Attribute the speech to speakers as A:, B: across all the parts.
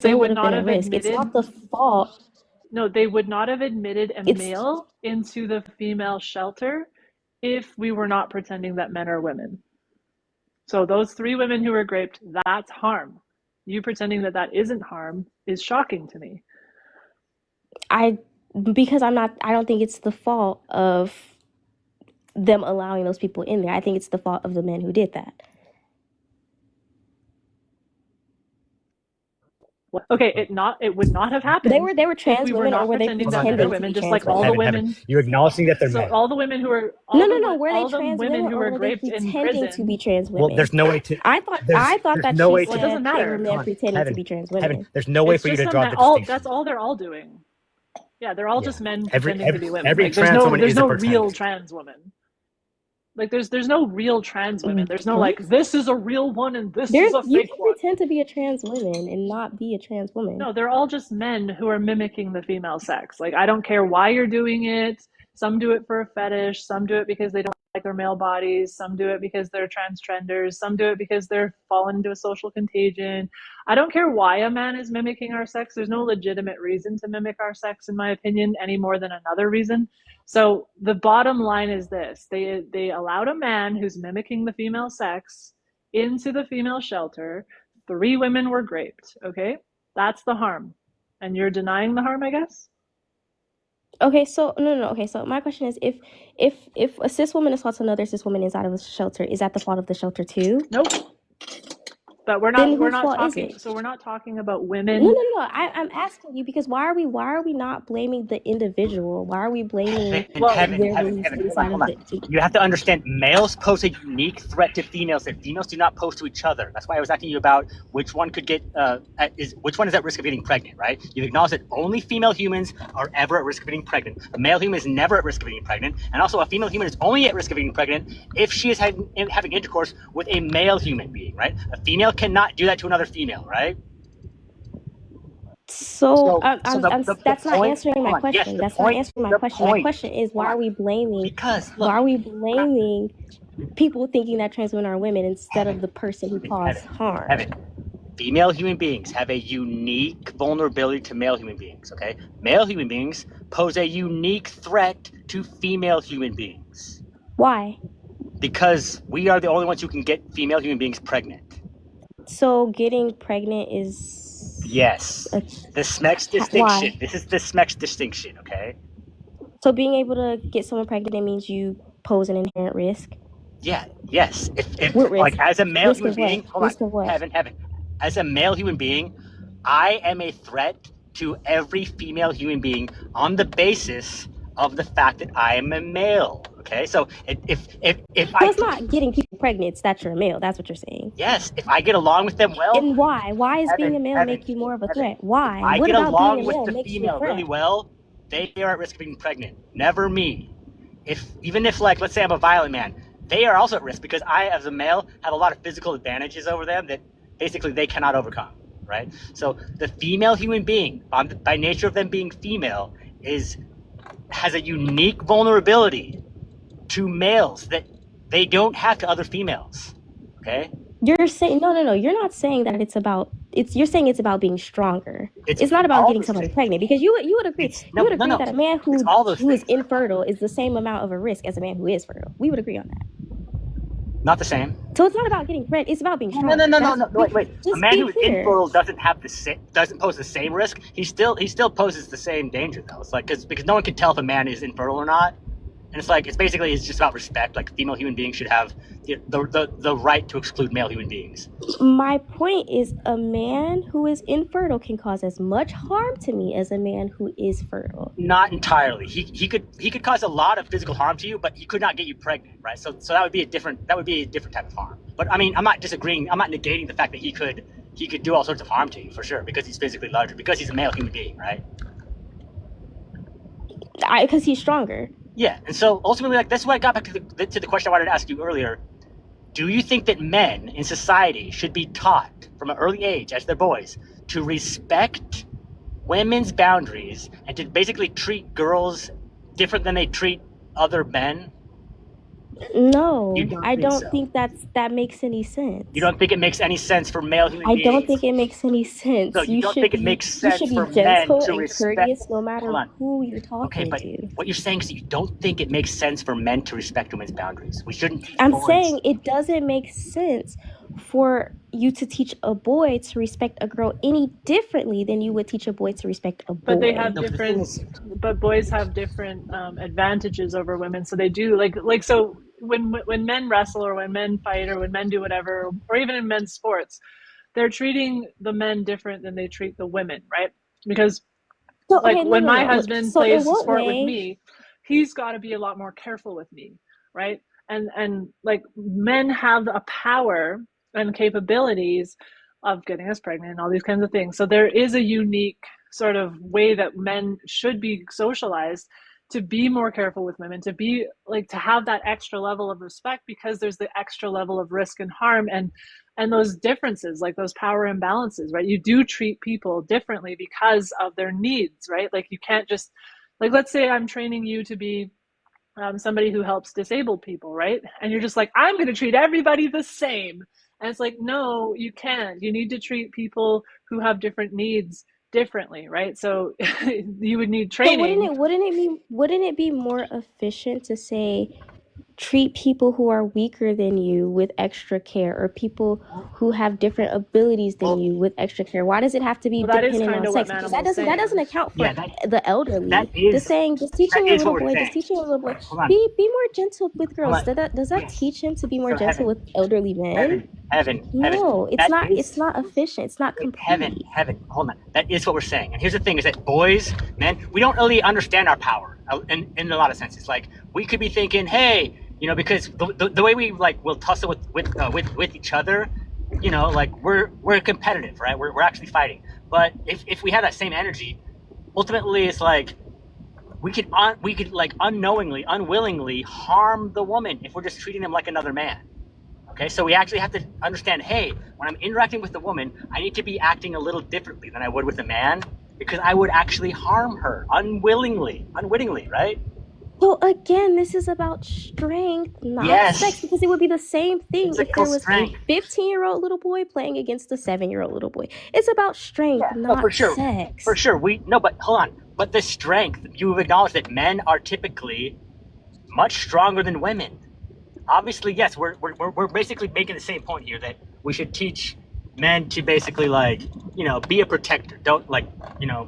A: They
B: still would
A: would
B: have
A: not
B: been at
A: have
B: risk. It's
A: admitted,
B: not the fault.
A: no, they would not have admitted a
B: It's
A: male into the female shelter if we were not pretending that men are women. So those three women who were raped, that's harm. You pretending that that isn't harm is shocking to me.
B: I because I'm not. I don't think it's the fault of them allowing those people in there. I think it's the fault of the men who did that.
A: Okay, it would not have happened
B: They were
A: if
B: trans
A: we were
B: women, or
A: not
B: were they
A: pretending
C: Hold on,
A: that men are
C: Evan.
B: pretending to be
A: women, just
B: trans
A: like all the
B: women?
C: Evan,
A: women.
C: you're acknowledging that they're
A: So
C: men.
A: all the women who are
B: No. Were they
A: all the
B: trans
A: women
B: women,
A: who
B: or
A: were
B: were they
A: raped in
B: pretending to
A: prison.
B: be trans
C: Well,
B: women?
C: there's no way to.
B: I thought
C: There's
B: that
C: no
B: she
C: way
A: Well, it
C: to.
A: doesn't
B: said they were
A: matter.
B: men pretending to
C: Heaven,
B: be trans
C: heaven.
B: women.
C: There's no way
A: It's
C: for you
A: just
C: to
A: a
C: draw
A: men.
C: the
A: All
C: distinction.
A: that's all they're all doing. Yeah, they're all
C: Yeah,
A: just men
C: every
A: pretending to
C: every
A: be women.
C: every
A: Like there's
C: trans
A: no
C: woman
A: there's
C: is a
A: no
C: pretender.
A: real trans woman. Like there's no real trans women. There's no
B: What?
A: like this is a real one and this is
B: There's
A: a
B: you
A: fake
B: can
A: one.
B: pretend to be a trans woman and not be a trans woman.
A: No, they're all just men who are mimicking the female sex. Like I don't care why you're doing it. Some do it for a fetish, some do it because they don't like their male bodies, some do it because they're transgenders, some do it because they're fallen into a social contagion. I don't care why a man is mimicking our sex. There's no legitimate reason to mimic our sex in my opinion any more than another reason. So the bottom line is this. They allowed a man who's mimicking the female sex into the female shelter. Three women were raped, okay? That's the harm. And you're denying the harm, I guess?
B: Okay, so no. Okay, so my question is, if a cis woman assaults another cis woman inside of a shelter, is that the fault of the shelter too?
A: Nope. But
B: Then
A: we're
B: whose
A: not
B: fault is
A: talking,
B: it?
A: so we're not talking about
B: No,
A: women.
B: no, no. I'm asking you because why are we not blaming the individual? Why are we blaming
A: Well,
B: their beliefs inside
C: Hold
B: of
C: on.
B: the?
C: You have to understand, males pose a unique threat to females that females do not pose to each other. That's why I was asking you about which one could get, which one is at risk of getting pregnant, right? You've acknowledged that only female humans are ever at risk of getting pregnant. A male human is never at risk of getting pregnant. And also, a female human is only at risk of getting pregnant if she is having intercourse with a male human being, right? A female cannot do that to another female, right?
B: So
C: The
B: that's not
C: point,
B: answering my
C: hold on. Yes,
B: question. That's not answering my
C: the
B: question. My
C: point,
B: question is
C: hold on. Because look,
B: why are we blaming people thinking that trans women are women instead of
C: Heaven,
B: the person who caused harm?
C: Heaven. Female human beings have a unique vulnerability to male human beings, okay? Male human beings pose a unique threat to female human beings
B: Why?
C: because we are the only ones who can get female human beings pregnant.
B: So getting pregnant is
C: Yes.
B: a,
C: The SMEX distinction.
B: why?
C: This is the SMEX distinction, okay?
B: So being able to get someone pregnant means you pose an inherent risk.
C: Yeah, yes. If
B: What
C: like
B: risk?
C: as a male
B: Risk
C: human
B: of what?
C: being, hold on,
B: Risk of what?
C: heaven. As a male human being, I am a threat to every female human being on the basis of the fact that I am a male. Okay, so if
B: So
C: I
B: it's not getting people pregnant, it's that you're a male. That's what you're saying.
C: yes, if I get along with them well,
B: And why? Why is being a male
C: Heaven,
B: make you more of a
C: Heaven,
B: threat?
C: if
B: Why?
C: I
B: What
C: get
B: about being
C: along
B: a
C: with
B: male
C: the
B: makes you a
C: female really
B: threat?
C: well, they are at risk of being pregnant. Never me. Even if like let's say I'm a violent man, they are also at risk because I as a male have a lot of physical advantages over them that basically they cannot overcome, right? So the female human being, by nature of them being female, has a unique vulnerability to males that they don't have to other females. Okay?
B: You're saying no. You're not saying that it's about it's. You're saying it's about being stronger. It's not about
C: all
B: getting
C: those
B: somebody
C: things.
B: pregnant because you would agree
C: It's
B: you would agree
C: no.
B: that a man
C: It's all those
B: who is
C: things.
B: infertile is the same amount of a risk as a man who is fertile. We would agree on that.
C: Not the same.
B: So it's not about getting pregnant. It's about being
C: No,
B: stronger.
C: no. Wait. A
B: Just
C: man
B: be
C: who is
B: clear.
C: infertile doesn't pose the same risk. He still poses the same danger though. It's like because no one can tell if a man is infertile or not. And it's like it's just about respect. Like female human beings should have the right to exclude male human beings.
B: My point is a man who is infertile can cause as much harm to me as a man who is fertile.
C: Not entirely. He could cause a lot of physical harm to you, but he could not get you pregnant, right? So that would be a different type of harm. But I mean, I'm not disagreeing. I'm not negating the fact that he could do all sorts of harm to you for sure because he's physically larger, because he's a male human being, right?
B: Because he's stronger.
C: Yeah, and so ultimately, like that's why I got back to the question I wanted to ask you earlier. Do you think that men in society should be taught from an early age, as they're boys, to respect women's boundaries and to basically treat girls different than they treat other men? You
B: No,
C: don't
B: I
C: think
B: don't
C: so.
B: think that makes any
C: You
B: sense.
C: don't think it makes any sense for male human
B: I don't
C: beings.
B: think it makes any
C: So
B: sense.
C: you don't think it makes
B: You should
C: sense
B: be
C: for men
B: gentle
C: to
B: and
C: respect.
B: courteous no
C: Hold
B: matter
C: on.
B: who you're
C: Okay,
B: talking
C: but
B: to.
C: what you're saying is that you don't think it makes sense for men to respect women's boundaries. We shouldn't teach
B: I'm
C: boys.
B: saying it doesn't make sense for you to teach a boy to respect a girl any differently than you would teach a boy to respect a
A: But they
B: boy.
A: have
C: No, but the thing
A: different,
C: is,
A: but boys have different advantages over women. So they do so when men wrestle or when men fight or when men do whatever, or even in men's sports, they're treating the men different than they treat the women, right? Because
B: So
A: like
B: okay, no,
A: when
B: no,
A: my
B: no. Look,
A: husband
B: so in
A: plays
B: what
A: sport with
B: way?
A: me, he's got to be a lot more careful with me, right? And like men have a power and capabilities of getting us pregnant and all these kinds of things. So there is a unique sort of way that men should be socialized to be more careful with women, to be like to have that extra level of respect because there's the extra level of risk and harm and those differences, like those power imbalances, right? You do treat people differently because of their needs, right? Like you can't just, like, let's say I'm training you to be somebody who helps disabled people, right? And you're just like, I'm going to treat everybody the same. And it's like, no, you can't. You need to treat people who have different needs differently, right? So you would need
B: So
A: training.
B: wouldn't it be more efficient to say treat people who are weaker than you with extra care, or people who have different abilities than
C: well,
B: you with extra care? Why does it have to be
A: Well, that is
B: dependent
A: kind
B: on
A: of what
B: sex? Because
A: Manimal's
B: that doesn't
A: saying.
B: account for
C: yeah,
B: the
C: that
B: elderly.
C: is
B: Just teaching a little
C: what we're
B: boy,
C: saying.
B: just
C: Hold on,
B: be more gentle with
C: hold
B: girls.
C: on.
B: Does that
C: Yes.
B: teach him to be more
C: So
B: gentle with elderly men?
C: Heaven.
B: No,
C: That
B: it's
C: is
B: not efficient. It's not complete.
C: heaven. Hold on. That is what we're saying. And here's the thing: is that boys, men, we don't really understand our power in a lot of senses. Like we could be thinking, hey, because the way we like will tussle with each other, like we're competitive, right? We're actually fighting. But if we have that same energy, ultimately, it's like we could like unknowingly, unwillingly harm the woman if we're just treating them like another man. Okay, so we actually have to understand, hey, when I'm interacting with a woman, I need to be acting a little differently than I would with a man because I would actually harm her unwittingly, right?
B: So again, this is about strength, not sex,
C: Yes,
B: because it would be the same thing if
C: physical
B: there was a
C: strength.
B: 15-year-old little boy playing against a 7-year-old little boy. It's about strength,
C: Yeah, no,
B: not
C: for
B: sex.
C: sure. We no, but hold on. But the strength, you've acknowledged that men are typically much stronger than women. Obviously, yes, we're basically making the same point here that we should teach men to basically like be a protector. Don't like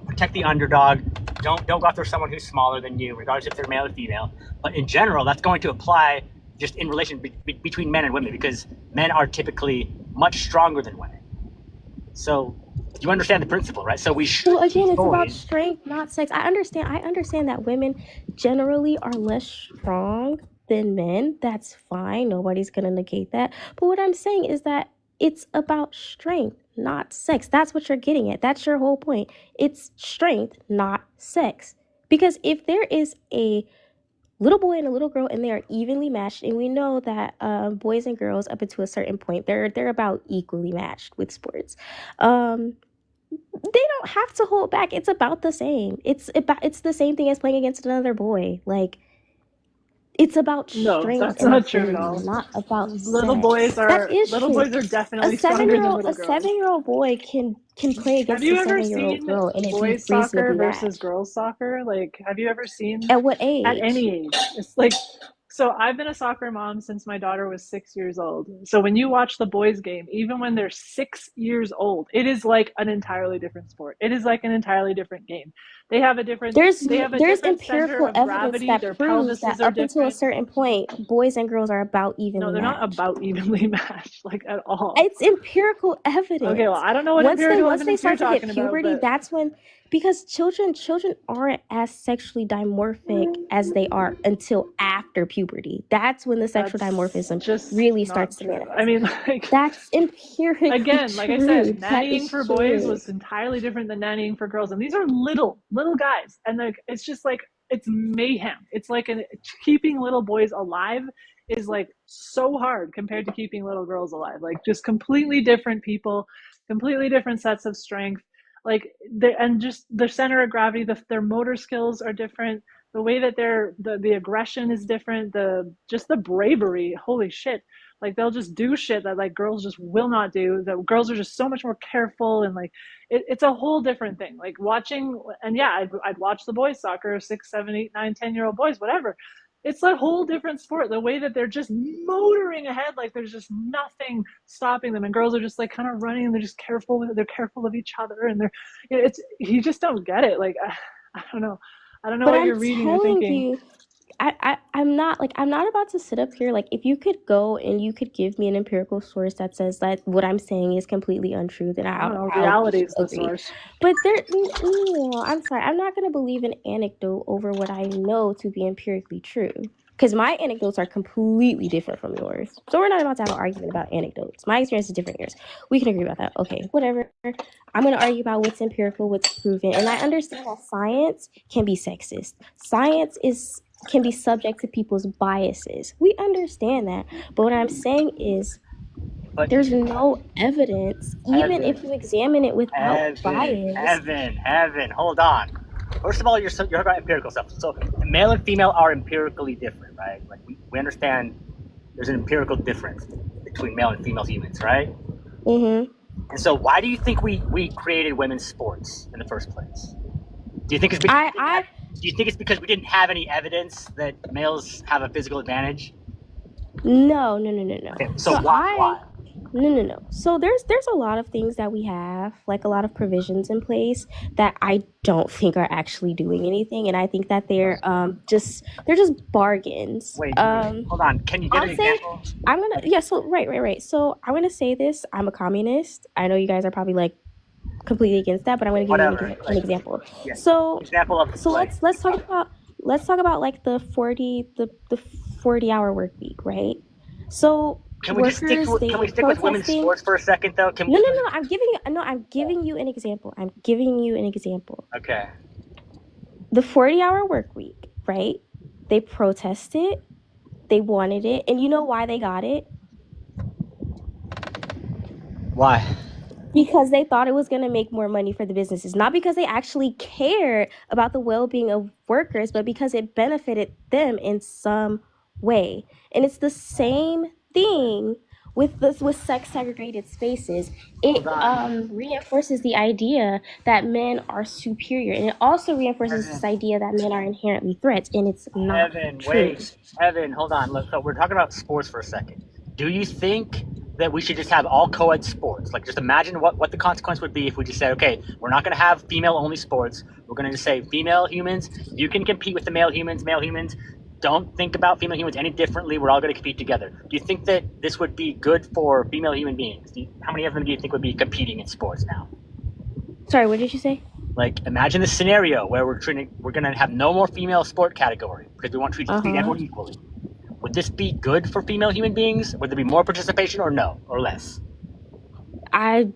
C: protect the underdog. Don't go after someone who's smaller than you, regardless if they're male or female. But in general, that's going to apply just in relation between men and women because men are typically much stronger than women. So you understand the principle, right? So we
B: So
C: should
B: again,
C: teach
B: it's about
C: boys.
B: strength, not sex. I understand that women generally are less strong than men. That's fine. Nobody's going to negate that. But what I'm saying is that it's about strength, not sex. That's what you're getting at. That's your whole point. It's strength, not sex. Because if there is a little boy and a little girl and they are evenly matched, and we know that boys and girls up until a certain point they're about equally matched with sports. They don't have to hold back. It's about the same. It's the same thing as playing against another boy. Like it's about
A: No,
B: strength
A: that's
B: and
A: not true at
B: ability,
A: all.
B: not about sex.
A: Little boys are definitely stronger than little
B: A
A: girls.
B: 7-year-old boy can play
A: Have
B: against a
A: you ever
B: 7-year-old
A: seen
B: girl and it be
A: boys soccer
B: reasonably
A: versus
B: matched.
A: girls soccer? Like, have you ever seen
B: At what
A: at
B: age?
A: any age? It's like, so I've been a soccer mom since my daughter was 6 years old. So when you watch the boys game, even when they're 6 years old, it is like an entirely different sport. It is like an entirely different game. They have a
B: There's
A: different center
B: empirical
A: of
B: evidence
A: gravity.
B: that
A: Their
B: proves that
A: pelvises are
B: up until a
A: different.
B: certain point, boys and girls are about
A: No,
B: evenly
A: they're not
B: matched.
A: about evenly matched, like at all.
B: It's empirical
A: Okay, well,
B: evidence.
A: I don't know what empirical
B: Once they
A: evidence you're
B: start to hit
A: talking about,
B: puberty,
A: but
B: that's when, because children aren't as sexually dimorphic as they are until after puberty. That's when the sexual
A: that's
B: dimorphism
A: just
B: really
A: not
B: starts to
A: true. I
B: manifest.
A: mean, like,
B: That's empirically
A: again, like I said,
B: true. That
A: nannying
B: is
A: for boys
B: true.
A: was entirely different than nannying for girls, and these are little guys, and like it's just like it's mayhem. It's like keeping little boys alive is like so hard compared to keeping little girls alive. Like just completely different people, completely different sets of strength. Like and just their center of gravity, their motor skills are different. the way that the aggression is different, the bravery, holy shit. Like they'll just do shit that like girls just will not do. The girls are just so much more careful, and like it's a whole different thing. Like watching, and yeah, I'd watch the boys soccer, 6, 7, 8, 9, 10-year-old boys, whatever. It's a whole different sport. The way that they're just motoring ahead, like there's just nothing stopping them, and girls are just like kind of running, and they're just careful. They're careful of each other, and it's you just don't get it. Like I don't know. I don't know
B: But
A: what
B: I'm
A: you're reading or
B: telling
A: thinking.
B: you, I'm not about to sit up here. Like, if you could go and you could give me an empirical source that says that what I'm saying is completely untrue, then
A: I don't know.
B: I'll
A: Reality is the
B: agree.
A: source.
B: But I'm sorry, I'm not gonna believe an anecdote over what I know to be empirically true. Because my anecdotes are completely different from yours. So we're not about to have an argument about anecdotes. My experience is different than yours. We can agree about that. Okay, whatever. I'm going to argue about what's empirical, what's proven. And I understand that science can be sexist. Science can be subject to people's biases. We understand that. But what I'm saying is
C: But
B: there's no evidence, even if you examine it without bias.
C: Evan, hold on. First of all, you're talking about empirical stuff. So male and female are empirically different, right? Like we understand there's an empirical difference between male and female humans, right?
B: Mm-hmm.
C: And so why do you think we created women's sports in the first place? Do you think it's because we didn't have any evidence that males have a physical advantage?
B: No.
C: Okay, so why?
B: No. So there's a lot of things that we have, like a lot of provisions in place that I don't think are actually doing anything, and I think that they're just bargains.
C: Wait, hold on. Can you give an example?
B: So right. So I'm gonna say this. I'm a communist. I know you guys are probably like completely against that, but I'm gonna give you an example.
C: Yeah.
B: So
C: Example of
B: let's talk about like the 40-hour work week, right? So
C: can we stick with women's sports for a second, though?
B: No. I'm giving you an example.
C: Okay.
B: The 40-hour work week, right? They protested. They wanted it, and you know why they got it?
C: Why?
B: Because they thought it was going to make more money for the businesses. Not because they actually cared about the well-being of workers, but because it benefited them in some way. And it's the same thing with sex segregated spaces. It reinforces the idea that men are superior, and it also reinforces this idea that men are inherently threats, and it's not true.
C: Evan, hold on. Look, so we're talking about sports for a second. Do you think that we should just have all co-ed sports? Like, just imagine what the consequence would be if we just said, okay, we're not going to have female-only sports. We're going to just say, female humans, you can compete with the male humans. Male humans, don't think about female humans any differently. We're all going to compete together. Do you think that this would be good for female human beings? How many of them do you think would be competing in sports now?
B: Sorry, what did you say?
C: Like, imagine the scenario where we're going to have no more female sport category because we want to treat everyone equally. Would this be good for female human beings? Would there be more participation or no, or less?
B: I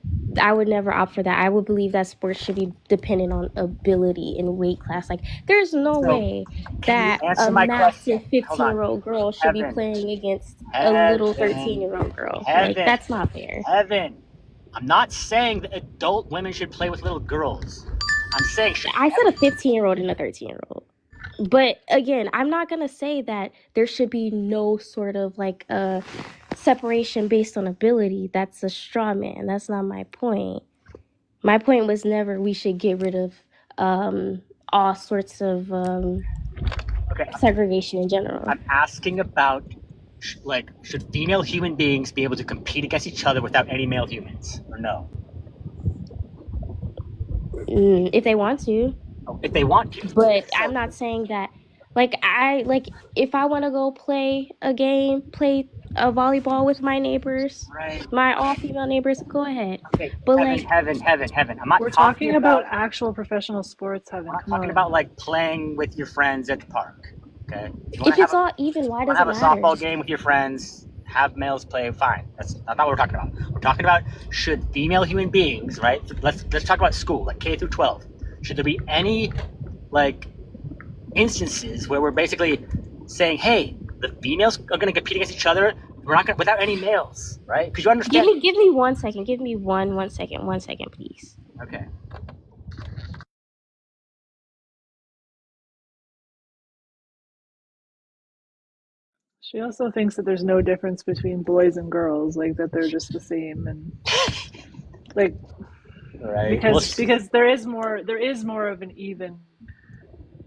B: would never opt for that. I would believe that sports should be dependent on ability and weight class. Like, there's no way that a massive 15-year-old girl should be playing against a little 13-year-old girl. Like, that's not fair.
C: Evan, I'm not saying that adult women should play with little girls. I'm saying...
B: I said a 15-year-old and a 13-year-old. But again, I'm not going to say that there should be no sort of like separation based on ability. That's a straw man. That's not my point. My point was never we should get rid of all sorts of segregation in general.
C: I'm asking about, like, should female human beings be able to compete against each other without any male humans, or no?
B: If they want to.
C: If they want to.
B: But I'm not saying that, if I want to go play a volleyball with my neighbors, my all-female neighbors, go ahead.
C: Okay, but Heaven.
A: We're talking about actual professional sports, Heaven.
C: I'm not talking about, like, playing with your friends at the park, okay?
B: If it's all even, why does it matter?
C: Have a softball game with your friends, have males play, fine. That's not what we're talking about. We're talking about, should female human beings, right? Let's talk about school, like K through 12. Should there be any, like, instances where we're basically saying, hey, the females are going to compete against each other, we're not going without any males, right? Because you understand.
B: Give me 1 second. Give me one second, please.
C: Okay.
A: She also thinks that there's no difference between boys and girls, like that they're just the same, and like
C: Right.
A: because there is more of an even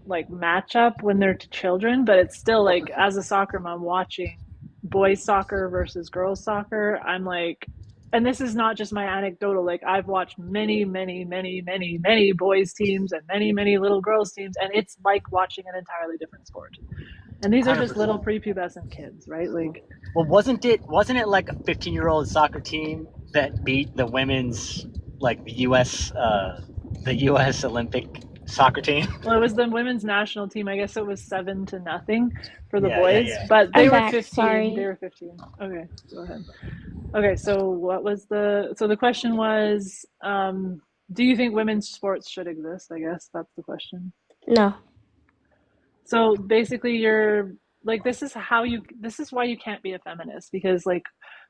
A: like matchup when they're children, but it's still like as a soccer mom watching boys soccer versus girls soccer, I'm like, and this is not just my anecdotal, like I've watched many, many, many, many, many boys teams and many, many little girls teams, and it's like watching an entirely different sport. And these are just
C: 100%.
A: little prepubescent kids, right? Like,
C: Well, wasn't it like a 15-year-old soccer team that beat the women's, like the U.S. Olympic soccer team?
A: well, it was the women's national team. I guess it was 7-0 for the
C: Yeah,
A: boys,
C: yeah.
A: but they
B: I'm
A: were
B: back.
A: 15.
B: Sorry.
A: They were 15. Okay, go ahead. Okay, so the question was, do you think women's sports should exist? I guess that's the question.
B: No.
A: So basically, you're like, this is why you can't be a feminist, because like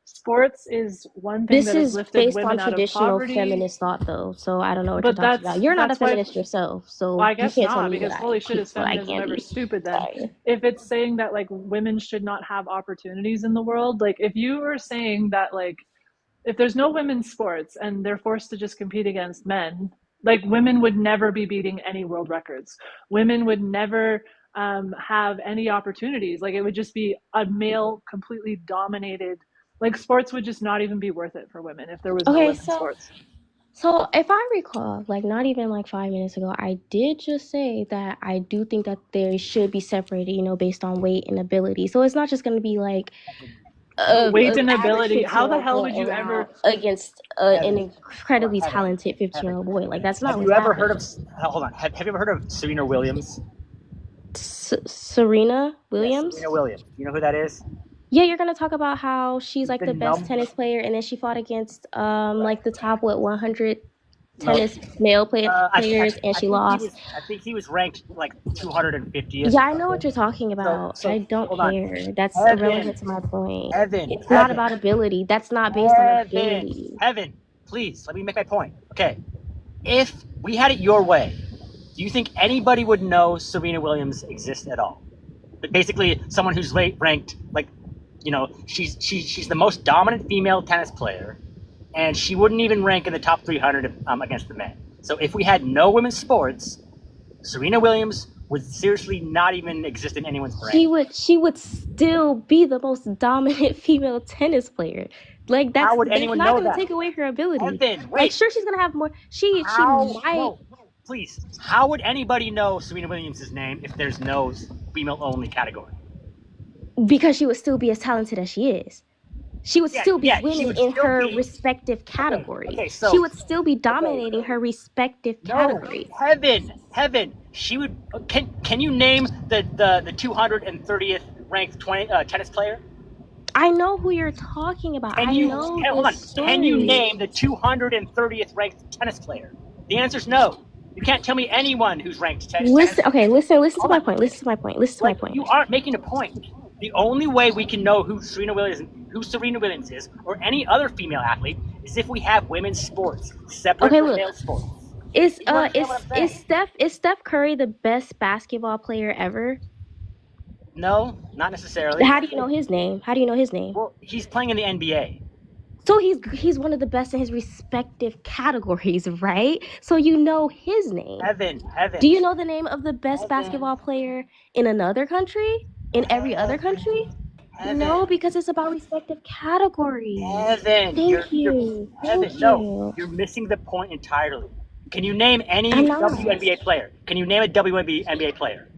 A: sports is one thing
B: This
A: that has
B: is
A: lifted
B: based
A: women
B: on
A: out of
B: traditional
A: poverty.
B: feminist thought, though, so I don't know what you're
A: But
B: talking about. You're not a
A: that's why.
B: feminist yourself, so
A: Well, I
B: you
A: guess
B: can't tell
A: not,
B: me
A: because
B: what
A: holy shit, is
B: what I
A: feminism
B: can
A: ever
B: be.
A: stupid then?
B: Sorry.
A: If it's saying that like women should not have opportunities in the world, like if you were saying that like if there's no women's sports and they're forced to just compete against men, like women would never be beating any world records. Women would never have any opportunities. Like it would just be a male completely dominated. Like sports would just not even be worth it for women if there was no
B: Okay,
A: women's sports.
B: so if I recall, like not even like 5 minutes ago, I did just say that I do think that they should be separated, based on weight and ability. So it's not just going to be like
A: Weight and
B: average
A: ability. How the
B: 15-year-old
A: hell
B: girl
A: would you ever?
B: against an
C: Evan,
B: incredibly
C: Evan,
B: talented 15-year-old boy. Like that's not
C: Have
B: what's
C: you ever
B: happening.
C: heard of? Hold on. Have you ever heard of Serena Williams?
B: Serena Williams?
C: Yes, Serena Williams. You know who that is?
B: Yeah, you're gonna talk about how she's like
C: The
B: the best
C: number-
B: tennis player, and then she fought against like the top 100
C: No.
B: tennis male players,
C: I
B: and she
C: think
B: lost.
C: I think he was ranked like 250th.
B: Yeah, I know what you're talking about.
C: So,
B: I don't
C: hold on.
B: care. That's
C: Evan,
B: irrelevant to my point.
C: Evan,
B: It's not
C: Evan.
B: about ability. That's not based on ability.
C: Evan, please let me make my point. Okay, if we had it your way, do you think anybody would know Serena Williams exists at all? But basically, someone who's ranked like, she's the most dominant female tennis player, and she wouldn't even rank in the top 300 against the men. So if we had no women's sports, Serena Williams would seriously not even exist in anyone's brain.
B: She would still be the most dominant female tennis player. Like that's
C: How would anyone know
B: not
C: that?
B: gonna take away her ability.
C: Evan, wait.
B: Like sure, she's gonna have more. She might.
C: No, please. How would anybody know Serena Williams' name if there's no female-only category?
B: Because she would still be as talented as she is. She would still be
C: she
B: winning
C: would
B: in
C: still
B: her
C: be-
B: respective category.
C: Okay, so-
B: she would still be dominating her respective category.
C: No, heaven. She would. Can you name the 230th ranked tennis player?
B: I know who you're talking about.
C: Can you name the 230th ranked tennis player? The answer is no. You can't tell me anyone who's ranked tennis.
B: Listen to my point.
C: You aren't making a point. The only way we can know who Serena Williams is, or any other female athlete, is if we have women's sports separate from male sports.
B: Is
C: You understand what I'm saying?
B: is Steph Curry the best basketball player ever?
C: No, not necessarily.
B: How do you know his name?
C: Well, he's playing in the NBA.
B: So he's one of the best in his respective categories, right? So you know his name.
C: Evan.
B: Do you know the name of the best basketball player in another country? In every other country?
C: Evan.
B: No, because it's about respective categories.
C: Evan,
B: Thank you.
C: You're missing the point entirely. Can you name any
B: I'm not.
C: WNBA player? Can you name a WNBA player?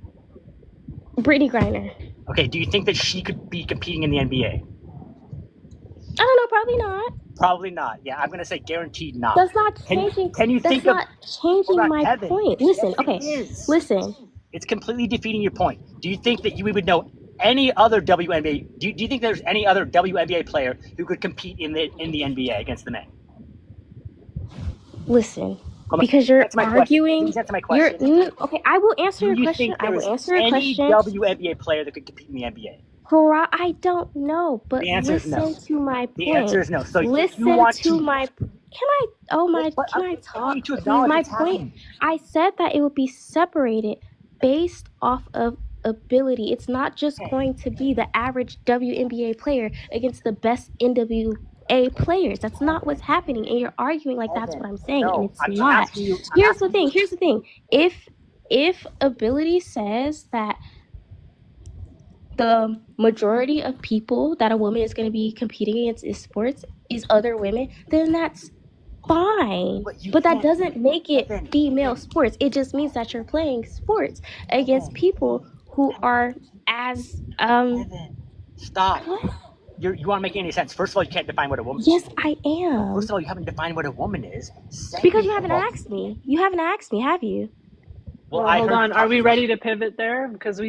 B: Brittany Griner.
C: Okay, do you think that she could be competing in the NBA?
B: I don't know, probably not.
C: Probably not. Yeah, I'm gonna say guaranteed not.
B: That's not changing.
C: Can you think
B: that's not changing
C: Hold on,
B: my
C: Evan.
B: point. Listen,
C: Yes, it
B: okay.
C: is.
B: Listen.
C: It's completely defeating your point. Do you think that we would know any other WNBA? Do you think there's any other WNBA player who could compete in the NBA against the men?
B: Listen.
C: Come on,
B: Because you're
C: that's my question.
B: arguing.
C: Please answer my question.
B: Okay, I will answer
C: Do
B: your
C: you
B: question.
C: think
B: I
C: there
B: will
C: is
B: answer your
C: any
B: question.
C: WNBA player that could compete in the NBA?
B: I don't know, but
C: The answer is
B: listen
C: no.
B: to my point.
C: The answer is no. So
B: Listen
C: you want
B: to my. Can I? Oh my!
C: But
B: Can I
C: I
B: talk?
C: need to acknowledge
B: My
C: what's
B: point.
C: happening.
B: I said that it would be separated based off of ability. It's not just going to be the average WNBA player against the best NWA players. That's not what's happening. And you're arguing like that's what I'm saying, and
C: No,
B: it's
C: I'm
B: not.
C: asking you.
B: Here's the thing. Here's the thing. If ability says that the majority of people that a woman is going to be competing against in sports is other women, then that's fine. But that doesn't make it female sports. It just means that you're playing sports against people who are as
C: Stop.
B: what?
C: You aren't making any sense. First of all, you can't define what a woman is.
B: Yes, I am.
C: First of all, you haven't defined what a woman is.
B: Because you haven't asked me. You haven't asked me, have you?
C: Well,
A: Well, hold on. Are we ready to pivot there? Because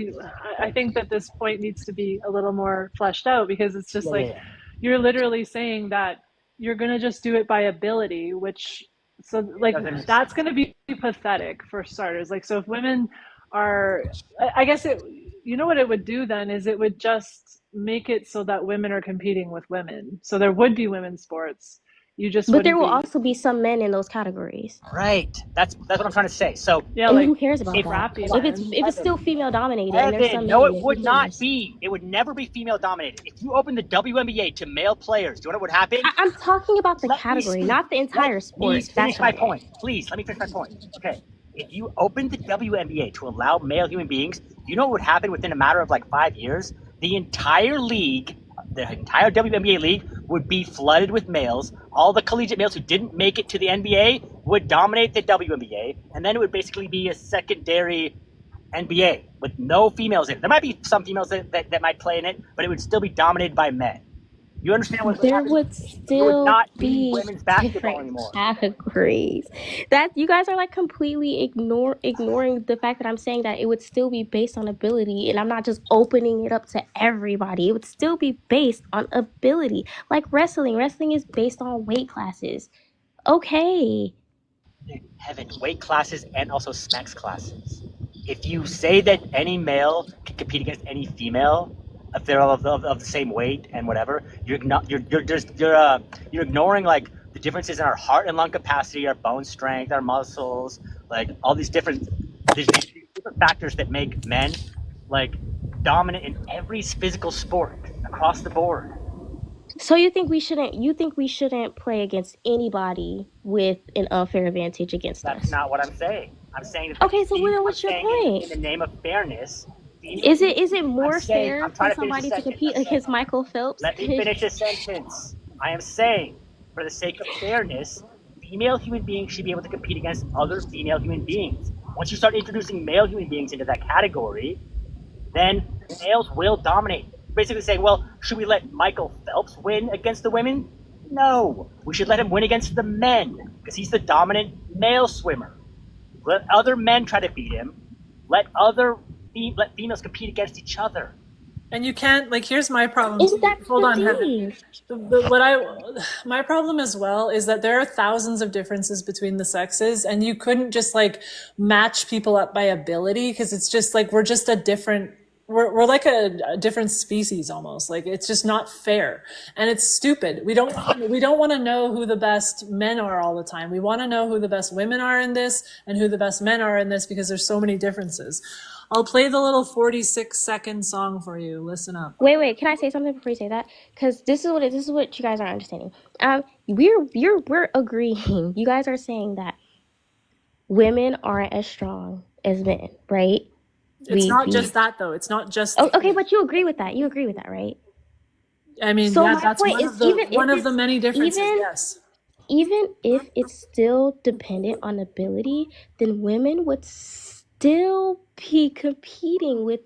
A: I think that this point needs to be a little more fleshed out, because it's just you're literally saying that you're going to just do it by ability, which, so like, that's going to be pathetic for starters. Like, so if women are, I guess it, you know what it would do then is it would just make it so that women are competing with women. So there would be women's sports. You just
B: But there will
A: wouldn't
B: also be some men in those categories.
C: Right. That's what I'm trying to say. So
A: yeah,
B: And
A: like
B: who cares about that?
A: crappy
B: If
A: men.
B: it's still female dominated, and there's some
C: Evan, no,
B: men,
C: it would
B: who
C: not
B: cares?
C: be. It would never be female dominated. If you open the WNBA to male players, do you know what would happen?
B: I'm talking about the
C: Let me
B: category,
C: speak.
B: not the entire sport.
C: Please finish
B: That's
C: my
B: right.
C: point. Please, let me finish my point. Okay. If you open the WNBA to allow male human beings, you know what would happen within a matter of like 5 years? The entire league, the entire WNBA league would be flooded with males. All the collegiate males who didn't make it to the NBA would dominate the WNBA, and then it would basically be a secondary NBA with no females in it. There might be some females that might play in it, but it would still be dominated by men. You understand what
B: There
C: happen?
B: would
C: There
B: still
C: would not
B: be
C: women's basketball
B: different
C: anymore.
B: categories. That you guys are like completely ignoring the fact that I'm saying that it would still be based on ability, and I'm not just opening it up to everybody. It would still be based on ability. Like wrestling. Wrestling is based on weight classes. Okay.
C: Heaven, weight classes and also specs classes. If you say that any male can compete against any female, if they're of the same weight and whatever, you're ignoring like the differences in our heart and lung capacity, our bone strength, our muscles, like all these different factors that make men like dominant in every physical sport across the board.
B: So you think we shouldn't play against anybody with an unfair advantage against
C: That's
B: us?
C: not what I'm saying. I'm saying that
B: Okay, so then what's your point?
C: in the name of fairness.
B: Is it more
C: I'm saying-
B: fair
C: I'm trying
B: for
C: to finish
B: somebody
C: the
B: to
C: sentence.
B: compete against Michael Phelps?
C: Let me finish a sentence. I am saying, for the sake of fairness, female human beings should be able to compete against other female human beings. Once you start introducing male human beings into that category, then males will dominate. Basically saying, well, should we let Michael Phelps win against the women? No. We should let him win against the men, because he's the dominant male swimmer. Let other men try to beat him. Let females compete against each other.
A: And you can't, like, here's my problem.
B: Isn't that
A: Hold on,
B: the
A: Heaven. My problem as well is that there are thousands of differences between the sexes, and you couldn't just like match people up by ability, because it's just like we're just a different. We're like a different species almost. Like it's just not fair, and it's stupid. We don't want to know who the best men are all the time. We want to know who the best women are in this and who the best men are in this, because there's so many differences. I'll play the little 46-second song for you. Listen up.
B: Wait. Can I say something before you say that? Because this is what you guys are understanding. We're agreeing. You guys are saying that women aren't as strong as men, right?
A: It's not just that, though. It's not just.
B: Oh, okay, but you agree with that. You agree with that, right?
A: I mean,
B: So
A: yeah,
B: my
A: that's
B: point
A: one
B: is,
A: of the
B: even if
A: one of the
B: it's-
A: many differences.
B: even-
A: Yes.
B: Even if it's still dependent on ability, then women would still be competing with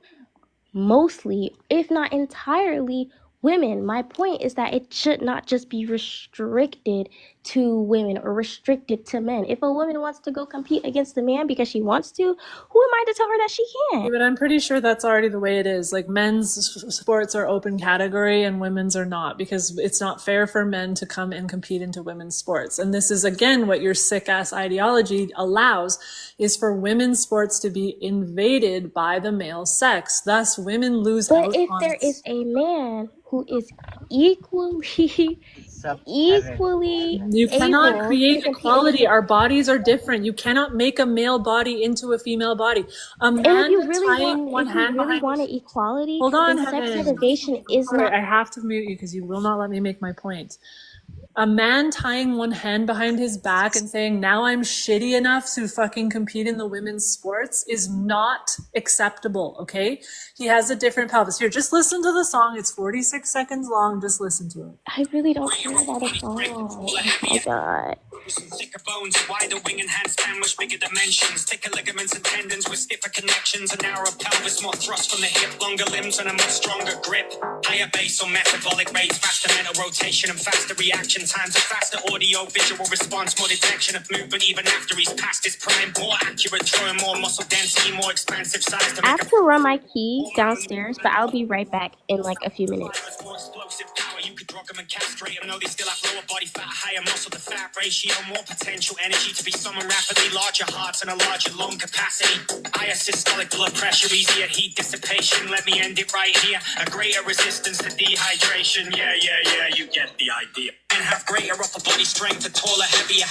B: mostly, if not entirely, women. My point is that it should not just be restricted to women or restricted to men. If a woman wants to go compete against a man because she wants to, who am I to tell her that she
A: Yeah,
B: can't?
A: but I'm pretty sure that's already the way it is. Like men's sports are open category and women's are not, because it's not fair for men to come and compete into women's sports. And this is again what your sick ass ideology allows, is for women's sports to be invaded by the male sex. Thus women lose out
B: But if
A: on
B: there is a man who is equally
C: up, Evan?
B: equally
A: You cannot
B: able to
A: create
B: compete.
A: equality. Our bodies are different. You cannot make a male body into a female body. A
B: And if
A: man
B: you really
A: tying one hand behind
B: wanted equality,
A: Hold on,
B: then sex
A: Heaven.
B: motivation is
A: Sorry,
B: not.
A: I have to mute you because you will not let me make my point. A man tying one hand behind his back and saying, now I'm shitty enough to fucking compete in the women's sports is not acceptable, okay? He has a different pelvis. Here, just listen to the song. It's 46 seconds long. Just listen to it.
B: I really don't care about a song. Oh my god.
D: Thicker bones, wider wing and hand span, much bigger dimensions. Thicker ligaments and tendons with stiffer connections. A narrow pelvis, more thrust from the hip. Longer limbs and a much stronger grip. Higher basal metabolic rates, faster mental rotation and faster reaction times. A faster audio visual response, more detection of movement even after he's past his prime. More accurate, throwing more muscle density, more expansive size to
B: I
D: make
B: have to run my keys downstairs, but I'll be right back in like a few minutes.
D: more explosive power. You could drug them and castrate them. No, they still have lower body fat, higher muscle to fat ratio, more potential energy to be summoned rapidly, larger hearts and a larger lung capacity, higher systolic blood pressure, easier heat dissipation. Let me end it right here. A greater resistance to dehydration. Yeah, you get the idea. And have greater upper body strength, a taller, heavier.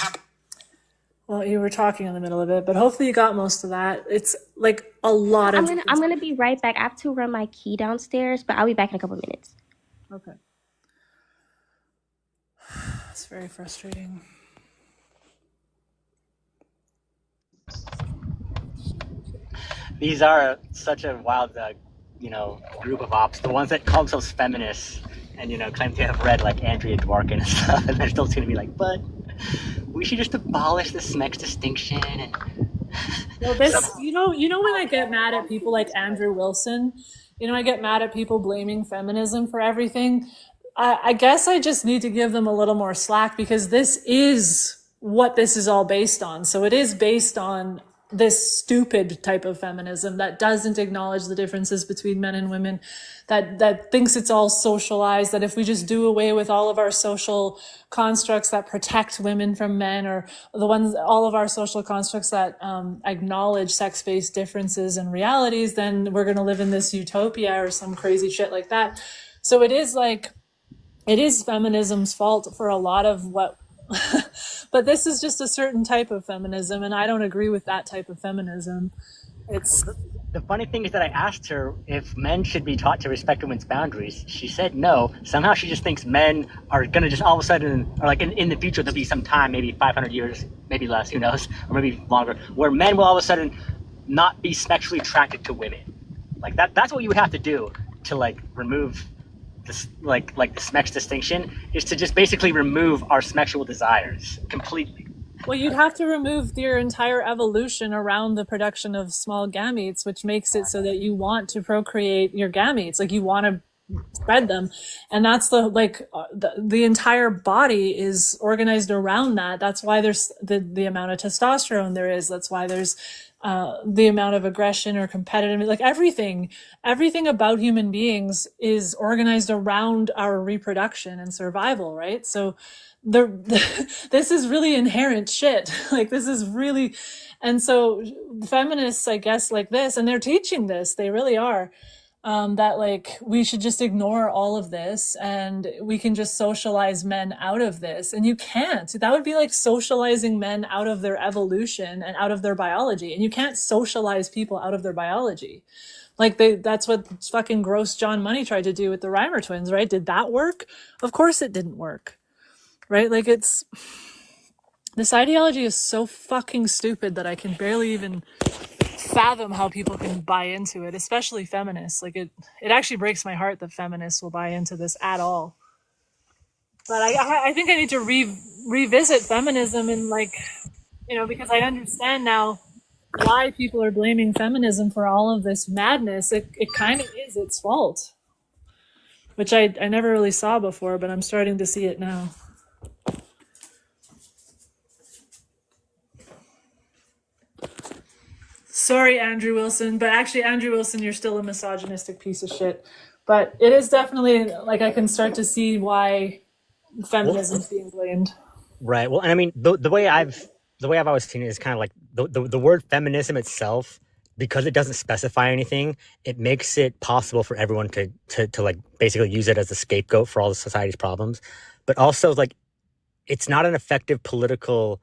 A: Well, you were talking in the middle of it, but hopefully you got most of that. It's like a lot of...
B: I'm gonna be right back. I have to run my key downstairs, but I'll be back in a couple minutes.
A: Okay. It's very frustrating.
C: These are such a wild, group of ops. The ones that call themselves feminists and, claim to have read like Andrea Dworkin and stuff, and they're still going to be like, but we should just abolish the sex distinction. And
A: Well, this, you know when I get mad at people like Andrew Wilson, I get mad at people blaming feminism for everything. I guess I just need to give them a little more slack because this is what this is all based on. So it is based on this stupid type of feminism that doesn't acknowledge the differences between men and women, that thinks it's all socialized, that if we just do away with all of our social constructs that protect women from men, or all of our social constructs that acknowledge sex-based differences and realities, then we're going to live in this utopia or some crazy shit like that. So it is feminism's fault for a lot of what but this is just a certain type of feminism, and I don't agree with that type of feminism.
C: The funny thing is that I asked her if men should be taught to respect women's boundaries. She said no. Somehow she just thinks men are going to just all of a sudden, or like in the future, there'll be some time, maybe 500 years, maybe less, who knows, or maybe longer, where men will all of a sudden not be sexually attracted to women. Like that's what you would have to do to like remove this, like the sex distinction, is to just basically remove our sexual desires completely.
A: Well, you'd have to remove your entire evolution around the production of small gametes, which makes it so that you want to procreate your gametes, like you want to spread them, and that's the entire body is organized around that. That's why there's the amount of testosterone there is. That's why there's the amount of aggression or competitiveness. Like everything about human beings is organized around our reproduction and survival, right? So this is really inherent shit. Like this is really, and so feminists, I guess, like this, and they're teaching this, they really are, that like we should just ignore all of this and we can just socialize men out of this. And you can't. That would be like socializing men out of their evolution and out of their biology. And you can't socialize people out of their biology. Like that's what fucking gross John Money tried to do with the Reimer twins, right? Did that work? Of course it didn't work. Right? Like this ideology is so fucking stupid that I can barely even fathom how people can buy into it, especially feminists. Like it actually breaks my heart that feminists will buy into this at all. But I think I need to revisit feminism and because I understand now why people are blaming feminism for all of this madness. It kind of is its fault, which I never really saw before, but I'm starting to see it now. Sorry, Andrew Wilson, but actually, Andrew Wilson, you're still a misogynistic piece of shit. But it is definitely, like, I can start to see why feminism's being blamed.
C: Right. Well, and I mean, the way I've always seen it is kind of like the word feminism itself, because it doesn't specify anything, it makes it possible for everyone to like basically use it as a scapegoat for all the society's problems. but also like it's not an effective political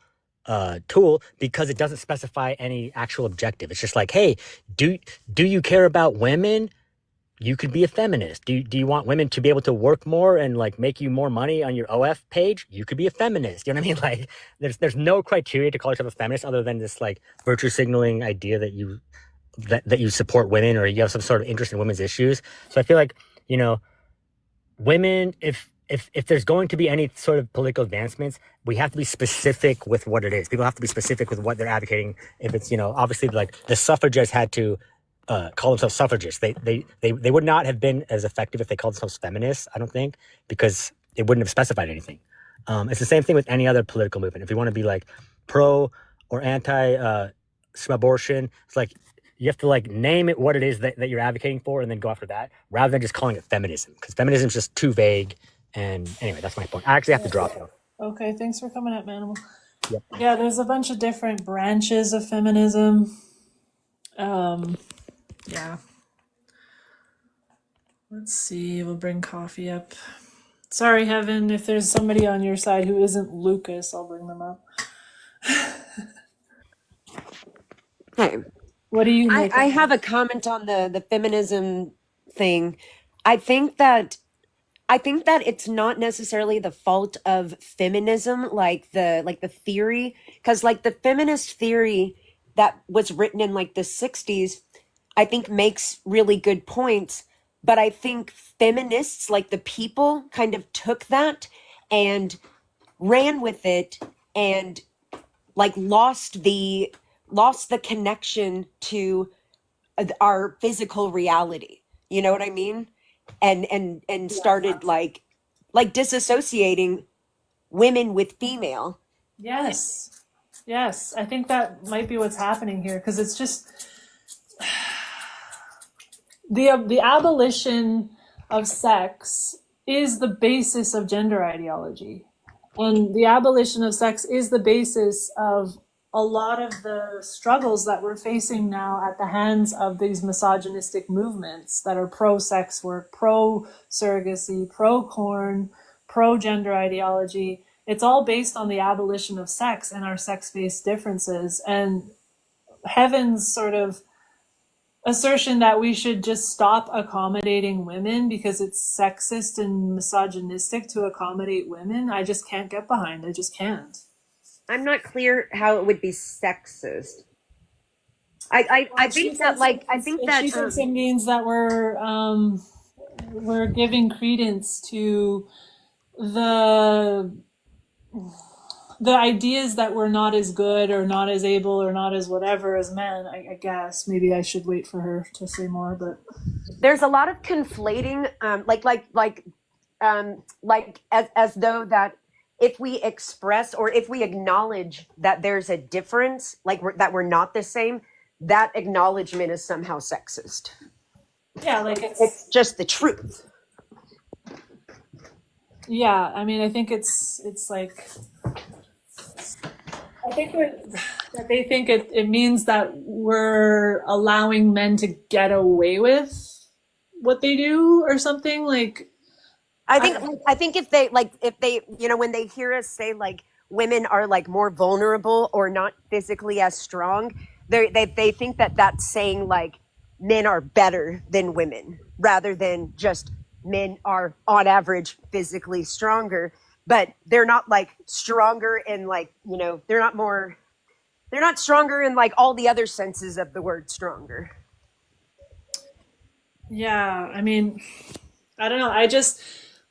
C: tool because it doesn't specify any actual objective. It's just like, hey, do you care about women? You could be a feminist. Do you want women to be able to work more and like make you more money on your OF page? You could be a feminist. You know what I mean? Like there's no criteria to call yourself a feminist other than this like virtue signaling idea that you support women or you have some sort of interest in women's issues. So I feel like, you know, women, if there's going to be any sort of political advancements, we have to be specific with what it is. People have to be specific with what they're advocating. If it's, you know, obviously like the suffragettes had to call themselves suffragists. They would not have been as effective if they called themselves feminists, I don't think, because it wouldn't have specified anything. It's the same thing with any other political movement. If you want to be like pro or anti abortion, it's like you have to like name it what it is that you're advocating for and then go after that rather than just calling it feminism, because feminism is just too vague. And anyway, that's my point. I actually have to drop though.
A: Okay, thanks for coming up, Manimal.
C: Yep.
A: Yeah, there's a bunch of different branches of feminism. Yeah. Let's see, we'll bring coffee up. Sorry, Heaven, if there's somebody on your side who isn't Lucas, I'll bring them up.
E: Hey,
A: What do you make
E: I
A: of
E: have a comment on the feminism thing. I think that it's not necessarily the fault of feminism, like the theory, because like the feminist theory that was written in like the 60s, I think makes really good points. But I think feminists, like the people, kind of took that and ran with it and like lost the connection to our physical reality. You know what I mean? And started like disassociating women with female.
A: Yes. Yes, I think that might be what's happening here because it's just the abolition of sex is the basis of gender ideology. And the abolition of sex is the basis of a lot of the struggles that we're facing now at the hands of these misogynistic movements that are pro-sex work, pro-surrogacy, pro-corn, pro-gender ideology. It's all based on the abolition of sex and our sex-based differences. And Heaven's sort of assertion that we should just stop accommodating women because it's sexist and misogynistic to accommodate women, I just can't get behind. I just can't.
E: I'm not clear how it would be sexist. I think that like I think that
A: she thinks it means that we're giving credence to the ideas that we're not as good or not as able or not as whatever as men. I guess maybe I should wait for her to say more, but
E: there's a lot of conflating, as though that if we express or if we acknowledge that there's a difference, that we're not the same, that acknowledgement is somehow sexist.
A: yeah, like
E: It's just the truth.
A: yeah. I mean, I think it's like I think that they think it means that we're allowing men to get away with what they do or something like.
E: I think if they when they hear us say like women are like more vulnerable or not physically as strong, they think that that's saying like men are better than women rather than just men are on average physically stronger, but they're not like stronger in like, they're not stronger in like all the other senses of the word stronger.
A: Yeah, I mean, I don't know.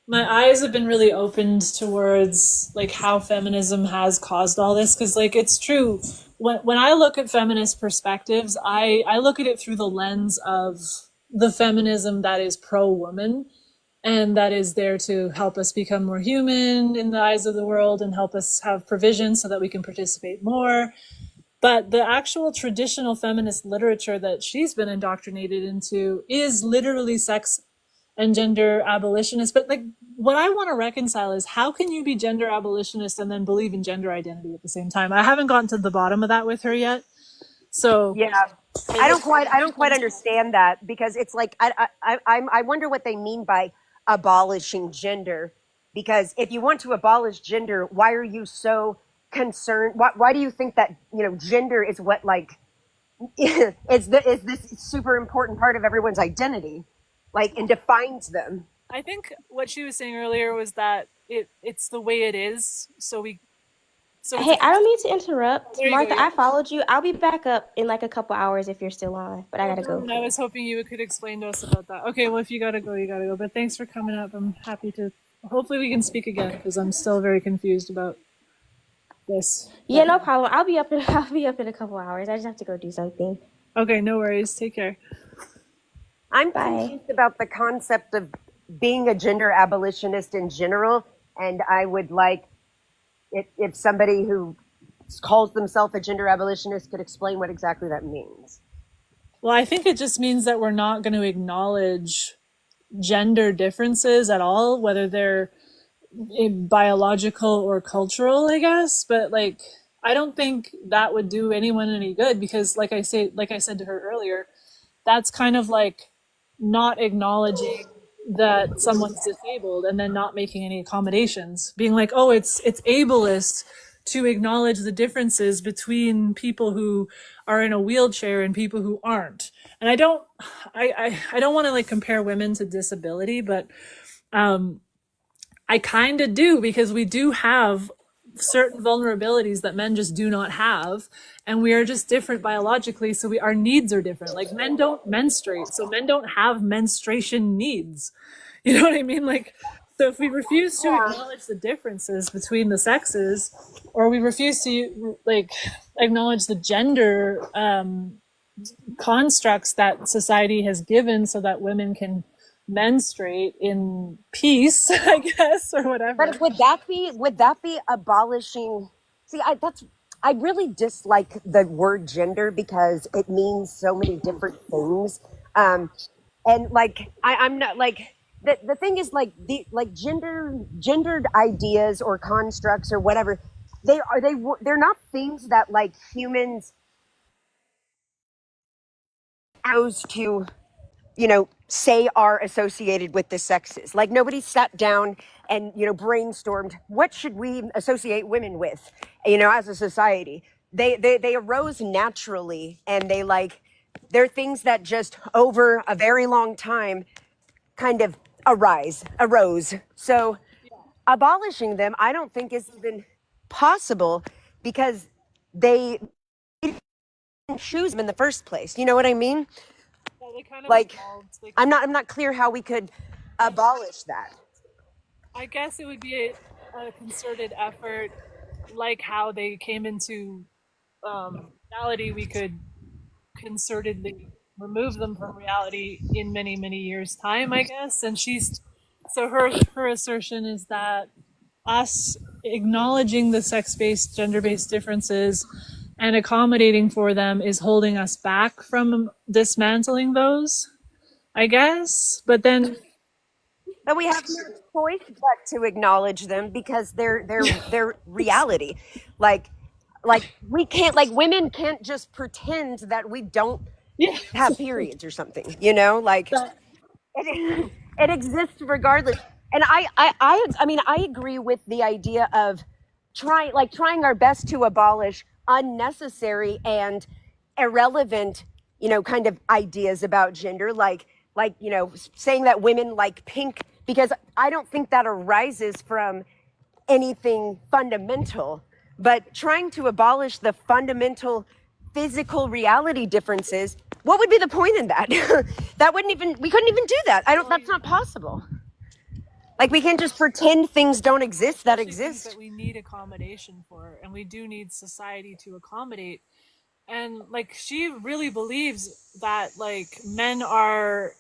A: My eyes have been really opened towards like how feminism has caused all this. Cause like, it's true. When I look at feminist perspectives, I look at it through the lens of the feminism that is pro-woman and that is there to help us become more human in the eyes of the world and help us have provision so that we can participate more. But the actual traditional feminist literature that she's been indoctrinated into is literally sex and gender abolitionist. But like what I want to reconcile is how can you be gender abolitionist and then believe in gender identity at the same time? I haven't gotten to the bottom of that with her yet. So
E: yeah, I don't quite understand that because it's like I wonder what they mean by abolishing gender, Because if you want to abolish gender, why are you so concerned? Why do you think that, gender is what, like, is this super important part of everyone's identity, like, and defines them?
A: I think what she was saying earlier was that it's the way it is. So it's
B: Hey,
A: like,
B: I don't mean to interrupt.
A: there you go.
B: Martha,
A: Yeah.
B: I followed you. I'll be back up in like a couple hours if you're still on, but I gotta go.
A: I was hoping you could explain to us about that. Okay, well, if you gotta go, you gotta go. But thanks for coming up. I'm happy to. Hopefully, we can speak again because I'm still very confused about this.
B: Yeah, no problem. I'll be up in I'll be up in a couple hours. I just have to go do something.
A: Okay, no worries. Take care.
E: I'm
B: Bye.
E: confused about the concept of being a gender abolitionist in general, and I would like if somebody who calls themselves a gender abolitionist could explain what exactly that means.
A: Well, I think it just means that we're not going to acknowledge gender differences at all, whether they're biological or cultural, I guess. But like, I don't think that would do anyone any good because, like I said to her earlier, that's kind of like not acknowledging that someone's disabled and then not making any accommodations, being like, oh, it's ableist to acknowledge the differences between people who are in a wheelchair and people who aren't. And I don't want to like compare women to disability, but I kind of do, because we do have certain vulnerabilities that men just do not have, and we are just different biologically, so our needs are different. Like, men don't menstruate, so men don't have menstruation needs. You know what I mean? Like, so if we refuse to acknowledge the differences between the sexes, or we refuse to like acknowledge the gender constructs that society has given so that women can menstruate in peace, I guess, or whatever.
E: But would that be abolishing? See, I really dislike the word gender because it means so many different things. And like I'm not like the thing is like gendered ideas or constructs or whatever, they're not things that like humans chose to say are associated with the sexes. Like, nobody sat down and brainstormed what should we associate women with as a society. They arose naturally, and they're things that just over a very long time kind of arose. So abolishing them, I don't think is even possible because they didn't choose them in the first place. You know what I mean?
A: Yeah, they kind of
E: Like,
A: evolved.
E: I'm not clear how we could abolish that.
A: I guess it would be a concerted effort, like how they came into reality. We could concertedly remove them from reality in many, many years' time, I guess. And her assertion is that us acknowledging the sex-based, gender-based differences and accommodating for them is holding us back from dismantling those, I guess. But then,
E: But we have no choice but to acknowledge them because they're reality. Like we can't, like, women can't just pretend that we don't
A: yeah,
E: have periods or something. Like, it exists regardless. And I mean, I agree with the idea of trying our best to abolish unnecessary and irrelevant kind of ideas about gender, like saying that women like pink, because I don't think that arises from anything fundamental. But trying to abolish the fundamental physical reality differences, what would be the point in that? We couldn't even do that. That's not possible. Like, we can't just pretend things don't exist that exist.
A: that we need accommodation for, and we do need society to accommodate. And like, she really believes that like men are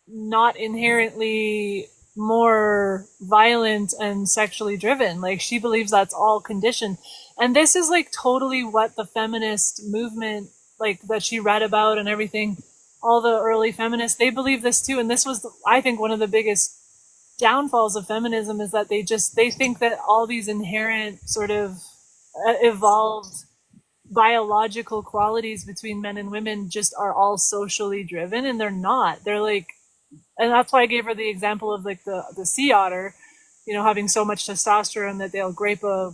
A: not inherently more violent and sexually driven. Like, she believes that's all conditioned. And this is like totally what the feminist movement, like, that she read about and everything, all the early feminists, they believe this too. And this was, I think, one of the biggest downfalls of feminism, is that they think that all these inherent sort of evolved biological qualities between men and women just are all socially driven, and they're not. They're like, and that's why I gave her the example of like the sea otter. having so much testosterone that they'll grape a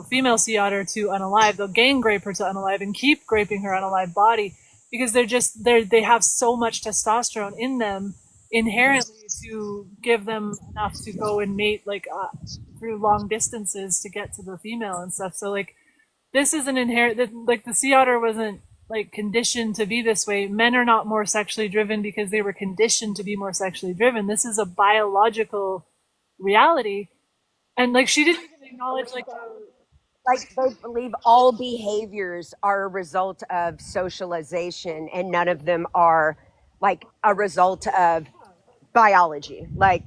A: female sea otter to unalive. They'll gang grape her to unalive and keep graping her unalive body because they have so much testosterone in them inherently to give them enough to go and mate through long distances to get to the female and stuff. So like this is an inherent, like the sea otter wasn't like conditioned to be this way. Men are not more sexually driven because they were conditioned to be more sexually driven. This is a biological reality. And like she didn't even acknowledge like
E: they believe all behaviors are a result of socialization and none of them are like a result of biology. Like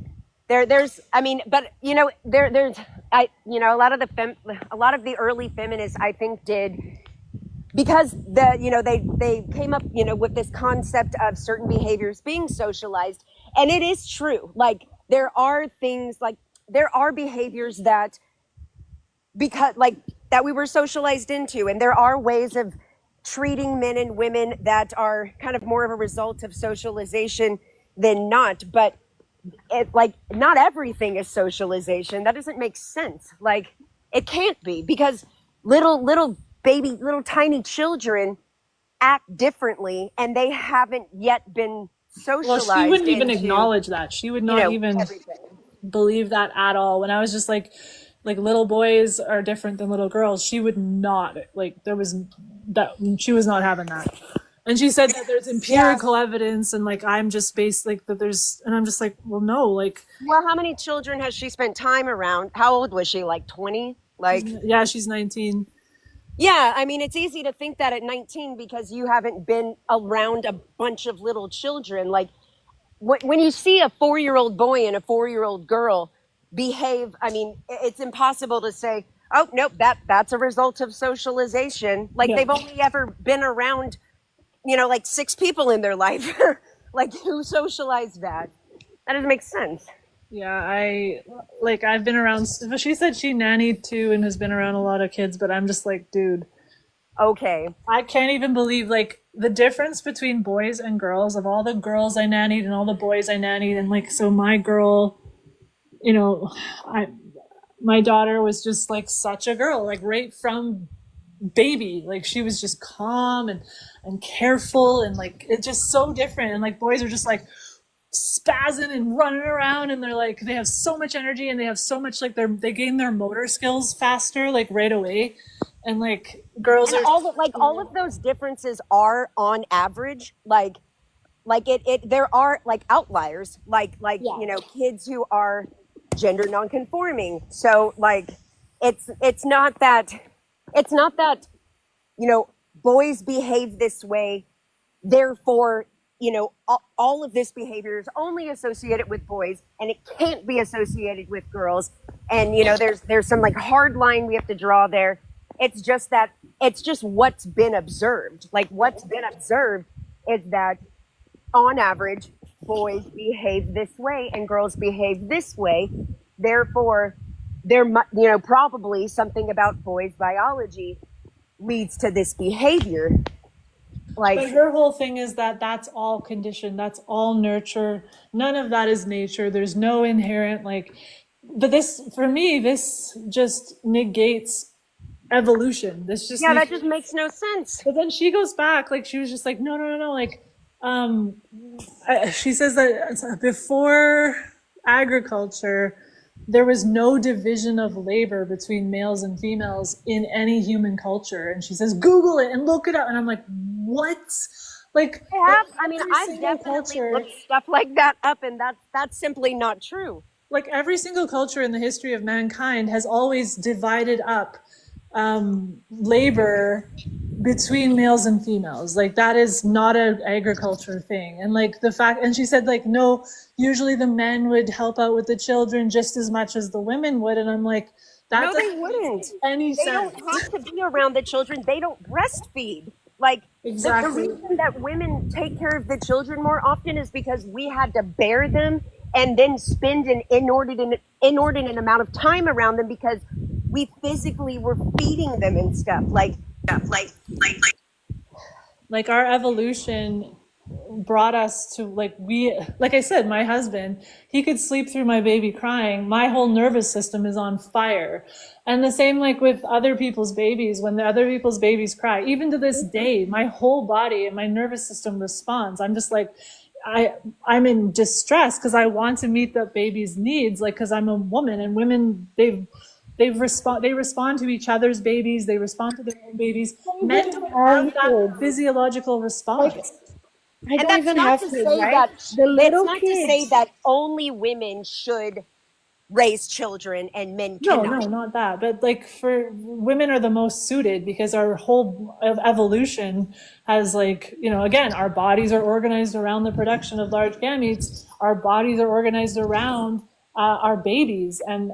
E: there's I mean, but there's a lot of the early feminists I think did because they came up with this concept of certain behaviors being socialized. And it is true, like there are behaviors that that we were socialized into, and there are ways of treating men and women that are kind of more of a result of socialization than not. But not everything is socialization. That doesn't make sense. Like it can't be, because little tiny children act differently and they haven't yet been socialized.
A: Well, she wouldn't even
E: into,
A: acknowledge that. She would not even
E: everything.
A: believe that at all. When I was just like little boys are different than little girls, she would not, she was not having that. And she said that there's empirical evidence and like I'm just based like that there's, and I'm just like, well, no, like.
E: Well, how many children has she spent time around? How old was she? Like 20? Like,
A: yeah, she's 19.
E: Yeah, I mean, it's easy to think that at 19 because you haven't been around a bunch of little children. Like when you see a 4-year-old boy and a 4-year-old girl behave, I mean, it's impossible to say, oh, nope, that's a result of socialization. Like they've only ever been around, like 6 people in their life. Like who socialized that? That doesn't make sense.
A: Yeah, I've been around, she said she nannied too and has been around a lot of kids, but I'm just like, dude.
E: Okay.
A: I can't even believe like the difference between boys and girls, of all the girls I nannied and all the boys I nannied. And like, so my girl, my daughter was just like such a girl, like right from baby, like she was just calm and careful and like, it's just so different. And like boys are just like spazzing and running around and they're like, they have so much energy and they have so much like they gain their motor skills faster, like right away. And like girls
E: and
A: are
E: all of those differences are on average there are like outliers kids who are gender nonconforming. So like it's not that boys behave this way, therefore all of this behavior is only associated with boys and it can't be associated with girls. And there's some like hard line we have to draw there. It's just what's been observed. Like what's been observed is that on average boys behave this way and girls behave this way. Therefore there probably something about boys' biology leads to this behavior.
A: But her whole thing is that that's all conditioned, that's all nurture. None of that is nature. There's no inherent but this, for me, this just negates evolution. This just
E: that just makes no sense.
A: But then she goes back, like she was just like, no, like she says that before agriculture, there was no division of labor between males and females in any human culture. And she says, Google it and look it up. And I'm like, what? Like,
E: I've definitely looked stuff like that up, and that's simply not true.
A: Like every single culture in the history of mankind has always divided up labor between males and females. Like that is not an agriculture thing. And like the fact, and she said like, no, usually the men would help out with the children just as much as the women would. And I'm like, that
E: no, they wouldn't.
A: Any
E: they
A: sense.
E: Don't have to be around the children. They don't breastfeed. Like
A: exactly.
E: The reason that women take care of the children more often is because we had to bear them and then spend an inordinate amount of time around them because we physically were feeding them and stuff. Like our
A: evolution brought us to like I said, my husband, he could sleep through my baby crying. My whole nervous system is on fire. And the same like with other people's babies, when the other people's babies cry, even to this day, my whole body and my nervous system responds. I'm just like, I'm in distress because I want to meet the baby's needs, like, because I'm a woman, and women, they respond to each other's babies, they respond to their own babies. Men
F: Even
A: don't
F: have
A: have that
F: kids.
A: physiological
F: Like,
A: response.
F: I
E: And
F: don't
E: that's
F: even
E: not
F: have
E: to
F: kids,
E: say
F: right?
E: that
F: The
E: it's
F: little
E: not to say
F: kids.
E: that only women should raise children and men
A: No,
E: cannot.
A: not that. But like for women are the most suited because our whole evolution has like, again, our bodies are organized around the production of large gametes. Our bodies are organized around our babies and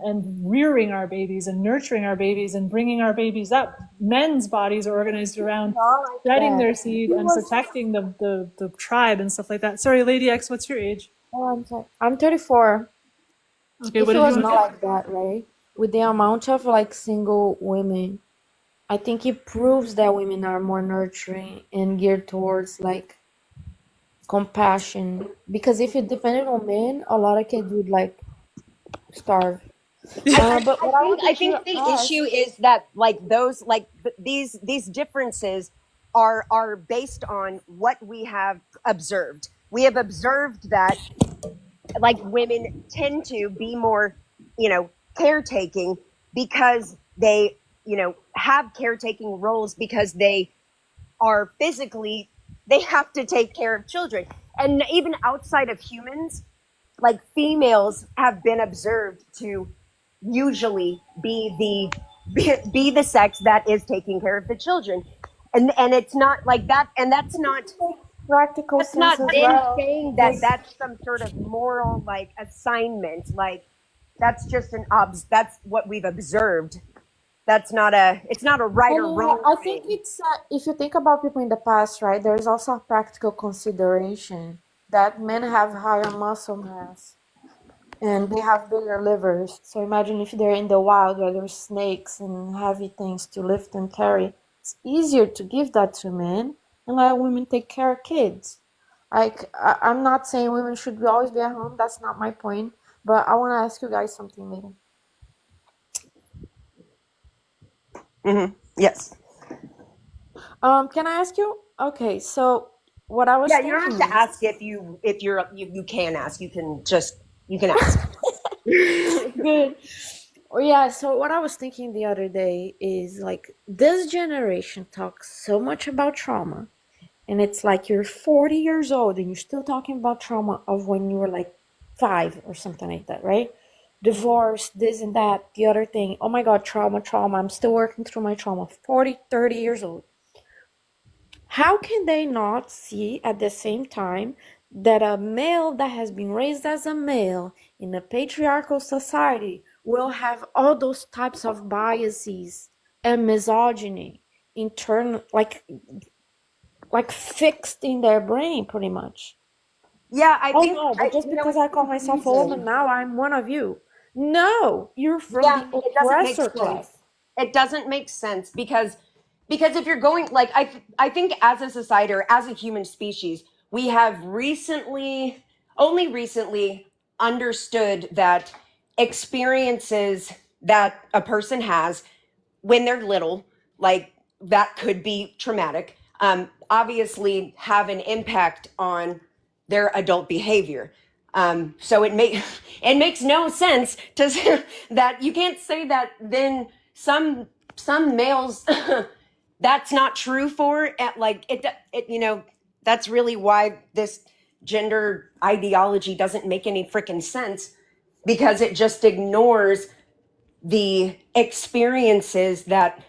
A: rearing our babies and nurturing our babies and bringing our babies up. Men's bodies are organized around
F: Not like
A: spreading
F: that.
A: their
F: If
A: seed
F: it
A: and
F: was,
A: protecting the tribe and stuff like that. Sorry, Lady X, what's your age?
F: oh, I'm sorry. I'm 34.
A: Okay,
F: If
A: what
F: it
A: did you
F: was
A: want
F: not
A: to say?
F: like that, right? With the amount of like single women, I think it proves that women are more nurturing and geared towards like compassion. Because if it depended on men, a lot of kids would like starve. But what I
E: I
F: wanted
E: think
F: to
E: the
F: ask,
E: issue is that these differences are based on what we have observed. We have observed that like women tend to be more, caretaking because they, have caretaking roles because they are physically, they have to take care of children. And even outside of humans, like females have been observed to usually be the sex that is taking care of the children. And it's not like that, and
F: practical
E: that's
F: sense
E: not
F: as
E: then
F: well.
E: saying that
F: Because
E: that's some sort of moral like assignment. Like that's just that's what we've observed. It's not a right or wrong
F: I think
E: thing.
F: it's if you think about people in the past, right? There is also a practical consideration that men have higher muscle mass and they have bigger livers. So imagine if they're in the wild where there's snakes and heavy things to lift and carry. It's easier to give that to men and let women take care of kids. Like I'm not saying women should always be at home. That's not my point. But I want to ask you guys something later.
E: Yes.
F: Can I ask you? Okay, so what I was
E: Yeah, you don't have
F: thinking
E: to
F: is
E: ask if you can ask. You can ask.
F: good. Oh yeah, so what I was thinking the other day is like this generation talks so much about trauma, and it's like you're 40 years old and you're still talking about trauma of when you were like 5 or something like that, right? Divorce, this and that, the other thing. Oh my God, trauma, trauma. I'm still working through my trauma. 40, 30 years old. How can they not see at the same time that a male that has been raised as a male in a patriarchal society will have all those types of biases and misogyny internal, like fixed in their brain pretty much?
E: Yeah, I
F: Oh
E: think
F: no, but just because I call
E: it's
F: myself a woman
E: confusing.
F: now, I'm one of you. No, you're from
E: Yeah,
F: the
E: it doesn't make
F: oppressor
E: sense.
F: class.
E: It doesn't make sense because if you're going like I think as a society or as a human species, we have only recently understood that experiences that a person has when they're little, like that could be traumatic, obviously have an impact on their adult behavior. So it makes no sense to that you can't say that then some males that's not true for at like it that's really why this gender ideology doesn't make any freaking sense because it just ignores the experiences that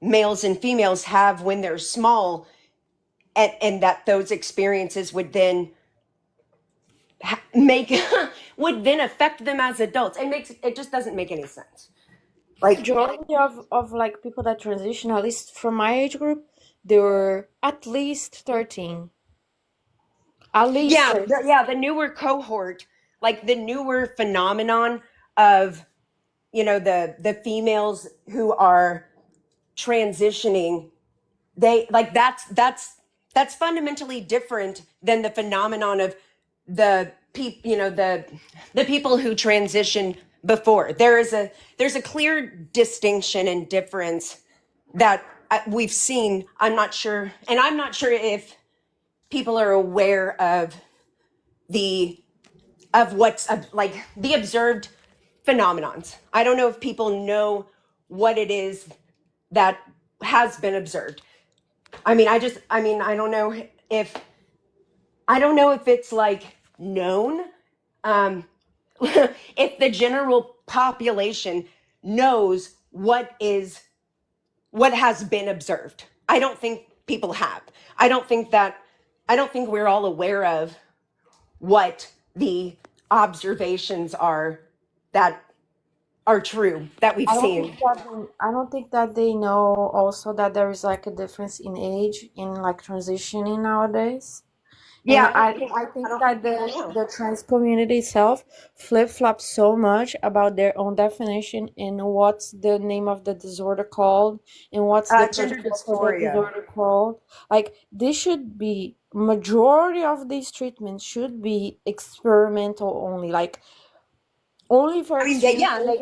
E: males and females have when they're small and that those experiences would then make would then affect them as adults. It just doesn't make any sense. Like
F: Majority of like people that transition, at least from my age group, they were at least 13. At least
E: yeah,
F: 13.
E: the newer cohort, like the newer phenomenon of the females who are transitioning, they like that's That's fundamentally different than the phenomenon of the the people who transition before. There's a clear distinction and difference that we've seen. I'm not sure, and I'm not sure if people are aware of the of what's like the observed phenomenons. I don't know if people know what it is that has been observed. I don't know if it's like known, um, if the general population knows what has been observed. I don't think people have. I don't think that, I don't think we're all aware of what the observations are that are true that we've seen.
F: I don't think that they know also that there is like a difference in age in like transitioning nowadays. And
E: Yeah,
F: I think that the trans community itself flip flops so much about their own definition and what's the name of the disorder called and what's the
E: gender
F: protocol for the
E: dysphoria.
F: disorder called. Like this should be majority of these treatments should be experimental only, like only for
E: They
F: extreme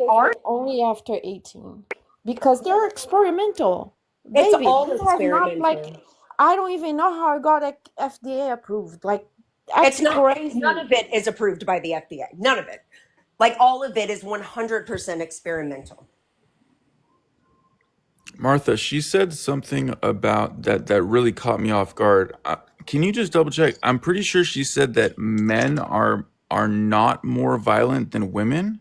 E: are.
F: cases, only after 18 because they're experimental.
E: It's
F: Baby,
E: all
F: this has not like
E: experimental.
F: I don't even know how it got FDA approved. Like
E: It's
F: that's
E: not.
F: crazy.
E: None of it is approved by the FDA. None of it. Like all of it is 100% experimental.
G: Martha, she said something about that really caught me off guard. Can you just double check? I'm pretty sure she said that men are not more violent than women.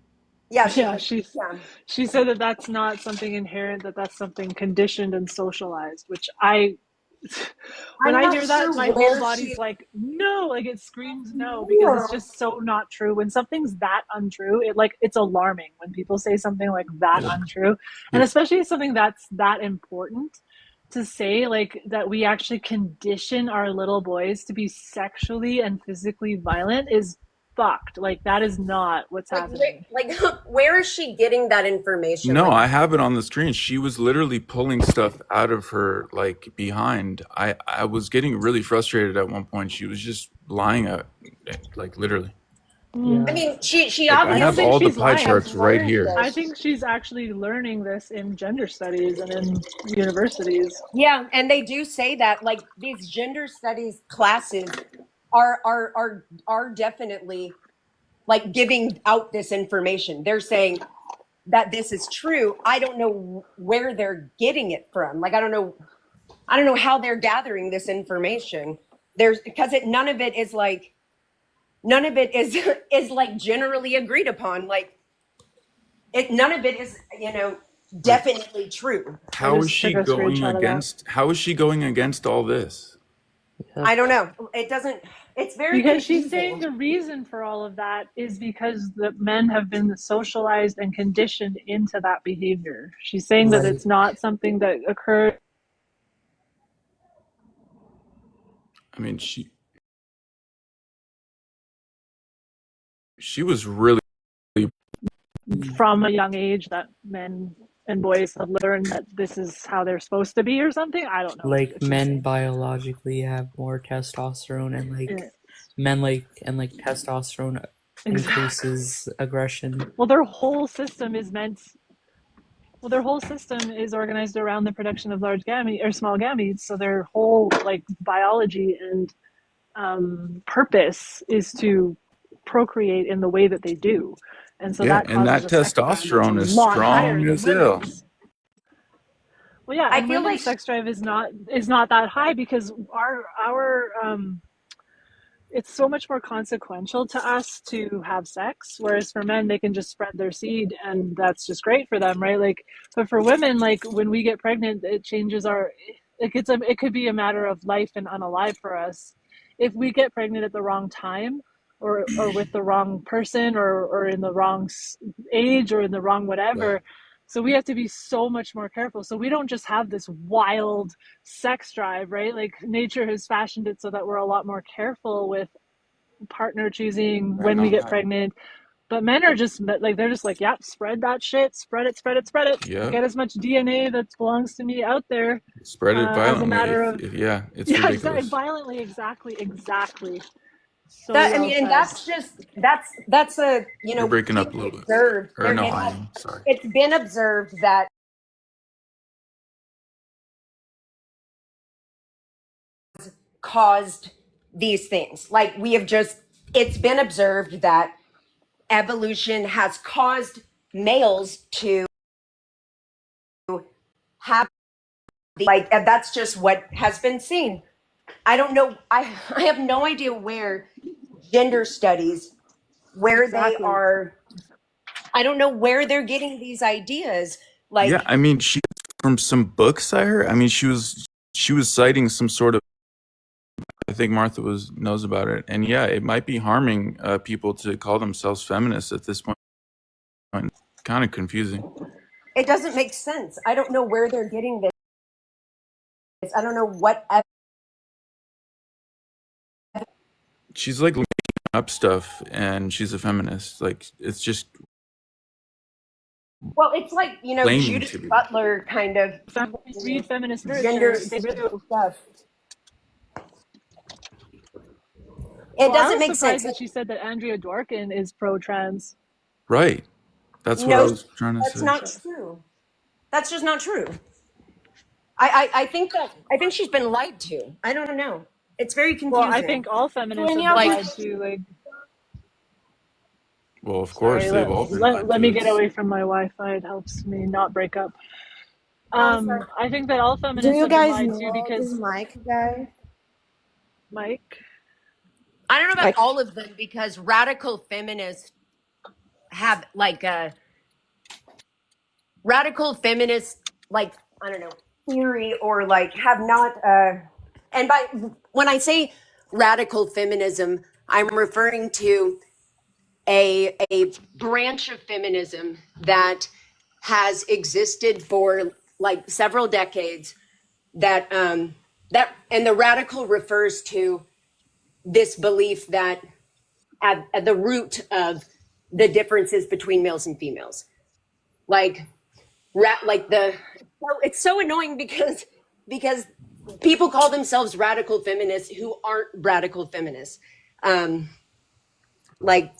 E: Yeah,
A: Yeah,
E: yeah.
A: she said that that's not something inherent, that that's something conditioned and socialized, which when
E: I'm
A: I
E: not
A: hear that,
E: sure
A: my
E: where
A: whole body's
E: she.
A: like, no, like it screams no, because it's just so not true. When something's that untrue, it's alarming when people say something like that
G: Yeah.
A: untrue. And especially something that's that important to say, like that we actually condition our little boys to be sexually and physically violent is fucked. Like that is not what's happening.
E: Where is she getting that information?
G: No,
E: Like,
G: I have it on the screen. She was literally pulling stuff out of her like behind. I was getting really frustrated at one point. She was just lying at like literally.
E: I mean, she
G: Like, I
E: obviously.
G: have
A: think
G: all the
A: she's
G: pie
A: lying.
G: charts right here.
A: I think she's actually learning this in gender studies and in universities.
E: Yeah, and they do say that like these gender studies classes are definitely like giving out this information. They're saying that this is true. I don't know where they're getting it from. Like I don't know how they're gathering this information. There's because none of it is is like generally agreed upon. Like none of it is, definitely true.
G: How is
A: just
G: she
A: took a
G: going
A: screenshot of that.
G: against? How is she going against all this?
E: I don't know. It doesn't. It's very
A: Because
E: confusing.
A: she's saying the reason for all of that is because the men have been socialized and conditioned into that behavior. She's saying that it's not something that occurred.
G: I mean, she was really
A: from a young age that men and boys have learned that this is how they're supposed to be or something. I don't know.
H: Like men biologically have more testosterone and like men like testosterone increases aggression.
A: Well, their whole system is organized around the production of large gamete or small gametes. So their whole like biology and purpose is to procreate in the way that they do. And so that
G: testosterone is strong as hell.
A: Well, yeah,
E: I
A: and
E: feel
A: women's
E: like
A: sex drive is not that high because our it's so much more consequential to us to have sex, whereas for men they can just spread their seed and that's just great for them, right? Like, but for women, like when we get pregnant, it changes it could be a matter of life and unalive for us if we get pregnant at the wrong time or with the wrong person or in the wrong age or in the wrong whatever.
G: Right.
A: So we have to be so much more careful. So we don't just have this wild sex drive, right? Like nature has fashioned it so that we're a lot more careful with partner choosing when we get pregnant, But men are just like, they're just like, yep, spread that shit, spread it, spread it, spread it.
G: Yeah.
A: Get as much DNA that belongs to me out there,
G: Spread it
A: as a
G: violently.
A: matter of
G: If yeah, it's
A: yeah,
G: ridiculous.
A: violently, exactly. So
E: That I
A: well
E: mean, and
A: said.
E: that's a
G: You're breaking up a little bit.
E: observed.
G: Or no,
E: It has,
G: honey. Sorry.
E: it's been observed that caused these things. Like it's been observed that evolution has caused males to have and that's just what has been seen. I don't know. I have no idea where gender studies, where they
A: Exactly.
E: are. I don't know where they're getting these ideas. Like,
G: Yeah, I mean, she from some books I heard. I mean, she was citing some sort of. I think Martha knows about it, and yeah, it might be harming people to call themselves feminists at this point. Kind of confusing.
E: it doesn't make sense. I don't know where they're getting this. I don't know what.
G: She's like making up stuff, and she's a feminist. Like it's just
E: Well, it's like
G: claiming
E: Judith
G: to be.
E: Butler kind of
A: Read feminist
E: gender
A: literature. They do.
E: stuff. It
A: Well, I
E: doesn't
A: was
E: make sense.
A: surprised that she said that Andrea Dworkin is pro-trans.
G: Right. That's what I was trying to
E: That's
G: say.
E: not true. That's just not true. I think she's been lied to. I don't know. It's very confusing.
A: Well, I think all feminists have been lied to. Like,
G: Well, of course,
A: sorry,
G: they've all been lied
A: let
G: to.
A: me get away from my Wi-Fi. It helps me not break up. I think that all
F: Do
A: feminists
F: you
A: have been
F: guys
A: lied to
F: know
A: because
F: this Mike guy?
E: I
A: Mike.
E: don't know about
F: Like,
E: all of them because radical feminists have radical feminist I don't know theory or have not and by when I say radical feminism, I'm referring to a branch of feminism that has existed for several decades that and the radical refers to this belief that at the root of the differences between males and females it's so annoying because people call themselves radical feminists who aren't radical feminists.
A: Well, I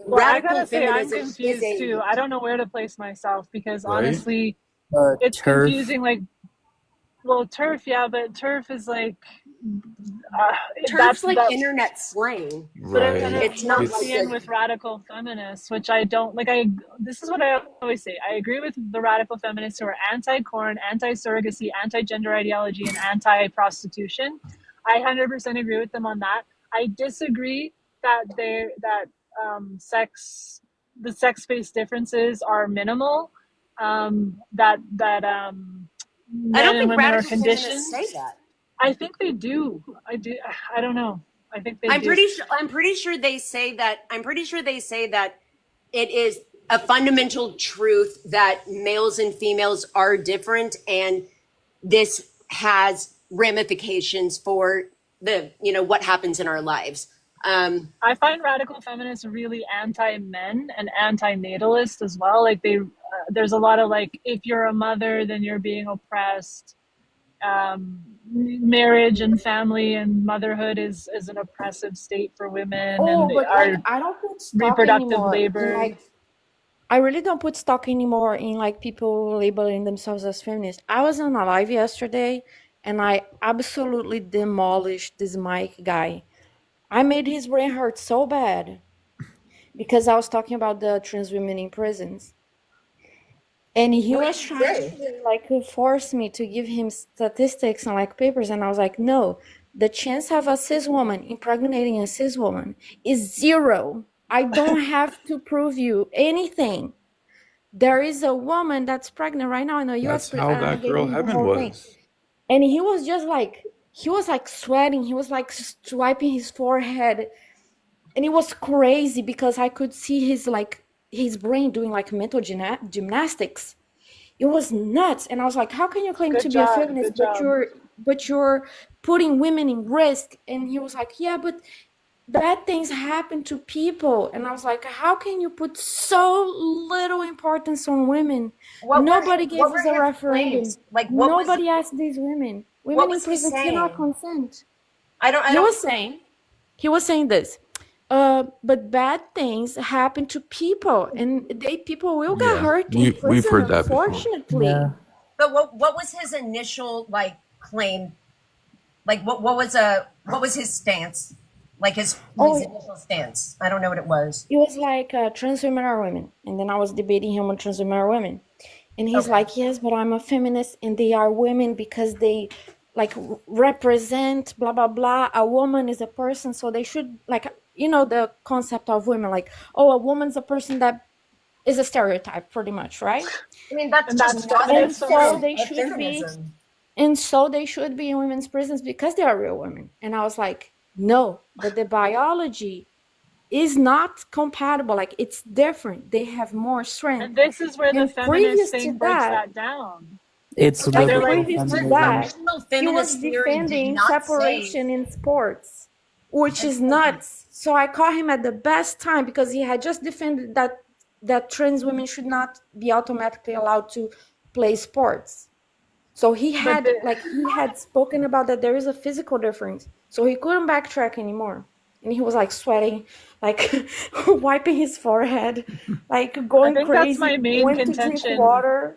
E: Radical
A: gotta say, I'm
E: feminism is
A: confused too. I don't know where to place myself because
G: Right?
A: honestly, it's
H: turf.
A: confusing. Like, well, turf, yeah, but turf is like
E: turf's
A: that.
E: internet slang.
A: But it
G: Right.
A: kind of
E: It's not
A: lumps me in with radical feminists, which I don't like. This is what I always say. I agree with the radical feminists who are anti-corn, anti-surrogacy, anti-gender ideology, and anti-prostitution. I 100% agree with them on that. I disagree that the sex-based differences are minimal. That
E: I
A: men
E: don't
A: and
E: think
A: women are
E: radical feminists
A: conditioned.
E: say that.
A: I think they do. I don't know. I think they
E: I'm
A: do.
E: pretty sure they say that. I'm pretty sure they say that it is a fundamental truth that males and females are different, and this has ramifications for what happens in our lives.
A: I find radical feminists really anti-men and anti-natalist as well. Like there's a lot of if you're a mother, then you're being oppressed. Marriage and family and motherhood is an oppressive state for women, and
F: but
A: our
F: I don't put stock
A: reproductive
F: anymore in
A: labor.
F: I really don't put stock anymore in people labeling themselves as feminists. I was on a live yesterday and I absolutely demolished this Mike guy. I made his brain hurt so bad because I was talking about the trans women in prisons. And he was trying to force me to give him statistics and papers, and I was like, no, the chance of a cis woman impregnating a cis woman is 0. I don't have to prove you anything. There is a woman that's pregnant right now in the US.
G: That's how that girl Heaven was.
F: And he was just he was sweating. He was swiping his forehead. And it was crazy because I could see his brain doing mental gymnastics. It was nuts. And I was like, how can you claim to be a feminist, but you're putting women in risk? And he was like, yeah, but bad things happen to people. And I was like, how can you put so little importance on women? Nobody gave
E: what were
F: us a
E: his
F: referendum.
E: claims? Like what was
F: Nobody asked these women.
E: what
F: Women in
E: was he
F: prison cannot
E: saying?
F: consent.
E: I
F: He
E: don't
F: was saying this. But bad things happen to people, and people will get
G: Yeah,
F: hurt in
G: we've
F: prison,
G: heard that before.
F: unfortunately.
H: Yeah.
E: but what was his initial like claim? Like what was his stance? Like his
F: Oh,
E: initial stance. I don't know what it was.
F: it was like trans women are women, and then I was debating him on trans women are women, and he's
E: Okay.
F: like, yes, but I'm a feminist, and they are women because they like represent blah blah blah. A woman is a person, so they should like the concept of women, like, oh, a woman's a person that is a stereotype, pretty much, right?
E: I mean that's
A: And
E: just
A: that's
E: not
F: And
A: feminist
F: so
A: too.
F: they
E: of
F: should be.
E: feminism.
F: And so they should be in women's prisons because they are real women. And I was like, no, but the biology is not compatible. Like, it's different. They have more strength.
A: And this is where the
F: And
A: feminist
F: previous
A: thing
F: to
A: breaks
F: that,
A: that down.
H: It's
F: like
A: They're
H: liberal
A: like,
F: previous to
H: feminism.
F: that,
E: Original
F: he was
E: feminist theory did
F: defending
E: not say
F: separation in sports, which is nuts. So I caught him at the best time because he had just defended that trans women should not be automatically allowed to play sports. So he
A: but
F: had
A: the,
F: he had spoken about that there is a physical difference. So he couldn't backtrack anymore. And he was like sweating, like wiping his forehead, like
A: I
F: going
A: think that's
F: crazy,
A: my main
F: went to drink
A: contention.
F: water.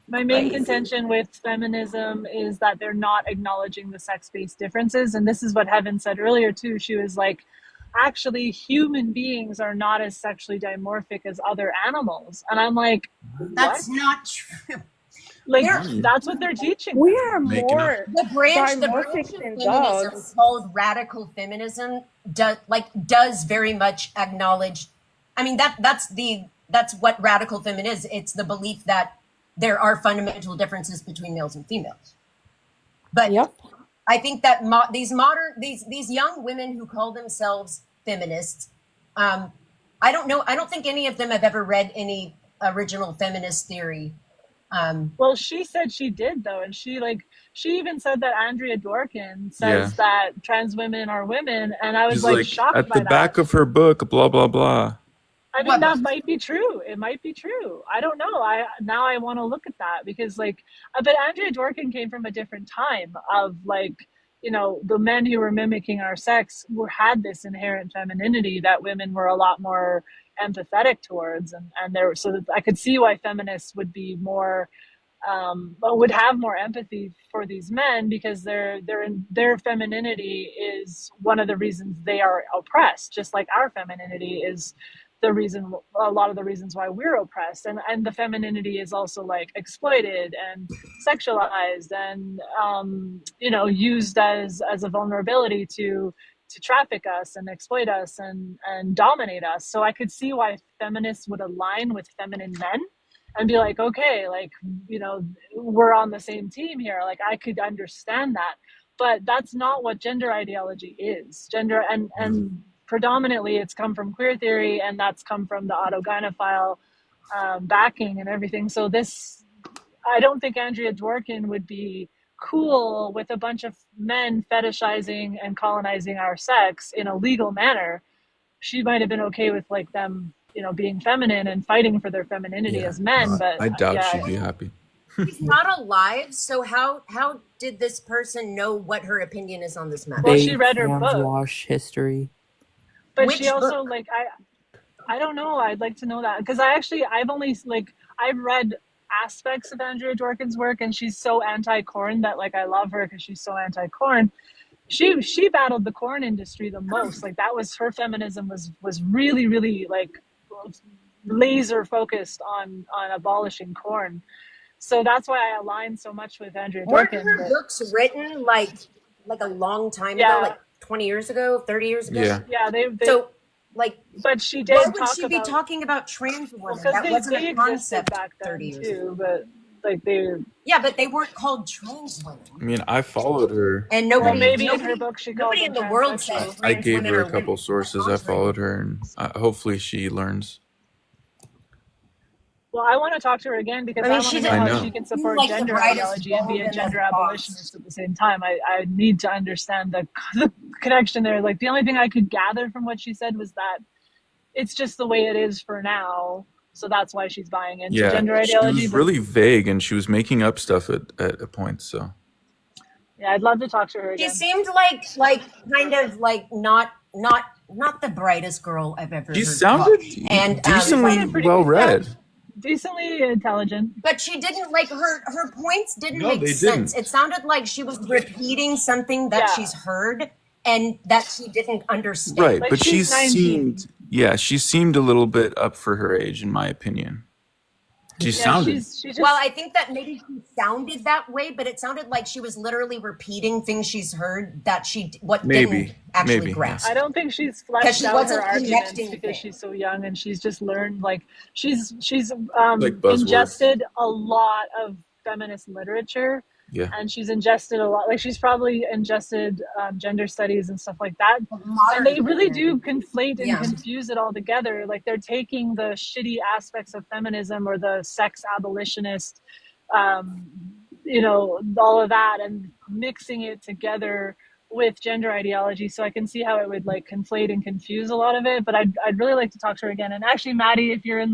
A: My main
F: Crazy.
A: contention with feminism is that they're not acknowledging the sex-based differences. And this is what Heaven said earlier too. She was like, actually, human beings are not as sexually dimorphic as other animals. And I'm like,
E: that's
A: what?
E: not true.
A: Like,
E: There-
A: that's what they're teaching.
F: We
A: them.
F: are
G: Making up.
F: more
E: The branch of
F: dimorphic than
E: feminism
F: dogs.
E: called radical feminism does very much acknowledge. I mean that's what radical feminism is. It's the belief that there are fundamental differences between males and females. But
F: Yep.
E: I think that these young women who call themselves feminists, I don't know. I don't think any of them have ever read any original feminist theory.
A: Well, she said she did though, and she even said that Andrea Dworkin says
G: Yeah.
A: that trans women are women, and I was
G: She's
A: like
G: like
A: shocked
G: at
A: by
G: the
A: that.
G: back of her book, blah blah blah.
A: I mean,
E: What
A: that
E: book?
A: might be true. It might be true. I don't know. I want to look at that because but Andrea Dworkin came from a different time of the men who were mimicking our sex had this inherent femininity that women were a lot more empathetic towards, and there, so that I could see why feminists would be more would have more empathy for these men because their femininity is one of the reasons they are oppressed, just like our femininity is a lot of the reasons why we're oppressed, and the femininity is also like exploited and sexualized and used as a vulnerability to traffic us and exploit us and dominate us. So I could see why feminists would align with feminine men and be like, okay, we're on the same team here. Like, I could understand that, but that's not what gender ideology is. Gender and predominantly it's come from queer theory, and that's come from the autogynephile backing and everything. So I don't think Andrea Dworkin would be cool with a bunch of men fetishizing and colonizing our sex in a legal manner. She might have been okay with them, being feminine and fighting for their femininity as men, but
G: I doubt
A: yeah,
G: she'd be happy.
E: She's not alive, so how did this person know what her opinion is on this matter?
A: Well,
H: They
A: she read her
H: can't
A: book.
H: wash history.
A: But
E: Which
A: she also
E: book?
A: I don't know. I'd like to know that because I've read aspects of Andrea Dworkin's work, and she's so anti-corn that I love her because she's so anti-corn. She battled the corn industry the most. That was her feminism was really really laser focused on abolishing corn. So that's why I align so much with Andrea
E: Weren't
A: Dworkin.
E: her books written like a long time
A: Yeah.
E: ago, like 20 years ago, 30 years ago?
G: Yeah.
A: Yeah, they
E: So
A: but she did
E: why would
A: talk
E: she
A: about
E: be talking about trans women?
A: because
E: That wasn't
A: they
E: a
A: existed
E: concept
A: back
E: 30
A: then
E: years ago.
A: too, but they
E: Yeah, but they weren't called trans women.
G: I mean, I followed her.
E: And
A: well,
E: nobody,
A: maybe in
E: nobody,
A: her book she called
E: nobody in
A: them
E: the world said
A: transsexual.
G: I
E: trans
G: gave
E: women
G: her
E: are
G: a couple
E: women.
G: sources. I
E: Contrary.
G: followed her, and hopefully she learns.
A: Well, I want to talk to her again because
E: I
A: I
E: mean,
A: want
E: she
A: to know
G: I
A: how
E: didn't
G: know.
A: she can
E: seem
A: support
E: like the
A: gender
E: brightest
A: ideology and be
E: bulb
A: a
E: in the
A: gender
E: box.
A: abolitionist at the same time. I need to understand the connection there. Like the only thing I could gather from what she said was that it's just the way it is for now. So that's why she's buying into
G: Yeah,
A: gender
G: she
A: ideology.
G: was
A: But
G: really vague and she was making up stuff at a point. So
A: yeah, I'd love to talk to her
E: She
A: again.
E: seemed like kind of like not the brightest girl I've ever
G: she
E: heard talk.
G: sounded
E: And
A: She
G: decently
A: sounded pretty
G: well
A: yeah,
G: read.
A: decently intelligent.
E: but she didn't like her points didn't
G: No,
E: make
G: they
E: sense.
G: didn't.
E: It sounded like she was repeating something that
A: Yeah,
E: she's heard and that she didn't understand.
G: Right,
A: like
G: but she
A: she's 19.
G: seemed, yeah, she seemed a little bit up for her age, in my opinion. She
A: Yeah,
G: sounded.
A: she
E: Well,
A: just
E: I think that maybe she sounded that way, but it sounded like she was literally repeating things she's heard that what didn't
G: Maybe,
E: actually
G: maybe, yeah.
E: grasp
A: I don't think she's
E: because
A: fleshed
E: she
A: out her
E: wasn't
A: arguments
E: connecting
A: because
E: things.
A: she's so young and she's just learned like she's
G: Like buzzwords.
A: ingested a lot of feminist literature
G: Yeah.
A: and she's ingested a lot like she's probably ingested gender studies and stuff like that and
E: Modern
A: they really
E: feminine.
A: do conflate and
E: Yeah.
A: confuse it all together. Like they're taking the shitty aspects of feminism or the sex abolitionist um, all of that and mixing it together with gender ideology. So I can see how it would like conflate and confuse a lot of it. But I'd really like to talk to her again. And actually, Maddie, if you're in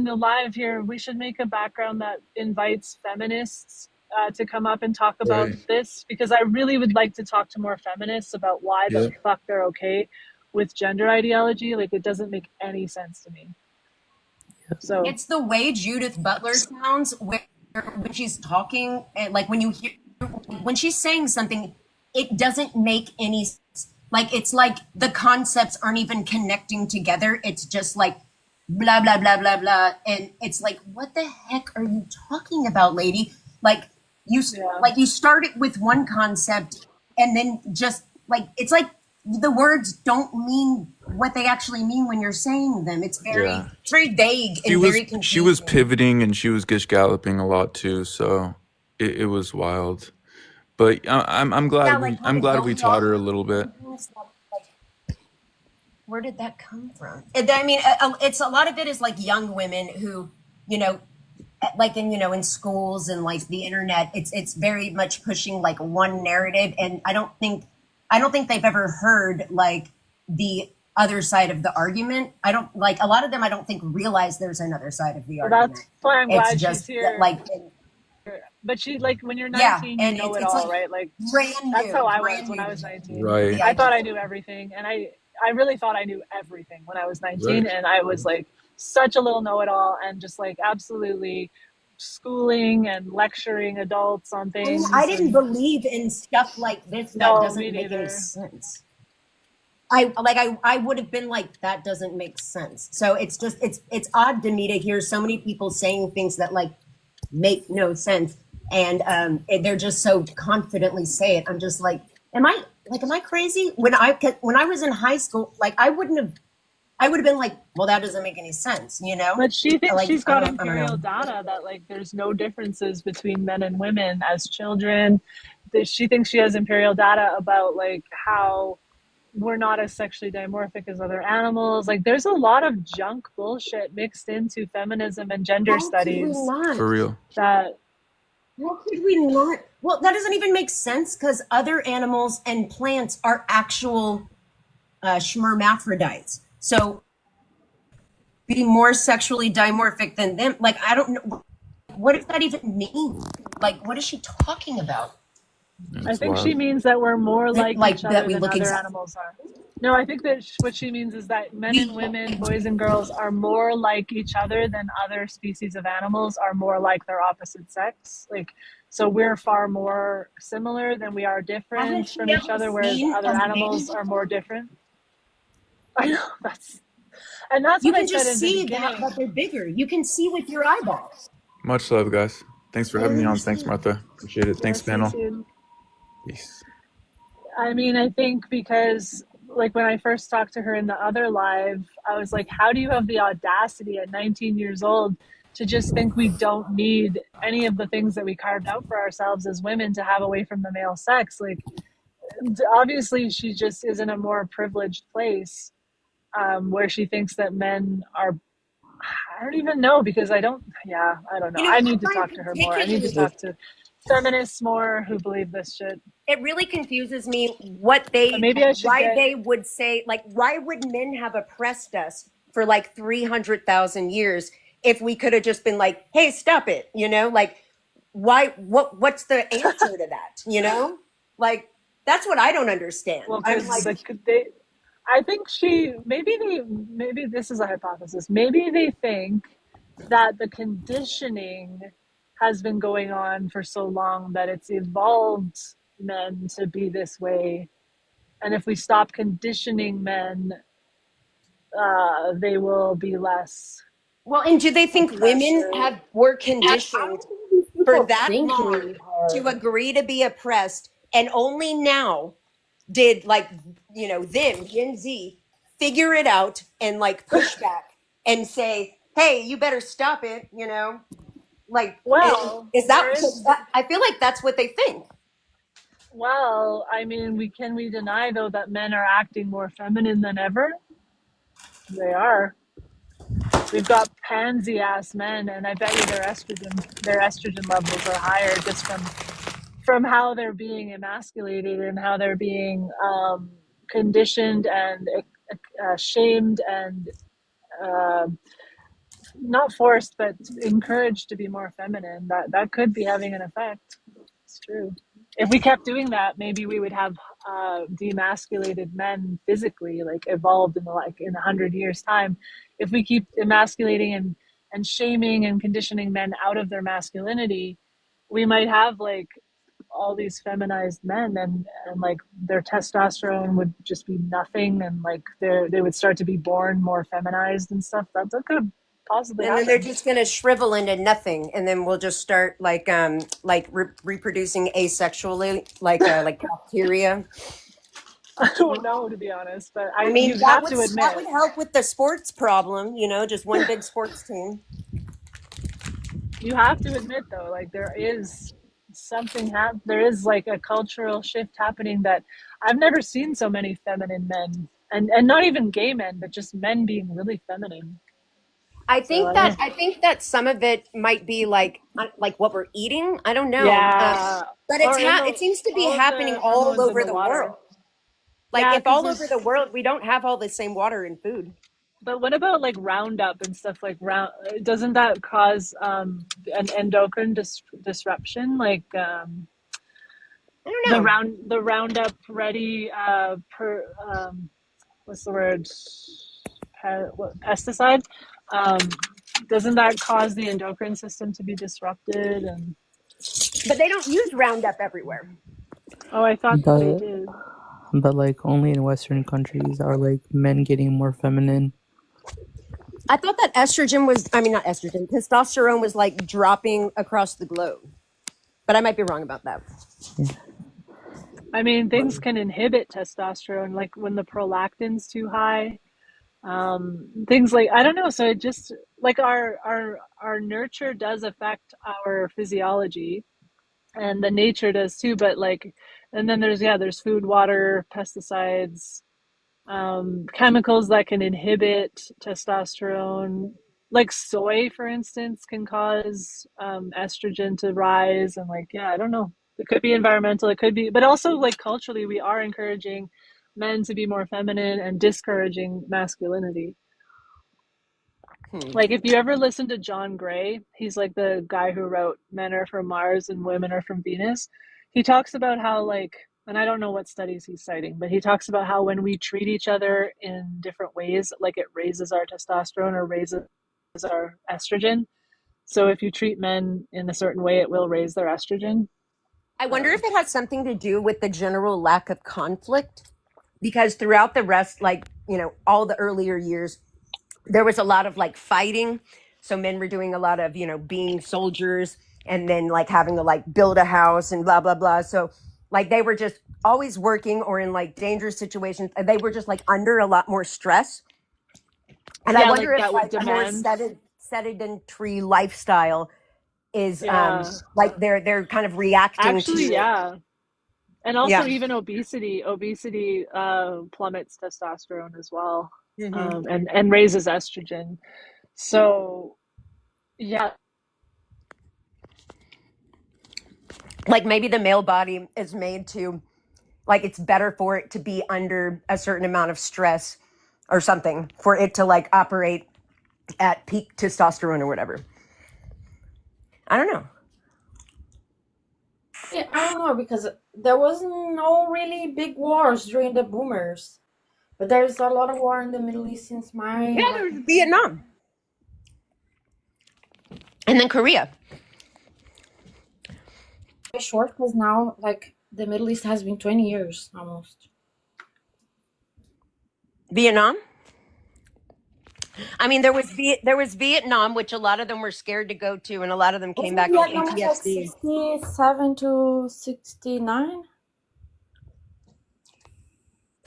A: the live here, we should make a background that invites feminists to come up and talk about
G: Right.
A: this because I really would like to talk to more feminists about why
G: Yeah.
A: the fuck they're okay with gender ideology. Like it doesn't make any sense to me. So
E: It's the way Judith Butler sounds when she's talking, and like when she's saying something, it doesn't make any sense. Like it's like the concepts aren't even connecting together. It's just like blah blah blah blah blah, and it's like, what the heck are you talking about, lady? Like
A: yeah.
E: you started with one concept, and then just like it's like the words don't mean what they actually mean when you're saying them. It's
G: Yeah.
E: very vague
G: She
E: and
G: was
E: very confusing.
G: she was pivoting and she was gish galloping a lot too, so it was wild. But I'm
E: Yeah,
G: glad
E: like
G: I'm
E: kind of
G: glad we
E: going
G: taught
E: off
G: her a
E: on
G: little bit.
E: things like, where did that come from? I mean, it's a lot of it is like young women who, like in schools and like the internet. It's very much pushing like one narrative, and I don't think they've ever heard like the other side of the argument. I don't like a lot of them. I don't think realize there's another side of the
A: Well,
E: argument.
A: that's why I'm
E: It's
A: glad she's
E: just
A: here.
E: like
A: But she like when you're
E: yeah,
A: 19, you
E: and
A: know it
E: it's
A: all,
E: like
A: right? Like
E: brand
A: that's how
E: new,
A: I was
E: brand
A: when
E: new
A: I
E: to
A: was
E: them.
A: 19.
G: Right.
E: The
A: I thought I
E: idea.
A: knew everything, and I really thought I knew everything when I was 19,
G: Right.
A: and I was like such a little know-it-all and just like absolutely schooling and lecturing adults on
E: I mean,
A: things.
E: I didn't
A: And
E: believe in stuff like this that
A: no,
E: doesn't
A: me
E: make any
A: neither.
E: sense. I would have been like, that doesn't make sense. So it's just it's odd to me to hear so many people saying things that like make no sense, and they're just so confidently say it. I'm just like, am I crazy? When I was in high school, like I would have been like, well, that doesn't make any sense,
A: But she thinks
E: Like
A: she's
E: I
A: got
E: don't
A: imperial
E: know.
A: data that like there's no differences between men and women as children. She thinks she has imperial data about like how we're not as sexually dimorphic as other animals. Like there's a lot of junk bullshit mixed into feminism and gender
E: How could we
A: studies
E: not?
G: For real.
A: that
E: How could we not? Well, that doesn't even make sense because other animals and plants are actual schmermaphrodites. So be more sexually dimorphic than them. Like, I don't know. What does that even mean? Like, what is she talking about?
A: I
G: It's
A: think she
G: wild.
A: means that we're more like
E: Like
A: each
E: that
A: other
E: we
A: than
E: look
A: other
E: exactly.
A: animals are. No, I think that what she means is that men and women, boys and girls, are more like each other than other species of animals are more like their opposite sex. Like, so we're far more similar than we are
E: Hasn't
A: different
E: she
A: from each
E: ever
A: other, whereas
E: seen
A: other
E: a
A: animals
E: baby?
A: are more different. I know that's
E: You
A: what I
E: can
A: said
E: just
A: in the
E: see
A: beginning.
E: that they're bigger. You can see with your eyeballs.
G: Much love, guys. Thanks for having me on. Thanks, Martha. Appreciate it.
A: Yeah,
G: Thanks,
A: see you
G: panel.
A: soon.
G: Peace.
A: I mean, I think because like when I first talked to her in the other live, I was like, how do you have the audacity at 19 years old to just think we don't need any of the things that we carved out for ourselves as women to have away from the male sex? Like, obviously, she just is in a more privileged place where she thinks that men are, I don't even know because I don't. Yeah, I don't know.
E: You know,
A: I
E: I
A: need to
E: find
A: talk to her more. I need to
E: particularly
A: talk to feminists more who believe this shit.
E: it really confuses me what
A: But maybe I should
E: why
A: get.
E: they would say, like, why would men have oppressed us for like 300,000 years if we could have just been like, hey, stop it, you know? Like, why, what's the answer to that, you know? Like, that's what I don't understand.
A: Well,
E: I'm
A: because
E: like,
A: they. I think maybe this is a hypothesis. Maybe they think that the conditioning has been going on for so long that it's evolved men to be this way. And if we stop conditioning men, they will be less
E: well, and do they think
A: oppressed.
E: women
A: Or
E: were
F: I
E: conditioned
F: don't think these
E: for
F: people
E: that
F: think
E: long
F: really
E: to
F: hard.
E: agree to be oppressed, and only now did, like, you know, them Gen Z figure it out and like push back and say, hey, you better stop it, you know? Like,
A: well,
E: is that
A: there
E: because
A: is.
E: I feel like that's what they think.
A: Well, I mean, we deny though that men are acting more feminine than ever? They are. We've got pansy ass men, and I bet you their estrogen levels are higher just from how they're being emasculated and how they're being conditioned and shamed and uh, not forced but encouraged to be more feminine. That could be having an effect. It's true. If we kept doing that, maybe we would have demasculated men physically, like evolved in 100 years time. If we keep emasculating and shaming and conditioning men out of their masculinity, we might have like all these feminized men, and like their testosterone would just be nothing, and like they would start to be born more feminized and stuff. That could possibly
E: And then they're
A: happen.
E: just going to shrivel into nothing, and then we'll just start like reproducing asexually, like bacteria.
A: I don't know, to be honest, but
E: I
A: you
E: mean,
A: have to admit,
E: that would help with the sports problem, you know, just one big sports team.
A: though, like there is there is like a cultural shift happening that I've never seen so many feminine men, and not even gay men, but just men being really feminine. So I don't know.
E: I think that some of it might be like what we're eating. I don't know,
A: Yeah,
E: but
A: or in
E: it seems to be
A: all of
E: happening
A: the
E: all
A: hormones in
E: over
A: the
E: the world.
A: water.
E: Like,
A: Yeah,
E: if
A: because
E: all over
A: there's.
E: the world we don't have all the same water and food.
A: But what about like Roundup and stuff like round? Doesn't that cause an endocrine disruption? Like
E: I don't know.
A: the Roundup Ready per what's the word? Pesticide. Um, doesn't that cause the endocrine system to be disrupted? And
E: But they don't use Roundup everywhere.
A: oh, I thought that they
H: But
A: did.
H: like only in Western countries are like men getting more feminine.
E: I thought that not estrogen, testosterone was like dropping across the globe. But I might be wrong about that.
H: Yeah.
A: I mean, things can inhibit testosterone, like when the prolactin's too high. Things like I don't know. So it just like our nurture does affect our physiology, and the nature does too. But like, and then there's food, water, pesticides, chemicals that can inhibit testosterone. Like soy, for instance, can cause estrogen to rise, and like yeah, I don't know. It could be environmental. It could be, but also like culturally, we are encouraging men to be more feminine and discouraging masculinity. Like if you ever listen to John Gray, he's like the guy who wrote Men Are From Mars and Women Are From Venus. He talks about how like, and I don't know what studies he's citing, but he talks about how when we treat each other in different ways, like it raises our testosterone or raises our estrogen. So if you treat men in a certain way, it will raise their estrogen.
E: I wonder if it has something to do with the general lack of conflict, because throughout the rest, like, you know, all the earlier years, there was a lot of like fighting. So men were doing a lot of, you know, being soldiers and then like having to like build a house and blah, blah, blah. So like they were just always working or in like dangerous situations. And they were just like under a lot more stress. And I
A: Yeah, like
E: wonder if
A: that would
E: like a more
A: demand.
E: sedentary lifestyle is
A: Yeah,
E: like they're kind of reacting
A: actually,
E: to.
A: yeah. And also
E: Yeah.
A: even obesity plummets testosterone as well,
E: Hmm.
A: and raises estrogen. So yeah,
E: Like maybe the male body is made to, like, it's better for it to be under a certain amount of stress or something for it to like operate at peak testosterone or whatever. I don't know.
F: Yeah, I don't know because there was no really big wars during the boomers, but there's a lot of war in the Middle East since
E: Yeah, there's Vietnam and then Korea.
F: short because now like the Middle East has been 20 years almost.
E: Vietnam. I mean, there was Vietnam, which a lot of them were scared to go to, and a lot of them came back with
F: Vietnam was like
E: PTSD.
F: 67 to 69.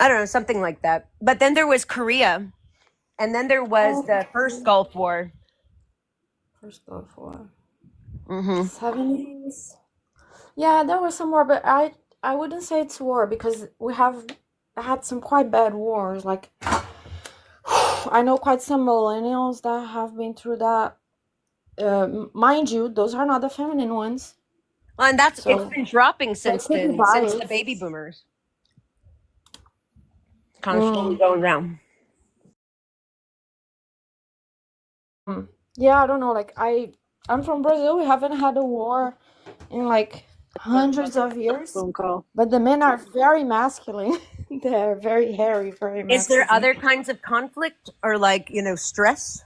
E: I don't know, something like that. But then there was Korea, and then there was the first Gulf War.
F: First Gulf War.
E: Hmm
F: 70s. Yeah, there was some war, but I wouldn't say it's war because we have had some quite bad wars. Like I know quite some millennials that have been through that. Mind you, those are not the feminine ones.
E: And that's
F: So
E: it's been dropping since
F: could be
E: then, since the
F: biased.
E: baby boomers. Kind of slowly
F: Mm.
E: going down.
F: Yeah, I don't know. Like I'm from Brazil. We haven't had a war in like hundreds of years,
A: phone call.
F: but the men are very masculine. They're very hairy, very
E: Is there
F: masculine.
E: other kinds of conflict or like, stress?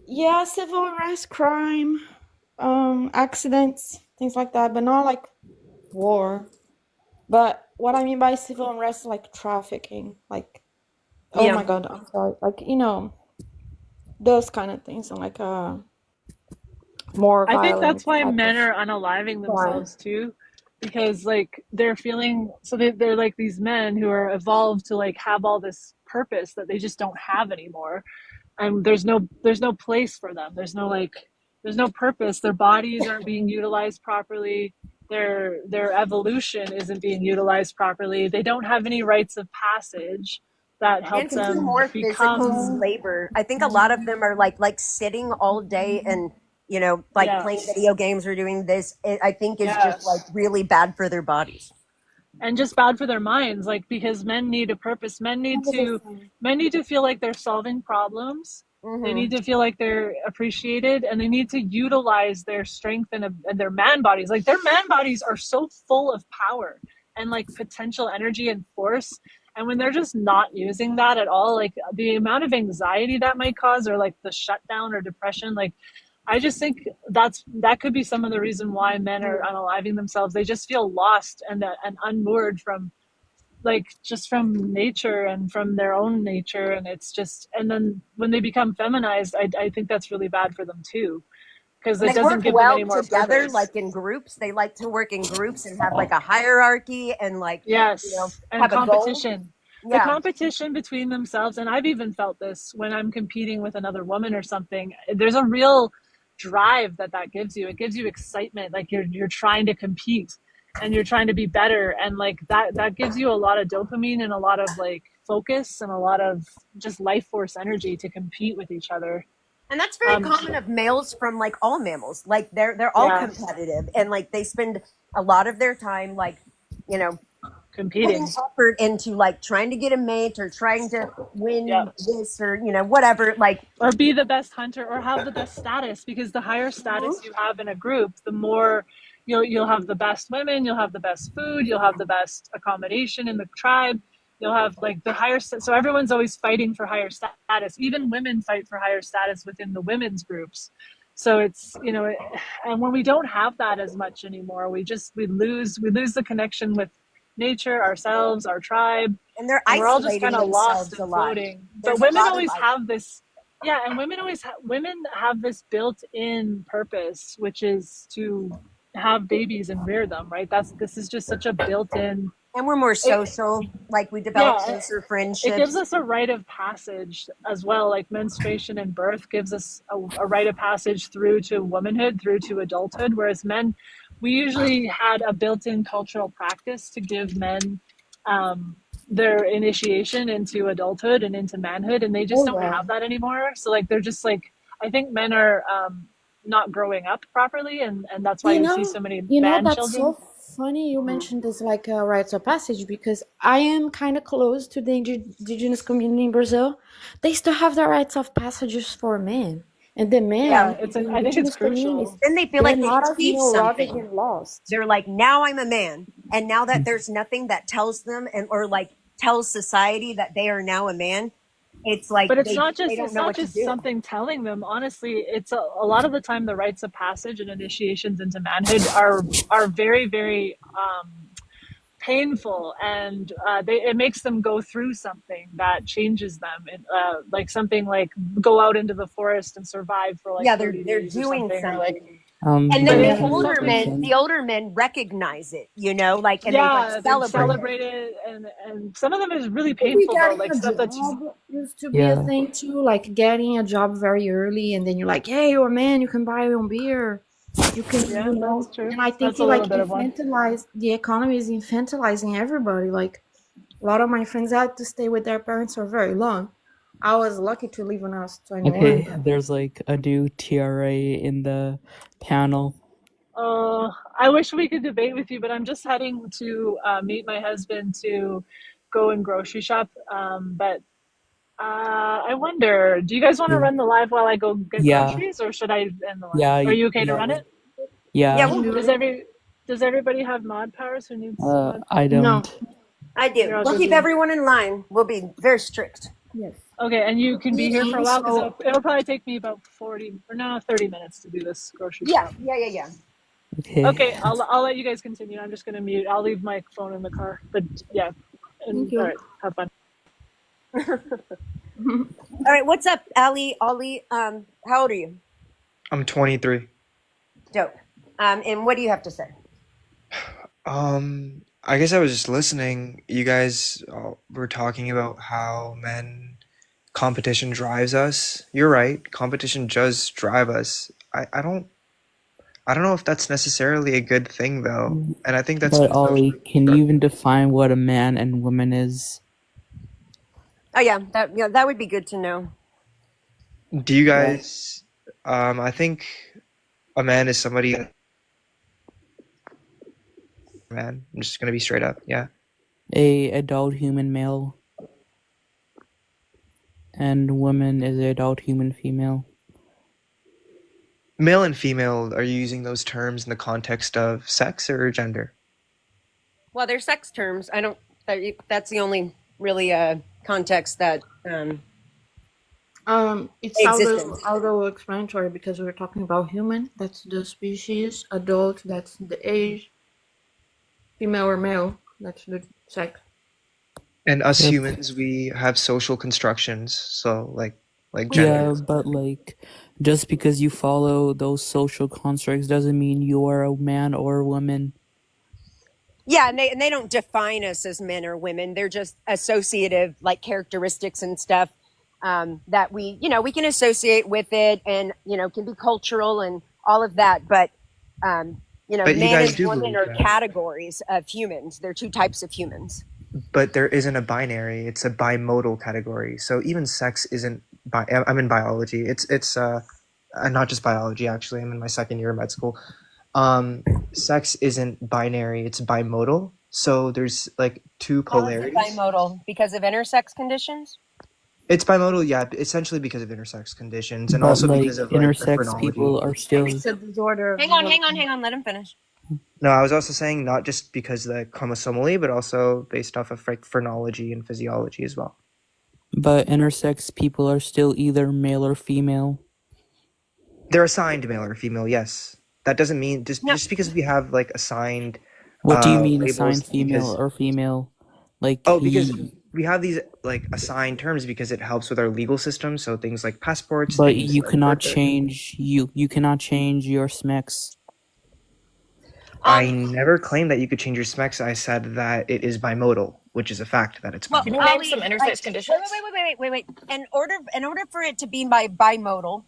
F: Yeah, civil unrest, crime, accidents, things like that, but not like war. But what I mean by civil unrest is like trafficking, like oh
E: Yeah.
F: my God, I'm sorry, like those kind of things, and like more
A: I think
F: violent
A: that's why
F: type
A: men
F: of
A: are unaliving
F: crime.
A: themselves too, because like they're feeling so they're like these men who are evolved to like have all this purpose that they just don't have anymore, and there's no place for them. There's no purpose. Their bodies aren't being utilized properly. Their evolution isn't being utilized properly. They don't have any rites of passage that help
E: And to do
A: them
E: more physical
A: become
E: labor. I think a lot of them are like sitting all day and like playing
A: yes,
E: video games or doing this. I think is just like
A: yes.
E: really bad for their bodies.
A: And just bad for their minds, like because men need a purpose. Men need to
F: 100%.
A: feel like they're solving problems. They
E: Hmm
A: need to feel like they're appreciated, and they need to utilize their strength and their man bodies. Like their man bodies are so full of power and like potential energy and force, and when they're just not using that at all, like the amount of anxiety that might cause, or like the shutdown or depression, like I just think that could be some of the reason why men are unaliving themselves. They just feel lost and unmoored from like just from nature and from their own nature, and it's just, and then when they become feminized, I think that's really bad for them too, because
E: And
A: it
E: they
A: doesn't
E: work
A: give them
E: well
A: any more
E: together,
A: purpose.
E: like in groups. They like to work in groups and have like a hierarchy and like
A: Yes, and
E: have a goal.
A: competition. The
E: Yeah.
A: competition between themselves, and I've even felt this when I'm competing with another woman or something. There's a real drive that gives you. It gives you excitement, like you're trying to compete and you're trying to be better, and like that gives you a lot of dopamine and a lot of like focus and a lot of just life force energy to compete with each other.
E: And that's very
A: Um,
E: common of males from like all mammals. Like they're all
A: yeah,
E: competitive and like they spend a lot of their time like, putting
A: competing.
E: effort into like trying to get a mate or trying to win
A: Yep.
E: this or whatever. Like
A: Or be the best hunter or have the best status, because the higher status you have in a group, the more you'll have the best women, you'll have the best food, you'll have the best accommodation in the tribe, you'll have like the higher so everyone's always fighting for higher status. Even women fight for higher status within the women's groups. So it's and when we don't have that as much anymore, we lose the connection with nature, ourselves, our tribe,
E: and they're
A: and we're all just
E: isolating
A: kind of lost
E: themselves a
A: and
E: lot.
A: floating.
E: There's
A: But
E: a
A: women
E: lot of
A: always have this, yeah, and women have this built-in purpose, which is to have babies and rear them, right? This is just such a built-in.
E: And we're more social, like we develop
A: Yeah,
E: closer
A: it
E: friendships.
A: gives us a rite of passage as well. Like menstruation and birth gives us a rite of passage through to womanhood, through to adulthood, whereas men, we usually had a built-in cultural practice to give men their initiation into adulthood and into manhood, and they just
F: Oh
A: don't
F: yeah.
A: have that anymore. So like they're just like, I think men are not growing up properly, and that's why you see so many man
F: That's
A: children.
F: so funny you mentioned this like rites of passage because I am kind of close to the indigenous community in Brazil. They still have the rites of passages for men, and the
A: Yeah,
F: men
A: it's
F: in the
A: I think it's
F: indigenous communities,
A: crucial.
E: Then they feel
F: they're
E: like they
F: not as
E: achieved
F: neurotic
E: something.
F: and lost.
E: They're like, now I'm a man, and now that there's nothing that tells them and or like tells society that they are now a man, it's like
A: But it's
E: they
A: not
E: don't
A: it's
E: know
A: not
E: what to
A: just
E: do.
A: something telling them. Honestly, it's a lot of the time the rites of passage and initiations into manhood are very very painful, and it makes them go through something that changes them. Like something like go out into the forest and survive for like
E: Yeah,
A: 30
E: they're
A: days or
E: doing
A: something, or like,
E: something. And
A: but
E: then
H: But
A: it's
H: here's the
A: something.
E: the
H: thing.
E: older men recognize it, you know, like, and they like
A: Yeah, they
E: celebrate it.
A: celebrate it, and some of them is really
F: Maybe
A: painful though,
F: getting
A: like
F: a
A: stuff that's
F: job used to be a
H: Yeah.
F: thing too, like getting a job very early, and then you're like, "Hey, you're a man, you can buy your own beer, you can,
A: yeah, that's true.
F: And I think
A: That's a little
F: like
A: bit of one.
F: the economy is infantilizing everybody. Like a lot of my friends had to stay with their parents for very long. I was lucky to leave when I was 21.
H: Okay, there's like a new TRA in the panel.
A: I wish we could debate with you, but I'm just heading to meet my husband to go and grocery shop. But I wonder, do you guys want to
H: Yeah.
A: run the live while I go get
H: Yeah.
A: groceries, or should I end the live?
H: Yeah.
A: Are you okay to
H: Yeah.
A: run it?
E: Yeah,
H: Yeah.
E: we'll do
A: Does
E: it.
A: everybody have mod powers? Who needs mod?
H: I
F: No.
H: don't.
E: I do.
A: You're all
E: We'll
A: busy.
E: keep everyone in line. We'll be very strict.
F: Yes.
A: Okay, and you can be here for a while because
F: So
A: it'll probably take me about 30 minutes to do this grocery
E: Yeah,
A: shop.
E: yeah.
H: Okay.
A: Okay, I'll let you guys continue. I'm just gonna mute. I'll leave my phone in the car. But yeah,
F: thank you.
A: all right, have fun.
E: All right, what's up, Ollie? How old are you?
I: I'm 23.
E: Dope. And what do you have to say?
I: I guess I was just listening. You guys were talking about how competition drives us. You're right. Competition does drive us. I don't know if that's necessarily a good thing though. And I think that's
H: But Ollie, can you even define what a man and woman is?
E: Oh yeah, that would be good to know.
I: Do you guys I think a man is somebody man. I'm just gonna be straight up. Yeah.
H: A adult human male, and woman is a adult human female.
I: Male and female, are you using those terms in the context of sex or gender?
E: Well, they're sex terms. I don't. That's the only really context that.
F: It's auto-explanatory because we're talking about human. That's the species. Adult. That's the age. Female or male. That's the sex.
I: And us
H: Yep.
I: humans, we have social constructions, so like
H: Yeah,
I: gender.
H: but like, just because you follow those social constructs doesn't mean you are a man or a woman.
E: Yeah, and they don't define us as men or women. They're just associative, like characteristics and stuff that we can associate with it, and can be cultural and all of that. But
I: But you
E: man
I: guys
E: and
I: do
E: woman
I: believe
E: are
I: that.
E: categories of humans. They're two types of humans.
I: But there isn't a binary, it's a bimodal category. So even sex isn't I'm in biology. It's not just biology actually. I'm in my second year of med school. Sex isn't binary, it's bimodal. So there's like two polarities.
E: Bimodal because of intersex conditions.
I: It's bimodal, yeah, essentially because of intersex conditions and
H: But
I: also
H: like,
I: because of like the
H: intersex
I: phrenology.
H: people are still.
F: It's a disorder.
E: Hang on. Let him finish.
I: No, I was also saying not just because of the chromosomally, but also based off of like phrenology and physiology as well.
H: But intersex people are still either male or female.
I: They're assigned male or female, yes. That doesn't mean just because we have like assigned
H: What do you mean
I: labels
H: assigned female
I: because
H: or female? Like
I: because we have these like assigned terms because it helps with our legal system, so things like passports.
H: But
I: things
H: you
I: like
H: cannot
I: birth-
H: change you cannot change your SMEX.
I: I never claimed that you could change your SMEX. I said that it is bimodal, which is a fact that it's
E: Well,
I: bimodal.
J: Can you name some intersex conditions?
E: Wait. In order for it to be bimodal,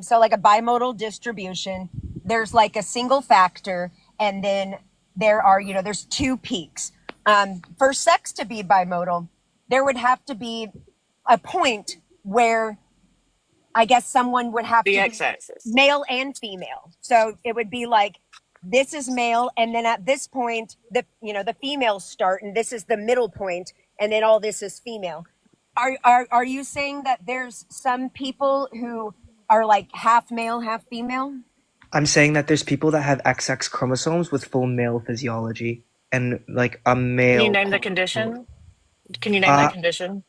E: so like a bimodal distribution, there's like a single factor, and then there are there's two peaks. For sex to be bimodal, there would have to be a point where I guess someone would have
J: The
E: to be
J: x-axis.
E: male and female. So it would be like, this is male, and then at this point, the females start, and this is the middle point, and then all this is female. Are you saying that there's some people who are like half male, half female?
I: I'm saying that there's people that have XX chromosomes with full male physiology and like a male.
J: Can you name the
I: chromosome.
J: condition? Can you name that condition?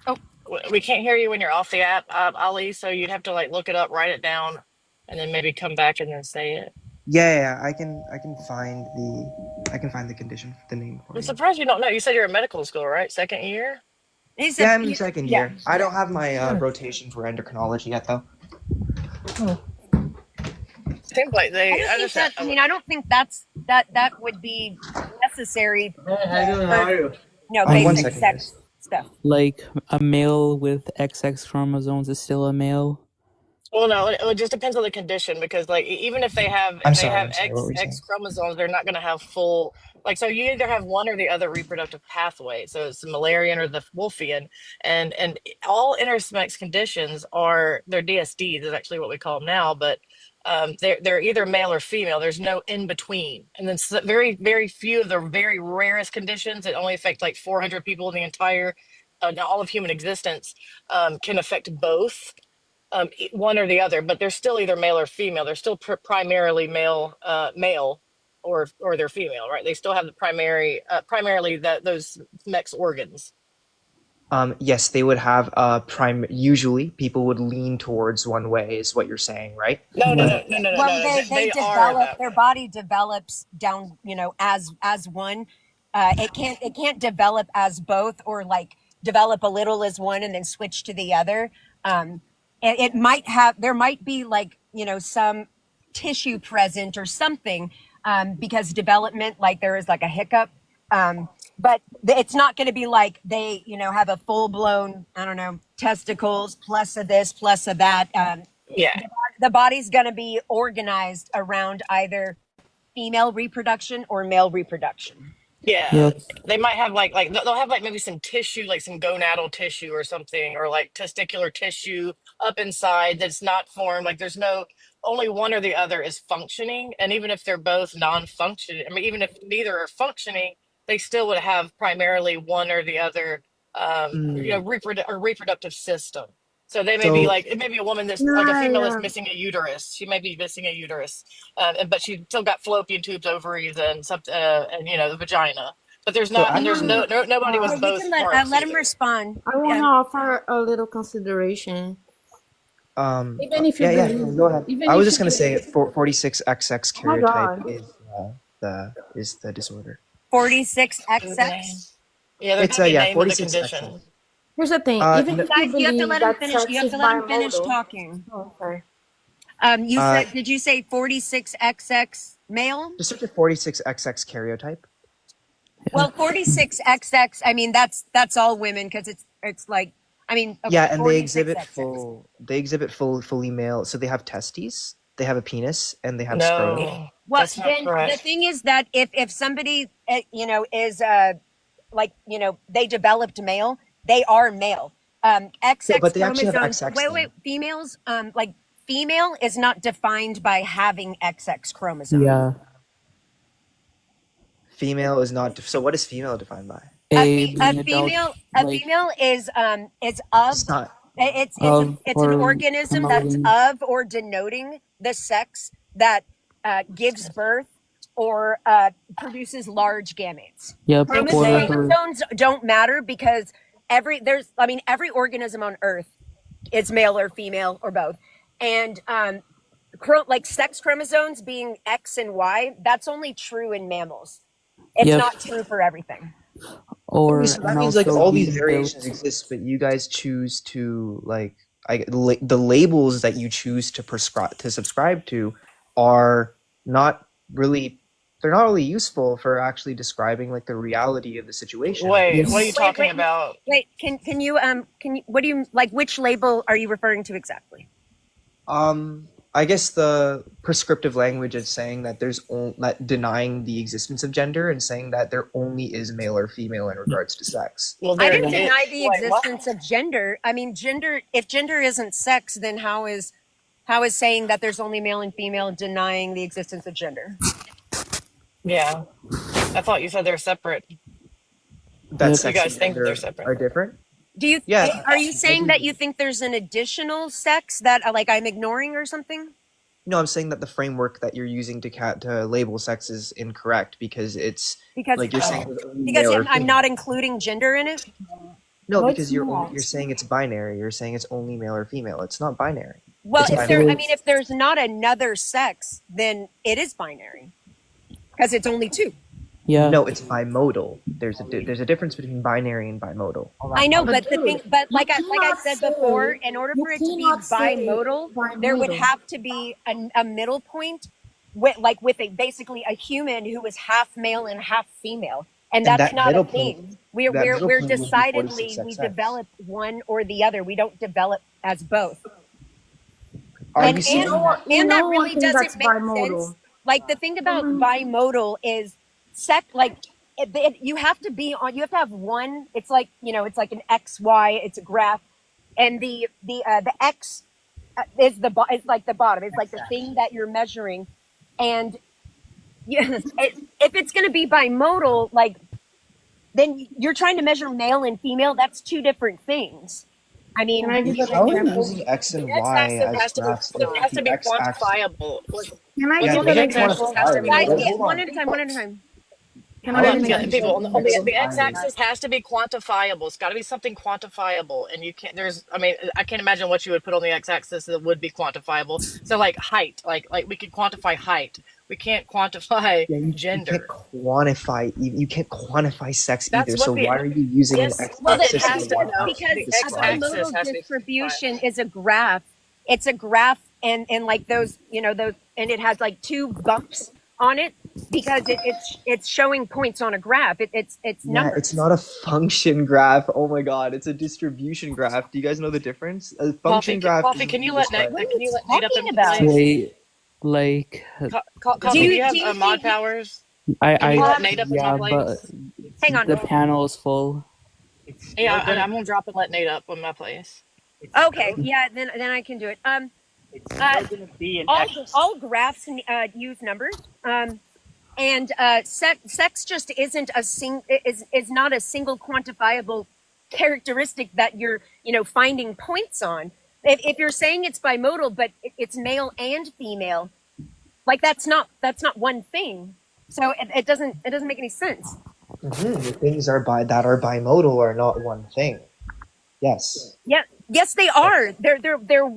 E: Oh,
J: We can't hear you when you're off the app, Ali. So you'd have to like look it up, write it down, and then maybe come back and then say it.
I: Yeah, I can find the condition, the name for
J: I'm
I: you.
J: surprised you don't know. You said you're in medical school, right? Second year?
I: Yeah, I'm in second year. I don't have my rotation for endocrinology yet, though.
J: Seems like they.
E: I don't think that would be necessary. No,
I: One
E: basic
I: second,
E: sex stuff.
H: Like a male with XX chromosomes is still a male.
J: Well, no, it just depends on the condition because, like, even if they have
I: I'm sorry, what were you
J: X chromosomes, they're not going to have full. Like, so you either have one or the other reproductive pathway. So it's the Müllerian or the Wolffian, and all intersex conditions they're DSDs is actually what we call them now, but they're either male or female. There's no in between, and then very very few of the very rarest conditions that only affect like 400 people in the entire all of human existence can affect both. One or the other, but they're still either male or female. They're still primarily male, or they're female, right? They still have the primarily those MEX organs.
I: Yes, they would have usually people would lean towards one way, is what you're saying, right?
J: No.
E: Well, they develop. Their body develops down, as one. It can't develop as both, or like develop a little as one and then switch to the other. There might be like, some tissue present or something, because development, like there is like a hiccup. But it's not going to be like they, have a full blown, I don't know, testicles plus of this, plus of that.
J: Yeah.
E: The body's going to be organized around either female reproduction or male reproduction.
J: Yeah,
H: Yep.
J: they might have like they'll have like maybe some tissue, like some gonadal tissue or something, or like testicular tissue up inside that's not formed. Like there's only one or the other is functioning, and even if they're both non-functioning, I mean, even if neither are functioning, they still would have primarily one or the other, reproductive system. So they may be like, it may be a woman that's like a female that's missing a uterus. She may be missing a uterus, but she still got fallopian tubes, ovaries, and something, and the vagina. But there's nobody with both parts.
E: Let him respond.
F: I want to offer a little consideration.
I: Even if you go ahead. I was just gonna say 46XX karyotype is the disorder.
E: 46XX.
J: Yeah, there's
I: It's
J: no name of the
I: 46
J: condition.
F: Here's the thing. Even if
E: You have to let him finish.
F: sex
E: You have
F: is
E: to let him finish
F: bimodal-
E: talking.
F: Oh, sorry.
E: Did you say 46XX male?
I: Just search for 46XX karyotype.
E: Well, 46XX. I mean, that's all women because it's like. I mean, okay,
I: Yeah, and they
E: 46XX.
I: exhibit fully male. So they have testes, they have a penis, and they have scrotum.
J: No,
E: Well,
J: that's not
E: then the
J: correct.
E: thing is that if somebody is they developed male, they are male. XX
I: but they actually have
E: chromosomes.
I: XX
E: Wait, females. Like female is not defined by having XX chromosomes.
H: Yeah.
I: Female is not. So what is female defined by?
E: A
H: Being adult,
E: female
H: like,
E: is of.
I: It's not.
E: It's
H: Of
E: an
H: or
E: organism that's
H: promoting.
E: of or denoting the sex that gives birth or produces large gametes.
H: Yep. Or
E: Chromosomes don't matter because every organism on Earth is male or female or both, and like sex chromosomes being X and Y, that's only true in mammals. It's
H: Yep.
E: not true for everything.
H: or
I: So that
H: and
I: means like
H: also
I: all these
H: being
I: variations
H: built.
I: exist, but you guys choose to the labels that you choose to subscribe to are not really. They're not really useful for actually describing like the reality of the situation.
J: Wait, what are you
E: Wait,
J: talking
E: wait.
J: about?
E: Wait, can you what do you like? Which label are you referring to exactly?
I: I guess the prescriptive language is saying that that denying the existence of gender and saying that there only is male or female in regards to sex.
J: Well,
E: I
J: there
E: didn't
J: is.
E: deny the
J: Wait, what?
E: existence of gender. I mean, gender, if gender isn't sex, then how is saying that there's only male and female denying the existence of gender?
J: Yeah, I thought you said they're separate.
I: That
H: Yep.
J: You
I: sex
J: guys
I: and
J: think they're
I: gender
J: separate.
I: are different.
E: Do you
I: Yeah,
E: are you
I: I
E: saying
I: do.
E: that you think there's an additional sex that like I'm ignoring or something?
I: No, I'm saying that the framework that you're using to label sex is incorrect because it's
E: Because
I: like you're saying
J: Oh.
I: there's only
E: because
I: male or
E: I'm
I: female.
E: not including gender in it.
I: No,
F: No, it's
I: because you're
F: not.
I: you're saying it's binary. You're saying it's only male or female. It's not binary.
E: Well,
I: It's
E: if
I: binary.
E: there, I mean, if there's not another sex, then it is binary because it's only two.
H: Yeah.
I: No, it's bimodal. There's a difference between binary and bimodal.
E: I know,
F: But
E: but the thing,
F: dude,
E: but
F: you
E: like I
F: cannot
E: said
F: say
E: before, in order
F: you
E: for it to be
F: cannot say
E: bimodal, there would
F: bimodal.
E: have to be a middle point with basically a human who was half male and half female, and
I: And
E: that's
I: that
E: not a
I: middle point,
E: thing. We're
I: that middle
E: we're
I: point would be
E: decidedly
I: 46XX.
E: we develop one or the other. We don't develop as both.
I: Are
E: And
I: you saying
E: and
I: that?
E: and that
F: one
E: really
F: thing that's
E: doesn't make sense.
F: bimodal.
E: Like the thing about
F: Mhm.
E: bimodal is you have to be on. You have to have one. It's like it's like an X Y. It's a graph, and the X is like the bottom. It's like the thing that you're measuring, and if it's going to be bimodal, like then you're trying to measure male and female. That's two different things. I mean,
F: Can I give an
I: How are you
F: example?
I: using X
J: The
I: and
J: X
I: Y
J: axis
I: as
J: has to be
I: graphs?
J: it has
I: The
J: to be
I: X axis.
J: quantifiable.
F: Can I
J: What's
I: Yeah,
F: give
J: on
F: an
J: the
I: make it
J: X axis
F: example?
J: has to be
E: guys,
I: quantifiable. Hold
E: one
I: on.
E: at a time. One at a time.
F: Can
I: How
F: I
I: are
F: give
I: you
F: an
J: Yeah,
I: using
J: people.
F: example?
J: On the X
I: binary?
J: axis has to be quantifiable. It's got to be something quantifiable, and you can't. There's. I mean, I can't imagine what you would put on the X axis that would be quantifiable. So like height, like we could quantify height. We can't quantify
I: Yeah, you can't
J: gender.
I: quantify. You can't quantify sex
J: That's
I: either.
J: what
I: So
J: the
I: why are you using an
J: yes.
I: X
E: Well,
J: It
I: axis
J: has
I: and
J: to
I: a Y
J: no.
I: axis
E: because
I: to
J: The X
E: a
I: describe?
J: axis
E: bimodal
J: has to be
E: distribution
J: quantifiable.
E: is a graph. It's a graph, and like those, those, and it has like two bumps on it because it's showing points on a graph. It's
I: Yeah,
E: numbers.
I: it's not a function graph. Oh my god, it's a distribution graph. Do you guys know the difference? A
J: Coffee,
I: function graph
J: coffee.
I: is
J: Can you
I: usually
J: let
I: described.
E: What are
J: Can
E: you
J: you let Nate up
E: talking
J: in
E: about?
J: place?
H: Wait, like
E: Do
J: Coffee, do
E: you
J: you have
E: do you
J: mod
E: think?
J: powers?
H: I
J: Can you let
H: I
J: Nate up in my
H: yeah, but
J: place?
E: Hang on.
H: the panel is full.
C: It's still
J: Yeah,
C: gonna
J: I'm gonna drop and let Nate up in my place.
C: it's still
E: Okay, yeah, then I can do it.
C: it's still
E: Uh,
C: gonna be an
E: all
C: X.
E: all graphs use numbers. And sex just isn't is not a single quantifiable characteristic that you're finding points on. If you're saying it's bimodal, but it's male and female, like that's not one thing. So it doesn't make any sense.
I: The things that are bimodal are not one thing. Yes.
E: Yeah, yes, they are. They're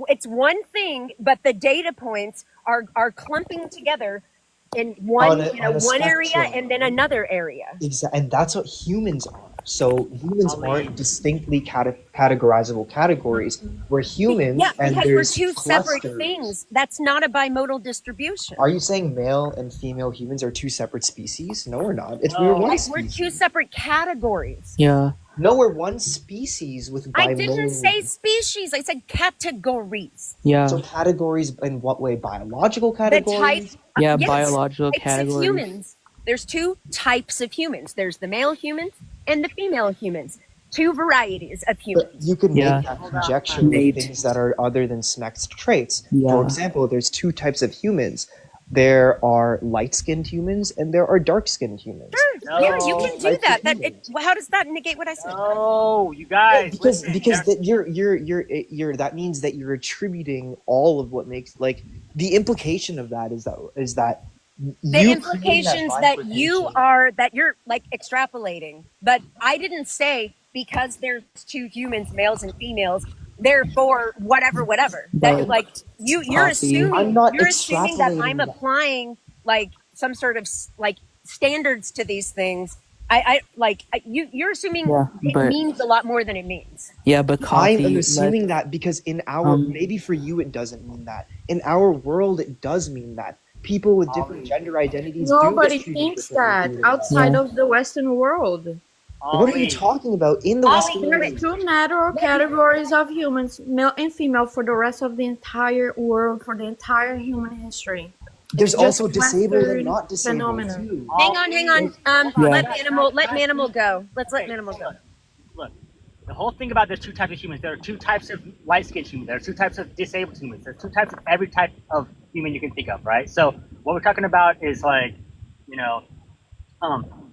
E: it's one thing, but the data points are clumping together in one
I: On a
E: one area
I: spectrum.
E: and then another area.
I: And that's what humans are. So humans
C: Ali.
I: aren't distinctly categorizable categories. We're humans,
E: Yeah,
I: and
E: because we're
I: there's
E: two separate
I: clusters.
E: things. That's not a bimodal distribution.
I: Are you saying male and female humans are two separate species? No, we're not. We're
C: No.
I: one
E: We're two
I: species.
E: separate categories.
H: Yeah.
I: No, we're one species with
E: I didn't
I: bimodal.
E: say species. I said categories.
H: Yeah.
I: So categories in what way? Biological
E: The type.
I: categories?
H: Yeah,
E: Yes,
H: biological
E: types of
H: categories.
E: humans. There's two types of humans. There's the male humans and the female humans. Two varieties of
I: But
E: humans.
I: you can
H: Yeah.
I: make that conjecture with
H: Nate.
I: things that are other than SMEC's traits. For
H: Yeah.
I: example, there's two types of humans. There are light-skinned humans and there are dark-skinned humans.
E: Sure. Yeah, you
C: No.
E: can do
I: Types
E: that.
I: of
E: That
I: humans.
E: how does that negate what I said?
C: No, you guys,
I: Because
C: listen.
I: because
C: There-
I: that you're that means that you're attributing all of what makes like the implication of that is that
E: The
I: you creating
E: implications that you
I: bifurcation-
E: are that you're like extrapolating, but I didn't say because there's two humans, males and females, therefore whatever. That
H: But
E: like you're
H: Coffee.
E: assuming
I: I'm not
E: you're assuming that I'm
I: extrapolating that.
E: applying like some sort of like standards to these things. You're assuming
H: Yeah,
E: it
H: but
E: means a lot more than it means.
H: yeah, but
I: I
H: coffee.
I: am
H: Let
I: assuming that because in our maybe for you it doesn't mean that. In our world it does mean that. People with different gender identities do
F: Nobody
I: get treated
F: thinks
I: differently
F: that
I: due to that.
F: outside
H: Yeah.
F: of the Western world.
I: What are you
C: Ollie,
I: talking about in the
F: Ollie,
I: Western
F: there's
I: world?
F: two natural categories of humans, male and female, for the rest of the entire world, for the entire human history.
I: There's
F: It's just
I: also disabled and
F: Western
I: not disabled
F: phenomenon.
I: too.
E: Hang on.
C: Hold on,
I: Yeah.
E: Let
C: guys,
E: Manimal
C: guys,
E: go. Let's let
C: okay,
E: Manimal go.
C: look, the whole thing about there's two types of humans. There are two types of light-skinned humans. There are two types of disabled humans. There's two types of every type of human you can think of, right? So what we're talking about is like, you know,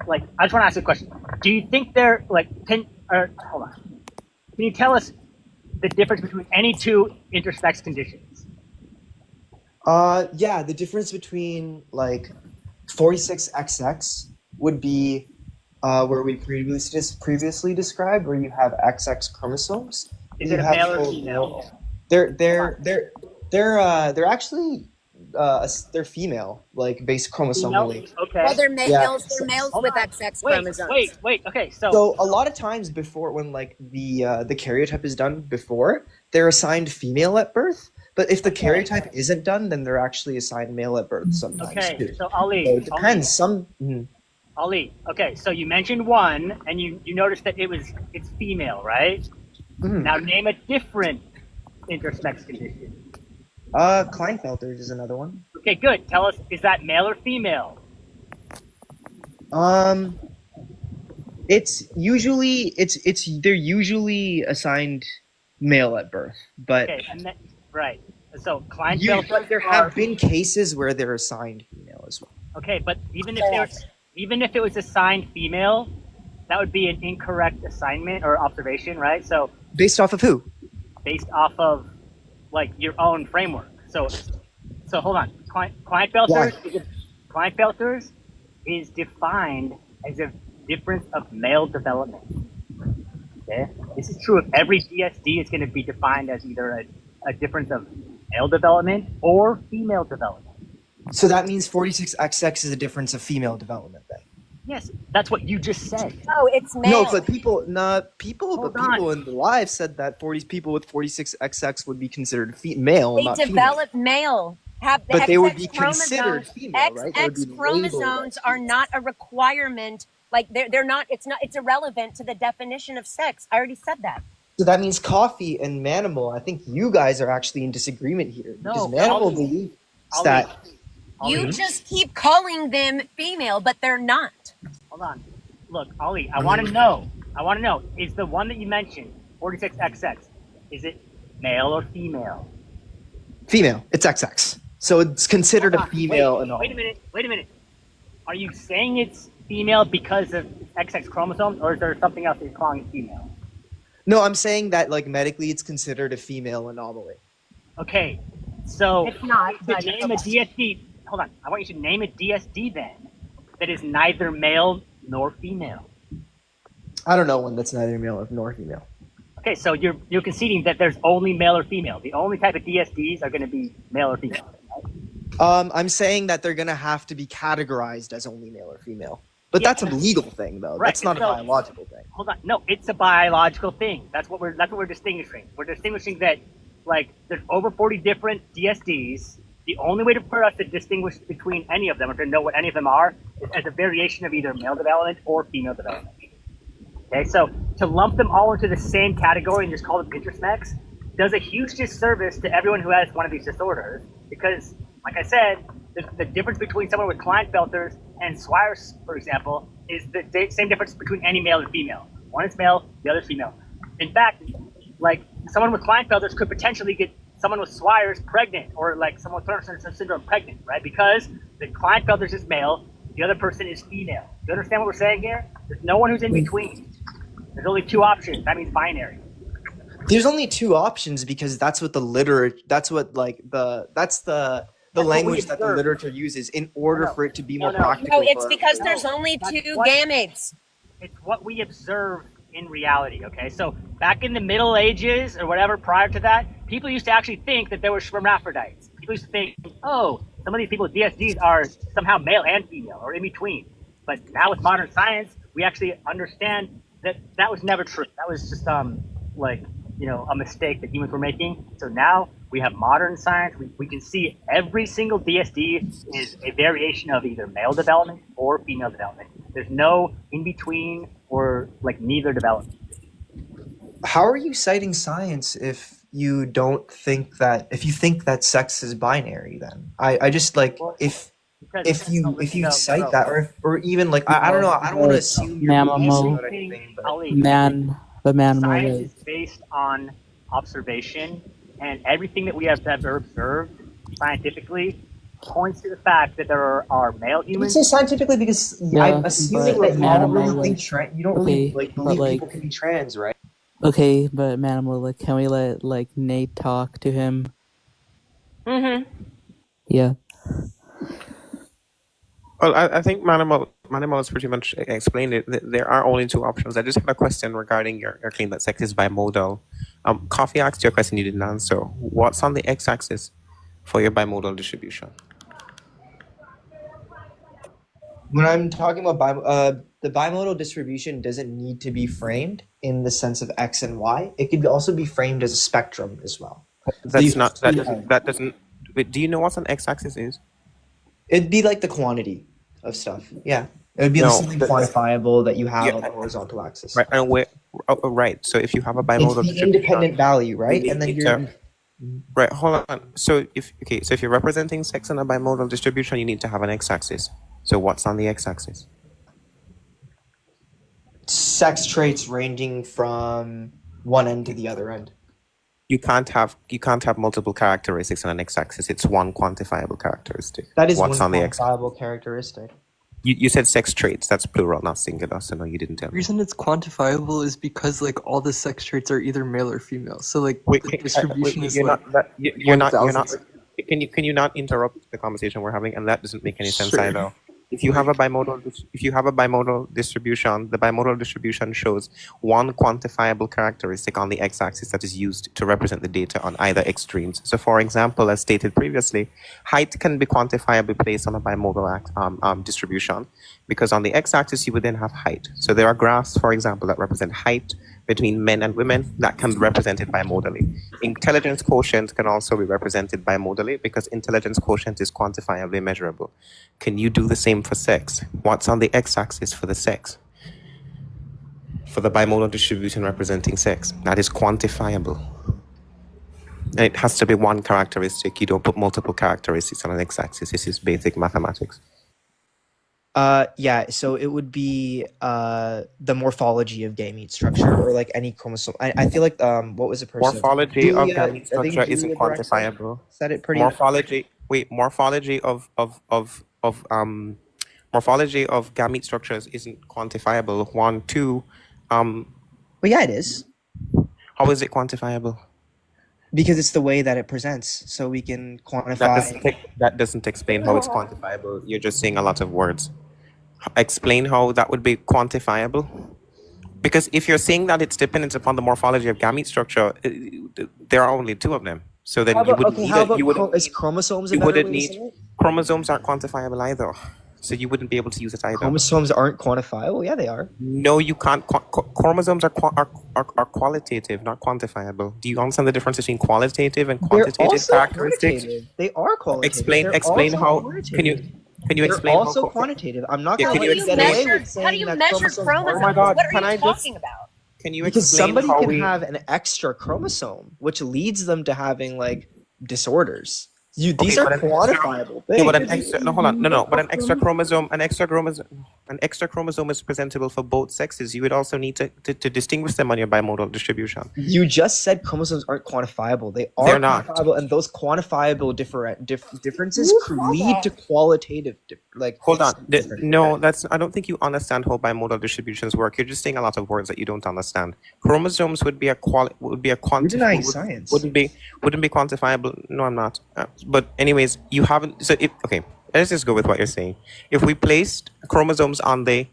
C: like I just want to ask you a question. Do you think they're like hold on? Can you tell us the difference between any two intersex conditions?
I: Yeah, the difference between like 46XX would be where we previously described, where you have XX chromosomes.
C: Is
I: You
C: it a
I: have
C: male or
I: full-
C: female?
I: They're actually they're female, like based chromosomally.
C: Female? Okay.
E: Well, they're
I: Yeah.
E: males. They're males
C: Hold
E: with
C: on.
E: XX
C: Wait,
E: chromosomes.
C: wait. Okay, so
I: So a lot of times before, when like the karyotype is done before, they're assigned female at birth. But if the karyotype isn't done, then they're actually assigned male at birth sometimes
C: okay,
I: too.
C: so Ali,
I: So it depends.
C: Ali. Okay, so you mentioned one, and you noticed that it's female, right?
I: Mhm.
C: Now name a different intersex condition.
I: Klinefelter's is another one.
C: Okay, good. Tell us, is that male or female?
I: It's usually they're usually assigned male at birth, but
C: Okay, and then, right. So
I: but
C: Klinefelter.
I: there have been cases where they're assigned female as well.
C: Okay, but even if it was assigned female, that would be an incorrect assignment or observation, right? So
I: Based off of who?
C: based off of like your own framework. So hold on. Klinefelter's is defined as a difference of male development. Okay, this is true of every DSD. Is going to be defined as either a difference of male development or female development.
I: So that means 46XX is a difference of female development then.
C: Yes, that's what you just said.
E: Oh, it's male.
I: No, but people in the live said that people with 46XX would be considered male,
E: They
I: not female.
E: develop male. Have the
I: But they would
E: XX
I: be considered
E: chromosomes.
I: female, right? They would be
E: XX chromosomes are not a requirement. Like they're not. It's irrelevant to the definition of sex. I already said that.
I: So that means Coffee and Manimal, I think you guys are actually in disagreement here. Because
C: No,
I: Manimal
C: Ollie.
I: believes
C: Ollie.
I: that
E: You just keep calling them female, but they're not.
C: Hold on. Look, Ali, I want to know. Is the one that you mentioned, 46XX, is it male or female?
I: female, it's XX. So it's considered a female and all.
C: Wait a minute. Are you saying it's female because of XX chromosomes, or is there something else that you're calling it female?
I: No, I'm saying that like medically it's considered a female anomaly.
C: Okay, so
E: It's not,
C: to
E: but-
C: name a DSD. Hold on, I want you to name a DSD then that is neither male nor female.
I: I don't know one that's neither male nor female.
C: Okay, so you're conceding that there's only male or female. The only type of DSDs are going to be male or female. Right?
I: I'm saying that they're gonna have to be categorized as only male or female. But
C: Yeah,
I: that's a legal thing though.
C: right,
I: That's not a
C: so-
I: biological thing.
C: Hold on, no, it's a biological thing. That's what we're distinguishing. We're distinguishing that like there's over 40 different DSDs. The only way for us to distinguish between any of them, or to know what any of them are, is as a variation of either male development or female development. Okay, so to lump them all into the same category and just call them intersex does a huge disservice to everyone who has one of these disorders, because, like I said, the difference between someone with Klinefelter's and Swire's, for example, is the same difference between any male and female. One is male, the other is female. In fact, like someone with Klinefelter's could potentially get someone with Swire's pregnant, or like someone with Turner syndrome pregnant, right? Because the Klinefelter's is male, the other person is female. You understand what we're saying here? There's no one who's in between. There's only two options. That means binary.
I: There's only two options because that's what the language that the
C: observe.
I: literature uses in order for it to be more
C: No.
I: practical.
E: No, it's
I: for
E: because
I: everybody.
E: there's only
C: That's
E: two
C: what-
E: gametes.
C: It's what we observe in reality, okay? So back in the Middle Ages or whatever prior to that, people used to actually think that there were hermaphrodites. People used to think, oh, some of these people with DSDs are somehow male and female or in between. But now with modern science, we actually understand that that was never true. That was just a mistake that humans were making. So now we have modern science. We can see every single DSD is a variation of either male development or female development. There's no in between or like neither developed.
I: How are you citing science if you don't think that if you think that sex is binary? Then I just like
C: Well,
I: if
C: because
I: if you
C: no,
I: cite
C: bro,
I: that or even like I don't know, I don't want to
H: But
I: assume your beliefs
H: Manimal,
I: about anything, but
C: Ali,
H: Manimal,
C: science
H: like
C: is based on observation, and everything that we have ever observed scientifically points to the fact that there are male
I: you would say
C: humans.
I: scientifically because
H: yeah,
I: I'm assuming
H: but
I: that you don't really
H: Manimal,
I: think
H: like
I: you don't really
H: okay,
I: like
H: but
I: believe
H: like
I: people can be trans, right?
H: okay, but Manimal, like can we let like Nate talk to him?
E: Mm-hmm.
H: Yeah.
K: Well, I think Manimal has pretty much explained it. There are only two options. I just have a question regarding your claim that sex is bimodal. Coffee asked you a question you didn't answer. What's on the x-axis for your bimodal distribution?
I: When I'm talking about the bimodal distribution doesn't need to be framed in the sense of x and y. It could also be framed as a spectrum as well. So you
K: That's
I: have
K: not
I: two ends.
K: that doesn't. Wait, do you know what an x-axis is?
I: It'd be like the quantity of stuff. Yeah, it would be
K: No,
I: something quantifiable that you have
K: yeah,
I: on the horizontal axis.
K: right. And where? Right. So if you have a
I: It's
K: bimodal
I: the
K: distribution,
I: independent value,
K: you
I: right? And then
K: need
I: you're
K: to. Right. Hold on. So if you're representing sex in a bimodal distribution, you need to have an x-axis. So what's on the x-axis?
I: sex traits ranging from one end to the other end.
K: You can't have multiple characteristics on an x-axis. It's one quantifiable characteristic.
I: That is
K: What's
I: one
K: on the x?
I: quantifiable characteristic.
K: You said sex traits. That's plural, not singular. So no, you didn't tell
L: The
K: me.
L: reason it's quantifiable is because like all the sex traits are either male or female. So like
K: Wait,
L: the distribution is
K: you're
L: like
K: not. You're not.
L: 1,000.
K: Can you not interrupt the conversation we're having? And that doesn't make any sense
L: Sure.
K: either. If you have a bimodal distribution, the bimodal distribution shows one quantifiable characteristic on the x-axis that is used to represent the data on either extremes. So, for example, as stated previously, height can be quantifiably placed on a bimodal distribution because on the x-axis you would then have height. So there are graphs, for example, that represent height between men and women that can be represented bimodally. Intelligence quotient can also be represented bimodally because intelligence quotient is quantifiably measurable. Can you do the same for sex? What's on the x-axis for the sex? For the bimodal distribution representing sex, that is quantifiable. And it has to be one characteristic. You don't put multiple characteristics on an x-axis. This is basic mathematics.
I: Yeah, so it would be the morphology of gamete structure or like any chromosome. I feel like what was the person?
K: Morphology of
I: Julia-
K: gamete
I: I think
K: structure isn't
I: Julia Drexler
K: quantifiable.
I: said it pretty
K: Morphology morphology of gamete structures isn't quantifiable. 1, 2,
I: But yeah, it is.
K: how is it quantifiable?
I: Because it's the way that it presents. So we can quantify.
K: That doesn't explain how it's quantifiable. You're just saying a lot of words. Explain how that would be quantifiable. Because if you're saying that it's dependent upon the morphology of gamete structure, there are only two of them. So then you wouldn't need it. You wouldn't.
I: Is chromosomes a
K: You
I: better
K: wouldn't
I: way to
K: need.
I: say it?
K: Chromosomes aren't quantifiable either, so you wouldn't be able to use it either.
I: Chromosomes aren't quantifiable. Yeah, they are.
K: No, you can't. Chromosomes are qualitative, not quantifiable. Do you understand the difference between qualitative and
I: They're
K: quantitative
I: also
K: characteristics?
I: quantitative. They are qualitative.
K: Explain.
I: They're
K: Explain
I: also
K: how.
I: quantitative.
K: Can you
I: They're
K: explain
I: also
K: how?
I: quantitative. I'm not
K: Yeah,
I: going
K: can
I: to
K: you
I: let you get
K: explain-
I: away with saying
M: How do you
I: that
M: measure
I: chromosomes
M: chromosomes?
K: Oh my God,
M: What are
K: can
M: you
K: I just-
M: talking about?
K: Can you
I: because
K: explain
I: somebody
K: how
I: can
K: we?
I: have an extra chromosome, which leads them to having like disorders. These
K: Okay,
I: are
K: but an extra-
I: quantifiable things.
K: Yeah, but an extra. No, hold on. No. But an extra chromosome is presentable for both sexes. You would also need to distinguish them on your bimodal distribution.
I: You just said chromosomes aren't quantifiable. They are
K: They're not.
I: quantifiable, and those quantifiable differences lead to qualitative.
K: Hold on. No, that's. I don't think you understand how bimodal distributions work. You're just saying a lot of words that you don't understand. Chromosomes would be a
I: You're denying science.
K: Wouldn't be quantifiable. No, I'm not. But anyways, you haven't. So okay, let's just go with what you're saying. If we placed chromosomes on the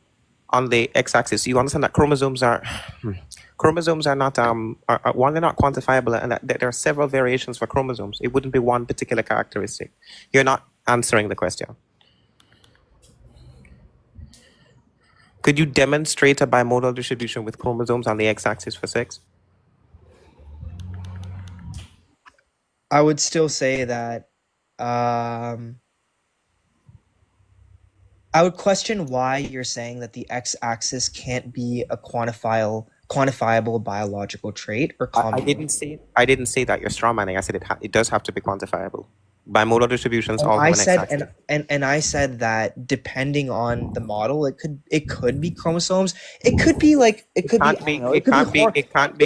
K: x-axis, you understand that chromosomes are not one, they're not quantifiable, and that there are several variations for chromosomes. It wouldn't be one particular characteristic. You're not answering the question. Could you demonstrate a bimodal distribution with chromosomes on the x-axis for sex?
I: I would still say that. I I would question why you're saying that the x-axis can't be a quantifiable biological trait or
K: I
I: common.
K: didn't say that you're strawmanning. I said it does have to be quantifiable. Bimodal distributions
I: And
K: all
I: I
K: have an
I: said,
K: x-axis.
I: and I said that depending on the model, it could be chromosomes. It could be like it could be I don't know, it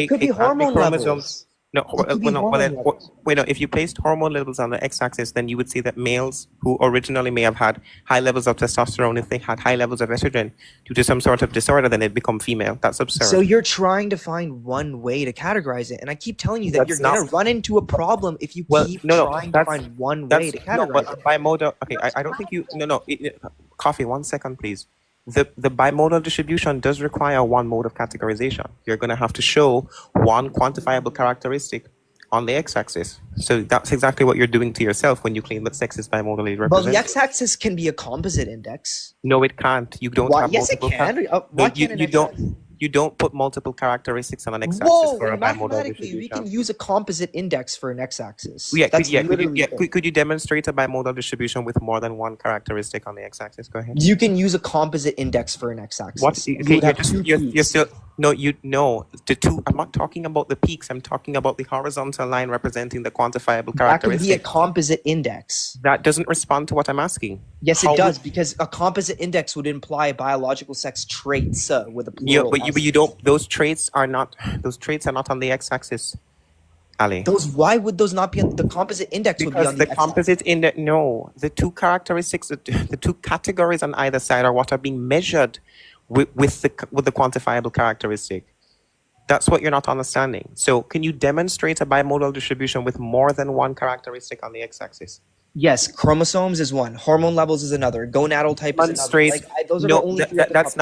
I: could be hormone
K: chromosomes.
I: levels.
K: No,
I: It could be hormone levels.
K: wait, no. If you placed hormone levels on the x-axis, then you would see that males who originally may have had high levels of testosterone, if they had high levels of estrogen due to some sort of disorder, then they'd become female. That's absurd.
I: So you're trying to find one way to categorize it, and I keep telling you that
K: That's
I: you're going to
K: not-
I: run into a problem if you keep trying to find one way to categorize it.
K: Bimodal. Okay, I don't think you. No. Coffee. 1 second, please. The bimodal distribution does require one mode of categorization. You're going to have to show one quantifiable characteristic on the x-axis. So that's exactly what you're doing to yourself when you claim that sex is bimodally
I: Well,
K: represented.
I: the x-axis can be a composite index.
K: No, it can't. You don't
I: Why-
K: have
I: yes, it
K: multiple.
I: can.
K: No,
I: Why
K: you,
I: can't an
K: you don't.
I: x-axis?
K: You don't put multiple characteristics on an x-axis
I: Whoa,
K: for a bimodal
I: mathematically, we
K: distribution.
I: can use a composite index for an x-axis.
K: Yeah,
I: That's literally
K: could you demonstrate a bimodal distribution with more than one characteristic on the x-axis? Go ahead.
I: You can use a composite index for an x-axis.
K: What?
I: You
K: Okay,
I: would have two
K: you're
I: peaks.
K: still no. The two. I'm not talking about the peaks. I'm talking about the horizontal line representing the quantifiable
I: That could be a
K: characteristic.
I: composite index.
K: That doesn't respond to what I'm asking.
I: Yes,
K: How
I: it does,
K: would-
I: because a composite index would imply biological sex traits with a
K: Yeah,
I: plural.
K: but you don't. Those traits are not. Those traits are not on the x-axis, Ali.
I: Why would those not be on the composite index? Would be
K: Because
I: on
K: the
I: the
K: composite index. No, the two characteristics, the two categories on either side are what are being measured with the quantifiable characteristic. That's what you're not understanding. So, can you demonstrate a bimodal distribution with more than one characteristic on the x-axis?
I: Yes, chromosomes is one, hormone levels is another, gonadal type is another.
K: Demonstrate.
I: Those are
K: No,
I: the only three.
K: that's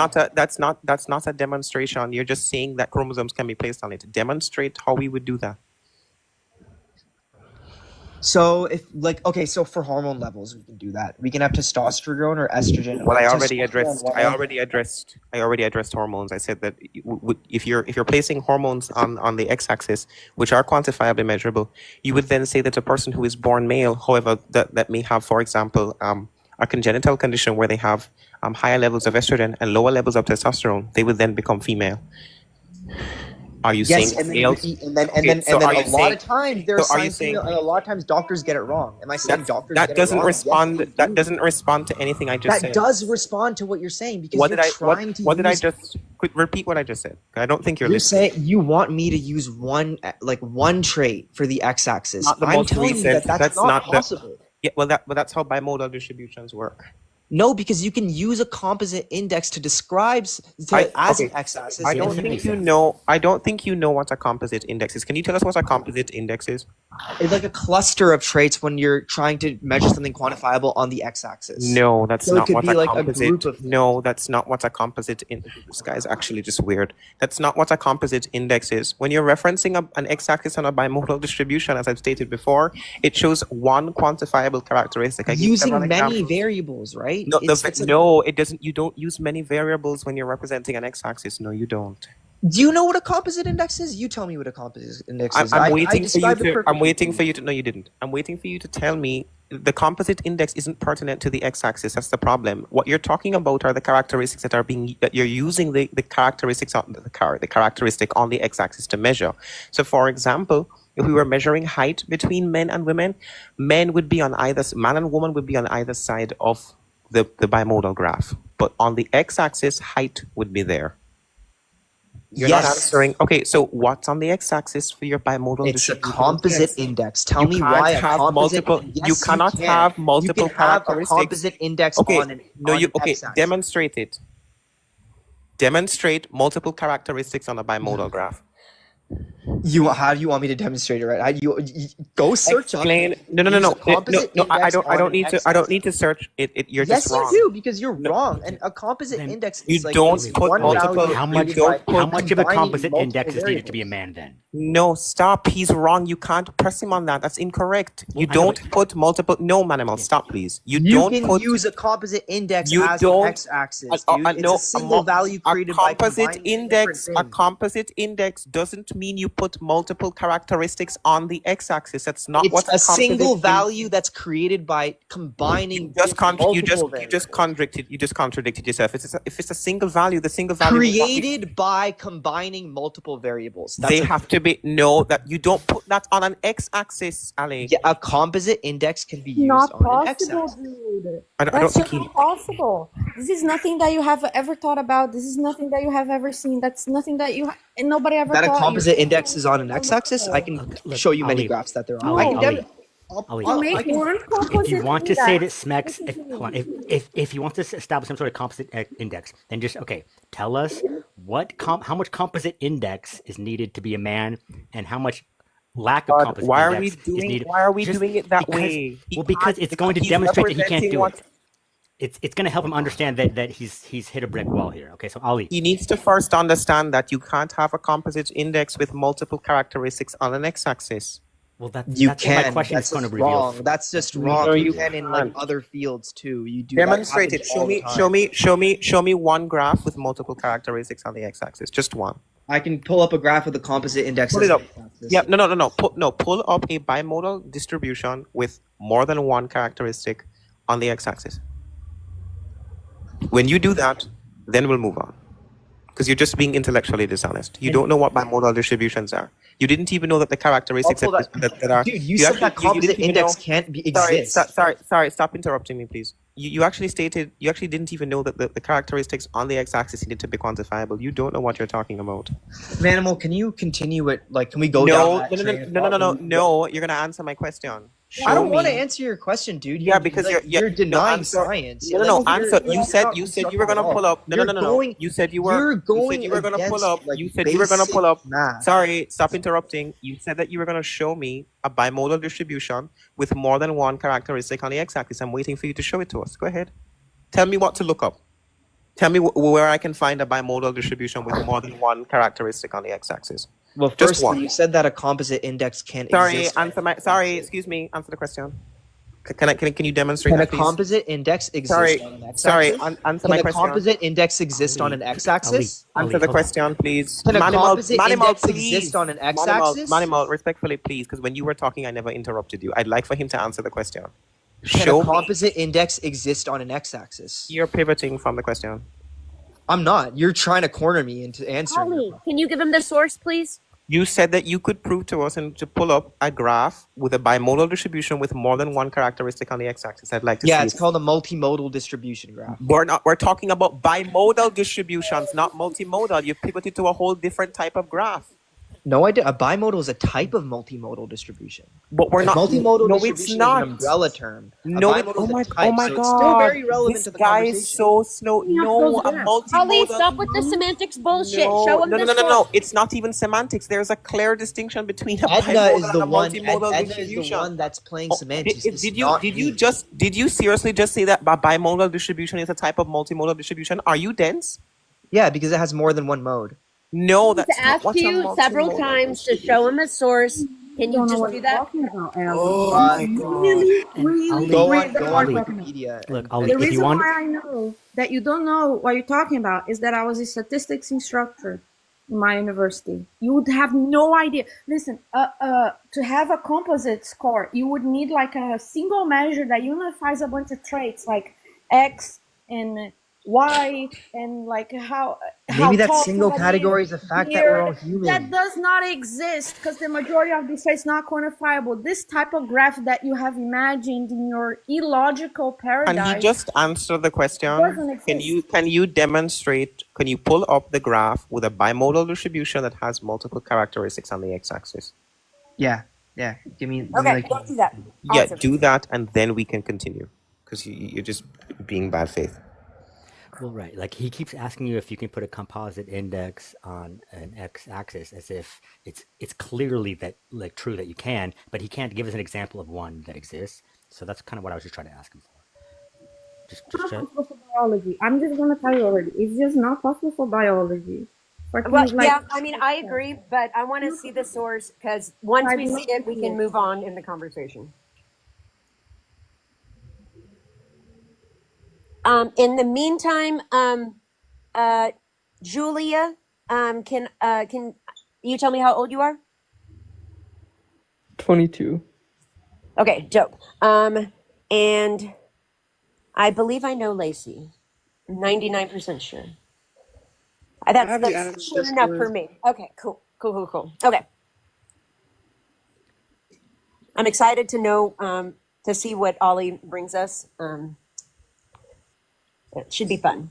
K: not a demonstration. You're just saying that chromosomes can be placed on it. Demonstrate how we would do that.
I: So so for hormone levels, we can do that. We can have testosterone or estrogen.
K: Well,
I: or
K: I already
I: testosterone,
K: addressed hormones. I said that if you're placing hormones on the x-axis, which are quantifiably measurable, you would then say that a person who is born male, however, that may have, for example, a congenital condition where they have higher levels of estrogen and lower levels of testosterone, they would then become female. Are you
I: Yes,
K: saying
I: and
K: males?
I: then
K: are you
I: a lot
K: saying-
I: of times they're
K: so are you
I: saying,
K: saying-
I: and a lot of times doctors get it wrong. Am I saying doctors
K: that
I: get
K: doesn't
I: it wrong?
K: respond?
I: Yes, they
K: That
I: do.
K: doesn't respond to anything I just
I: That
K: said.
I: does respond to what you're saying because
K: What
I: you're
K: did I?
I: trying to
K: What did I
I: use-
K: just? Quick, repeat what I just said. I don't think you're
I: You're
K: listening.
I: saying you want me to use one trait for the x-axis.
K: Not the
I: I'm
K: most
I: telling you
K: recent.
I: that that's not possible.
K: Yeah, well, that's how bimodal distributions work.
I: No, because you can use a composite index to describe as an x-axis.
K: I don't think you know. I don't think you know what a composite index is. Can you tell us what a composite index is?
I: It's like a cluster of traits when you're trying to measure something quantifiable on the x-axis.
K: No, that's
I: So it
K: not
I: could
K: what
I: be
K: a
I: like a
K: composite.
I: group of-
K: No, that's not what a composite. This guy's actually just weird. That's not what a composite index is. When you're referencing an x-axis on a bimodal distribution, as I've stated before, it shows one quantifiable characteristic. I gave
I: Using
K: several
I: many
K: examples.
I: variables, right?
K: No,
I: It's a-
K: no, it doesn't. You don't use many variables when you're representing an x-axis. No, you don't.
I: Do you know what a composite index is? You tell me what a composite index is.
K: I'm
I: I
K: waiting for you
I: described it
K: to. I'm
I: perfectly.
K: waiting for you to. No, you didn't. I'm waiting for you to tell me the composite index isn't pertinent to the x-axis. That's the problem. What you're talking about are the characteristics that you're using the characteristics on the characteristic on the x-axis to measure. So, for example, if we were measuring height between men and women, man and woman would be on either side of the bimodal graph, but on the x-axis, height would be there. You're not
I: Yes.
K: answering. Okay, so what's on the x-axis for your bimodal
I: It's a
K: distribution?
I: composite
K: Yes.
I: index. Tell
K: You
I: me
K: can't
I: why a
K: have
I: composite.
K: multiple.
I: Yes,
K: you cannot
I: can.
K: have multiple
I: You can have a
K: characteristics.
I: composite index
K: Okay,
I: on an
K: no,
I: on
K: you
I: an
K: okay?
I: x-axis.
K: Demonstrate it. Demonstrate multiple characteristics on a bimodal graph.
I: How do you want me to demonstrate it? Right? You go search
K: Explain.
I: on.
K: No.
I: use a composite
K: I
I: index
K: don't. I
I: on
K: don't
I: an
K: need to. I
I: x-axis.
K: don't need to search it. You're
I: Yes,
K: just wrong.
I: you do because you're wrong. And a composite index
K: You
I: is like
K: don't
I: it's
K: put
I: one
K: multiple-
I: value
K: how
I: divided
K: much-
I: by
K: how
M: much of a
I: combining
M: composite
I: multiple
M: index is needed to be a
I: variables.
M: man then?
K: No, stop. He's wrong. You can't press him on that. That's incorrect. You
M: I know,
K: don't put multiple. No, Manimal, stop, please. You
I: You
K: don't
I: can
K: put.
I: use a composite index
K: You
I: as
K: don't-
I: an x-axis, dude. It's
K: no,
I: a single value created by
K: composite
I: combining
K: index.
I: different
K: A
I: things.
K: composite index doesn't mean you put multiple characteristics on the x-axis. That's not
M: It's
K: what
M: a single
K: composite
M: value that's created by combining multiple variables.
K: You just contradicted yourself. If it's a single value, the single value
M: Created by combining multiple variables.
K: They have to be that you don't put that on an x-axis, Ali.
M: Yeah, a composite index can be used
F: Not
M: on an
F: possible,
M: x-axis.
F: dude.
K: I don't
F: That's
K: think
F: just not possible. This is nothing that you have ever thought about. This is nothing that you have ever seen. That's nothing that and nobody ever
M: That a
F: taught
M: composite
F: you.
M: index is on an x-axis. I can show you many graphs that they're on.
F: Ali,
M: I can
F: Ali,
N: Ali,
F: To make one
N: if
F: composite
N: you want to say that
F: index,
N: SMEX, hold on, if you want to establish some sort of composite index, then just tell us how much composite index is needed to be a man, and how much lack of composite index is needed.
K: Why are we doing it that way?
N: Well, because it's going to demonstrate that he can't do it. It's going to help him understand that he's hit a brick wall here. Okay, so Ali.
K: He needs to first understand that you can't have a composite index with multiple characteristics on an x-axis.
N: Well, that's
K: what
N: my question
M: That's
N: is going to
M: just
N: reveal.
M: wrong. That's just wrong.
K: No,
M: you
K: you
M: can in like other fields too. You do
K: Demonstrate
M: that
K: it.
M: happens all the time.
K: Show me one graph with multiple characteristics on the x-axis. Just one.
M: I can pull up a graph with the composite index.
K: Pull it up. Yeah, no. Pull up a bimodal distribution with more than one characteristic on the x-axis. When you do that, then we'll move on. Because you're just being intellectually dishonest. You don't know what bimodal distributions are. You didn't even know that the characteristics that are.
M: Dude, you said that composite index can't exist.
K: Sorry, stop interrupting me, please. You actually didn't even know that the characteristics on the x-axis needed to be quantifiable. You don't know what you're talking about.
M: Manimal, can you continue it? Like, can we go
K: No,
M: down that train of thought?
K: no. You're gonna answer my question.
M: I don't want to answer your question, dude.
K: Yeah, because you're
M: denying
K: answer,
M: science.
K: No. Answer. You said you were gonna pull up. No. You said you were.
M: You're going
K: you were gonna pull
M: against,
K: up.
M: like,
K: You said you were gonna pull up.
M: math.
K: Sorry, stop interrupting. You said that you were gonna show me a bimodal distribution with more than one characteristic on the x-axis. I'm waiting for you to show it to us. Go ahead. Tell me what to look up. Tell me where I can find a bimodal distribution with more than one characteristic on the x-axis.
M: Well,
K: Just
M: first
K: one.
M: you said that a composite index can't
K: Sorry,
M: exist.
K: excuse me. Answer the question. Can you demonstrate
M: Can a
K: that, please?
M: composite index exist
K: Sorry,
M: on an x-axis?
K: sorry. Answer
M: Can
K: my
M: a
K: question.
M: composite index exist on an x-axis?
K: Answer the question, please.
M: Can a
K: Manimal,
M: composite index
K: please.
M: exist on an x-axis?
K: Manimal, respectfully, please, because when you were talking, I never interrupted you. I'd like for him to answer the question.
M: Can
K: Show
M: a
K: me.
M: composite index exist on an x-axis?
K: You're pivoting from the question.
M: I'm not. You're trying to corner me into answering.
O: Ali, can you give him the source, please?
K: You said that you could prove to us and to pull up a graph with a bimodal distribution with more than one characteristic on the x-axis. I'd like to see
M: Yeah, it's
K: it.
M: called a multimodal distribution graph.
K: We're talking about bimodal distributions, not multimodal. You pivoted to a whole different type of graph.
M: No, I did. A bimodal is a type of multimodal distribution.
K: But we're
M: A
K: not.
M: multimodal
K: No,
M: distribution
K: it's not.
M: is an umbrella term. A
K: No,
M: bimodal
K: oh
M: is a
K: my,
M: type,
K: oh my
M: so
K: god.
M: it's still very relevant
K: This
M: to the
K: guy
M: conversation.
K: is so slow. No, a multimodal.
O: Ali, stop with the semantics bullshit. Show him
K: no,
O: the
K: no, no,
O: source.
K: no. It's not even semantics. There's a clear distinction between a
M: Edna
K: bimodal
M: is
K: and
M: the
K: a
M: one.
K: multimodal
M: Edna is the
K: distribution.
M: one that's playing
K: Oh,
M: semantics.
K: Did
M: It's
K: you
M: not
K: did
M: me.
K: you seriously just say that bimodal distribution is a type of multimodal distribution? Are you dense?
M: Yeah, because it has more than one mode.
K: No,
O: To
K: that's not
O: ask
K: what's a
O: you several
K: multimodal
O: times to show him a source. Can you just do that?
K: Oh my god.
M: Go
F: Wait,
M: on,
F: the
M: go on
F: part-
M: Wikipedia.
N: Look,
M: and-
N: Ali,
F: The
N: if you
F: reason
N: want,
F: why I know that you don't know what you're talking about is that I was a statistics instructor in my university. You would have no idea. Listen, to have a composite score, you would need like a single measure that unifies a bunch of traits like X and Y and like how
M: Maybe that
F: tall
M: single
F: somebody
M: category is the fact that we're all
F: That
M: human.
F: does not exist because the majority of these traits not quantifiable. This type of graph that you have imagined in your illogical
K: Can
F: paradigm
K: he just answer the question?
F: doesn't exist.
K: Can you demonstrate? Can you pull up the graph with a bimodal distribution that has multiple characteristics on the x-axis?
M: Yeah. Give me
O: Okay,
M: like
O: let's do that.
K: Yeah,
O: Awesome.
K: do that, and then we can continue. Because you're just being bad faith.
N: well, right, like he keeps asking you if you can put a composite index on an x-axis, as if it's clearly that like true that you can, but he can't give us an example of one that exists. So that's kind of what I was just trying to ask him for. Just
F: Not
N: show.
F: possible for biology. I'm just gonna tell you already. It's just not possible for biology. For
O: Well,
F: things like
O: yeah, I mean, I agree, but I want to see the source because once
F: I
O: we
F: do
O: see it, we
F: see
O: can
F: it.
O: move on in the conversation. In the meantime, Julia, can you tell me how old you are?
L: 22.
E: Okay, dope. And I believe I know Lacey. 99% sure.
P: I have you added
E: That's
P: on
E: sure enough for
P: Discord.
E: me. Okay, cool. Okay. I'm excited to know, to see what Ollie brings us. It should be fun.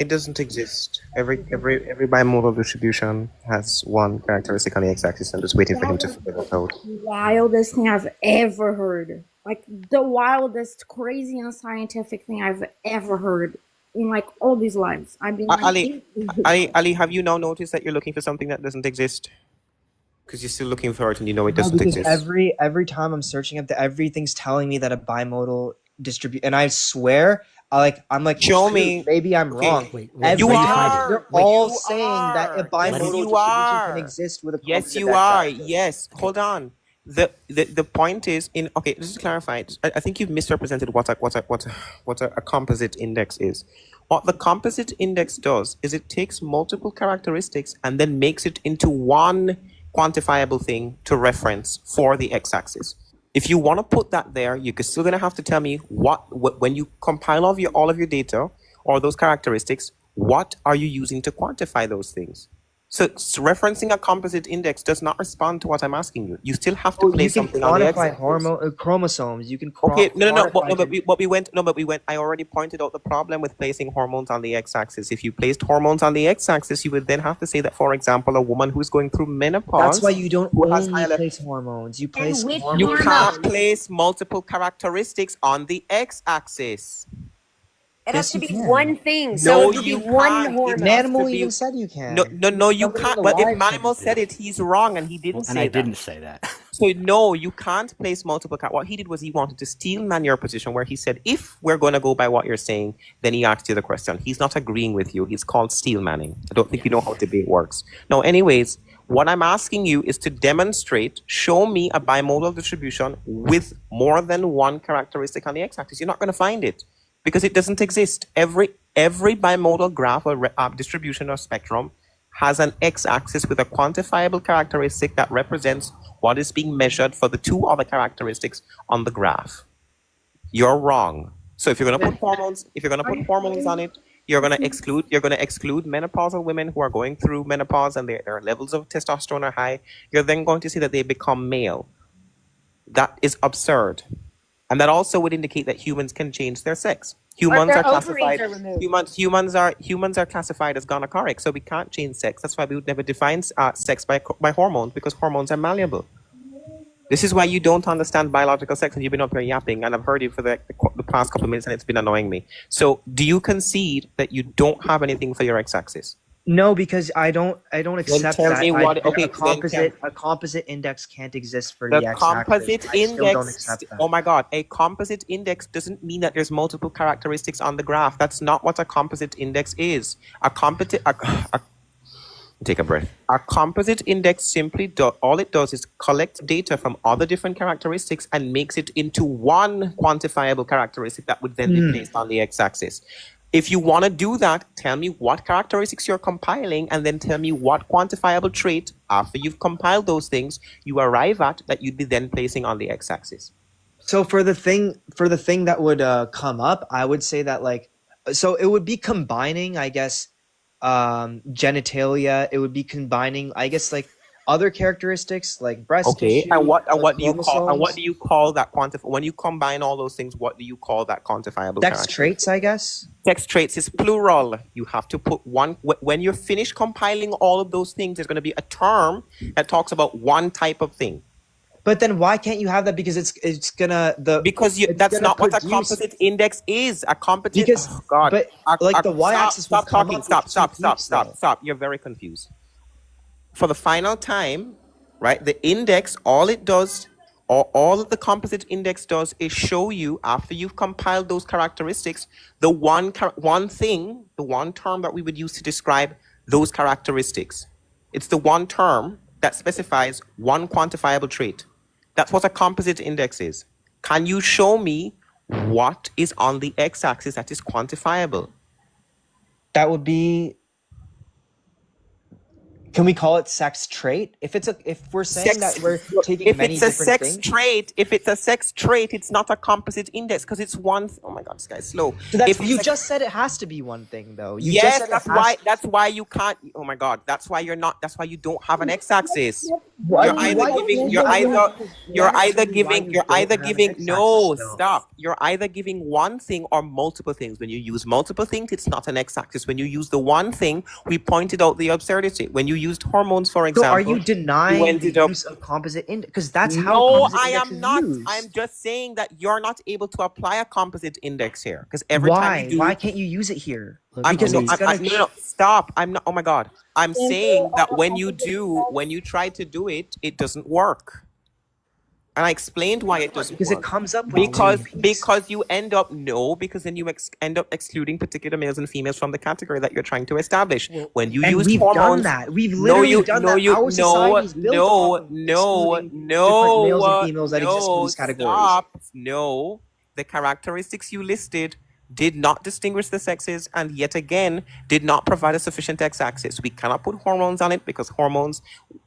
K: It doesn't exist. Every bimodal distribution has one characteristic on the x-axis. I'm just waiting for him to figure that out.
F: Wildest thing I've ever heard. Like the wildest, crazy, unscientific thing I've ever heard in like all these lives. I've been like,
K: Ali, have you now noticed that you're looking for something that doesn't exist? Because you're still looking for it and you know it
I: No,
K: doesn't
I: because
K: exist.
I: every time I'm searching up, everything's telling me that a bimodal distribute, and I swear, I'm like,
K: Show
I: shoot,
K: me.
I: maybe I'm
K: Okay.
I: wrong.
N: Wait,
I: Every
K: You
I: time
K: are.
I: they're
K: Wait,
I: all
K: you
I: saying that a
K: are.
I: bimodal
K: Yes, you
I: distribution
K: are.
I: can exist with a
K: Yes,
I: composite
K: you are.
I: x-axis.
K: Yes. Hold on. The point is in okay. Just to clarify, I think you've misrepresented what a composite index is. What the composite index does is it takes multiple characteristics and then makes it into one quantifiable thing to reference for the x-axis. If you want to put that there, you're still going to have to tell me what when you compile all of your data or those characteristics, what are you using to quantify those things? So referencing a composite index does not respond to what I'm asking you. You still have to
I: Oh,
K: place
I: you can
K: something on the
I: quantify
K: x-axis.
I: chromosomes. You can
K: Okay, no,
I: quantify.
K: but we went. I already pointed out the problem with placing hormones on the x-axis. If you placed hormones on the x-axis, you would then have to say that, for example, a woman who's going through menopause,
I: That's why you don't
K: who has
I: only
K: high
I: place hormones. You place
F: which
K: you
I: hormones.
K: can't place multiple characteristics on the x-axis.
E: It has
I: Yes,
E: to
I: you
E: be
I: can.
E: one thing. So
K: No,
E: it could be
K: you
E: one
K: can't. It
E: hormone.
K: has to
I: Manimal
K: be.
I: even said you can.
K: No, you
I: Somebody in
K: can't.
I: the
K: But if
I: live
K: Manimal said it, he's wrong, and he didn't
N: And
K: say
N: I
K: that.
N: didn't say that.
K: So no, you can't place multiple. What he did was he wanted to steel man your position, where he said, if we're going to go by what you're saying, then he asked you the question. He's not agreeing with you. He's called steel manning. I don't think you know how debate works. No, anyways, what I'm asking you is to demonstrate, show me a bimodal distribution with more than one characteristic on the x-axis. You're not going to find it because it doesn't exist. Every bimodal graph or distribution or spectrum has an x-axis with a quantifiable characteristic that represents what is being measured for the two other characteristics on the graph. You're wrong. So if you're going to put hormones on it, you're going to exclude menopausal women who are going through menopause and their levels of testosterone are high. You're then going to see that they become male. That is absurd. And that also would indicate that humans can change their sex. Humans are classified. Humans are classified as gonochoric, so we can't change sex. That's why we would never define sex by hormones, because hormones are malleable. This is why you don't understand biological sex, and you've been up here yapping, and I've heard you for the past couple of minutes, and it's been annoying me. So, do you concede that you don't have anything for your x-axis?
I: No, because I don't accept
K: tell
I: that.
K: me what- okay,
I: A composite index can't exist for
K: The
I: the x-axis.
K: composite
I: I still don't
K: index.
I: accept that.
K: Oh my God! A composite index doesn't mean that there's multiple characteristics on the graph. That's not what a composite index is. Take a breath. A composite index simply all it does is collect data from all the different characteristics and makes it into one quantifiable characteristic that would then be placed on the x-axis. If you want to do that, tell me what characteristics you're compiling, and then tell me what quantifiable trait, after you've compiled those things, you arrive at that you'd be then placing on the x-axis.
I: So for the thing that would come up, I would say that so it would be combining, I guess, genitalia. It would be combining, I guess, other characteristics like breast tissue.
K: And what do you call that when you combine all those things? What do you call that quantifiable?
I: Sex traits, I guess.
K: Sex traits is plural. You have to put one. When you're finished compiling all of those things, there's going to be a term that talks about one type of thing.
I: But then why can't you have that? Because that's
K: not what a composite index is. A composite.
I: Because
K: oh God,
I: but the y-axis.
K: Stop talking. Stop. You're very confused. For the final time, right? The index, all it does, or all of the composite index does, is show you, after you've compiled those characteristics, the one thing, the one term that we would use to describe those characteristics. It's the one term that specifies one quantifiable trait. That's what a composite index is. Can you show me what is on the x-axis that is quantifiable?
I: That would be Can we call it sex trait? If we're saying that we're taking
K: if
I: many
K: it's a
I: different
K: sex
I: things,
K: trait, it's not a composite index because it's one. Oh my God, this guy's slow.
I: so that's
K: If
I: you
K: it's a-
I: just said it has to be one thing though. You just
K: yes,
I: said
K: that's
I: it has
K: why. That's why you can't. Oh my God, that's why you're not. That's why you don't have an x-axis.
I: Why-
K: You're either
I: why-
K: giving. You're
I: why-
K: either. You're
I: why-
K: either giving.
I: why
K: You're
I: you
K: either
I: don't have an
K: giving.
I: x-axis,
K: No,
I: though.
K: stop. You're either giving one thing or multiple things. When you use multiple things, it's not an x-axis. When you use the one thing, we pointed out the absurdity. When you used hormones, for
I: So
K: example,
I: are you denying
K: ended
I: the
K: up-
I: use of composite index? Because that's how
K: No,
I: composite
K: I
I: index
K: am
I: is
K: not.
I: used.
K: I'm just saying that you're not able to apply a composite index here because every time
I: Why?
K: you do,
I: Why can't you use it here?
K: I'm,
I: Because
K: no,
I: it's
K: I'm-
I: gonna.
K: no, stop. I'm not. Oh my God. I'm saying that when you try to do it, it doesn't work. And I explained why it doesn't
I: Because
K: work.
I: it comes up with
K: Because you end up because then you end up excluding particular males and females from the category that you're trying to establish. When you
I: and
K: use
I: we've
K: hormones,
I: done that. We've literally done that. Our society is built off of excluding different males and females that exist in these categories.
K: Stop. No, the characteristics you listed did not distinguish the sexes and yet again did not provide a sufficient x-axis. We cannot put hormones on it because hormones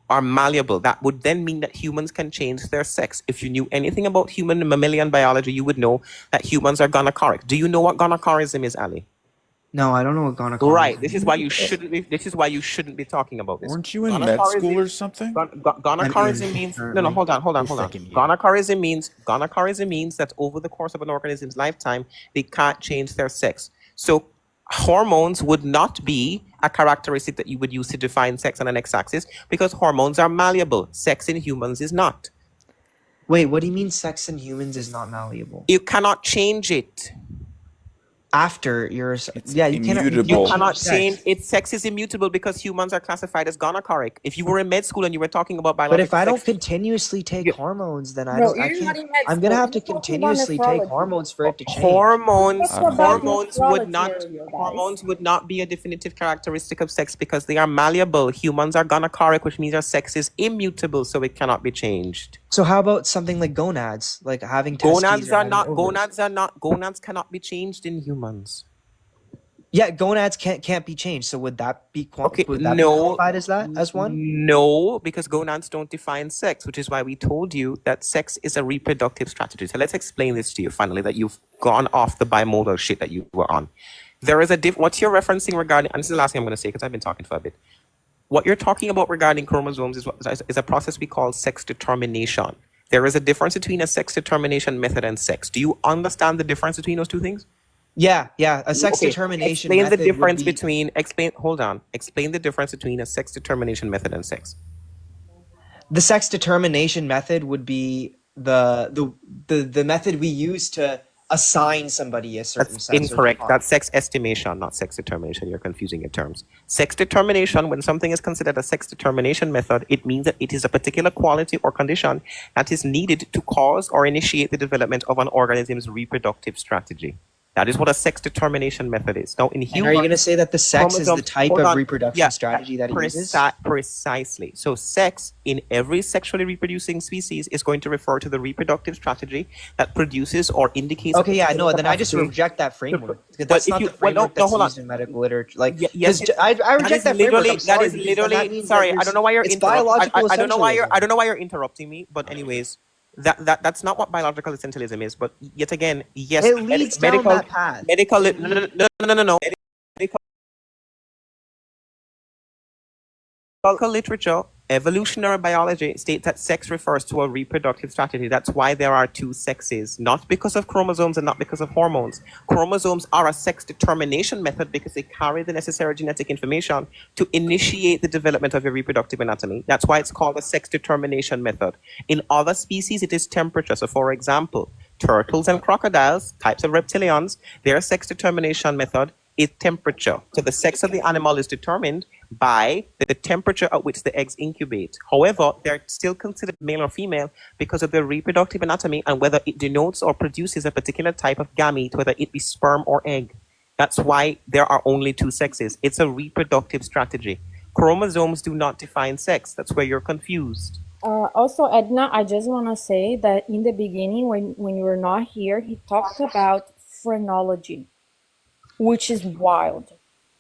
K: are malleable. That would then mean that humans can change their sex. If you knew anything about human and mammalian biology, you would know that humans are gonochoric. Do you know what gonochorism is, Ali?
I: No, I don't know what gonochorism.
K: Right. This is why you shouldn't be. This is why you shouldn't be talking about this.
G: Weren't you in med school or something?
K: Gonochorism means no. Hold on. Gonochorism means that over the course of an organism's lifetime, they can't change their sex. So hormones would not be a characteristic that you would use to define sex on an x-axis because hormones are malleable. Sex in humans is not.
I: Wait, what do you mean sex in humans is not malleable?
K: You cannot change it.
I: After you're you
K: You cannot change it. Sex is immutable because humans are classified as gonochoric. If you were in med school and you were talking about biological
I: But if I don't
K: sex,
I: continuously take hormones, then I
F: No,
I: don't. I
F: you're
I: can't.
F: not in med
I: I'm gonna
F: school.
I: have to
F: You're talking about
I: continuously take
F: nephrology.
I: hormones for it to change.
K: hormones
F: That's about
K: hormones would not be a definitive characteristic of sex because they are malleable. Humans are gonochoric, which means our sex is immutable, so it cannot be changed.
I: So how about something like gonads, like having testes
K: Gonads
I: or
K: are
I: having
K: not
I: ovaries?
K: gonads cannot be changed in humans.
I: Yeah, gonads can't be changed. So would that be
K: Okay,
I: would that be
K: no,
I: qualified as that as one?
K: No, because gonads don't define sex, which is why we told you that sex is a reproductive strategy. So let's explain this to you finally that you've gone off the bimodal shit that you were on. There is a what you're referencing regarding, and this is the last thing I'm going to say because I've been talking for a bit. What you're talking about regarding chromosomes is a process we call sex determination. There is a difference between a sex determination method and sex. Do you understand the difference between those two things?
I: Yeah. A sex determination
K: Explain
I: method
K: the difference
I: would be,
K: between explain the difference between a sex determination method and sex.
I: the sex determination method would be the method we use to assign somebody a certain
K: That's
I: sex. or
K: incorrect.
I: define.
K: That's sex estimation, not sex determination. You're confusing your terms. Sex determination, when something is considered a sex determination method, it means that it is a particular quality or condition that is needed to cause or initiate the development of an organism's reproductive strategy. That is what a sex determination method is. Now, in
I: And
K: humans,
I: are you going to say that the sex is the
K: chromosomes-
I: type
K: hold
I: of
K: on.
I: reproduction
K: Yeah,
I: strategy that it uses?
K: Precisely. So sex in every sexually reproducing species is going to refer to the reproductive strategy that produces or indicates.
I: Okay, yeah, no, then I just
K: capacity-
I: reject that framework. Because
K: But
I: that's
K: if
I: not
K: you-
I: the framework
K: no,
I: that's
K: hold on.
I: used in medical literature. Like,
K: Yes,
I: 'cause I reject that framework. I'm sorry, because then that means that
K: I don't know why you're
I: it's
K: interrupting.
I: biological
K: I don't know why you're.
I: essentialism.
K: I don't know why you're interrupting me. But anyways, that's not what biological essentialism is. But yet again, yes,
I: It leads down
K: medical,
I: that path.
K: medical. No. Medical literature, evolutionary biology states that sex refers to a reproductive strategy. That's why there are two sexes, not because of chromosomes and not because of hormones. Chromosomes are a sex determination method because they carry the necessary genetic information to initiate the development of your reproductive anatomy. That's why it's called a sex determination method. In other species, it is temperature. So, for example, turtles and crocodiles, types of reptilians, their sex determination method is temperature. So the sex of the animal is determined by the temperature at which the eggs incubate. However, they're still considered male or female because of their reproductive anatomy and whether it denotes or produces a particular type of gamete, whether it be sperm or egg. That's why there are only two sexes. It's a reproductive strategy. Chromosomes do not define sex. That's where you're confused.
F: Also, Edna, I just want to say that in the beginning, when you were not here, he talked about phrenology, which is wild.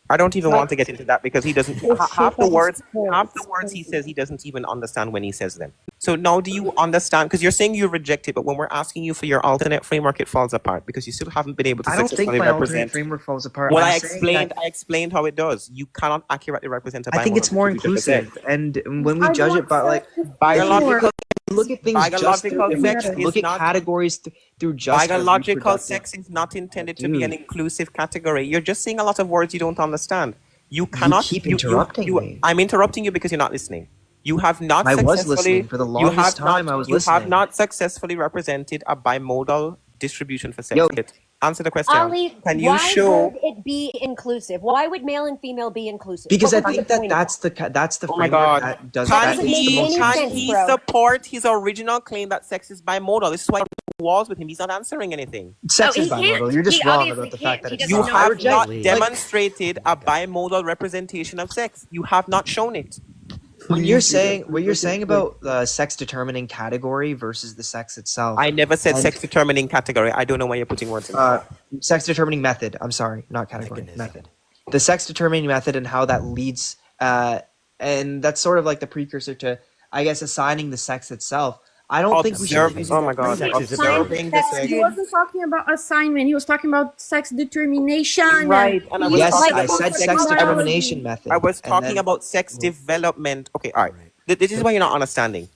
K: I don't even want to get into that because he doesn't. Half the words he
F: It's
K: says he doesn't even understand when he says them. So now, do you understand? Because you're saying you reject it, but when we're asking you for your alternate framework, it falls apart because you still haven't been able to
I: I don't think
K: successfully
I: my alternate
K: represent.
I: framework falls apart.
K: Well,
I: I'm
K: I
I: saying that
K: explained how it does. You cannot accurately represent a
I: I think
K: bimodal
I: it's more
K: distribution for sex.
I: inclusive, and when we
F: I
I: judge
F: don't
I: it by like
F: accept
K: Biological
I: look at things just through
K: biological sex
I: look
K: is
I: at
K: not
I: categories through just a
K: biological
I: reproductive.
K: sex is not intended to be an
I: Dude,
K: inclusive category. You're just saying a lot of words you don't understand. You
I: you
K: cannot.
I: keep interrupting me.
K: I'm interrupting you because you're not listening. You have not
I: I was
K: successfully.
I: listening for the
K: You
I: longest
K: have
I: time.
K: not.
I: I was
K: You have
I: listening.
K: not successfully represented a bimodal distribution for sex.
I: Yo,
K: Answer the question.
O: Ali,
K: Can you
O: why
K: show?
O: would it be inclusive? Why would male and female be inclusive?
I: because I
O: What would be
I: think
O: the
I: that
O: point of that?
I: that's the
K: Oh my
I: framework
K: God.
I: that does
O: That
I: that
O: doesn't
I: makes the
O: make
I: most
O: any
I: sense
K: Can
I: to
O: sense,
I: me.
K: he
O: bro.
K: support his original claim that sex is bimodal? This is why walls with him. He's not answering anything.
O: No,
I: Sex is
O: he can't.
I: bimodal. You're
O: He
I: just wrong
O: obviously
I: about the fact
O: can't.
I: that
O: He
I: it's
K: You
O: does
I: not. I
O: not.
K: have not
I: reject like
K: demonstrated a bimodal representation of sex. You have not shown it.
I: when you're
L: Please,
I: saying what you're
L: like,
I: saying
L: like,
I: about the sex determining category versus the sex itself,
K: I never said
I: and
K: sex determining category. I don't know why you're putting words in.
I: sex determining method. I'm sorry, not category, method. The sex determining method and how that leads, and that's sort of like the precursor to, I guess, assigning the sex itself. I don't think we should
K: Observe.
I: be using
K: Oh my
I: that
K: God.
I: framework.
K: Observing the sex.
F: He wasn't talking about assignment. He was talking about sex determination.
K: Right. And I was
I: Yes,
K: talking
I: I
K: about
I: said
K: sex
I: sex
K: determination.
I: determination method.
K: I was
I: and
K: talking
I: then
K: about sex development. Okay, all right. This is why you're not understanding.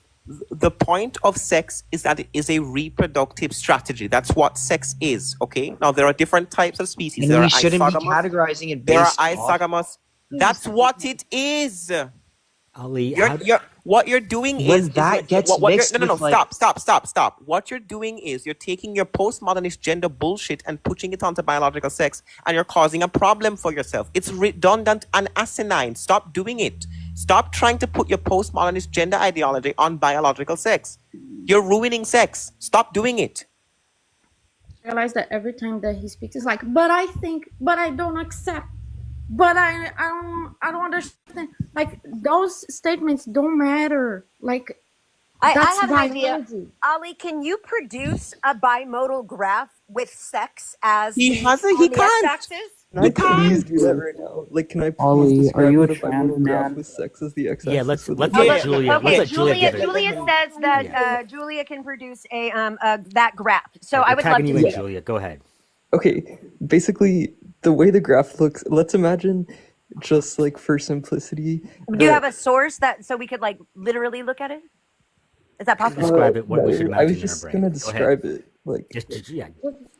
K: The point of sex is that it is a reproductive strategy. That's what sex is. Okay. Now there are different types of species.
I: and
K: There
I: we
K: are
I: shouldn't be
K: isogamous.
I: categorizing it
K: There are
I: based off.
K: isogamous. That's what it is.
N: Ali, how,
K: What you're doing
I: When
K: is
I: that gets
K: what you're,
I: mixed
K: no,
I: with, like-
K: stop. What you're doing is you're taking your postmodernist gender bullshit and pushing it onto biological sex, and you're causing a problem for yourself. It's redundant and asinine. Stop doing it. Stop trying to put your postmodernist gender ideology on biological sex. You're ruining sex. Stop doing it.
F: I realize that every time that he speaks, it's like, but I think, but I don't accept, but I don't understand. Like those statements don't matter. Like
O: I
F: that's
O: have an idea.
F: biology.
O: Ali, can you produce a bimodal graph with sex as
K: He
O: the,
K: has it.
O: on
K: He
O: the
K: can't.
O: x-axis?
L: Can I please do that right now? Like, can I please
H: Ollie,
L: describe
H: are you
L: what
H: a
L: a
H: trans
L: bimodal graph
H: man?
L: with sex as the x-axis?
N: yeah, let's
L: with
N: let
L: the
K: Yeah.
N: Julia. Let's
O: Okay,
N: let Julia give it.
O: Julia says that Julia can produce a that graph. So I
N: We're
O: would love
N: tagging
O: to
N: you
O: see
N: in,
O: it.
N: Julia. Go ahead.
L: Okay, basically, the way the graph looks, let's imagine, just like for simplicity,
O: Do you have
L: that
O: a source that so we could like literally look at it? Is that possible?
N: Describe it. What we should
L: no, I
N: imagine
L: was
N: in our
L: just
N: brain.
L: gonna
N: Go ahead.
L: describe it. Like,
N: Just yeah.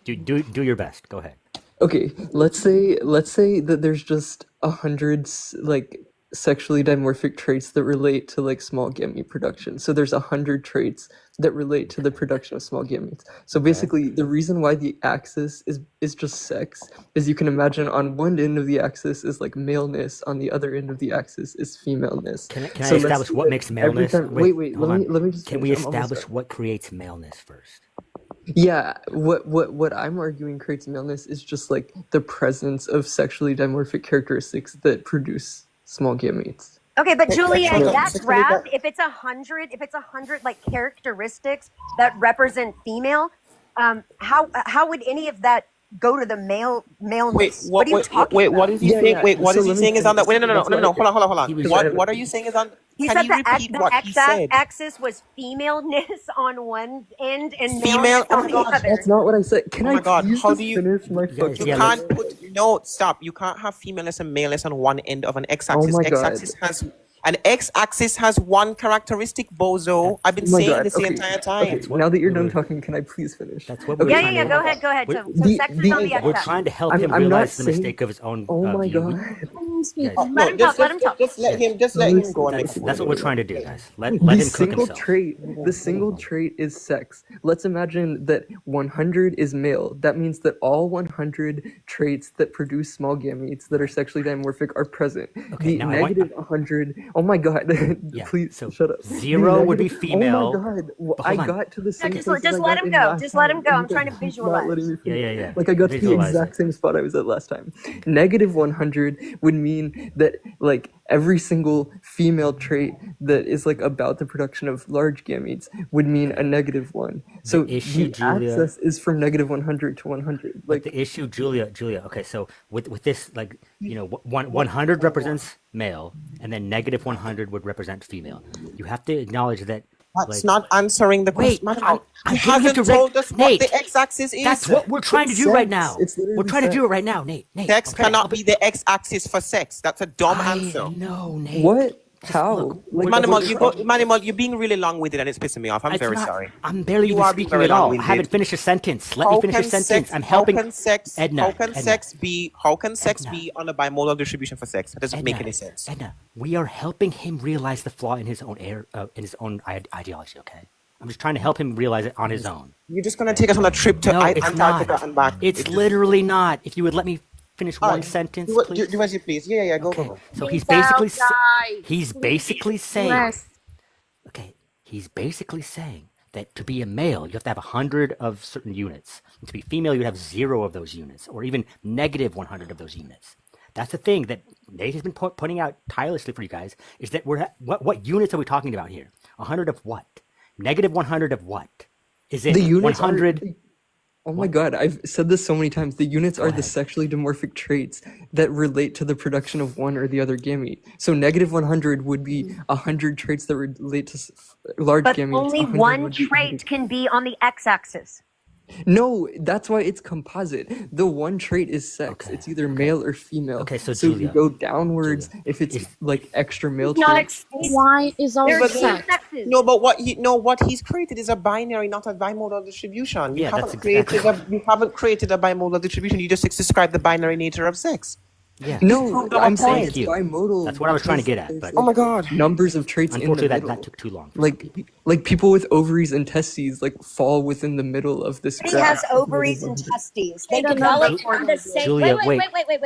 N: Do your best. Go ahead.
L: okay, let's say that there's just 100 like sexually dimorphic traits that relate to like small gamete production. So there's 100 traits that relate to the production of small gametes. So basically, the reason why the axis is just sex is you can imagine on one end of the axis is like maleness, on the other end of the axis is femaleness.
N: Can
L: So
N: I
L: let's
N: establish
L: say
N: what
L: that
N: makes
L: every
N: maleness?
L: time,
N: Wait,
L: wait,
N: hold
L: let me
N: on.
L: just
N: Can we
L: finish. I'm almost
N: establish
L: done.
N: what creates maleness first?
L: Yeah, what I'm arguing creates maleness is just like the presence of sexually dimorphic characteristics that produce small gametes.
O: Okay, but Julia,
L: No.
O: that graph, if it's 100 like characteristics that represent female, how would any of that go to the maleness? What are you talking about?
K: What is he saying? Wait, what
L: So
K: is he
L: let me
K: saying is on the? Wait, no.
L: that's what
K: Hold on.
N: He was
K: What are you saying is on?
O: He
K: Can
O: said
K: you
O: the
K: repeat what he said?
O: x-axis was femaleness on one end and
K: Female.
O: maleness
K: Oh
O: on
K: my
O: the
K: God.
O: other.
L: That's not what I said. Can
K: Oh
L: I
K: my God.
L: please
K: How
L: just
K: do you?
L: finish my
N: guys,
L: fucking
K: You
N: yeah,
K: can't put no stop. You can't have femaleness and maleness on one end of an
L: Oh
K: x-axis.
L: my God.
K: X-axis has one characteristic, bozo. I've been
L: Oh my
K: saying
L: God.
K: this the
L: Okay.
K: entire time.
L: Okay.
N: That's what
L: Now that you're
N: we
L: done
N: were.
L: talking, can I please finish?
N: That's what we were
O: Yeah,
N: trying to.
O: go ahead. So
N: We're,
O: sex is on the
N: we're
O: x-axis.
N: trying to help
L: I'm
N: him
L: not
N: realize the
L: saying.
N: mistake of his own
L: Oh my
N: view.
L: God.
N: Guys,
O: Let him talk. Let him talk.
K: Just let
N: yeah,
K: him. Just let him go and make.
N: that's what we're trying to do, guys. Let
L: The
N: him cook
L: single
N: himself.
L: trait is sex. Let's imagine that 100 is male. That means that all 100 traits that produce small gametes that are sexually dimorphic are present.
N: Okay,
L: The
N: now I want.
L: negative 100. Oh my God!
N: Yeah.
L: Please
N: So
L: shut up.
N: 0 would be
L: Oh my
N: female.
L: God!
N: But
L: I
N: hold on.
L: got to the same
O: Just
L: place
O: just
L: as I
O: let
L: got
O: him
L: in
O: go.
L: last
O: Just let him
L: time,
O: go.
L: and
O: I'm
L: you
O: trying to
L: guys are not letting me
O: visualize.
L: finish.
N: Yeah.
L: Like I got to the
N: Visualize
L: exact
N: it.
L: same spot I was at last time. Negative 100 would mean that like every single female trait that is like about the production of large gametes would mean a negative one. So
N: The issue,
L: the
N: Julia,
L: axis is from negative 100 to 100.
N: but the issue, Julia, okay, so with this, like, 100 represents male, and then negative 100 would represent female. You have to acknowledge that.
K: That's not answering the
N: Wait,
K: question.
N: I'm
K: You
N: getting
K: haven't
N: into
K: told us what
N: Nate.
K: the x-axis is.
N: That's what we're trying to do right now.
L: It's
N: We're
L: literally
N: trying to do it
L: sex.
N: right now, Nate.
K: Sex cannot be the x-axis for sex. That's a dumb answer.
N: No, Nate.
L: What? How? Like,
K: Manimal, you're being really long-winded and it's pissing me off. I'm
N: It's
K: very
N: not-
K: sorry.
N: I'm barely
K: You
N: even
K: are being
N: speaking
K: very
N: at all. I
K: long-winded.
N: haven't finished a sentence. Let me finish a sentence. I'm helping.
K: How can sex
N: Edna,
K: be on a bimodal distribution for sex? That doesn't make any sense.
N: Edna, we are helping him realize the flaw in his own ideology. Okay, I'm just trying to help him realize it on his own.
K: You're just gonna take us on a trip to
N: No, it's
K: Antarctica
N: not.
K: and back.
N: It's literally not. If you would let me finish one
K: Alright,
N: sentence,
K: do
N: please.
K: as you please. Yeah, go, go.
N: So
F: Peace
N: he's basically saying.
F: Yes.
N: Okay, he's basically saying that to be a male, you have to have 100 of certain units. And to be female, you have 0 of those units, or even negative 100 of those units. That's the thing that Nate has been putting out tirelessly for you guys, is that what units are we talking about here? 100 of what? Negative 100 of what? Is it
L: the units
N: 100?
L: Oh my god, I've said this so many times. The units are the sexually dimorphic traits that relate to the production of one or the other gamete. So negative 100 would be 100 traits that relate to large
O: But
L: gametes.
O: only
L: 100
O: one
L: would be
O: trait can be on the x-axis.
L: No, that's why it's composite. The one trait is sex. It's either male or female.
N: Okay, so
L: if you
N: Julia,
L: go downwards, if it's like extra male
F: Not
L: traits.
F: why is all
O: There's two
F: sex.
O: sexes.
K: No, but what he's created is a binary, not a bimodal distribution. You
N: Yeah,
K: haven't
N: that's
K: created a bimodal distribution. You just described the binary nature of sex.
N: Yeah.
L: No, I'm saying
N: Thank
L: it's
N: you.
L: bimodal.
N: That's what I was trying to
L: because
N: get at.
L: there's,
N: But
K: Oh my god.
L: numbers of traits in the
N: unfortunately,
L: middle.
N: that took too long.
L: Like people with ovaries and testes like fall within the middle of this
O: He
L: graph.
O: has ovaries and testes. They
F: They
O: develop
F: develop
O: from the same.
N: Julia,
O: wait.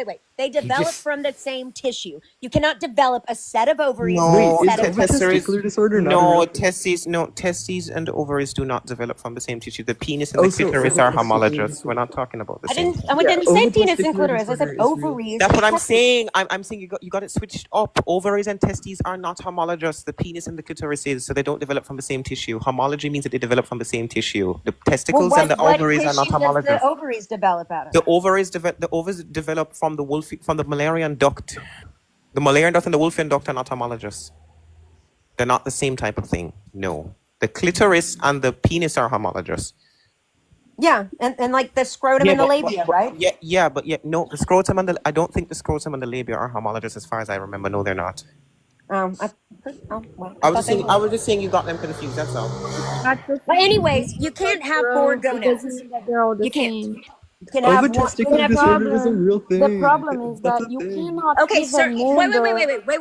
N: wait.
O: They develop
N: just-
O: from the same tissue. You cannot develop a set of ovaries
K: No,
O: and
L: Wait,
O: a
L: is
O: set of
L: testicular disorder not a
K: No,
L: real-
K: testes and ovaries do not develop from the same tissue. The penis and
L: Oh,
K: the
L: so
K: clitoris
L: over-
K: are homologous. We're not talking about the
O: I
K: same.
O: didn't
L: Yeah,
O: say penis and
L: ovatesticular
O: clitoris. I said
L: disorder is real.
O: ovaries.
K: That's what
O: and
K: I'm
O: testes.
K: saying. I'm saying you got it switched up. Ovaries and testes are not homologous. The penis and the clitoris is, so they don't develop from the same tissue. Homology means that they develop from the same tissue. The testicles and the ovaries are not
O: tissue
K: homologous.
O: does the ovaries develop out of?
K: The ovaries develop from the Mullerian duct. The Mullerian duct and the Wolffian duct are not homologous. They're not the same type of thing. No. The clitoris and the penis are homologous.
O: Yeah, and like the scrotum and the labia, right?
K: No, the scrotum and I don't think the scrotum and the labia are homologous as far as I remember. No, they're not.
O: Well,
K: I was just saying you got them confused. That's all.
O: But anyways, you can't have four gonads.
F: They're all the
O: You can't.
F: same.
O: You can have one.
L: Ovotesticular disorder is a real thing.
F: The problem is
L: That's
F: that
L: a
F: you
L: thing.
F: cannot
O: Okay, sir.
F: even
O: Wait.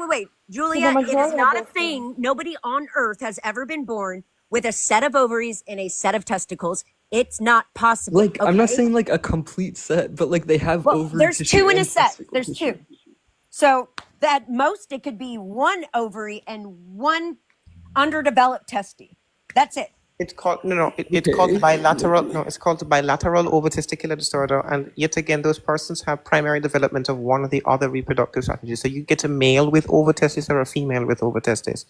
F: name
O: Julia, it is
F: majority
O: not a
F: of those
O: thing. Nobody on earth has ever been born with a set of ovaries and a set of testicles. It's not possible.
L: Like I'm not
O: okay?
L: saying like a complete set, but like they have
O: Well,
L: ovary
O: there's
L: tissue
O: two in a
L: and
O: set.
L: testicle
O: There's
L: tissue.
O: two. So at most, it could be one ovary and one underdeveloped testy. That's it.
K: It's called It's called bilateral. No, it's called bilateral ovotesticular disorder. And yet again, those persons have primary development of one or the other reproductive strategies. So you get a male with ovotestis or a female with ovotestis.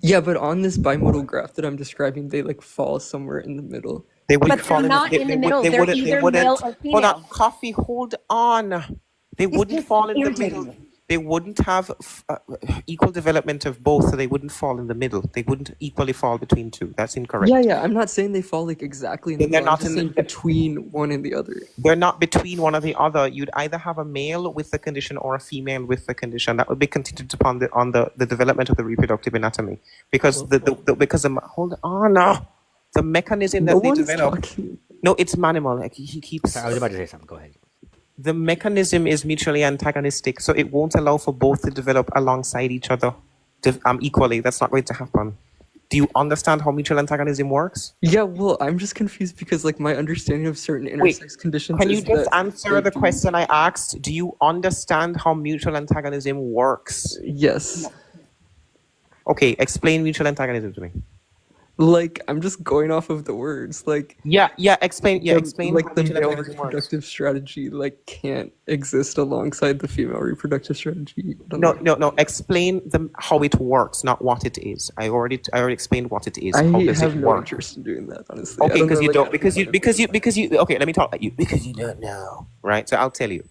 L: Yeah, but on this bimodal graph that I'm describing, they like fall somewhere in the middle.
K: They wouldn't
O: But
K: fall
O: they're
K: in
O: not in the middle. They're
K: wouldn't-
O: either
K: wouldn't-
O: male or
K: Hold
O: female.
K: on, coffee. Hold on. They wouldn't
O: just
K: fall in the
O: irritating
K: middle. They wouldn't have equal development of both, so they wouldn't fall in the middle. They wouldn't equally fall between two. That's incorrect.
L: Yeah. I'm not saying they fall like exactly in the
K: Then they're
L: middle. I'm
K: not
L: just
K: in
L: saying
K: the-
L: between one and the other.
K: They're not between one or the other. You'd either have a male with the condition or a female with the condition. That would be contingent upon the development of the reproductive anatomy. Because hold on now. The mechanism that
L: No
K: they
L: one's
K: develop.
L: talking.
K: No, it's Manimal. Like he keeps.
N: I was about to say something. Go ahead.
K: The mechanism is mutually antagonistic, so it won't allow for both to develop alongside each other equally. That's not going to happen. Do you understand how mutual antagonism works?
L: Yeah, well, I'm just confused because like my understanding of certain intersex conditions
K: Can you
L: is
K: just
L: that
K: answer the question I asked? Do you understand how mutual antagonism works?
L: yes.
K: Okay, explain mutual antagonism to me.
L: Like, I'm just going off of the words. Like,
K: explain
L: like
K: how
L: the
K: mutual
L: male
K: antagonism works.
L: reproductive strategy like can't exist alongside the female reproductive strategy.
K: No. Explain how it works, not what it is. I already explained what it is.
L: I
K: How does
L: have
K: it
L: no
K: work?
L: interest in doing that, honestly. I
K: Okay,
L: don't
K: because
L: know,
K: you
L: like,
K: don't, because you. Okay, let me talk about you. Because you don't know, right? So I'll tell you,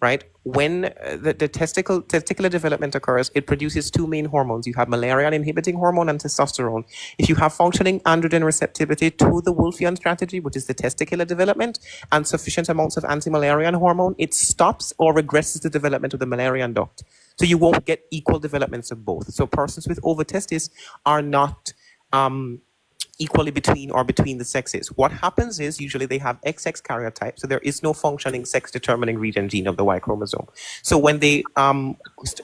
K: right? When the testicular development occurs, it produces two main hormones. You have Müllerian inhibiting hormone and testosterone. If you have functioning androgen receptivity to the Wolffian strategy, which is the testicular development, and sufficient amounts of anti-Müllerian hormone, it stops or regresses the development of the Müllerian duct. So you won't get equal developments of both. So persons with overtestis are not equally between the sexes. What happens is usually they have XX karyotype, so there is no functioning sex-determining region gene of the Y chromosome. So when they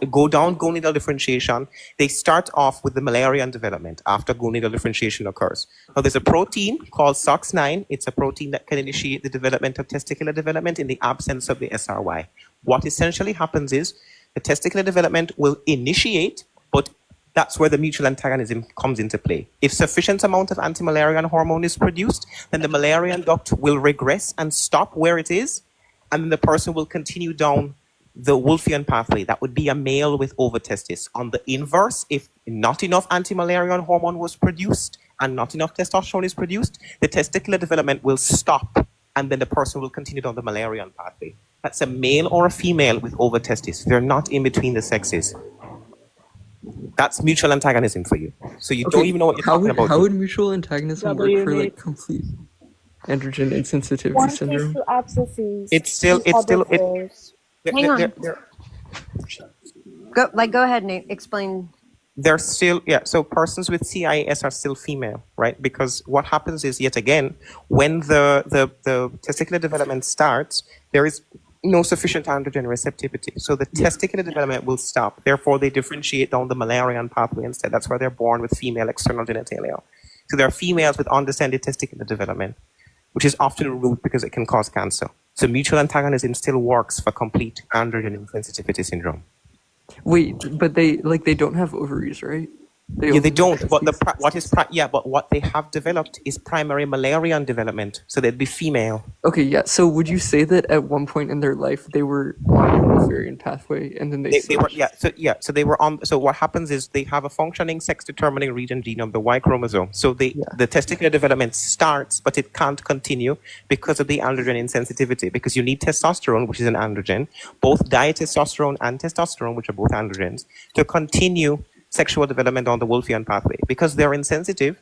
K: go down gonadal differentiation, they start off with the Müllerian development after gonadal differentiation occurs. Now there's a protein called SOX9. It's a protein that can initiate the development of testicular development in the absence of the SRY. What essentially happens is the testicular development will initiate, but that's where the mutual antagonism comes into play. If sufficient amount of anti-Müllerian hormone is produced, then the Müllerian duct will regress and stop where it is, and then the person will continue down the Wolffian pathway. That would be a male with overtestis. On the inverse, if not enough anti-Müllerian hormone was produced and not enough testosterone is produced, the testicular development will stop, and then the person will continue down the Müllerian pathway. That's a male or a female with overtestis. They're not in between the sexes. That's mutual antagonism for you. So you don't even know what you're talking about.
L: How would mutual antagonism work for like complete androgen insensitivity
F: One case
L: syndrome?
F: to abscesses.
O: Hang on. Go ahead, Nate. Explain.
K: They're still, so persons with CIS are still female, right? Because what happens is, yet again, when the testicular development starts, there is no sufficient androgen receptivity. So the testicular development will stop. Therefore, they differentiate down the Müllerian pathway instead. That's why they're born with female external genitalia. So there are females with undescended testicular development, which is often removed because it can cause cancer. So mutual antagonism still works for complete androgen insensitivity syndrome.
L: Wait, but they don't have ovaries, right?
K: They don't. But but what they have developed is primary Müllerian development, so they'd be female.
L: Okay, yeah. So would you say that at one point in their life they were on the Wolffian pathway and then they
K: were so they were on. So what happens is they have a functioning sex-determining region gene of the Y chromosome. So the testicular development starts, but it can't continue because of the androgen insensitivity. Because you need testosterone, which is an androgen, both ditestosterone and testosterone, which are both androgens, to continue sexual development on the Wolffian pathway. Because they're insensitive,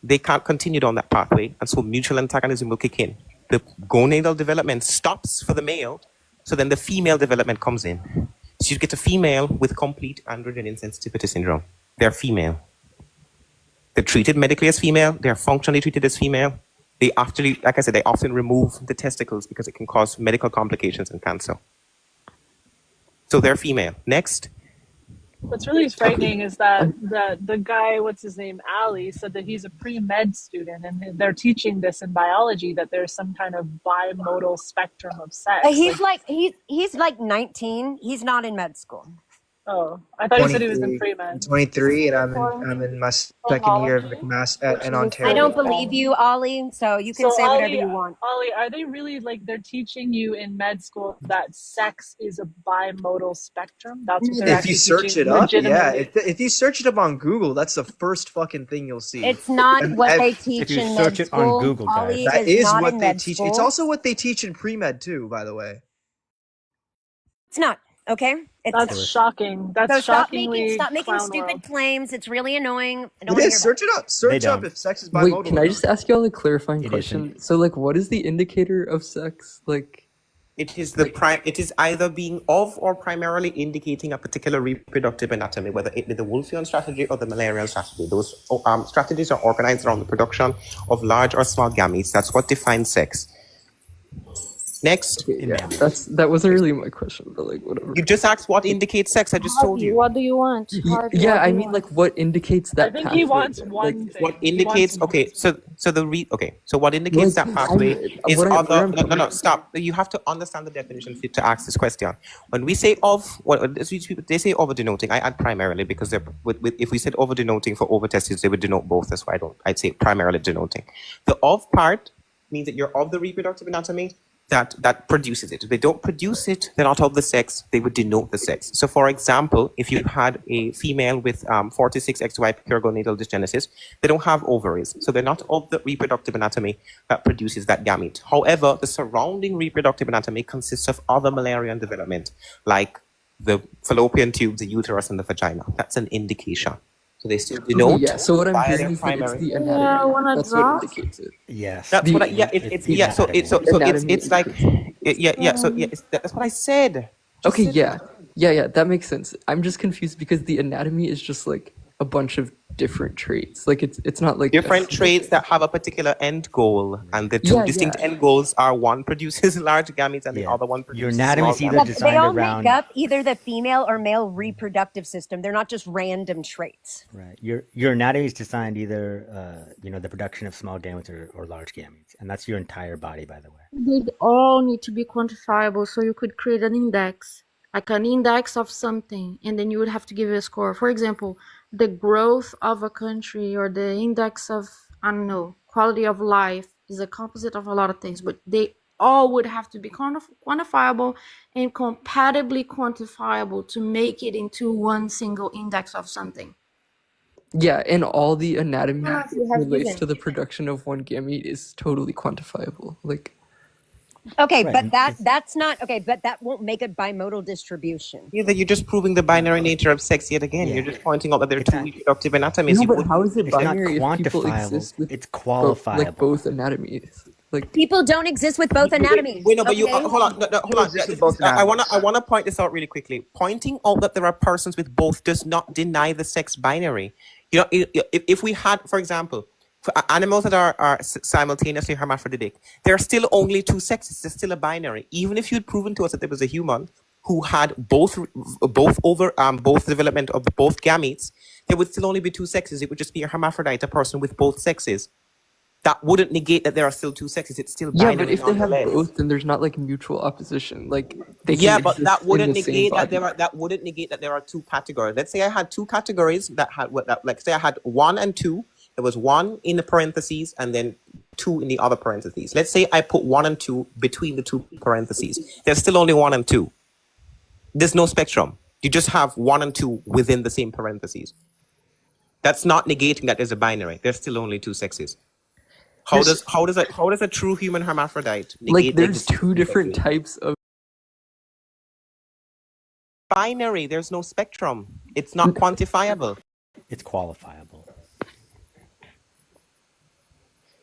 K: they can't continue down that pathway, and so mutual antagonism will kick in. The gonadal development stops for the male, so then the female development comes in. So you get a female with complete androgen insensitivity syndrome. They're female. They're treated medically as female. They're functionally treated as female. They actually, like I said, they often remove the testicles because it can cause medical complications and cancer. So they're female. Next.
A: What's really frightening is that the guy, what's his name, Ali, said that he's a pre-med student and they're teaching this in biology, that there's some kind of bimodal spectrum of sex.
O: He's like 19. He's not in med school.
A: Oh, I thought you said he was in pre-med.
I: I'm 23 and I'm in my second year of mass in Ontario.
O: I don't believe you, Ollie, so you can say whatever you want.
A: Ollie, are they really, like, they're teaching you in med school that sex is a bimodal spectrum? That's what they're
I: If you search it up,
A: legitimately.
I: if you search it up on Google, that's the first fucking thing you'll see.
O: It's not what they teach in med school.
N: on Google, guys.
O: Ollie
I: That
O: is
I: is
O: not
I: what
O: in
I: they
O: med
I: teach.
O: school.
I: It's also what they teach in pre-med too, by the way.
O: It's not. Okay,
A: That's shocking. That's
O: so
A: shockingly
O: stop making
A: clown
O: stupid
A: world.
O: claims. It's really annoying. I
I: It
O: don't wanna
I: is.
O: hear
I: Search it up. Search up if sex is bimodal.
L: Wait, can I just ask y'all a clarifying
N: It
L: question? So, like, what is the indicator of sex? Like,
K: it is it is either being of or primarily indicating a particular reproductive anatomy, whether it be the Wolffian strategy or the Müllerian strategy. Those strategies are organized around the production of large or small gametes. That's what defines sex. Next.
L: Okay, yeah, that wasn't really my question, but like whatever.
K: You just asked what indicates sex. I just told
F: Harvey,
K: you.
F: what do you want? Harvey,
L: Yeah,
F: what do
L: I
F: you
L: mean,
F: want?
L: like, what indicates that
A: I think
L: pathway?
A: he wants
L: then?
A: one
L: Like,
A: thing.
K: What
A: He
K: indicates?
A: wants
K: Okay, so what indicates
L: like
K: that pathway is
L: where
K: other.
L: I'm
K: No,
L: coming from.
K: stop. You have to understand the definition fit to ask this question. When we say of, what they say over denoting. I add primarily because they're if we said over denoting for over testes, they would denote both. That's why I'd say primarily denoting. The of part means that you're of the reproductive anatomy that produces it. If they don't produce it, they're not of the sex, they would denote the sex. So for example, if you had a female with 46XY pure gonadal dysgenesis, they don't have ovaries. So they're not of the reproductive anatomy that produces that gamete. However, the surrounding reproductive anatomy consists of other Müllerian development, like the fallopian tube, the uterus, and the vagina. That's an indication. So they still
L: Okay,
K: denote
L: yeah. So what I'm
K: via
L: hearing
K: their
L: is that it's
K: primary.
L: the
F: Yeah,
L: anatomy.
F: wanna
L: That's what
F: draw?
L: indicates it.
N: Yes.
K: That's
L: The
K: what I, yeah,
N: It's the
K: yeah, so
N: anatomy.
L: anatomy
K: it's like, that's what I said. Just
L: Okay,
K: said
L: yeah, that makes sense. I'm just confused because the anatomy is just like a bunch of different traits. Like it's not like
K: different traits that have a particular end goal, and the two
L: Yeah,
K: distinct
L: yeah.
K: end goals are one produces large gametes and the
N: Yeah.
K: other one
N: Your
K: produces small
N: anatomy is either
O: Yeah,
K: gametes.
O: they
N: designed
O: all
N: around
O: make up either the female or male reproductive system. They're not just random traits.
N: right. Your anatomy is designed either the production of small gametes or large gametes, and that's your entire body, by the way.
F: They'd all need to be quantifiable, so you could create an index, like an index of something, and then you would have to give it a score. For example, the growth of a country or the index of, I don't know, quality of life is a composite of a lot of things, but they all would have to be quantifiable and compatibly quantifiable to make it into one single index of something.
L: Yeah, and all the anatomy
F: I don't know if you
L: that
F: have
L: relates
F: given.
L: to the production of one gamete is totally quantifiable. Like
O: Okay,
N: Right.
O: but
N: And
O: that's not okay, but that won't make a bimodal distribution.
K: Yeah, that you're just proving the binary nature of sex yet again.
N: Yeah.
K: You're just pointing out that there are
N: It's
K: two
N: not-
K: reproductive anatomies.
L: no,
K: You
L: but
K: wouldn't-
L: how is it
N: It's not
L: binary if people
N: quantifiable,
L: exist with
N: it's
L: like
N: qualifiable.
L: both anatomies? Like
O: People don't exist with both anatomies.
K: Wait, no, but you
O: okay?
K: hold on, hold on.
I: exist with both
K: I
I: anatomies.
K: want to point this out really quickly. Pointing out that there are persons with both does not deny the sex binary. You know, if we had, for example, for animals that are simultaneously hermaphroditic, there are still only two sexes. There's still a binary. Even if you'd proven to us that there was a human who had both development of both gametes, there would still only be two sexes. It would just be a hermaphrodite, a person with both sexes. That wouldn't negate that there are still two sexes. It's still
L: yeah,
K: binary.
L: but if they have
K: nonetheless.
L: both, then there's not like mutual opposition. Like they can
K: Yeah, but
L: exist
K: that
L: in
K: wouldn't
L: the same
K: negate that
L: body.
K: that wouldn't negate that there are two categories. Let's say I had two categories that had like say I had 1 and 2. There was 1 in the parentheses and then 2 in the other parentheses. Let's say I put 1 and 2 between the two parentheses. There's still only 1 and 2. There's no spectrum. You just have 1 and 2 within the same parentheses. That's not negating that there's a binary. There's still only two sexes. How does a true human hermaphrodite negate
L: Like
K: the
L: there's
K: existence
L: two
K: of
L: different
K: sexes?
L: types of
K: Binary. There's no spectrum. It's not quantifiable.
N: It's qualifiable.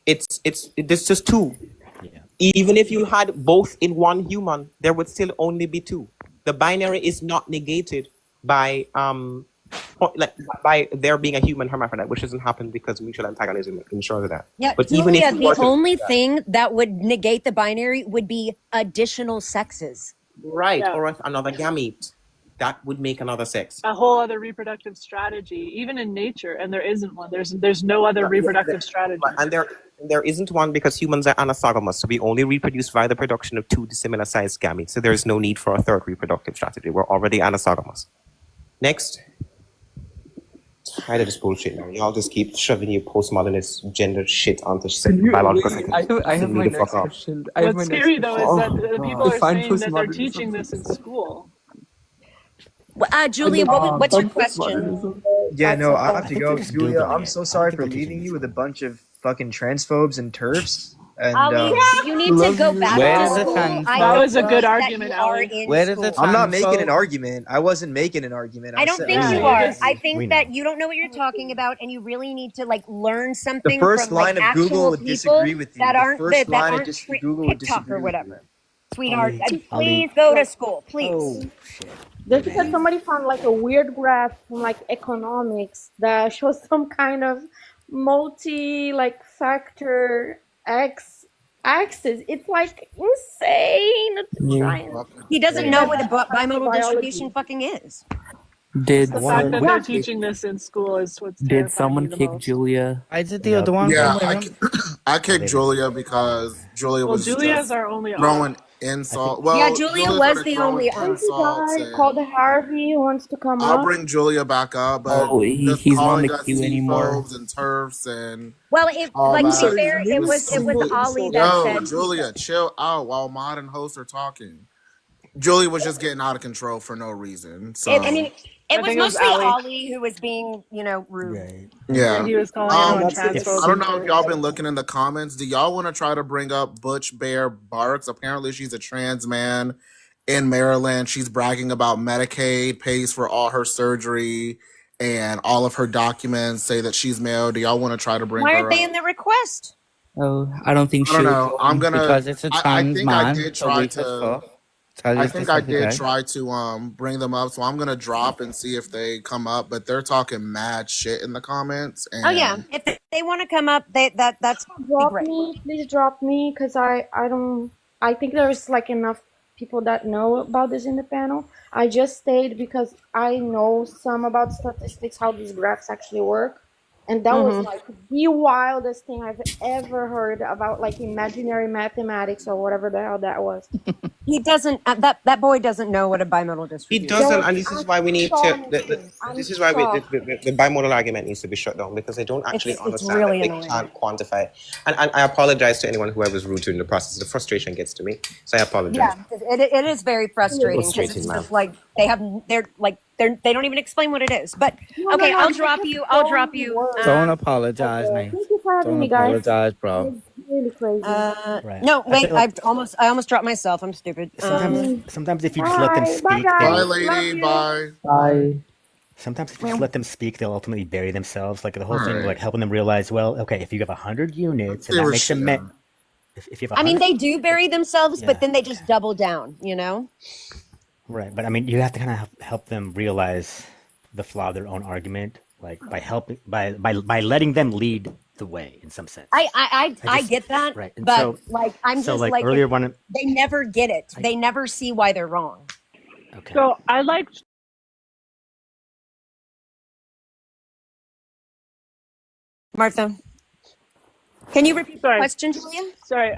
K: There's just two.
N: Yeah.
K: Even if you had both in one human, there would still only be two. The binary is not negated by by there being a human hermaphrodite, which doesn't happen because mutual antagonism ensures that.
O: Yeah,
K: But even
O: Julia,
K: if you
O: the
K: were to-
O: only thing that would negate the binary would be additional sexes.
K: right,
A: Yeah.
K: or another gamete, that would make another sex.
A: a whole other reproductive strategy, even in nature, and there isn't one. There's no other reproductive strategy.
K: And there isn't one because humans are anasogamous, so we only reproduce via the production of two dissimilar sized gametes. So there is no need for a third reproductive strategy. We're already anasogamous. Next. Tired of this bullshit now. Y'all just keep shoving your postmodernist gendered shit onto biological sex.
L: I have my
K: Need to
L: next
K: fuck off.
L: question. I have
A: What's
L: my
A: scary
L: next
A: though
L: question.
A: is that the people are
L: Define
A: saying that they're
L: postmodernism.
A: teaching this in school.
O: Julia, what's your question?
L: Postmodernism.
I: Yeah, no, I have to
N: think
I: go.
N: they're just
I: Julia,
N: Googling
I: I'm
N: it.
I: so
N: I
I: sorry
N: think
I: for
N: they're teaching
I: leaving
N: this.
I: you with a bunch of fucking transphobes and turfs. And
O: Ali, you need to
L: Love
O: go
L: you.
O: back
M: Where
O: to
M: is the
O: school.
M: transphobe?
O: I
A: That was a
O: hope
A: good
O: that
A: argument,
O: you are
A: Ali.
O: in
M: Where is
O: school.
M: the
I: I'm not making an
M: transphobe?
I: argument. I wasn't making an argument.
O: I don't
I: said,
O: think
A: Yeah,
O: you
A: you
O: are.
A: just-
O: I
N: We
O: think
N: know.
O: that you don't know what you're talking about, and you really need to like learn
I: the
O: something
I: first
O: from
I: line
O: like
I: of Google
O: actual
I: would
O: people
I: disagree with you.
O: that
I: The
O: aren't
I: first
O: that
I: line of Google would
O: TikTok
I: disagree
O: or
I: with
O: whatever.
I: you.
O: Sweetheart,
N: Ali,
O: please go to school, please.
N: Oh shit.
F: Just because somebody found like a weird graph from like economics that shows some kind of multi like factor x axis. It's like insane.
H: Yeah.
O: He doesn't
F: Yeah.
O: know what a bimodal
F: Biology.
O: distribution fucking is.
H: Did
A: The fact that they're
H: someone
A: teaching this in school is what's
H: did
A: terrifying
H: someone
A: me the
H: kick
A: most.
H: Julia?
M: the one.
Q: Yeah, I kicked Julia because Julia
A: Well,
Q: was
A: Julia's
Q: just
A: our only
Q: throwing
A: option.
Q: insult.
O: Yeah,
Q: Well,
O: Julia
Q: Julia
O: was
Q: started
O: the
Q: throwing
O: only
F: There's a
Q: insults,
F: guy called
Q: and
F: Harvey who wants to come
Q: I'll
F: up.
Q: bring Julia back up, but
H: Oh,
Q: just
H: he's not in
Q: calling
H: the
Q: us
H: queue anymore.
Q: T-phobes and turfs and
O: Well,
Q: all
O: like to
Q: that.
O: be fair, it was Ollie that
Q: Yo,
O: said.
Q: Julia, chill out while mod and hosts are talking. Julia was just getting out of control for no reason. So
O: I mean,
A: I
O: it was
A: think it was
O: mostly
A: Ollie.
O: Ollie who was being, rude.
Q: yeah.
A: He was calling everyone
Q: I
A: transphobe.
Q: don't know if y'all been looking in the comments. Do y'all want to try to bring up Butch Bear Barks? Apparently, she's a trans man in Maryland. She's bragging about Medicaid pays for all her surgery and all of her documents say that she's male. Do y'all want to try to bring
O: Why
Q: her
O: aren't they
Q: up?
O: in the request?
H: Oh, I don't think
Q: I
H: she
Q: don't
H: would
Q: know. I'm
H: join.
Q: gonna.
R: Because it's a
Q: I
R: trans
Q: think I
R: man,
Q: did
R: so
Q: try
R: weak as
Q: to.
R: fuck. Tell
Q: I
R: you
Q: think I did
R: specifically.
Q: try to bring them up, so I'm gonna drop and see if they come up. But they're talking mad shit in the comments,
O: Oh yeah,
Q: and
O: if they want to come up, that's
F: Drop
O: great.
F: me, please drop me, because I think there's like enough people that know about this in the panel. I just stayed because I know some about statistics, how these graphs actually work. And that was like the wildest thing I've ever heard about, like imaginary mathematics or whatever the hell that was.
O: He doesn't. That boy doesn't know what a bimodal
K: He
O: distribution
K: doesn't,
O: is.
K: and this is why we need to. This is why the bimodal argument needs to be shut down because they don't actually
O: It's
K: understand
O: really
K: that they
O: annoying.
K: can't quantify it. And I apologize to anyone who was rude during the process. The frustration gets to me, so I apologize.
O: Yeah, it is very frustrating because
K: Frustrating,
O: it's
K: man.
O: just like they don't even explain what it is. But
F: No,
O: okay,
F: no,
O: I'll
F: it's
O: drop
F: just
O: you. I'll drop
F: so
O: you.
F: worse.
R: Don't apologize, mate.
F: Thank you for having
R: Don't
F: me, guys.
R: apologize, bro.
F: It's really crazy.
N: Right.
O: No,
N: I
O: wait.
N: feel like
O: I almost dropped myself. I'm stupid.
N: sometimes if you just let them
F: Bye. Bye,
N: speak,
F: guys.
Q: bye,
F: Love
Q: lady,
F: you.
Q: bye.
H: Bye.
N: sometimes if you just let them speak, they'll ultimately bury themselves. Like the whole thing,
Q: Alright.
N: like helping them realize, well, okay, if you have 100 units and
Q: They
N: that
Q: were
N: makes them,
Q: shit.
N: if you have
O: I mean,
N: 100,
O: they do bury themselves,
N: yeah,
O: but then they just double down.
N: right. But I mean, you have to kind of help them realize the flaw of their own argument, like by helping, by letting them lead the way in some sense.
O: I get that,
N: Right. And
O: but
N: so,
O: I'm
N: so
O: just
N: like
O: like
N: earlier one,
O: they never get it. They never see why they're wrong.
N: okay.
A: So I like
O: Martha, can you repeat the
A: sorry.
O: question, Julia?
A: Sorry.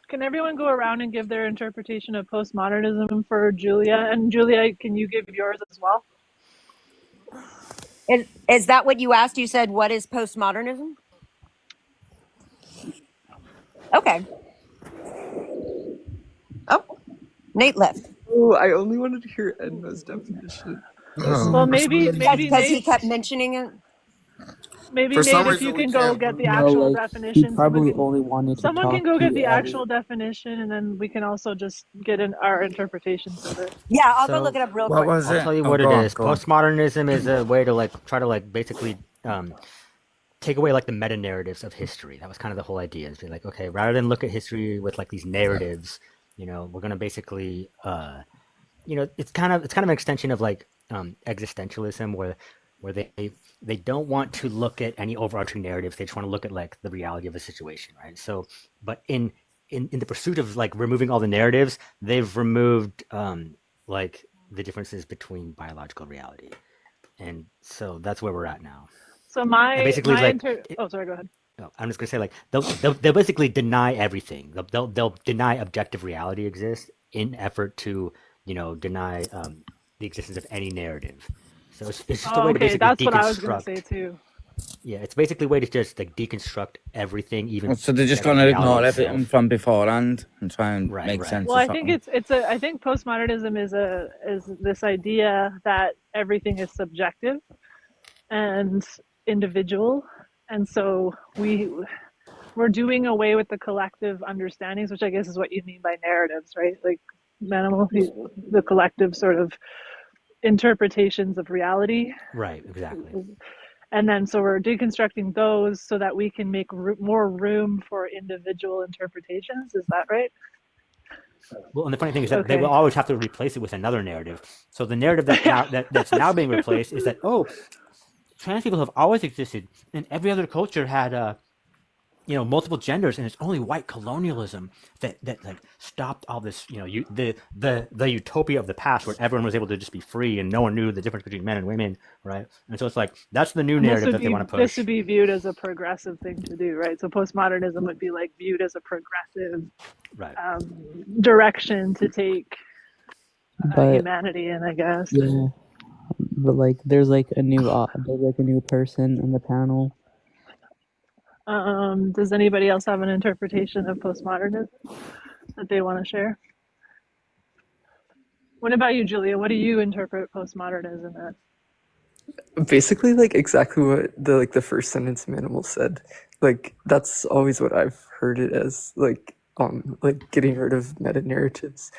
A: Can everyone go around and give their interpretation of postmodernism for Julia? And Julia, can you give yours as well?
O: Is that what you asked? You said, what is postmodernism? Okay. Oh, Nate left.
L: Oh, I only wanted to hear Edna's definition.
A: Well, maybe
O: Because he
A: Nate,
O: kept mentioning it.
A: maybe
Q: For some
A: Nate, if you
Q: reason, we
A: can go
Q: can't.
A: get the
H: No,
A: actual
H: like he
A: definition, someone
H: probably
A: can,
H: only wanted to
A: someone can
H: talk
A: go get
H: to
A: the actual definition, and then we can also just get in our interpretations of it.
O: Yeah, I'll go
N: So
O: look it up real
R: What
O: quick.
R: was
N: I'll
R: it?
N: tell you
R: Oh,
N: what it
R: go on,
N: is.
R: go on.
N: Postmodernism is a way to try to basically take away the meta narratives of history. That was kind of the whole idea. Is be like, okay, rather than look at history with these narratives, we're gonna basically it's kind of an extension of existentialism where they don't want to look at any overarching narratives. They just want to look at the reality of a situation, right? So, but in the pursuit of removing all the narratives, they've removed the differences between biological reality, and so that's where we're at now.
A: So
N: And
A: my
N: basically,
A: oh, sorry, go ahead.
N: no, I'm just gonna say they'll basically deny everything. They'll deny objective reality exists in effort to deny the existence of any narrative. So it's just a
A: Oh,
N: way to
A: okay,
N: basically
A: that's what I was gonna
N: deconstruct.
A: say too.
N: Yeah, it's basically a way to just deconstruct everything, even
R: So they're just
N: the
R: going to
N: reality
R: ignore
N: itself.
R: everything from beforehand and try and
N: Right,
R: make
N: right.
R: sense
A: Well,
R: of
A: I think
R: something.
A: I think postmodernism is this idea that everything is subjective and individual, and so we're doing away with the collective understandings, which I guess is what you mean by narratives, right? Like Manimal, the collective sort of interpretations of reality.
N: Right, exactly.
A: And then so we're deconstructing those so that we can make more room for individual interpretations. Is that right?
N: Well, and the funny thing is that they
A: Okay.
N: will always have to replace it with another narrative. So the narrative that's now being replaced is that trans people have always existed, and every other culture had multiple genders, and it's only white colonialism that like stopped all this, the utopia of the past where everyone was able to just be free and no one knew the difference between men and women, right? And so it's like that's the new
A: And
N: narrative that they want to
A: this
N: push.
A: would be viewed as a progressive thing to do, right? So postmodernism would be like viewed as a progressive
N: Right.
A: direction to take
H: But
A: humanity in, I guess.
H: yeah, but like there's like a new person in the panel.
A: Does anybody else have an interpretation of postmodernism that they want to share? What about you, Julia? What do you interpret postmodernism as?
L: Basically, like exactly what the first sentence Manimal said. Like that's always what I've heard it as. Like getting rid of meta narratives.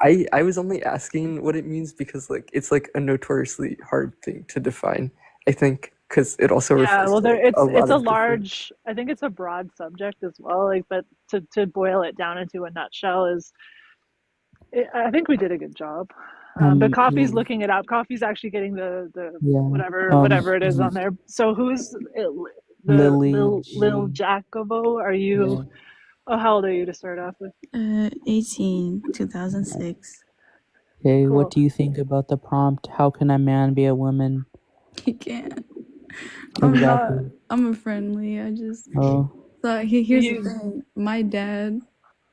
L: I was only asking what it means because like it's like a notoriously hard thing to define. I think because it also
A: Yeah,
L: refers
A: well,
L: to like,
A: it's
L: a lot
A: a
L: of different.
A: large. I think it's a broad subject as well. Like, but to boil it down into a nutshell is, I think we did a good job. But Coffee's
H: Yeah,
A: looking it up. Coffee's actually getting the
H: yeah.
A: whatever it is on there. So who's the
H: Lily
A: Lil
H: G.
A: Jacobo? Are
H: Yeah.
A: you? Oh, how old are you to start off with?
S: 18, 2006.
H: Okay,
A: Cool.
H: what do you think about the prompt? How can a man be a woman?
S: He can't.
H: Exactly.
S: I'm a friendly. I just.
H: Oh,
S: So here's the
A: You,
S: thing. My dad,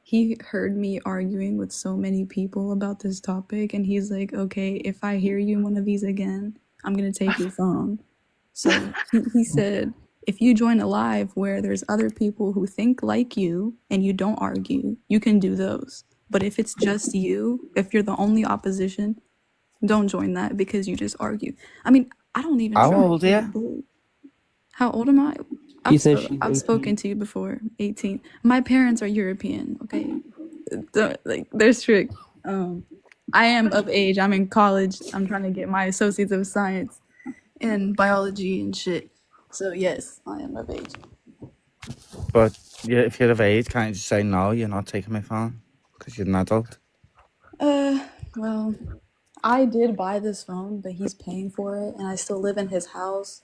S: he heard me arguing with so many people about this topic, and he's like, okay, if I hear you in one of these again, I'm going to take your phone. So he said, if you join a live where there's other people who think like you and you don't argue, you can do those. But if it's just you, if you're the only opposition, don't join that because you just argue. I mean, I don't even
R: How
S: try.
R: old are you?
S: How old am I?
H: he says she's
S: I've
H: 18.
S: spoken to you before. 18. My parents are European. Okay, they're strict. I am of age. I'm in college. I'm trying to get my associates of science in biology and shit. So yes, I am of age.
R: But yeah, if you're of age, can't you just say no? You're not taking my phone because you're an adult.
S: Well, I did buy this phone, but he's paying for it, and I still live in his house.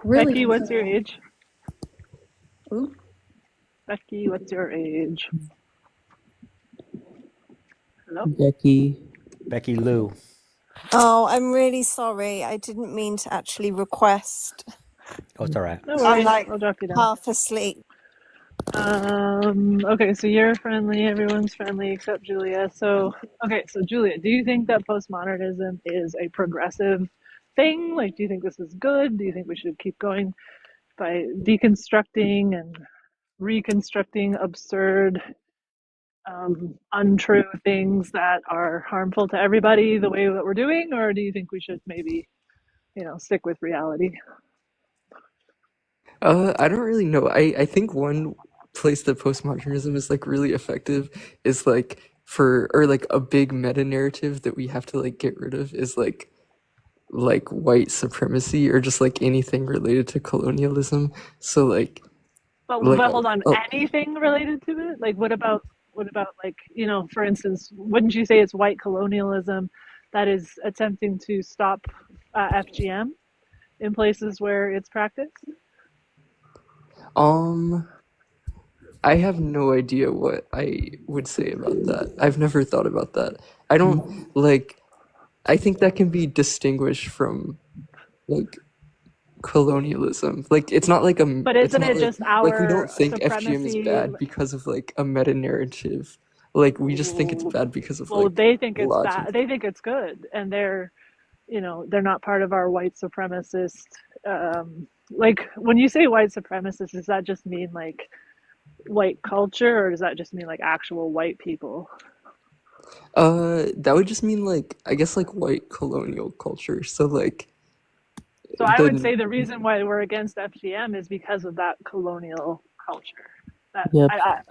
S: Really?
A: Becky, what's your age?
S: Ooh.
A: Becky, what's your age? Hello?
N: Becky Lou.
T: Oh, I'm really sorry. I didn't mean to actually request.
N: Oh, it's all right.
A: No
T: I'm
A: worries.
T: like
A: I'll drop you down.
T: half asleep.
A: Okay, so you're friendly, everyone's friendly except Julia. So, okay, so Julia, do you think that postmodernism is a progressive thing? Like, do you think this is good? Do you think we should keep going by deconstructing and reconstructing absurd, untrue things that are harmful to everybody the way that we're doing? Or do you think we should maybe, stick with reality?
L: I don't really know. I think one place that postmodernism is like really effective is like like a big meta narrative that we have to like get rid of is like white supremacy or just like anything related to colonialism. So like
A: But
L: like
A: hold on, anything related to it? Like, what about like, for instance, wouldn't you say it's white colonialism that is attempting to stop FGM in places where it's practiced?
L: I have no idea what I would say about that. I've never thought about that. I don't like. I think that can be distinguished from like colonialism. Like it's not like a.
A: But
L: It's
A: isn't
L: not
A: it
L: like
A: just
L: we
A: our
L: don't think FGM is
A: supremacy?
L: bad because of like a meta narrative. Like we just think it's bad because of
A: Well,
L: like
A: they think it's
L: logic.
A: bad. They think it's good, and they're not part of our white supremacist. Like, when you say white supremacist, does that just mean like white culture, or does that just mean like actual white people?
L: That would just mean like I guess like white colonial culture. So like
A: So I would say the reason why we're against FGM is because of that colonial culture.
H: Yep.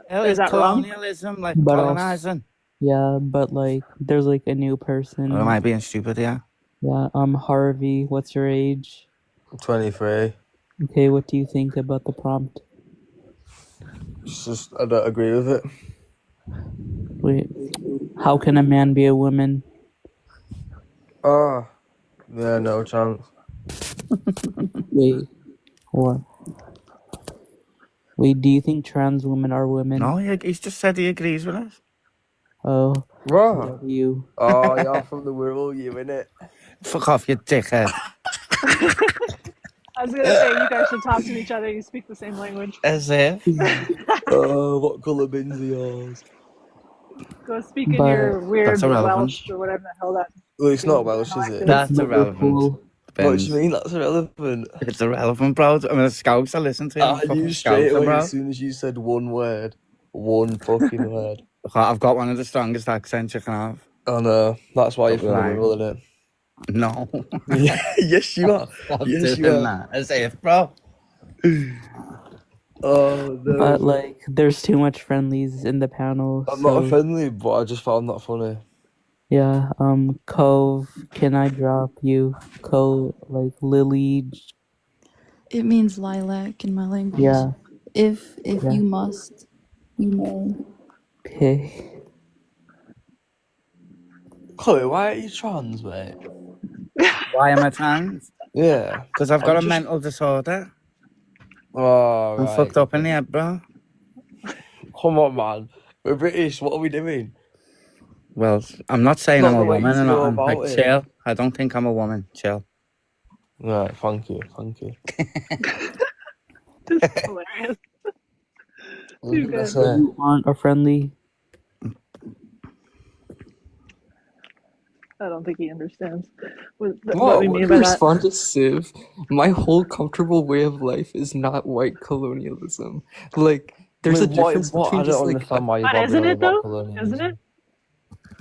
R: Hell,
A: Is
R: is
A: that wrong?
R: colonialism like
H: But
R: colonizing?
H: yeah, but like there's like a new person.
R: Or am I being stupid here?
H: Yeah, Harvey, what's your age?
U: 23.
H: Okay, what do you think about the prompt?
U: Just I don't agree with it.
H: Wait, how can a man be a woman?
U: Oh, yeah, no chance.
H: Wait, what? Wait, do you think trans women are women?
R: No, he's just said he agrees with us.
H: Oh,
U: Right.
H: you.
U: Oh, you're from the world, you innit?
R: Fuck off, you dickhead.
A: I was gonna say you guys should talk to each other. You speak the same language.
R: As if.
U: What colour bins are yours?
A: Go speak in your weird
R: That's irrelevant.
A: Welsh or whatever the hell that.
U: Well, it's not Welsh, is it?
R: That's irrelevant.
U: What do you mean that's irrelevant?
R: It's irrelevant, bro. I mean, the Scouts I listen to.
U: I knew straight away
R: bro.
U: as soon as you said one word. One fucking word.
R: I've got one of the strongest accents you can have.
U: I know. That's why you're from the
R: Lying.
U: world, isn't it?
R: No.
U: Yes, you are.
R: Stop
U: Yes, you
R: doing
U: are.
R: that. As if, bro.
U: Oh, no.
H: But like, there's too much friendlies in the panel.
U: I'm
H: so,
U: not friendly, but I just found that funny.
H: Yeah. Cove, can I drop you? Like Lily.
S: It means lilac in my language.
H: Yeah.
S: If
H: Yeah.
S: you must, you may.
H: Okay.
U: Chloe, why are you trans, mate?
R: Why am I trans?
U: Yeah.
R: Because I've got
U: I'm
R: a mental disorder.
U: Oh,
R: I'm
U: right.
R: fucked up in the head, bro.
U: Come on, man. We're British. What are we doing?
R: Well, I'm not saying
U: Not
R: I'm a
U: the way
R: woman
U: you
R: or
U: know
R: nothing. Like,
U: about it.
R: chill. I don't think I'm a woman. Chill.
U: Right, thank you. Thank you.
A: This is hilarious. Too good.
U: That's
H: You aren't a friendly.
A: I don't think he understands what
U: What?
A: we
U: What
A: mean
U: do
A: by
U: you
A: that.
L: Respond to Civ. My whole comfortable way of life is not white colonialism. Like, there's
U: Wait,
L: a difference
U: what?
L: between
U: I
L: just
U: don't
L: like.
U: understand why you're
A: But isn't
U: bothering
A: it
U: about
A: though?
U: colonialism.
A: Isn't it?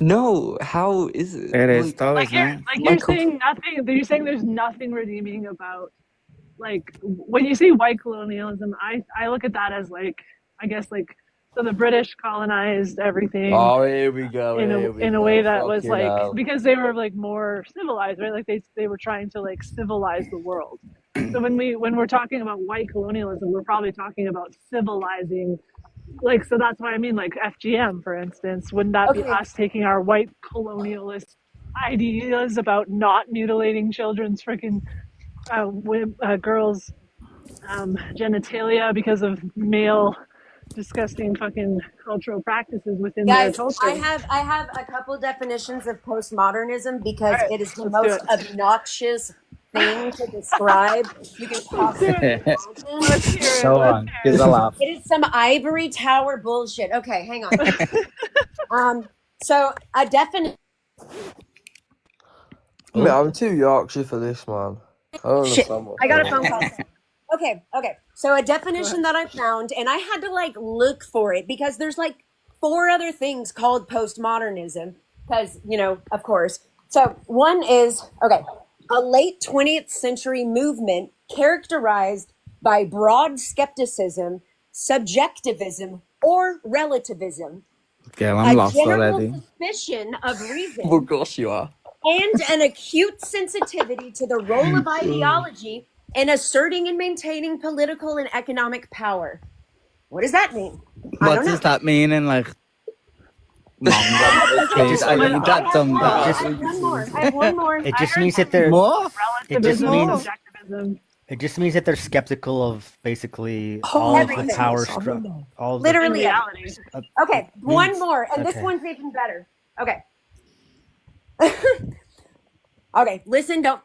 L: No, how is it?
R: It is,
L: Like,
R: though,
A: Like
R: isn't
A: you're
R: it?
A: like
L: my
A: you're saying nothing. You're saying there's nothing redeeming about like when you say white colonialism. I look at that as like I guess like so the British colonized everything
U: Oh, here we go.
A: in
U: Here we
A: a
U: go.
A: way that was
U: Fucking
A: like
U: hell.
A: because they were like more civilized, right? Like they were trying to like civilize the world. So when we're talking about white colonialism, we're probably talking about civilizing. Like so that's why I mean like FGM, for instance. Wouldn't that be
O: Okay.
A: us taking our white colonialist ideas about not mutilating children's freaking girls' genitalia because of male disgusting fucking cultural practices within their
O: Guys,
A: culture?
O: I have a couple definitions of postmodernism because
A: All right,
O: it is the
A: let's do
O: most
A: it.
O: obnoxious thing to describe you can possibly imagine.
A: Let's hear it.
R: Go
A: Let's
R: on.
A: hear
R: Give
A: it.
R: a laugh.
O: It is some ivory tower bullshit. Okay, hang on. So a definition.
U: Mate, I'm too Yorkshire for this, man. I don't
O: Shit,
U: understand what's
O: I got a
U: going
O: phone
U: on.
O: call. Okay. So a definition that I found, and I had to like look for it because there's like 4 other things called postmodernism. Because of course. So one is a late 20th century movement characterized by broad skepticism, subjectivism, or relativism,
R: Girl, I'm
O: a
R: lost
O: general
R: already.
O: suspicion of reason,
U: Oh gosh, you are.
O: and an acute sensitivity to the role of ideology in asserting and maintaining political and economic power. What does that mean? I
R: What
O: don't know.
R: does that mean in like Please, I mean, that's
O: I have
R: just
O: one more. I have one more.
N: It just means that they're
R: more.
N: it just
A: Relativism,
N: means
A: subjectivism.
N: it just means that they're skeptical of basically all of the
O: Everything.
N: power structure, all of the
O: Literally
A: In
O: everything.
A: reality.
O: Okay, one
N: means-
O: more, and this
N: okay.
O: one's even better. Okay. Okay, listen, don't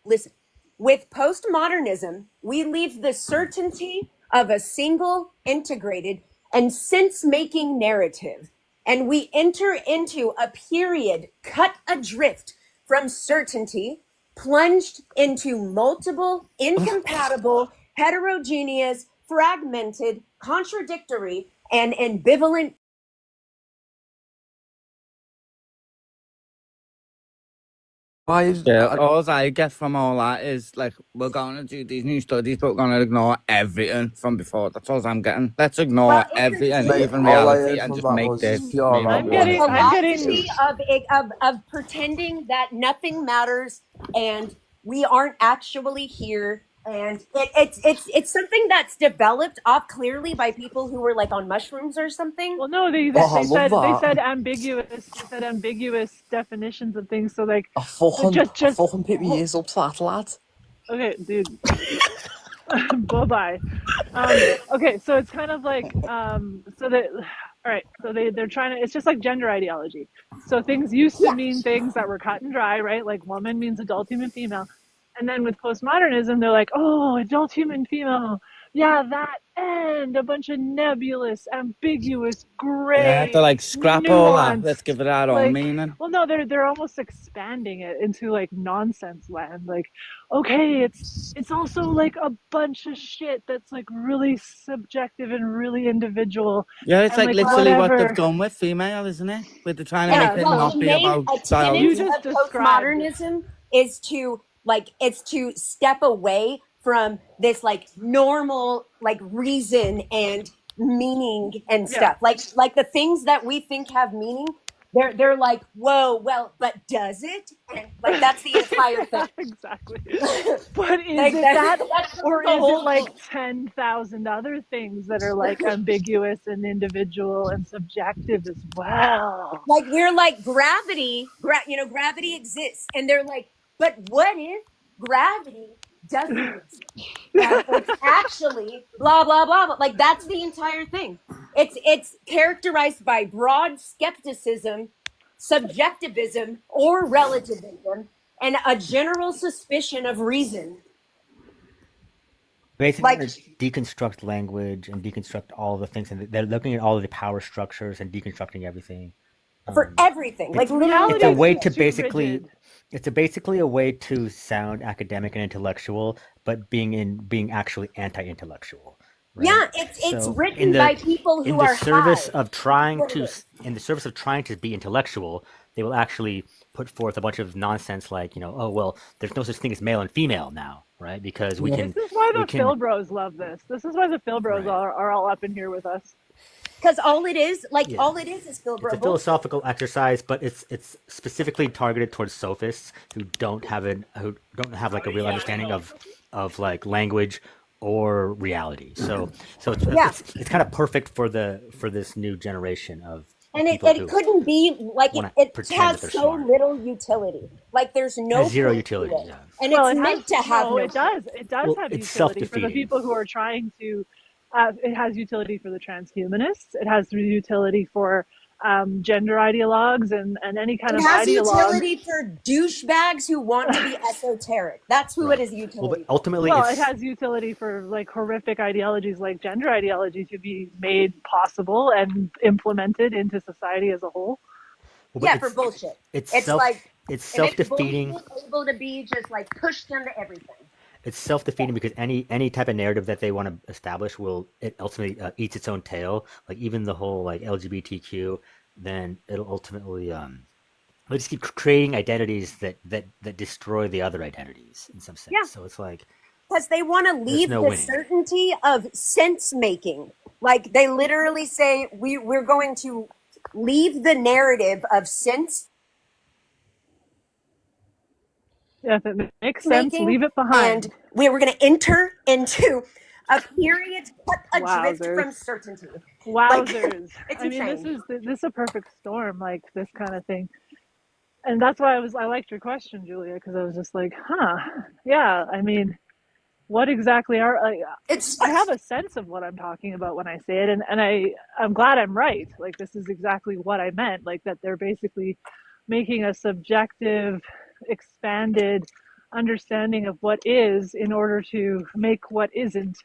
O: listen. With postmodernism, we leave the certainty of a single, integrated, and sense-making narrative, and we enter into a period cut adrift from certainty, plunged into multiple, incompatible, heterogeneous, fragmented, contradictory, and ambivalent.
U: Why is
R: Yeah, all I get from all that is like we're going to do these new studies, but we're going to ignore everything from before. That's all I'm getting. Let's ignore
O: Well,
R: everything,
U: Mate,
R: even
U: all I
R: reality,
U: heard
R: and
U: from
R: just
U: that
R: make
U: was
R: this.
U: pure
R: made up
A: I'm
R: one.
A: getting
O: Philosophy of pretending that nothing matters and we aren't actually here, and it's something that's developed off clearly by people who were like on mushrooms or something.
A: Well, no, they
U: Oh, I
A: said
U: love that.
A: ambiguous definitions of things. So like
U: I fucking
A: just
U: pick my ears up to that, lad.
A: okay, dude. Bye bye. Okay, so it's kind of like so that all right, so they're trying to, it's just like gender ideology. So things used to
O: Yeah.
A: mean things that were cut and dry, right? Like woman means adult human female. And then with postmodernism, they're like, oh, adult human female. Yeah, that and a bunch of nebulous, ambiguous,
R: Yeah, to
A: gray,
R: like scrap all that. Let's
A: nuanced,
R: give it our own
A: like,
R: meaning.
A: well, no, they're almost expanding it into like nonsense land. Like, okay, it's also like a bunch of shit that's like really subjective and really individual
R: Yeah, it's
A: and
R: like
A: like
R: literally what they've
A: whatever.
R: gone with female, isn't it? With the trying to
O: And
R: make
A: Yeah,
R: it
O: well,
A: so
R: not
O: the
R: be
O: main
R: about
O: a
A: you
O: tenet
R: biology.
A: just
O: of
A: described,
O: postmodernism is to like it's to step away from this like normal like reason and meaning and
A: yeah,
O: stuff. Like the things that we think have meaning, they're like, whoa, well, but does it? And like that's the entire thing.
A: exactly. But is
O: Like
A: it
O: that's
A: that,
O: that's
A: or
O: the
A: is it
O: whole
A: like
O: thing.
A: 10,000 other things that are like ambiguous and individual and subjective as well?
O: Like we're like gravity, gravity exists, and they're like, but what if gravity doesn't exist? And it's actually blah blah blah. Blah. Like that's the entire thing. It's characterized by broad skepticism, subjectivism, or relativism, and a general suspicion of reason.
N: Basically,
O: Like
N: to deconstruct language and deconstruct all the things, and they're looking at all of the power structures and deconstructing everything.
O: for everything, like
N: It's
O: literally
N: it's a
A: Reality
N: way
A: is
N: to
A: just too
N: basically
A: rigid.
N: it's basically a way to sound academic and intellectual, but being actually anti-intellectual, right?
O: yeah, it's
N: So
O: written by people
N: in
O: who
N: the
O: are
N: service
O: high.
N: of trying to in the service of trying to be intellectual, they will actually put forth a bunch of nonsense like, oh well, there's no such thing as male and female now, right? Because we
R: Yeah.
N: can
A: This is why
N: we
A: the
N: can
A: Phil Bros love this. This is why the Phil Bros
N: right.
A: are all up in here with us.
O: Because all it is, like
N: Yeah.
O: all it is Phil
N: It's
O: Bro
N: a
O: bullshit.
N: philosophical exercise, but it's specifically targeted towards sophists who don't have like a real understanding of like language or reality. So
O: Yeah,
N: it's kind of perfect for this new generation of
O: and
N: people
O: it
N: who
O: couldn't be like
N: want to
O: it
N: pretend that
O: has
N: they're
O: so
N: smart.
O: little utility. Like there's
N: It
O: no
N: has zero
O: point to
N: utility.
O: it,
N: Yeah.
O: and
A: Well,
O: it's
A: it has
O: meant to have
A: no.
O: no
A: It
O: point.
A: does
N: Well,
A: have
N: it's
A: utility for the
N: self-defeating.
A: people who are trying to. It has utility for the transhumanists. It has utility for gender ideologues and any kind
O: It
A: of
O: has
A: ideologue.
O: utility for douchebags who want to be esoteric. That's who it
N: Right.
O: is
N: Well, but
O: utility for.
N: ultimately,
A: Well, it
N: it's
A: has utility for like horrific ideologies like gender ideology to be made possible and implemented into society as a whole.
N: well, but
O: Yeah, for bullshit.
N: it's
O: It's like
N: it's
O: it makes
N: self-defeating.
O: bullshit able to be just like pushed into everything.
N: It's self-defeating because any type of narrative that they want to establish it ultimately eats its own tail. Like even the whole like LGBTQ, then it'll ultimately they'll just keep creating identities that destroy the other identities in some sense.
O: Yeah.
N: So it's like
O: Because they want to
N: there's
O: leave
N: no
O: the
N: winning.
O: certainty of sense making. Like they literally say, we're going to leave the narrative of sense
A: Yeah, if it makes sense,
O: making,
A: leave it
O: and
A: behind.
O: we're going to enter into a period cut adrift
A: Wowzers.
O: from certainty. Like
A: Wowzers.
O: it's
A: I mean,
O: insane.
A: this is a perfect storm, like this kind of thing. And that's why I liked your question, Julia, because I was just like, yeah. I mean, what exactly I have a sense of what I'm talking about when I say it, and I'm glad I'm right. Like this is exactly what I meant. Like that they're basically making a subjective, expanded understanding of what is in order to make what isn't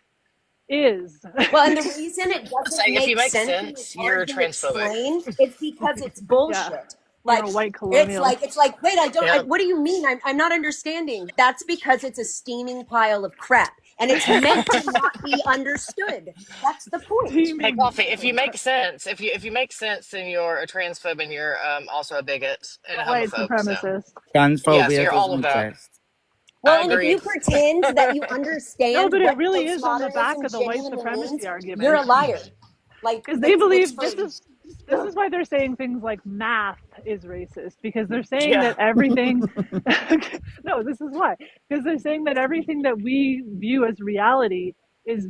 A: is.
O: Well, and the reason it
J: I'm
O: doesn't
J: saying if you
O: make
J: make
O: sense and
J: sense,
O: it's
J: you're
O: hard to
J: transphobic.
O: explain, it's because it's bullshit.
A: Yeah,
O: Like
A: you're a white
O: it's
A: colonial.
O: like wait, I don't.
J: Yeah.
O: What do you mean? I'm not understanding. That's because it's a steaming pile of crap, and it's meant to not be understood. That's the point.
J: Hey, Coffee. If you make sense, if you make sense, then you're a transphobe and you're also a bigot and a
A: White
J: homophobe. So
A: supremacist.
J: yeah, so
R: Transphobia
J: you're all
R: doesn't
J: of that.
R: exist.
O: Well,
J: I
O: and if you
J: agree.
O: pretend that you
A: No,
O: understand
A: but it
O: what
A: really is on the back
O: postmodernism
A: of the white
O: genuinely
A: supremacy
O: means,
A: argument.
O: you're a liar. Like
A: Because they
O: it's
A: believe
O: free.
A: this is why they're saying things like math is racist, because they're saying
J: Yeah.
A: that everything no, this is why. Because they're saying that everything that we view as reality is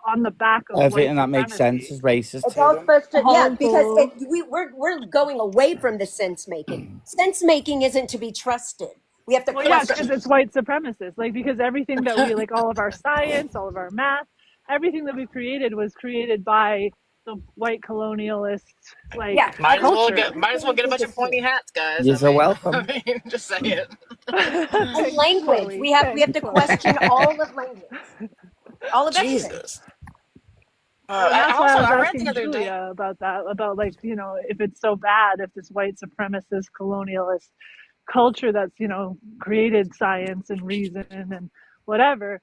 A: on the back of
R: Everything
A: white
R: that makes sense
A: supremacy.
R: is racist
O: It's
R: to
O: all
R: them.
O: supposed to, yeah, because
A: Also,
O: we're going away from the sense making. Sense making isn't to be trusted. We have to
A: well, yeah,
O: question.
A: because it's white supremacists. Like because everything that we like, all of our science, all of our math, everything that we created was created by the white colonialist like
O: Yeah,
J: Might as well
A: culture.
J: get a bunch of pointy hats, guys.
R: You're so
J: I
R: welcome.
J: mean, just say it.
O: and language.
A: Chloe,
O: We have
A: thanks,
O: to
A: Chloe.
O: question all of language, all of everything.
J: Jesus.
A: Well, that's why
J: Also,
A: I
J: I
A: was
J: read the
A: asking
J: other day.
A: Julia about that, about like, you know, if it's so bad, if this white supremacist colonialist culture that's, you know, created science and reason and whatever,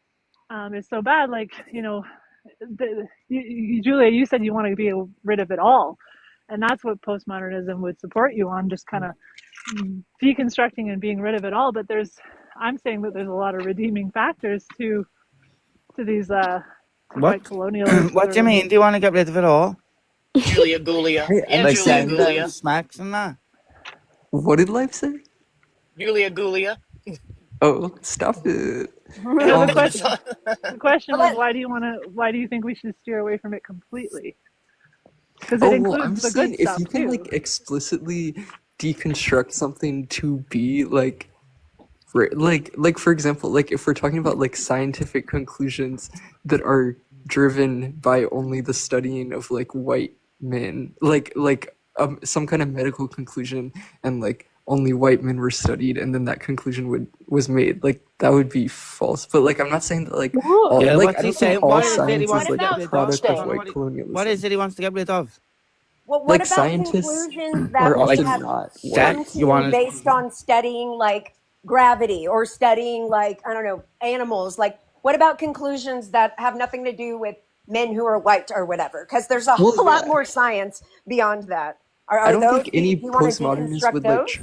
A: is so bad, like, you know, Julia, you said you want to be rid of it all. And that's what postmodernism would support you on, just kind of deconstructing and being rid of it all. But I'm saying that there's a lot of redeeming factors to these white colonialists.
R: What do you mean? Do you want to get rid of it all?
J: Julia Gulia. And
R: Like
J: Julia
R: gender
J: Gulia.
R: and smacks and that?
L: What did Life say?
J: Julia Gulia.
L: Oh, stop it.
A: No, the question was, why do you think we should steer away from it completely? Because it includes
L: I'm
A: the
L: saying
A: good
L: if
A: stuff
L: you can
A: too.
L: like explicitly deconstruct something to be like for example, like if we're talking about like scientific conclusions that are driven by only the studying of like white men, like some kind of medical conclusion, and like only white men were studied, and then that conclusion was made, like that would be false. But like I'm not saying that like all,
R: Yeah,
L: like
R: what's
L: I
R: he
L: don't
R: saying?
L: think all
R: What is it he
L: science is
R: wants
L: like
R: to get
L: a
R: rid of?
L: product of white
R: What
L: colonialism.
R: is it he wants to get rid of?
O: Well, what
L: Like
O: about
L: scientists
O: conclusions
L: are
O: that we
L: often
O: have
L: not
O: come
L: white.
O: to based on studying like gravity or studying like, I don't know, animals? Like, what about conclusions that have nothing to do with men who are white or whatever? Because there's a
L: Well,
O: whole lot
L: yeah.
O: more science beyond that.
L: I
O: Are
L: don't
O: those,
L: think any
O: do you want to
L: postmodernist
O: deconstruct
L: would like
O: those?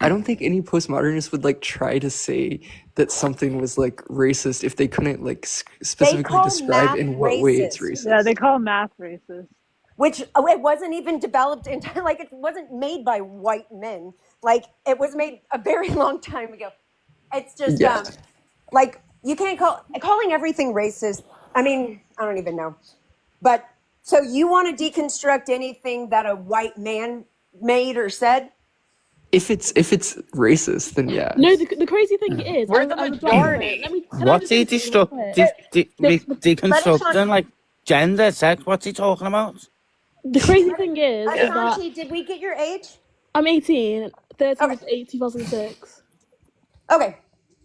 L: I don't think any postmodernist would like try to say that something was like racist if they couldn't like
O: They
L: specifically
O: call
L: describe
O: math
L: in what way it's
O: racist,
L: racist.
A: Yeah, they call math racist.
O: which it wasn't even developed into, like, it wasn't made by white men. Like, it was made a very long time ago. It's just,
L: Yeah.
O: like, you can't calling everything racist. I mean, I don't even know. But, so you want to deconstruct anything that a white man made or said?
L: If it's racist, then yeah.
B: No, the crazy thing is,
J: We're the
B: as a black woman,
J: majority.
B: can I
R: What's
B: just
R: he
B: say something real quick?
R: deconstructing? Like gender, sex? What's he talking about?
B: The crazy thing is that
O: Ashanti, did we get your age?
B: I'm 18, 13th of 8, 2006.
O: Okay.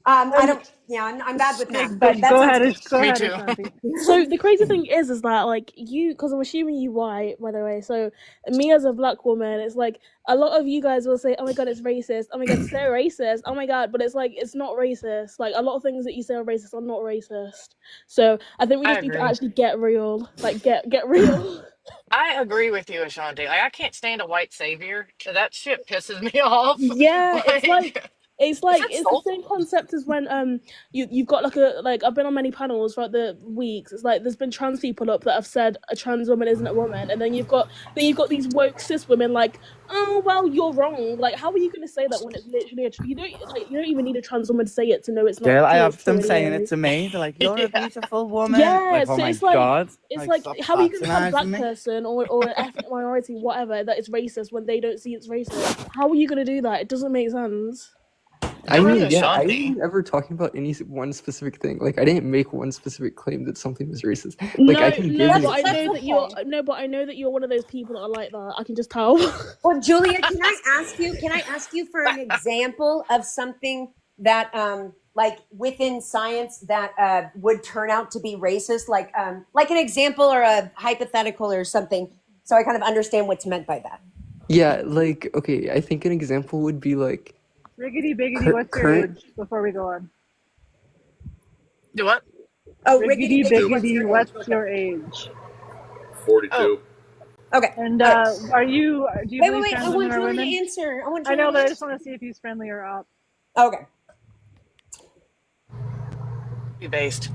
O: I don't, yeah, I'm bad with math, but that
A: Go
O: sounds
A: ahead,
O: good.
A: go
J: Me
A: ahead,
J: too.
A: Ashanti.
B: So the crazy thing is that like because I'm assuming you white, by the way. So me as a black woman, it's like a lot of you guys will say, "Oh my god, it's racist. Oh my god, it's so racist. Oh my god," but it's like it's not racist. Like a lot of things that you say are racist are not racist. So I think we
J: I
B: just need to
J: agree.
B: actually get real. Like get real.
J: I agree with you, Ashanti. Like, I can't stand a white savior. That shit pisses me off.
B: Yeah, it's
J: Like,
B: it's
J: is it
B: the
J: soul?
B: same concept as when you've got like I've been on many panels throughout the weeks. It's like there's been trans people up that have said a trans woman isn't a woman, and then you've got these woke cis women like, oh well, you're wrong. Like how are you going to say that when it's literally you don't even need a trans woman to say it to know it's not
R: Girl, I
B: true,
R: have
B: it's
R: them
B: true
R: saying
B: anyway.
R: it to me. They're like, "You're a beautiful woman."
B: Yeah,
R: Like, oh
B: so
R: my
B: it's like
R: god.
B: stop how are you going to tell a black
R: patronizing me.
B: person or an ethnic minority whatever that it's racist when they don't see it's racist? How are you going to do that? It doesn't make sense.
L: I
J: Good for
L: mean,
J: you,
L: yeah, I
J: Ashanti.
L: wasn't ever talking about any one specific thing. Like, I didn't make one specific claim that something was racist. Like, I can give
B: No,
L: you.
B: but I know that you're one of those people that are like that. I can just tell.
O: Well, Julia, can I ask you for an example of something that, like within science that would turn out to be racist, like an example or a hypothetical or something, so I kind of understand what's meant by that.
L: Yeah, like, okay, I think an example would be like
A: Riggedy biggity, what's your
L: current.
A: age before we go on?
J: Do what?
O: Oh,
A: Riggedy
O: riggedy biggity,
A: biggity, what's your age?
D: 42.
O: Okay.
A: And do you
O: Wait,
A: believe
O: I
A: trans
O: want
A: women are
O: Julia
A: women?
O: to answer.
A: I know, but I just want to see if he's friendly or up.
O: Okay.
J: Be based.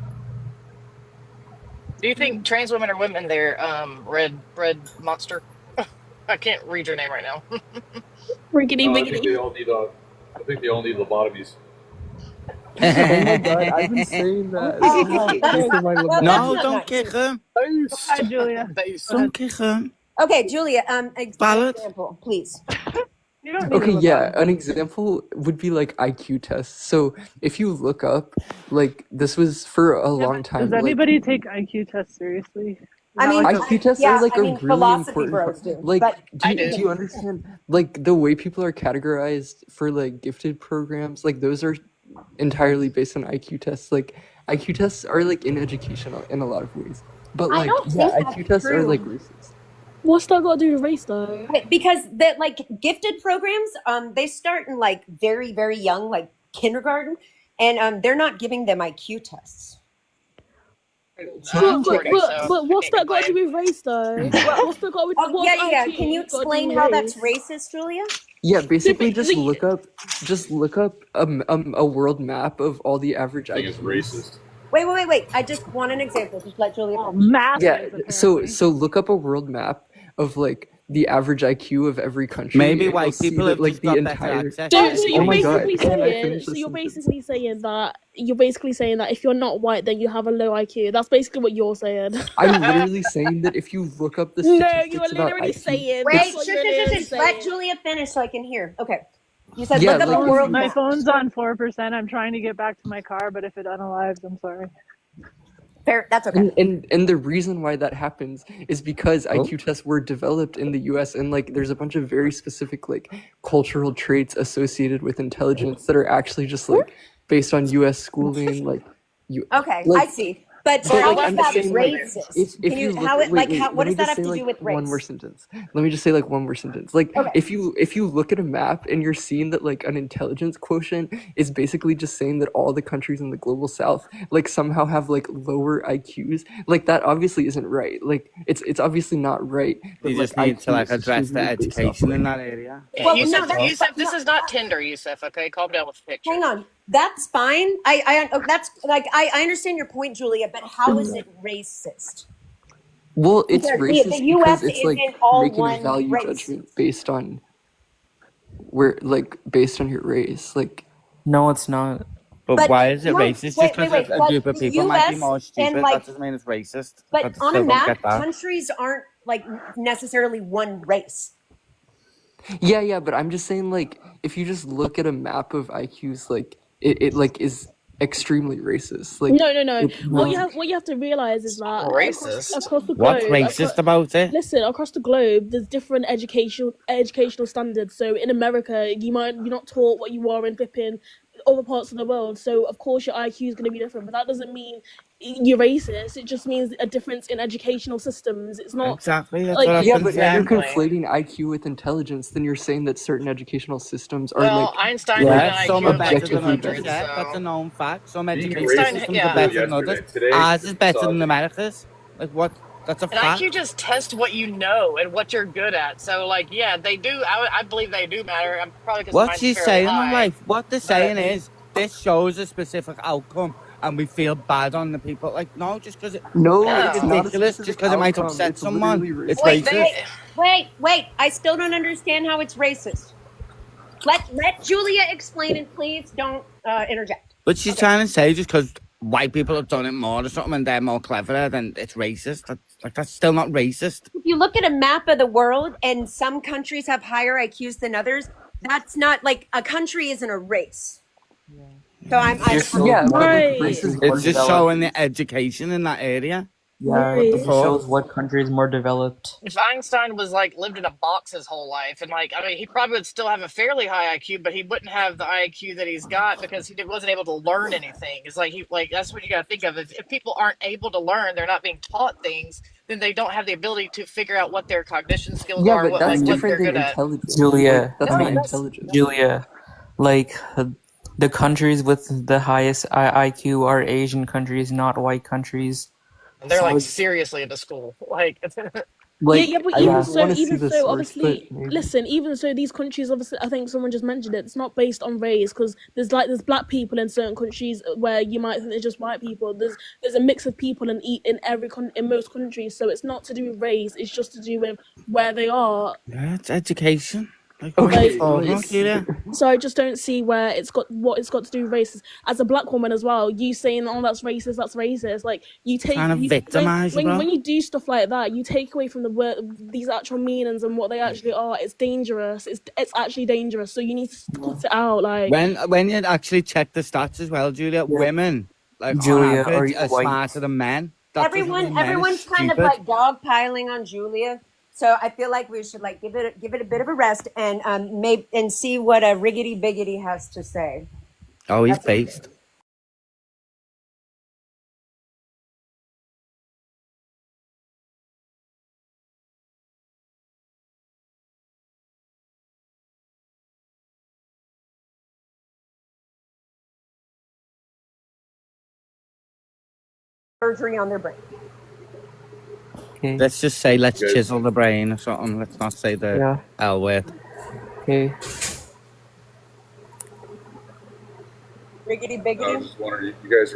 J: Do you think trans women are women there, red monster? I can't read your name right now.
B: Riggedy
D: I think they all need lobotomies.
L: Oh my god, I've been saying that.
R: No, don't kick him.
A: Hi, Julia.
R: Don't kick him.
O: Okay, Julia,
R: Ballot.
O: example, please.
A: You don't need to
L: Okay,
A: look
L: yeah,
A: up.
L: an example would be like IQ tests. So if you look up, like this was for a
A: Yeah,
L: long
A: but
L: time,
A: does
L: like
A: anybody take IQ tests seriously?
O: I
A: Not
O: mean,
A: like
L: IQ tests are
O: yeah,
L: like
O: I
L: a
O: mean,
L: really
O: philosophy
L: important
O: bros
L: part.
O: do,
L: Like,
O: but
J: I
L: do
J: do.
L: you understand like the way people are categorized for like gifted programs? Like those are entirely based on IQ tests. Like IQ tests are like in educational in a lot of ways. But
O: I
L: like
O: don't
L: yeah,
O: think
L: IQ
O: that's
L: tests are like
O: true.
L: racist.
B: What's that got to do with race, though?
O: Right, because the like gifted programs, they start in like very, very young, like kindergarten, and they're not giving them IQ tests.
J: Majority, so
B: But what's
J: I can't
B: that got to
J: complain.
B: do with race, though?
O: Well,
B: What's that got with
O: oh
B: what's
O: yeah.
B: IQ
O: Can you
B: got to do
O: explain
B: with
O: how that's
B: race?
O: racist, Julia?
L: Yeah,
B: So,
L: basically
B: so
L: just look up a world map of all the average
D: I think it's
L: IQs.
D: racist.
O: Wait. I just want an example. Just let Julia
A: well,
O: finish.
A: math
L: Yeah,
A: is
L: so
A: apparently.
L: look up a world map of like the average IQ of every country,
R: Maybe
L: and you'll
R: white
L: see
R: people
L: that
R: have
L: like
R: just
L: the
R: got better
L: entire.
R: access
B: So,
R: to
B: so
L: Oh
B: you're
L: my God!
B: basically
L: Can I
B: saying,
L: finish
B: so
L: this
B: you're
L: sentence?
B: basically saying that if you're not white, then you have a low IQ. That's basically what you're saying.
L: I'm literally saying that if you look up the
B: No, you are
L: statistics about
B: literally
L: IQ,
B: saying that's
O: Wait,
B: what
O: shush,
B: you're literally
O: shush. Let
B: saying.
O: Julia finish so I can hear. Okay. You said
L: yeah,
O: look up
L: like
O: a
L: if
O: world
L: you
A: My
O: map.
A: phone's on 4%. I'm trying to get back to my car, but if it unalives, I'm sorry.
O: Fair. That's okay.
L: and the reason why that happens is because
U: Oh.
L: IQ tests were developed in the US, and like there's a bunch of very specific like cultural traits associated with intelligence that are actually just like based on US schooling, like you
O: Okay, I
L: like
O: see. But
L: but
O: how
L: like
O: is
L: I'm just
O: that
L: saying like
O: racist?
L: if
O: Can
L: you
O: you
L: look
O: how it like
L: wait,
O: how
L: let
O: what
L: me
O: does that
L: just
O: have
L: say
O: to
L: like
O: do with
L: one more
O: race?
L: sentence. Let me just say like one more sentence. Like
O: Okay.
L: if you look at a map and you're seeing that like an intelligence quotient is basically just saying that all the countries in the global south like somehow have like lower IQs, like that obviously isn't right. Like it's obviously not right that
R: You
L: like
R: just need to
L: IQ
R: like
L: is
R: address the
L: distributed based off
R: education in
L: like
R: that area.
J: Yeah,
O: Well,
J: Yusuf,
O: no, that's
J: Yusuf, this
O: no.
J: is not Tinder, Yusuf. Okay, calm down with the pictures.
O: Hang on. That's fine. That's like I understand your point, Julia. But how is it racist?
L: well, it's
O: Because the
L: racist because
O: U.S.
L: it's like
O: isn't all
L: making a
O: one
L: value
O: race.
L: judgment based on where like based on your race. Like
H: No, it's not.
R: But
O: But
R: why is it
O: no,
R: racist? Just
O: wait.
R: because a
O: But
R: group of
O: the
R: people might be
O: U.S.
R: more
O: and
R: stupid,
O: like,
R: that doesn't mean it's racist.
O: but
R: I
O: on a
R: still don't
O: map,
R: get that.
O: countries aren't like necessarily one race.
L: yeah, but I'm just saying like if you just look at a map of IQs, like it like is extremely racist. Like
B: No.
L: it,
B: What
L: like,
B: you have to realize is that
J: Racist.
B: across the
R: What's
B: globe,
R: racist about it?
B: listen, across the globe, there's different educational standards. So in America, you're not taught what you are in flipping other parts of the world. So of course your IQ is going to be different, but that doesn't mean you're racist. It just means a difference in educational systems. It's not
R: Exactly, that's
B: like
R: what I've
L: yeah,
R: been
L: but if you're
R: saying.
J: Exactly.
L: conflating IQ with intelligence, then you're saying that certain educational systems are
J: Well,
L: like
J: Einstein had
R: Yeah,
J: an
R: some
J: IQ
R: are
J: of like
R: better than
L: objectively
R: others,
J: 200,
L: better.
R: yeah, that's a
J: so
R: known fact. Some
D: Being
R: education
J: Einstein,
D: racist
R: systems are
J: yeah.
D: was
R: better
D: cool
R: than others.
D: yesterday. Today,
R: Ours is
D: it's
R: better than
D: misogyny.
R: America's. Like, what? That's a
J: And IQ
R: fact.
J: just tests what you know and what you're good at. So, like, yeah, they do. I believe they do matter. I'm probably because
R: What
J: mine's
R: she's
J: fairly
R: saying, my
J: high.
R: wife, what they're
J: But
R: saying is this shows a specific outcome and we feel bad on the people. Like, no, just because
L: No,
R: it's
L: it's not a
R: ridiculous, just
L: specific
R: because it might
L: outcome.
R: upset
L: It's
R: someone,
L: literally
R: it's
L: racist.
R: racist.
O: Wait. I still don't understand how it's racist. Let Julia explain it, please. Don't interject.
R: But she's trying to say just because white people have done it more or something and they're more cleverer, then it's racist. That's still not racist.
O: If you look at a map of the world and some countries have higher IQs than others, that's not like a country isn't a race. So I'm
H: Just shows
L: Yeah,
H: what
L: but like
B: right.
L: race is
H: countries more
R: It's just
H: developed.
R: showing the education in that area.
H: Yeah,
B: Right.
H: it just shows what country is more developed.
J: if Einstein was like lived in a box his whole life, and like, I mean, he probably would still have a fairly high IQ, but he wouldn't have the IQ that he's got because he wasn't able to learn anything. It's like that's what you got to think of. If people aren't able to learn, they're not being taught things, then they don't have the ability to figure out what their cognition skills
L: yeah,
J: are,
L: but that's
J: what
L: different
J: they're
L: than
J: good at.
L: intelligence.
H: Julia,
L: Like that's
J: No,
L: not
J: that's
L: intelligence.
H: Julia, like the countries with the highest IQ are Asian countries, not white countries.
J: they're
H: So
J: like
H: it's
J: seriously into school. Like,
L: Like
B: Yeah, but
L: I
B: even
L: would want to see
B: even
L: the
B: so,
L: source,
B: obviously,
L: but maybe.
B: listen, even so, these countries, obviously, I think someone just mentioned it. It's not based on race because there's black people in certain countries where you might think it's just white people. There's a mix of people in in most countries, so it's not to do with race. It's just to do with where they are.
R: Yeah, it's education. Like, what are you
S: Like,
R: talking about,
S: it's,
R: Julia?
S: so I just don't see where it's got to do with races. As a black woman as well, you saying, "Oh, that's racist," that's racist. Like you take
R: Trying to
S: you,
R: victimize you, bro.
S: when you do stuff like that, you take away from the word these actual meanings and what they actually are. It's dangerous. It's actually dangerous. So you need to cut it out. Like
R: When you actually check the stats as well, Julia,
L: Yeah.
R: women like
L: Julia,
R: on
L: are
R: average
L: you
R: are
L: white?
R: smarter than men. That doesn't mean men are
O: Everyone's kind of
R: stupid.
O: like dogpiling on Julia. So I feel like we should like give it a bit of a rest and and see what a Riggedy Biggity has to say.
R: Oh, he's
O: That's
R: based.
O: surgery on their brain.
L: Okay.
R: Let's just say let's
D: Yes.
R: chisel the brain or something. Let's not say the
L: Yeah.
R: L word.
L: Okay.
O: Riggedy
D: I was
O: Biggity.
D: just wondering, you guys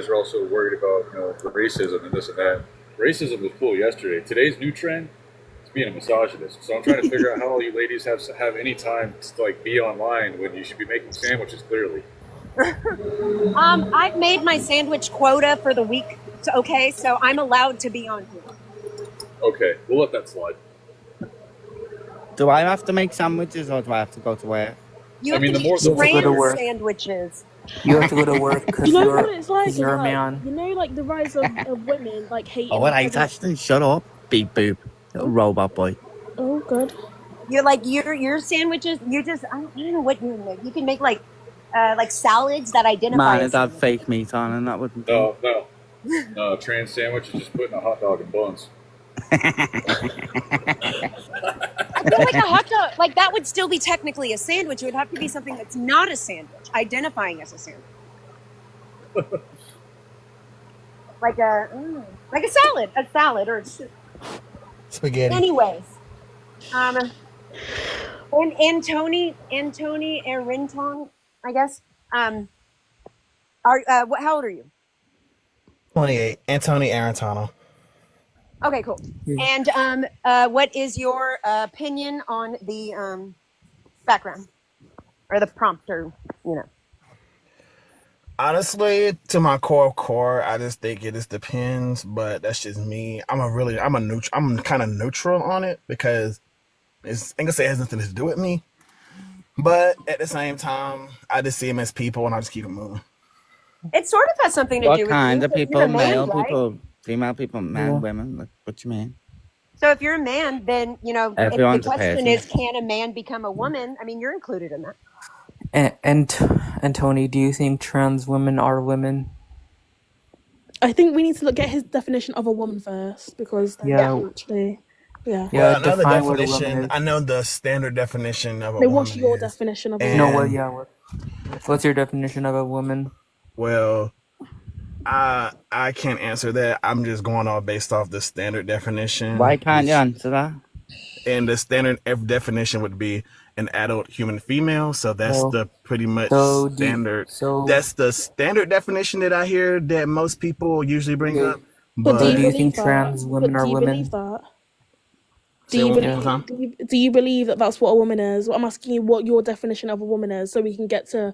D: are also worried about the racism and this and that. Racism was cool yesterday. Today's new trend is being a misogynist. So I'm trying to figure out how all you ladies have any time to like be online when you should be making sandwiches. Clearly,
O: I've made my sandwich quota for the week. Okay, so I'm allowed to be on here.
D: okay, we'll let that slide.
R: Do I have to make sandwiches or do I have to go to work?
O: You
D: I
O: have
D: mean,
O: to
D: the more
O: make
D: the
L: You have to go to
O: trans
L: work.
O: sandwiches.
L: You have to go to work because
S: you know
L: you're
S: what it's like? It's
L: you're a
S: like
L: man.
S: you know, like the rise of women like hating.
R: Oh, I ain't Ashton. Shut up, beep boop, little robot boy.
S: Oh, good.
O: You're like your sandwiches. You just I don't know what you make. You can make like salads that identify.
R: Man,
O: as
R: it'd have
O: sandwiches.
R: fake meat on, and that wouldn't.
D: No, trans sandwich is just putting a hot dog in buns.
O: I feel like a hot dog, like that would still be technically a sandwich. It would have to be something that's not a sandwich, identifying as a sandwich. like a salad or
Q: Spaghetti.
O: anyways. And Antoni Arintong, I guess. How old are you?
Q: 28. Antoni Arantano.
O: Okay, cool. And what is your opinion on the background or the prompt, or
Q: Honestly, to my core, I just think it just depends, but that's just me. I'm kind of neutral on it because I ain't gonna say it has nothing to do with me, but at the same time, I just see them as people and I just keep it moving.
O: It sort of has something to
R: What
O: do with
R: kind
O: you.
R: of
O: You're
R: people?
O: a man,
R: Male
O: right?
R: people, female people, men,
L: Yeah.
R: women. Like, what you mean?
O: So if you're a man, then if the
R: Everyone's a
O: question
R: person.
O: is, can a man become a woman? I mean, you're included in that.
L: And Tony, do you think trans women are women?
S: I think we need to get his definition of a woman first because then
L: Yeah.
S: we can actually, yeah.
L: Yeah,
Q: Well, another
L: define what a woman
Q: definition.
L: is.
Q: I know the standard definition of a
S: Wait,
Q: woman
S: what's your
Q: is.
S: definition of a
Q: And
L: No,
S: woman?
L: what's your definition of a woman?
Q: well, I can't answer that. I'm just going off based off the standard definition.
R: Why can't you answer that?
Q: And the standard definition would be an adult human female. So that's
L: So-
Q: the pretty much
L: so do-
Q: standard.
L: so-
Q: That's the standard definition that I hear that most people usually bring up.
S: But do
Q: But
S: you
L: do you
S: believe
L: think
S: that?
L: trans women
S: But
L: are
S: do you
L: women?
S: believe that?
Q: Say
S: Do you
Q: one
S: believe?
Q: more time.
S: Do you believe that that's what a woman is? I'm asking you what your definition of a woman is, so we can get to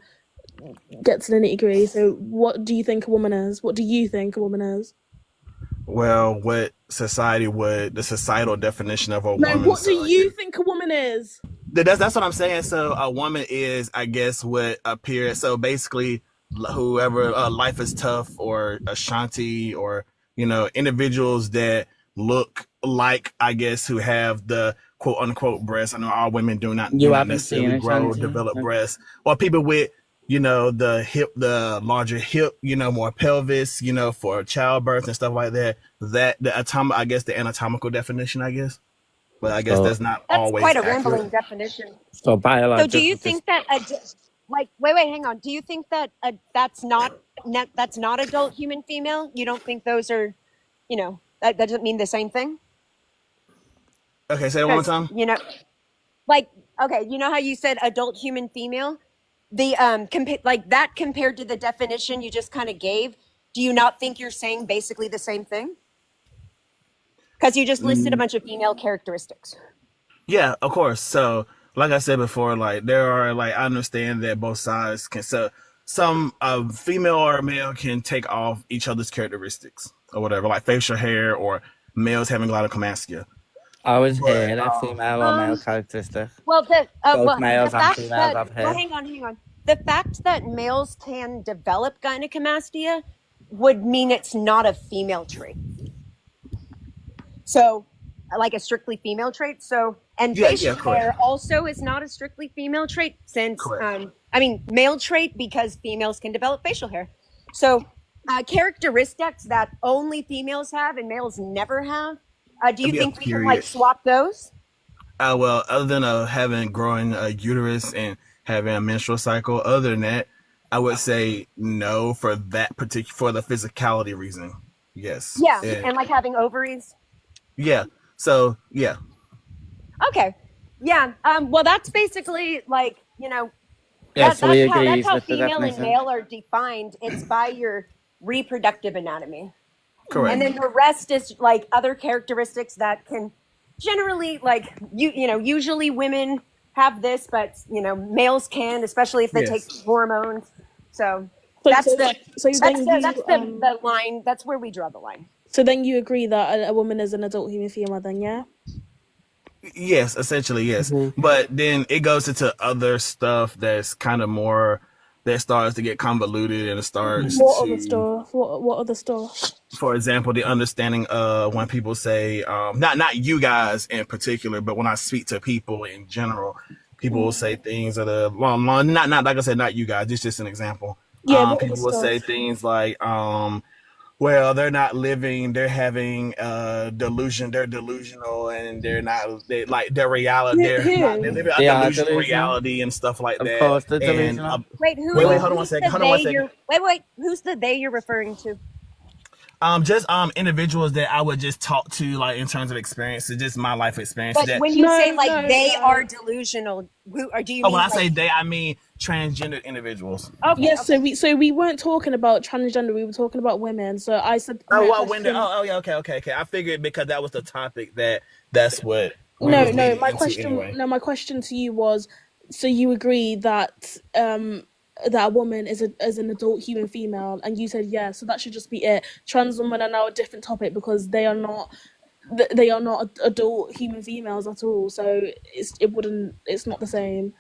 S: the nitty gritty. So, what do you think a woman is? What do you think a woman is?
Q: Well, what the societal definition of a
S: No,
Q: woman.
S: what do you think a woman is?
Q: That's what I'm saying. So a woman is, I guess, what appears. So basically, whoever Life is Tough or Ashanti or individuals that look like, I guess, who have the quote unquote breasts. I know all women do not
R: haven't
Q: necessarily
R: seen
Q: grow,
R: Ashanti?
Q: develop breasts, or people with the larger hip, more pelvis, for childbirth and stuff like that. I guess the anatomical definition, I guess. But I guess
R: So-
Q: that's not
O: That's
Q: always
O: quite a
Q: accurate.
O: rambling definition.
R: So
O: So
R: biological.
O: do you think that wait, hang on. Do you think that that's not adult human female? You don't think those are, that doesn't mean the same thing?
Q: Okay, say it one more time.
O: Okay, you know how you said adult human female? The that compared to the definition you just kind of gave, do you not think you're saying basically the same thing? Because you just listed a bunch of female characteristics.
Q: Yeah, of course. So
U: like I said before, like there are like I understand that both sides can some female or male can take off each other's characteristics or whatever, like facial hair or males having gynecomastia.
R: I was
U: But
R: here, a female or male characteristic.
O: Well,
R: Both males
O: the
R: and
O: fact
R: females
O: that
R: have
O: well,
R: hair.
O: hang on. The fact that males can develop gynecomastia would mean it's not a female trait. So, like a strictly female trait. So, and
U: yeah,
O: facial
U: correct.
O: hair also is not a strictly female trait, since
U: Correct.
O: male trait, because females can develop facial hair. So, characteristics that only females have and males never have. Do you
U: It'd be a
O: think we can like
U: period.
O: swap those?
U: Well, other than having growing uterus and having a menstrual cycle, other than that, I would say no for that particular for the physicality reason. Yes.
O: Yeah, and like having ovaries.
U: Yeah. So yeah.
O: Okay. Yeah. Well, that's basically like,
R: Yeah, so we
O: that's
R: agree
O: how
R: with the
O: female and
R: definition.
O: male are defined. It's by your reproductive anatomy.
U: Correct.
O: And then the rest is like other characteristics that can generally, like, usually women have this, but males can, especially if they take
U: Yes.
O: hormones. So
B: So,
O: that's
B: so,
O: the
B: so then you,
O: the line. That's where we draw the line.
B: so then you agree that a woman is an adult human female, then, yeah?
U: Yes, essentially yes. But then it goes into other stuff that's kind of more that starts to get convoluted and it starts
B: What other
U: to,
B: stuff? What other stuff?
U: for example, the understanding of when people say, not you guys in particular, but when I speak to people in general, people will say things that are not like I said, not you guys. It's just an example.
B: Yeah, what other
U: People will say
B: stuff?
U: things like, well, they're not living, they're having delusion, they're delusional, and they're not, their reality, they're living a
R: They are
U: delusional
R: delusional.
U: reality and stuff like
R: Of
U: that.
R: course, they're
U: And
R: delusional.
O: Wait,
U: wait, hold on one second.
O: Who's the they you're referring to?
U: Just individuals that I would just talk to, like in terms of experiences, just my life experience.
O: But
U: That
O: when you say like they are delusional, or do you mean
U: when I
O: like,
U: say they, I mean transgender individuals.
O: Okay,
B: Yes, so we weren't talking about transgender, we were talking about women. So I said
U: Oh,
B: my
U: well, when
B: question.
U: yeah, okay. I figured because that was the topic that's what we
B: No,
U: was
B: no,
U: leading
B: my
U: into
B: question
U: anyway.
B: no, my question to you was, so you agree that that a woman is an adult human female, and you said yeah, so that should just be it. Trans women are now a different topic because they are not adult human females at all. So it's not the same.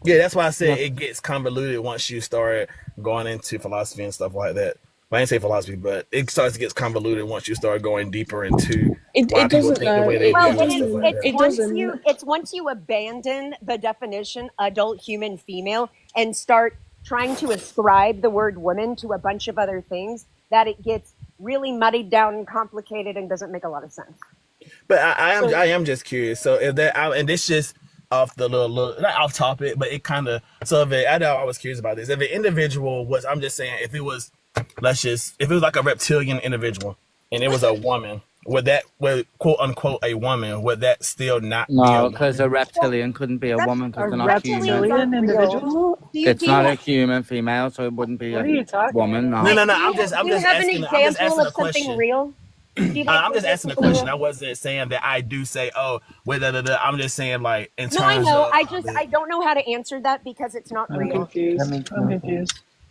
U: Yeah, that's why I said it gets convoluted once you start going into philosophy and stuff like that. Well, I didn't say philosophy, but it starts to get convoluted once you start going deeper into why
B: It
U: people
B: doesn't
U: think the way they
O: well,
U: do and stuff like that.
B: It doesn't.
O: it's once you abandon the definition adult human female and start trying to ascribe the word woman to a bunch of other things that it gets really muddied down and complicated and doesn't make a lot of sense.
U: But I am just curious. So if that and this just off the little not off topic, but it kind of I know I was curious about this. If an individual was, I'm just saying, if it was like a reptilian individual and it was a woman, would quote unquote a woman, would that still not be a
R: No,
U: woman?
R: because a reptilian couldn't be a woman because they're not human.
A: reptilian individual?
R: It's not a human female, so it wouldn't be
A: What are
R: a
A: you talking
R: woman. No.
U: No. I'm just
O: Do you have an
U: asking. I'm just
O: example
U: asking
O: of
U: a
O: something
U: question.
O: real?
U: I'm just asking a question. I wasn't saying that I do say, oh, wait, I'm just saying, like, in
O: No, I
U: terms
O: know.
U: of.
O: I don't know how to answer that because it's not
A: I'm
O: real.
A: confused.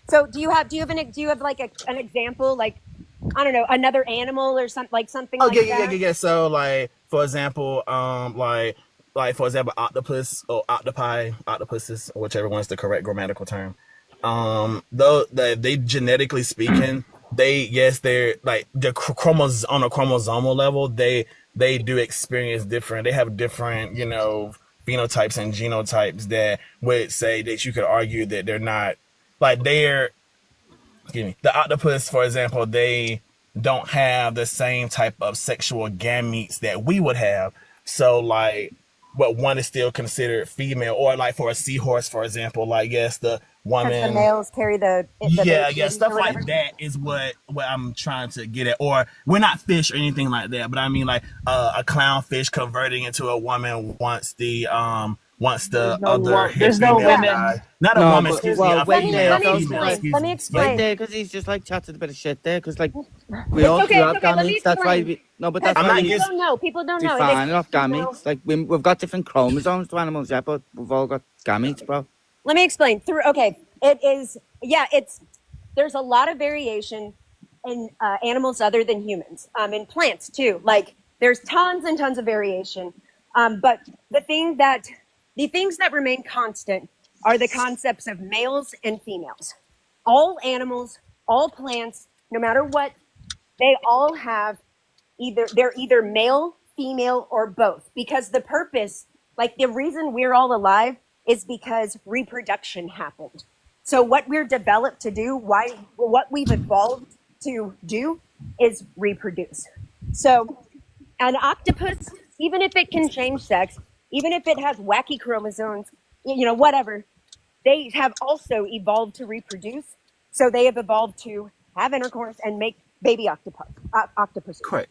O: So do you have like an example, like, I don't know, another animal or something
U: Oh,
O: like that?
U: yeah. So, like, for example, like for example, octopus or octopuses, whichever one's the correct grammatical term. Though they genetically speaking, they're like the on a chromosomal level, they do experience different. They have different, phenotypes and genotypes that would say that you could argue that they're not like they're. Excuse me. The octopus, for example, they don't have the same type of sexual gametes that we would have. So, like, but one is still considered female, or like for a seahorse, for example, like yes, the
O: Because the
U: woman.
O: males carry the
U: Yeah,
O: babies
U: stuff
O: or
U: like
O: whatever.
U: that is what I'm trying to get at. Or we're not fish or anything like that, but I mean like a clownfish converting into a woman once once
A: There's
U: the
A: no
U: other hit
A: there's no
U: female
A: women.
U: died. Not a
R: No,
U: woman,
R: but
U: excuse me,
R: well,
U: a
R: wait
U: female,
R: there,
O: Let me
U: excuse me,
O: explain.
U: excuse
O: Let
U: me,
O: me
U: excuse me.
R: wait
O: explain.
R: there, because he's just like chatted a bit of shit there, because like we
O: It's
R: all
O: okay.
R: do
O: It's
R: have
O: okay. Let me
R: gametes. That's why
O: explain.
R: we no, but
O: Because
R: that's
U: I'm
R: why
U: not
R: we
U: just
O: people don't know. It
R: define off
O: makes, you know,
R: gametes. Like we've got different chromosomes to animals, yeah, but we've all got gametes, bro.
O: let me explain. Okay, it is, yeah, there's a lot of variation in animals other than humans, in plants too. Like there's tons and tons of variation. But the things that remain constant are the concepts of males and females. All animals, all plants, no matter what, they all have they're either male, female, or both. Because the purpose, like the reason we're all alive is because reproduction happened. So what we're developed to do, what we've evolved to do is reproduce. So an octopus, even if it can change sex, even if it has wacky chromosomes, whatever, they have also evolved to reproduce. So they have evolved to have intercourse and make baby octopuses.
U: correct.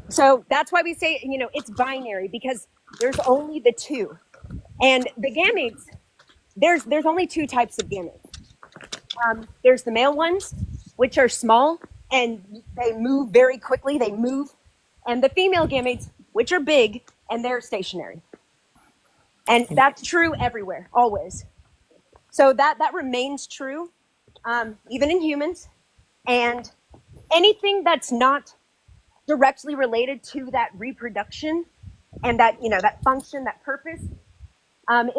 O: So that's why we say, it's binary, because there's only the two. And the gametes, there's only two types of gametes. There's the male ones, which are small and they move very quickly. They move. And the female gametes, which are big and they're stationary. And that's true everywhere, always. So that remains true, even in humans. And anything that's not directly related to that reproduction and that, that function, that purpose,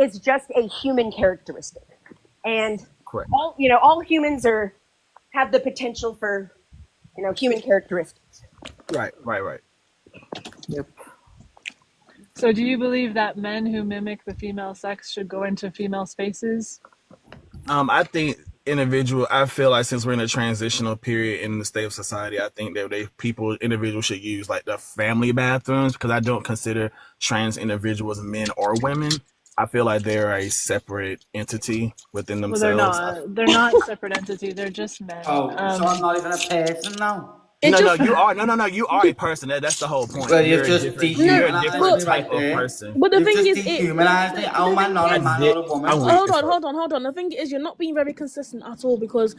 O: is just a human characteristic. And
U: Correct.
O: all humans have the potential for, human characteristics.
U: Right.
L: Yep.
A: So do you believe that men who mimic the female sex should go into female spaces?
U: I think I feel like since we're in a transitional period in the state of society, I think that individuals should use like the family bathrooms, because I don't consider trans individuals men or women. I feel like they're a separate entity within
A: Well,
U: themselves.
A: they're not a separate entity. They're just men.
R: Oh, so I'm not even a person now.
U: No, you are. No, you are a person. That's the whole point.
R: Well,
U: You're
R: you've
U: a
R: just
U: different,
R: dehumanized
U: you're a different
R: me
U: type
R: right
U: of
R: there.
U: person.
F: But the
R: You've
F: thing
R: just
F: is,
R: dehumanized it. How am I not a man or a woman?
U: I'm weak
F: hold
U: as
F: on,
U: fuck.
F: hold on. The thing is, you're not being very consistent at all, because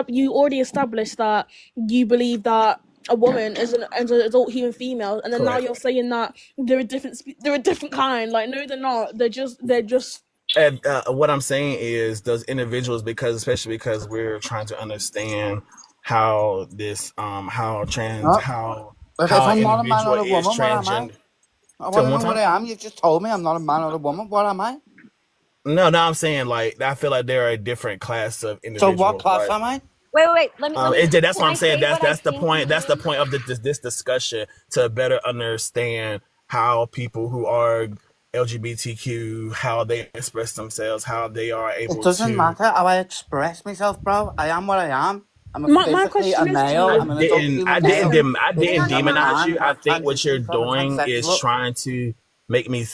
F: you already established that you believe that a woman is an adult human female, and then now
U: Correct.
F: you're saying that they're a different kind. Like, no, they're not. They're just.
U: And what I'm saying is, those individuals, especially because we're trying to understand how this, how
R: No.
U: how
R: If I'm not a man
U: individual
R: or a
U: is
R: woman, what am I?
U: transgender.
R: I want
U: Tell
R: to
U: me
R: know
U: one
R: what
U: time.
R: I am. You just told me I'm not a man or a woman. What am I?
U: No, I'm saying like I feel like they're a different class of
R: So
U: individuals.
R: what class
U: right?
R: am I?
O: Wait. Let me
U: That's
O: can
U: what
O: I
U: I'm saying.
O: say what I
U: That's the
O: think
U: point.
O: it
U: That's the
O: is?
U: point of this discussion, to better understand how people who are LGBTQ, how they express themselves, how they are
R: It
U: able
R: doesn't
U: to.
R: matter how I express myself, bro. I am what I am. I'm
F: My
R: physically a
F: question is to
R: male.
F: you.
R: I'm an adult human male.
U: I
R: Which
U: didn't
R: means I'm a
U: demonize
R: man
U: you. I
R: that
U: think what you're
R: transitioned from a
U: doing is
R: transsexual.
U: trying to make me.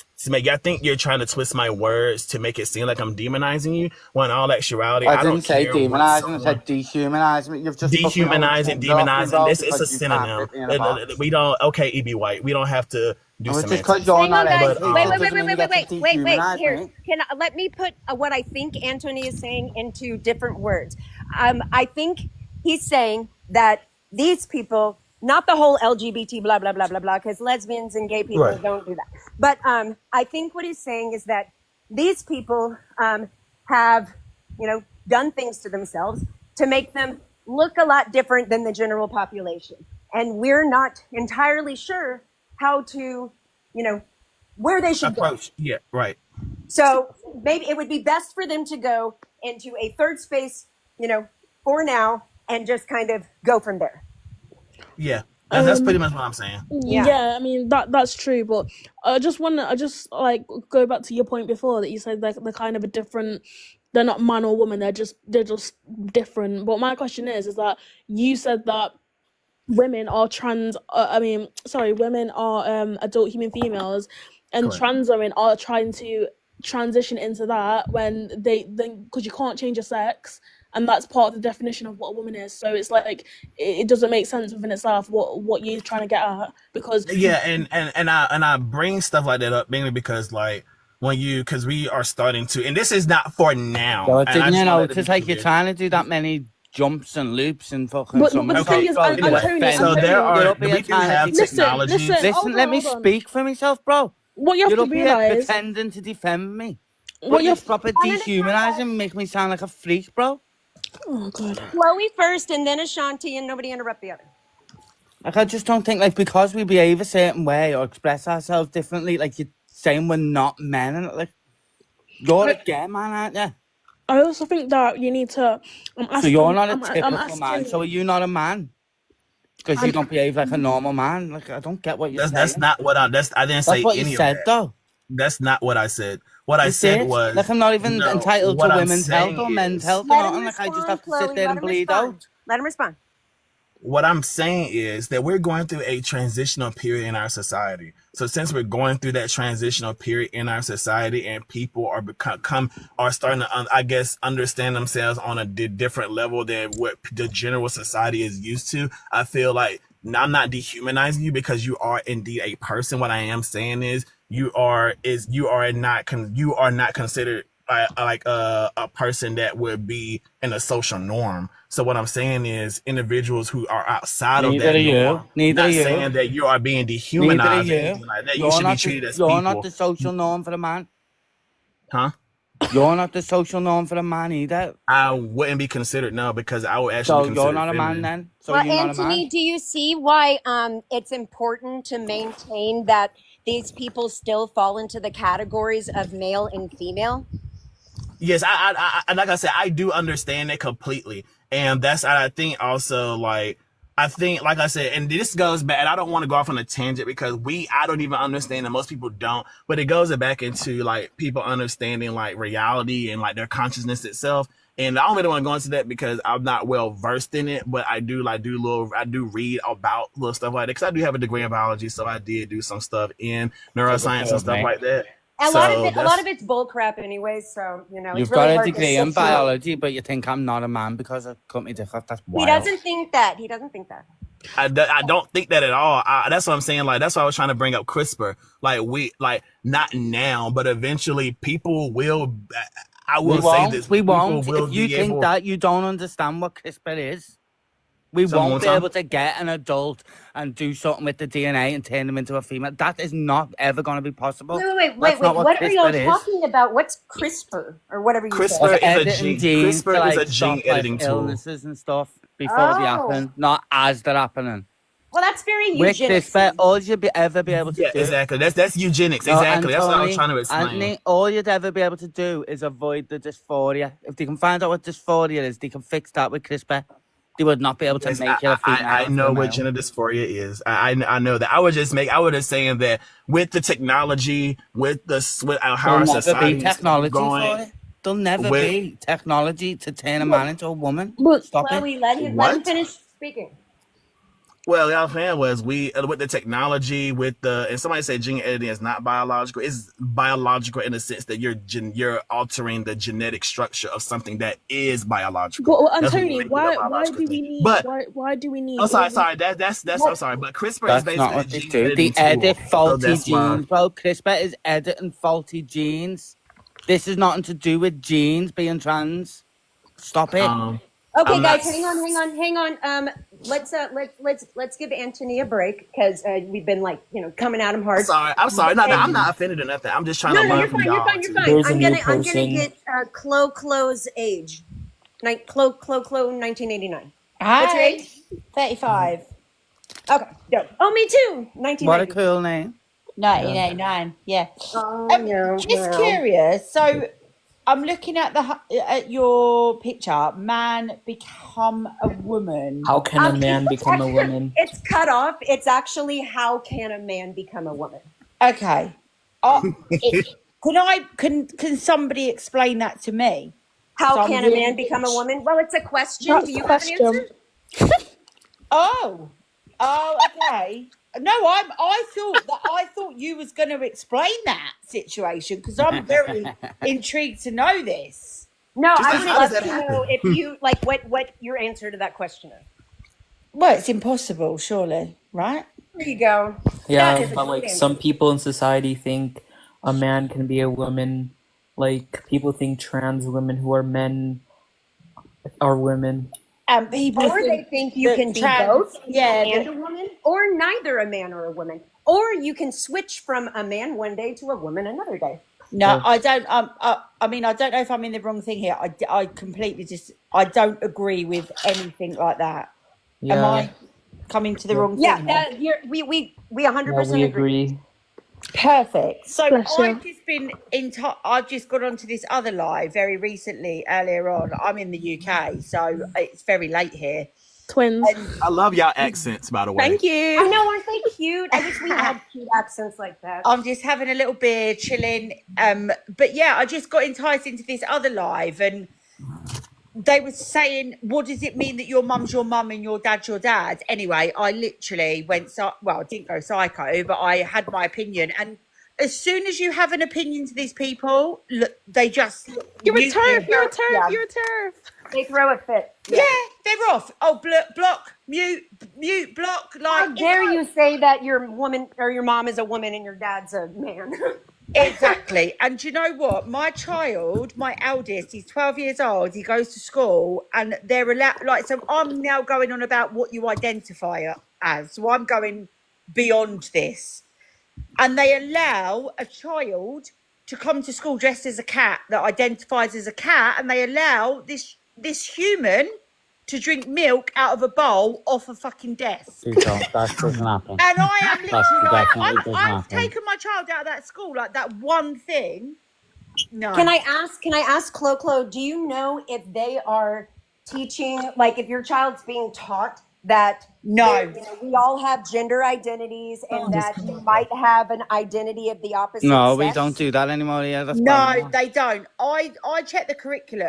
U: I think you're trying to twist my words to make it seem like I'm demonizing you. When in all actuality,
R: I
U: I don't
R: didn't say
U: care what
R: demonizing. I
U: someone.
R: said dehumanizing. You've just took my whole
U: Dehumanizing,
R: agenda off me,
U: demonizing.
R: bro,
U: This it's a
R: because you can't
U: synonym.
R: fit me in a box.
U: We don't. Okay, EB White. We don't have to do
R: Well, just because
U: semantics.
R: you're
O: Hang
R: not
O: on, guys.
U: But
O: Wait.
R: educated doesn't mean you get to
O: Wait.
R: dehumanize
O: Here,
R: me.
O: let me put what I think Anthony is saying into different words. I think he's saying that these people, not the whole LGBT blah blah blah blah blah, because lesbians and gay people
U: Right.
O: don't do that. But I think what he's saying is that these people have, done things to themselves to make them look a lot different than the general population, and we're not entirely sure how to, where they should go.
U: approach. Yeah. Right.
O: So maybe it would be best for them to go into a third space, for now, and just kind of go from there.
U: Yeah. That's pretty much what I'm saying.
F: Yeah, I mean that's true, but I just like go back to your point before that you said they're kind of a different. They're not man or woman. They're just different. But my question is that you said that women are women are adult human females, and
U: Correct.
F: trans women are trying to transition into that when because you can't change your sex, and that's part of the definition of what a woman is. So it's like it doesn't make sense within itself what you're trying to get at, because
U: Yeah, and I bring stuff like that up mainly because like when you, because we are starting to, and this is not for now.
R: So
U: And I
R: didn't
U: just
R: you
U: want to
R: notice like you're
U: clear.
R: trying to do that many jumps and loops and fucking
A: But
R: some
A: the thing is,
R: bro, you're
A: Antonio,
U: So there
R: offended. You're
U: are,
R: up here
U: we do
R: trying
U: have
R: to
A: listen,
U: technologies.
R: listen.
A: hold
R: Let
A: on,
R: me
A: hold on.
R: speak for myself, bro.
A: What you have
R: You're
A: to
R: up here
A: realize,
R: pretending to defend me,
A: what
R: but
A: you
R: you're
A: have,
R: proper dehumanizing and make me sound like a freak, bro.
A: oh god,
O: Chloe first, and then Ashanti, and nobody interrupt the other.
R: Like I just don't think like because we behave a certain way or express ourselves differently, like you're saying we're not men, and like you're a gay man, aren't you?
A: I also think that you need to.
R: So you're not a
A: I'm
R: typical man.
A: asking.
R: So are you not a man? Because you
A: I'm,
R: don't behave like a normal man. Like I don't get what you're
U: That's
R: saying.
U: not what I didn't
R: That's
U: say
R: what you
U: any of
R: said,
U: that.
R: though.
U: That's not what I said. What I
R: You
U: said
R: did.
U: was,
R: Like I'm not even
U: no,
R: entitled to
U: what I'm
R: women's health
U: saying
R: or men's
U: is,
R: health or
O: Let him
R: nothing. Like I just
O: respond,
R: have to sit
O: Chloe.
R: there
O: Let
R: and
O: him
R: bleed
O: respond.
R: out.
O: Let him respond.
U: what I'm saying is that we're going through a transitional period in our society. So since we're going through that transitional period in our society, and people are are starting to, I guess, understand themselves on a different level than what the general society is used to, I feel like I'm not dehumanizing you because you are indeed a person. What I am saying is you are not considered like a person that would be in a social norm. So what I'm saying is individuals who are outside of
R: Neither
U: that
R: are you.
U: norm.
R: Neither are
U: Not
R: you.
U: saying that you are being
R: Neither are
U: dehumanized or
R: you.
U: anything like that. You
R: You're
U: should be
R: not
U: treated as
R: you're not
U: people.
R: the social norm for a man.
U: Huh?
R: You're not the social norm for a man either.
U: I wouldn't be considered no, because I would actually be
R: So you're
U: considered
R: not a man
U: feminine.
R: then. So
O: Well,
R: you're not a man.
O: Anthony, do you see why it's important to maintain that these people still fall into the categories of male and female?
U: Yes, I like I said, I do understand it completely, and that's I think also like I said, and this goes back, and I don't want to go off on a tangent because I don't even understand, and most people don't, but it goes back into like people understanding like reality and like their consciousness itself. And I don't really want to go into that because I'm not well versed in it, but I do read about little stuff like that because I do have a degree in biology, so I did do some stuff in neuroscience and stuff like that.
O: A lot of it's bull crap anyways, so you know,
R: You've
O: it's really
R: got a
O: hard to
R: degree in
O: sift through.
R: biology, but you think I'm not a man because I cut me dick off. That's
O: He
R: wild.
O: doesn't think that. He doesn't think that.
U: I don't think that at all. That's what I'm saying. Like, that's why I was trying to bring up CRISPR. Like not now, but eventually people will. I will say this.
R: We
U: people
R: won't.
U: will
R: If you
U: be
R: think
U: able,
R: that, you don't understand what CRISPR is. We
U: Say one more
R: won't be
U: time.
R: able to get an adult and do something with the DNA and turn them into a female. That is not ever going to be possible.
O: Wait.
R: That's not
O: What are y'all
R: CRISPR is.
O: talking about? What's CRISPR or whatever you said?
U: CRISPR is a
R: Editing
U: gene.
R: genes to
U: CRISPR is
R: like
U: a gene
R: stop
U: editing
R: like
U: tool.
R: illnesses and stuff before they happen, not as they're happening.
O: Well, that's very
R: With
O: eugenics.
R: CRISPR, all you'd ever be able to
U: Yeah,
R: do.
U: exactly. That's eugenics.
R: No,
U: Exactly. That's what I was
R: Anthony,
U: trying to explain.
R: Anthony, all you'd ever be able to do is avoid the dysphoria. If they can find out what dysphoria is, they can fix that with CRISPR. They would not be able to
U: Yes,
R: make you a female.
U: I
R: or
U: know what
R: male.
U: gender dysphoria is. I know that. I was just saying that with the technology, with how our
R: There'll never
U: society
R: be technology
U: is going,
R: for it. There'll never
U: with-
R: be technology to turn a man into a woman.
O: But
R: Stop
O: Chloe,
R: it.
O: let him finish speaking.
U: Well, the other thing was with the technology, and somebody said gene editing is not biological. It's biological in the sense that you're altering the genetic structure of something that is biological.
A: Well,
U: That's what
A: Anthony,
U: make it a
A: why
U: biological
A: do we
U: thing.
A: need?
U: But
A: Why do we need?
U: I'm sorry. That's I'm sorry. But CRISPR
R: That's
U: is
R: not
U: basically a
R: what they
U: gene
R: do. They
U: editing
R: edit
U: tool. So
R: faulty
U: that's why.
R: genes, bro. CRISPR is editing faulty genes. This is nothing to do with genes being trans. Stop it.
O: Okay,
U: I'm
O: guys,
U: not-
O: hang on. Let's give Anthony a break because we've been coming at him hard.
U: I'm sorry. No,
O: And-
U: I'm not offended or nothing. I'm just trying
O: No,
U: to learn
O: you're
U: from
O: fine.
U: y'all.
O: You're fine. You're
U: too.
O: fine.
H: Here's a
O: I'm
H: new
O: gonna
H: person.
O: get Chloe's age. Chloe 1989. What's your
C: Hi,
O: age?
C: 35.
O: Okay, dope. Oh, me too.
R: What a
O: 1990.
R: cool name.
C: 1989, yeah.
O: No,
C: Just
O: no.
C: curious. So I'm looking at at your picture. Man become a woman.
H: How can a man become a woman?
O: It's cut off. It's actually how can a man become a woman?
C: Okay. Can somebody explain that to me?
O: How
C: So I'm
O: can a man
C: really-
O: become a woman? Well, it's a question.
A: That's
O: Do you
A: a
O: have an
A: question.
O: answer?
C: Oh, okay. No, I thought you was going to explain that situation because I'm very intrigued to know this.
O: No,
U: Just
O: I
U: like,
O: would
U: how does
O: love
U: that
O: to know if you what your answer to that question is.
C: Well, it's impossible, surely, right?
O: There you go. That
H: Yeah,
O: is a
H: but
O: good
H: like
O: answer.
H: some people in society think a man can be a woman. Like people think trans women who are men are women.
C: And people
O: Or they think you
C: that
O: can be
C: trans,
O: both
C: yeah,
O: and a woman, or neither a man or a woman. Or you can switch from a man one day to a woman another day.
C: No, I don't. I mean, I don't know if I'm in the wrong thing here. I completely I don't agree with anything like that. Am
H: Yeah.
C: I coming to the wrong
O: Yeah,
C: thing here?
O: we
H: Yeah,
O: 100%
H: we
O: agree.
H: agree.
C: Perfect. So
A: Bless you.
C: I've just been I've just got onto this other live very recently earlier on. I'm in the UK, so it's very late here.
B: Twins.
U: I love y'all accents, by the way.
B: Thank
O: I
B: you.
O: know, aren't they cute? I wish we had cute accents like that.
C: I'm just having a little beer, chilling. But yeah, I just got enticed into this other live, and they were saying, "What does it mean that your mum's your mum and your dad's your dad?" Anyway, I literally went I didn't go psycho, but I had my opinion. And as soon as you have an opinion to these people, look, they just
B: You're a
C: mute
B: turf.
C: you.
B: You're a turf.
O: Yeah.
B: You're a turf.
O: They throw a fit.
C: Yeah, they're off. Oh, block, mute, block.
O: How
C: Like,
O: dare you say that your woman or your mom is a woman and your dad's a man?
C: exactly. And do you know what? My child, my eldest, he's 12 years old. He goes to school, and they're allowed. Like, so I'm now going on about what you identify as. So I'm going beyond this, and they allow a child to come to school dressed as a cat that identifies as a cat, and they allow this human to drink milk out of a bowl off a fucking desk.
P: Please don't. That doesn't happen.
C: And I am
P: That
C: literally like,
P: definitely doesn't
C: I've
P: happen.
C: taken my child out of that school, like that one thing. No.
O: Can I ask Clo, do you know if they are teaching, like if your child's being taught that
C: No.
O: we all have gender identities and that you might have an identity of the opposite
R: No,
O: sex?
R: we don't do that anymore. Yeah, that's
C: No,
R: bad.
C: they don't. I check the curriculum.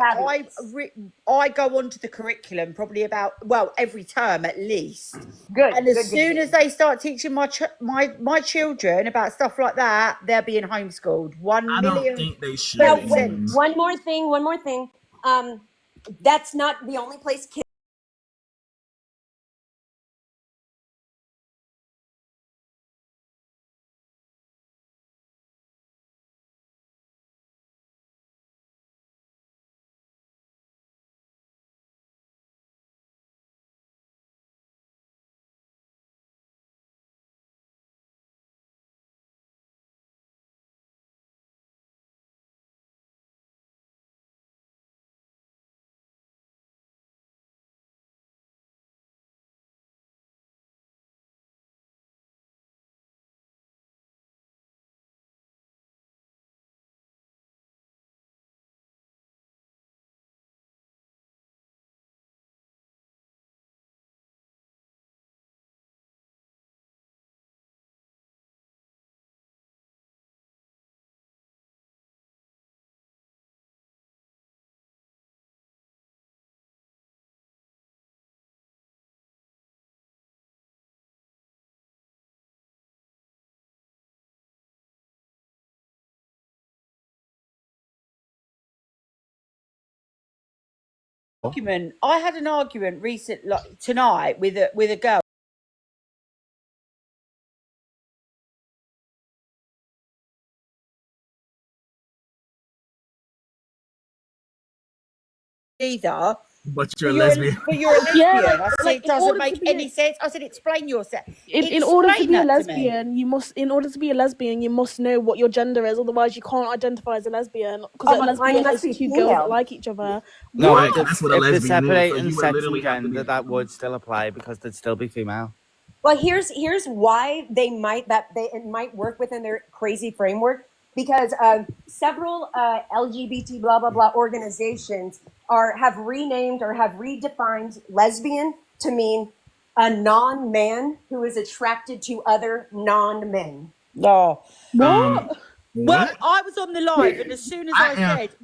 C: I go onto the curriculum probably about every term at least.
O: Good.
C: And as soon as they start teaching my children about stuff like that, they're being homeschooled.
U: I don't
C: 1,000,000.
U: think they should.
O: Now,
U: even.
O: one more thing. That's not the only place kids.
C: I had an argument tonight with a girl. Either.
U: But you're a lesbian.
C: But you're a lesbian.
B: Yeah,
C: I said,
B: like,
C: it
B: in
C: doesn't
B: order to
C: make
B: be
C: any sense. I said, explain yourself.
B: In order to
C: Explain
B: be a
C: that to me.
B: lesbian, you must know what your gender is. Otherwise, you can't identify as a lesbian.
O: Oh,
B: Because a
O: mine
B: lesbian
O: must
B: is
O: be
B: two girls that
O: female.
B: like each other.
R: No,
U: Right,
R: if,
U: that's what a
R: if they're
U: lesbian is. So
R: separating
U: you would
R: sex and
U: literally have to be.
R: gender, that would still apply because they'd still be female.
O: Well, here's why it might work within their crazy framework, because several LGBT blah blah blah organizations have renamed or have redefined lesbian to mean a non-man who is attracted to other non-men.
C: No.
B: What?
C: Well, I was on the live, and as soon as I
U: am-
C: said,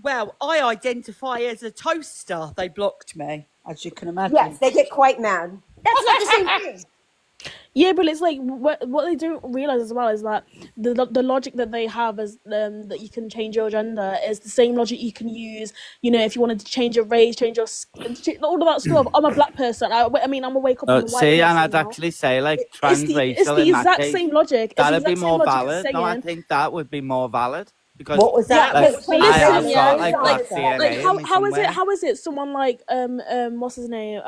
C: I identify as a toaster, they blocked me, as you can imagine.
O: Yes, they get quite mad. That's not the same thing.
P: Yeah, but it's like what they don't realize as well is that the logic that they have is that you can change your gender is the same logic you can use. You know, if you wanted to change your race, change your all of that stuff. I'm a black person. I mean, I'm a wake up. I'm a white
R: See, and
P: person
R: I'd
P: now.
R: actually say like
P: It's
R: transracial
P: the
R: in that
P: exact
R: case,
P: same logic. It's the
R: that'd be
P: exact same
R: more
P: logic as
R: valid. No, I
P: saying.
R: think that would be more valid because
C: What was that?
R: like,
P: But
R: I have
P: listen,
R: got
P: yeah,
R: like black DNA
P: like
R: in me
P: how is it?
R: somewhere.
P: How is it? Someone like what's his name?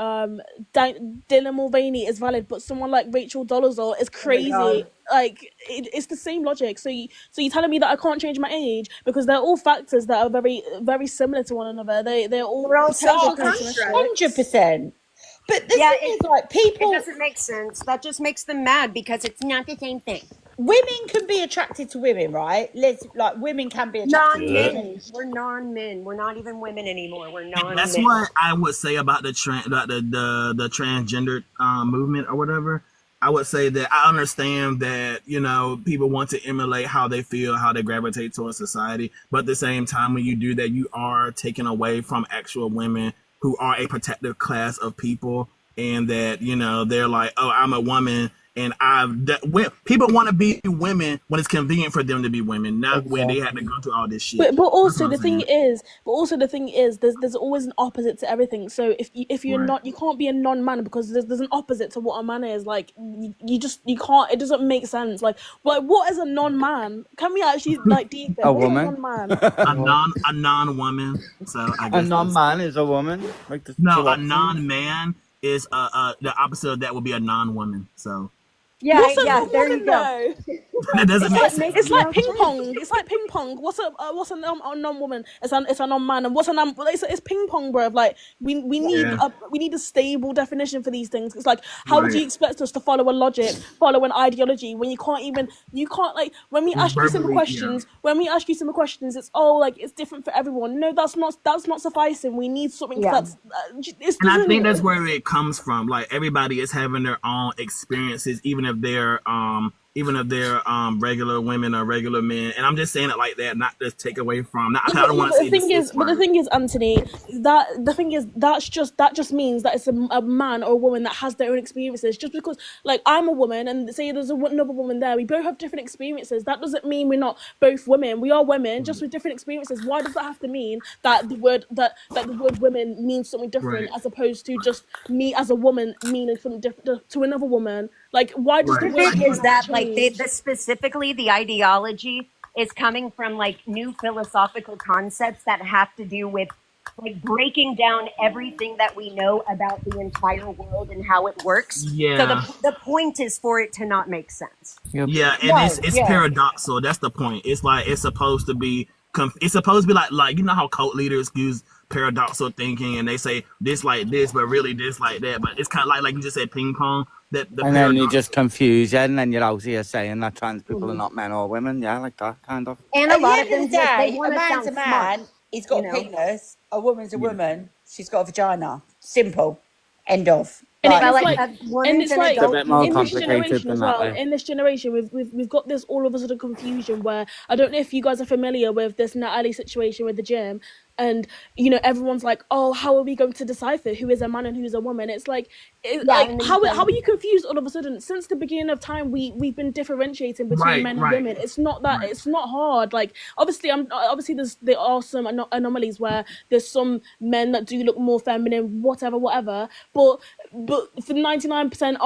P: Dylan Mulvaney is valid, but someone like Rachel Dolezal is crazy. Like it's the same logic. So you're telling me that I can't change my age because they're all factors that are very very similar to one another. They're all potential characteristics.
C: 100%. But the
O: Yeah,
C: thing is, like, people,
O: it doesn't make sense. That just makes them mad because it's not the same thing.
C: women can be attracted to women, right? Women can be attracted to
O: Non-men.
C: women.
O: We're non-men. We're not even women anymore. We're non-men.
U: That's what I would say about the transgender movement or whatever. I would say that I understand that, you know, people want to emulate how they feel, how they gravitate towards society. But at the same time, when you do that, you are taking away from actual women who are a protected class of people. And that, you know, they're like, oh, I'm a woman. And people want to be women when it's convenient for them to be women, not when they had to go through all this shit.
P: But also the thing is, there's always an opposite to everything. So if you're
U: Right.
P: not, you can't be a non-man because there's an opposite to what a man is. Like you can't. It doesn't make sense. Like what is a non-man? Can we actually like deep it?
R: A
P: What's
R: woman?
P: a non-man?
U: a non-woman. So I
R: A
U: guess
R: non-man is a woman. Like the
U: no,
R: two
U: a
R: options.
U: non-man is the opposite of that would be a non-woman. So
O: Yeah,
P: What's a
O: yeah. There you
P: non-woman
O: go.
P: though?
U: that doesn't make
P: It's
U: sense.
P: like ping pong. It's like ping pong. What's a non-woman? It's a non-man. And what's a non? It's ping pong, bro. Like we need
U: Yeah.
P: we need a stable definition for these things. It's like how would you
U: Right.
P: expect us to follow a logic, follow an ideology when you can't like when we ask you simple
U: Verbally,
P: questions. When we ask you simple questions, it's like it's different for everyone. No, that's not sufficing. We need something
O: Yeah.
P: that's it's
U: And I
P: doesn't.
U: think that's where it comes from. Like everybody is having their own experiences, even if they're regular women or regular men. And I'm just saying it like that, not to take away from. I don't want to say this.
P: But the thing is, Anthony, that just means that it's a man or a woman that has their own experiences. Just because, like, I'm a woman, and say there's another woman there, we both have different experiences. That doesn't mean we're not both women. We are women, just with different experiences. Why does that have to mean that the word women means something different,
U: Right.
P: as opposed to just me as a woman meaning something different to another woman? Like, why does
U: Right.
P: the word
O: Thing is that like
P: change?
O: specifically the ideology is coming from like new philosophical concepts that have to do with like breaking down everything that we know about the entire world and how it works. So
U: Yeah.
O: the point is for it to not make sense.
U: Yeah, and
O: Right,
U: it's
O: yeah.
U: paradoxical. That's the point. It's like it's supposed to be like you know how cult leaders use paradoxical thinking and they say this like this, but really this like that. But it's kind of like you just said, ping pong. That the
R: And then you
U: paradox.
R: just confuse it, and then you're out here saying that trans people are not men or women. Yeah, like that kind of.
O: And
C: At
O: a
C: the
O: lot
C: end
O: of
C: of
O: them
C: the day,
O: they
C: a
O: want to
C: man's
O: sound
C: a man.
O: smart.
C: He's got
O: you
C: a
O: know?
C: penis. A woman's a woman. She's got a vagina. Simple. End of.
P: And
O: But
P: it's
O: like
P: like,
O: a
P: and
O: woman's
P: it's
O: an
P: like
R: It's a
O: adult
R: bit more
P: in this
R: complicated
P: generation
R: than
P: as
R: that,
P: well.
R: like.
P: In this generation, we've got this all of a sudden confusion where I don't know if you guys are familiar with this Natalie situation with the gym, and you know everyone's like, oh, how are we going to decipher who is a man and who is a woman? It's like,
O: Yeah,
P: like
O: and then
P: how
O: you
P: are
O: can
P: you confused all of a sudden? Since the beginning of time, we've been differentiating between
U: Right,
P: men and
U: right,
P: women. It's not that
U: right.
P: it's not hard. Like obviously there are some anomalies where there's some men that do look more feminine, whatever. But for 99%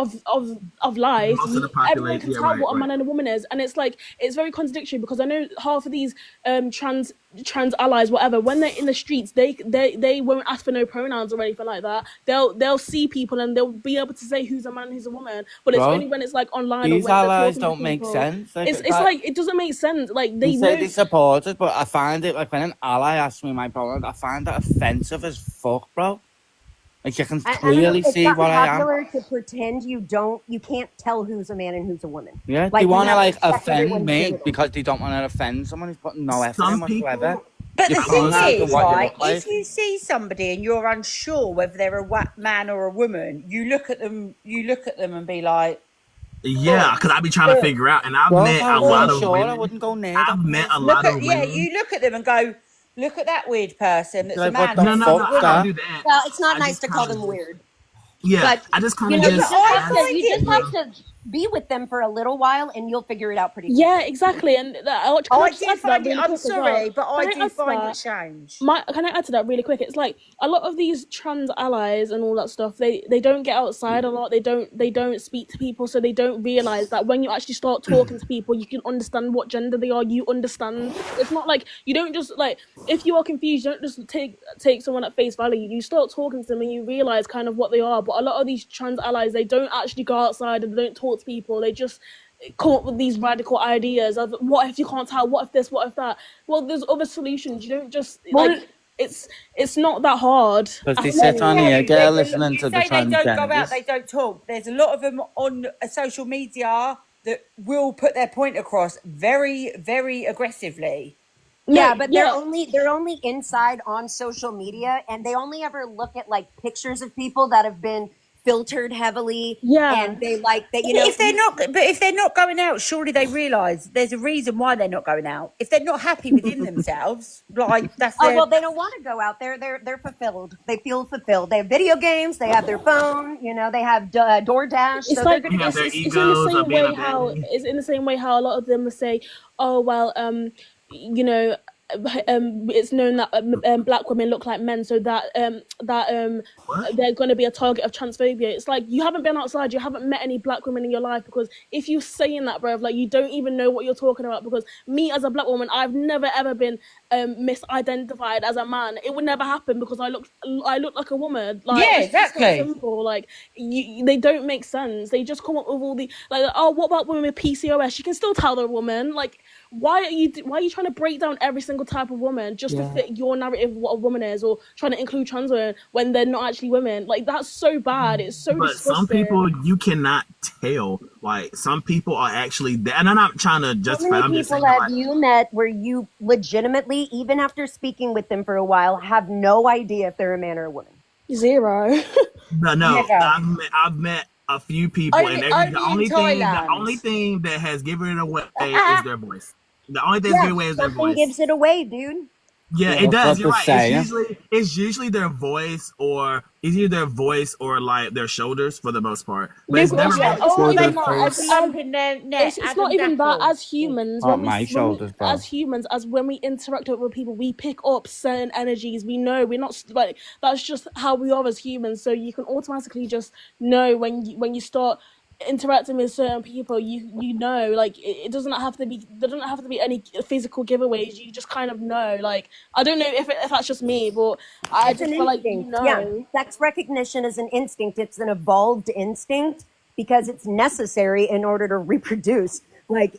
P: of life,
U: Most of the
P: everyone
U: population.
P: can
U: Yeah,
P: tell
U: right,
P: what a
U: right.
P: man and a woman is, and it's like it's very contradictory because I know half of these trans allies, whatever, when they're in the streets, they won't ask for no pronouns or anything like that. They'll see people and they'll be able to say who's a man and who's a woman, but it's
R: Bro,
P: only when it's like online or
R: these
P: when they're
R: allies
P: talking to
R: don't make
P: people.
R: sense. Like,
P: It's
R: that,
P: like it doesn't make sense. Like
R: they
P: they
R: say
P: know.
R: they support it, but I find it like when an ally asks me my pronoun, I find that offensive as fuck, bro. Like you can
O: I don't know,
R: clearly
O: it's
R: see
O: not
R: what I am.
O: popular to pretend you can't tell who's a man and who's a woman.
R: Yeah,
O: Like
R: they
O: you
R: want to
O: have to
R: like
O: check
R: offend
O: everyone's
R: me
O: genital.
R: because they don't want to offend someone who's putting no effort in
U: Some
R: whatsoever.
U: people.
C: But
R: You're
C: the thing
R: conscious of
C: is,
R: what you
C: right,
R: look like.
C: if you see somebody and you're unsure whether they're a man or a woman, you look at them and be like,
U: Yeah, because I be trying to figure out, and I've
R: Bro,
U: met
R: if I
U: a
R: was
U: lot of
R: unsure, I
U: women.
R: wouldn't go near
U: I've
R: that
U: met a
R: person.
U: lot of women.
C: you look at them and go, look at that weird person that's
R: Like,
C: a
R: what
C: man.
R: the
U: No,
R: fuck,
U: I don't
R: that?
U: do that.
O: Well, it's not
U: I
O: nice
U: just
O: to call
U: kinda
O: them weird.
U: Yeah,
O: But
U: I just kind
O: you
U: of
O: know, you
U: just
O: just have
U: ask
O: to you just have
U: them.
O: to be with them for a little while and you'll figure it out pretty quick.
P: Yeah, exactly. And can I
C: I
P: just
C: do
P: add to that
C: find it,
P: really
C: I'm
P: quick as well?
C: sorry, but I
P: Can I
C: do
P: add to
C: find it
P: that?
C: strange.
P: Can I add to that really quick? It's like a lot of these trans allies and all that stuff. They don't get outside a lot. They don't speak to people, so they don't realize that when you actually start talking to people, you can understand what gender they are. You understand. It's not like you don't just like if you are confused, you don't just take someone at face value. You start talking to them and you realize kind of what they are. But a lot of these trans allies, they don't actually go outside and they don't talk to people. They just come up with these radical ideas of what if you can't tell, what if this, what if that. Well, there's other solutions. You don't just like it's not that hard.
R: Because they
P: at
R: sit
P: all.
R: on here, girl,
C: You
R: listening to the
C: say they don't go out,
R: transgenders.
C: they don't talk. There's a lot of them on social media that will put their point across very, very aggressively.
O: Yeah, but they're only inside on social media, and they only ever look at like pictures of people that have been filtered heavily.
P: Yeah,
O: and they like that.
C: If they're not going out, surely they realise there's a reason why they're not going out. If they're not happy within themselves, like that's
O: Oh
C: their,
O: well, they don't want to go out. They're fulfilled. They feel fulfilled. They have video games. They have their phone. They have DoorDash.
P: It's
O: So
P: like
O: they're gonna
P: it's in the same way how it's in the same way how a lot of them will say, oh well, it's known that black women look like men, so that they're going to be a target of transphobia. It's like you haven't been outside, you haven't met any black women in your life, because if you're saying that, bro, like you don't even know what you're talking about. Because me as a black woman, I've never ever been misidentified as a man. It would never happen because I look like a woman. Like
C: Yeah,
P: it's just so
C: exactly.
P: simple. Like they don't make sense. They just come up with all the like, oh, what about women with PCOS? You can still tell they're a woman. Like why are you trying to break down every single type of woman just to fit your narrative of what a woman is, or trying to include trans women when they're not actually women? Like that's so bad. It's so
U: But
P: disgusting.
U: some people you cannot tell. Like some people are actually, and I'm not trying to
O: How
U: justify.
O: many
U: I'm just
O: people
U: saying,
O: have
U: like,
O: you met where you legitimately, even after speaking with them for a while, have no idea if they're a man or a woman?
P: Zero.
U: no,
O: Never.
U: I've met a few people,
O: Only-
U: and
O: only
U: the
O: in
U: only
O: Thailand.
U: thing that has given it away is their voice. The only thing that's given away is their
O: something
U: voice.
O: gives it away, dude.
U: Yeah,
R: Yeah,
U: it does.
R: that's
U: You're
R: what
U: right.
R: I'm saying.
U: It's usually their voice, or it's either their voice or like their shoulders for the most part. But it's never.
P: It's not even that. It's
C: Adam
P: not even that.
C: Dackle.
P: As humans,
R: On my shoulders, bro.
P: as humans, as when we interact with people, we pick up certain energies. We know we're not like that's just how we are as humans. So you can automatically just know when you start interacting with certain people, you know, like it doesn't have to be, there doesn't have to be any physical giveaways. You just kind of know. Like I don't know if that's just me, but I
O: It's
P: just
O: an
P: feel like you
O: instinct.
P: know.
O: Yeah, sex recognition is an instinct. It's an evolved instinct because it's necessary in order to reproduce. Like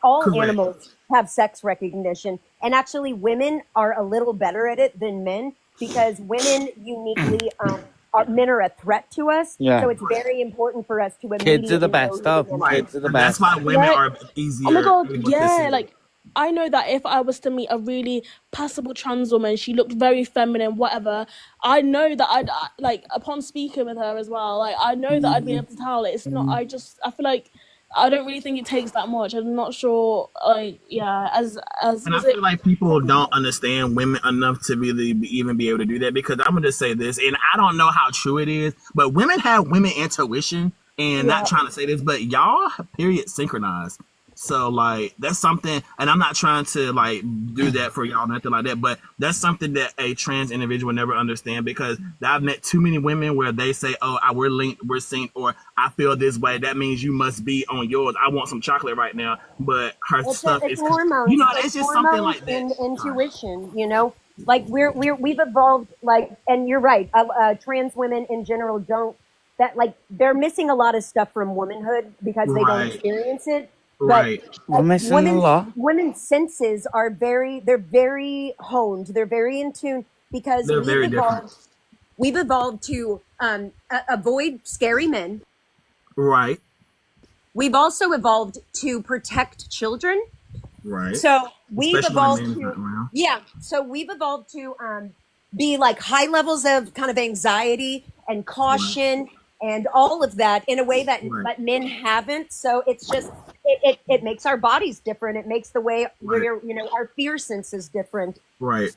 O: all
U: Correct.
O: animals have sex recognition, and actually, women are a little better at it than men because women uniquely. Men are a threat to us,
R: Yeah.
O: so it's very important for us to immediately
R: Kids are the
O: know
R: best,
O: who
R: though.
O: the enemy
R: Kids are the
U: And that's
R: best.
U: why women
P: Yeah.
U: are easier.
P: Oh my god,
U: able to
P: yeah,
U: see.
P: like I know that if I was to meet a really passable trans woman, she looked very feminine, whatever. I know that like upon speaking with her as well, like I know that I'd be able to tell. It's not. I feel like I don't really think it takes that much. I'm not sure. Like yeah, as
U: And I
P: is it?
U: feel like people don't understand women enough to really even be able to do that, because I'm gonna just say this, and I don't know how true it is, but women have women intuition, and not trying to say this, but y'all period synchronized. So like that's something, and I'm not trying to like do that for y'all, nothing like that, but that's something that a trans individual never understand, because I've met too many women where they say, "Oh, we're linked, we're synced," or "I feel this way." That means you must be on yours. I want some chocolate right now, but her stuff
O: It's
U: is,
O: hormones.
U: you know,
O: It's
U: it's just something
O: hormones
U: like that.
O: and intuition. Like we've evolved. Like, and you're right. Trans women in general don't. That like they're missing a lot of stuff from womanhood because they don't
U: Right.
O: experience it.
U: Right.
R: We're missing a lot.
O: Women's senses are very honed. They're very in tune because
U: They're very different.
O: we've evolved to avoid scary men.
U: Right.
O: We've also evolved to protect children.
U: Right.
O: So we've
U: Especially
O: evolved
U: when man's
O: to
U: not around.
O: So we've evolved to be like high levels of kind of anxiety and caution and all of that in a way that but men haven't. So it's just it makes our bodies different. It makes the way we're our fear sense is different.
U: Right.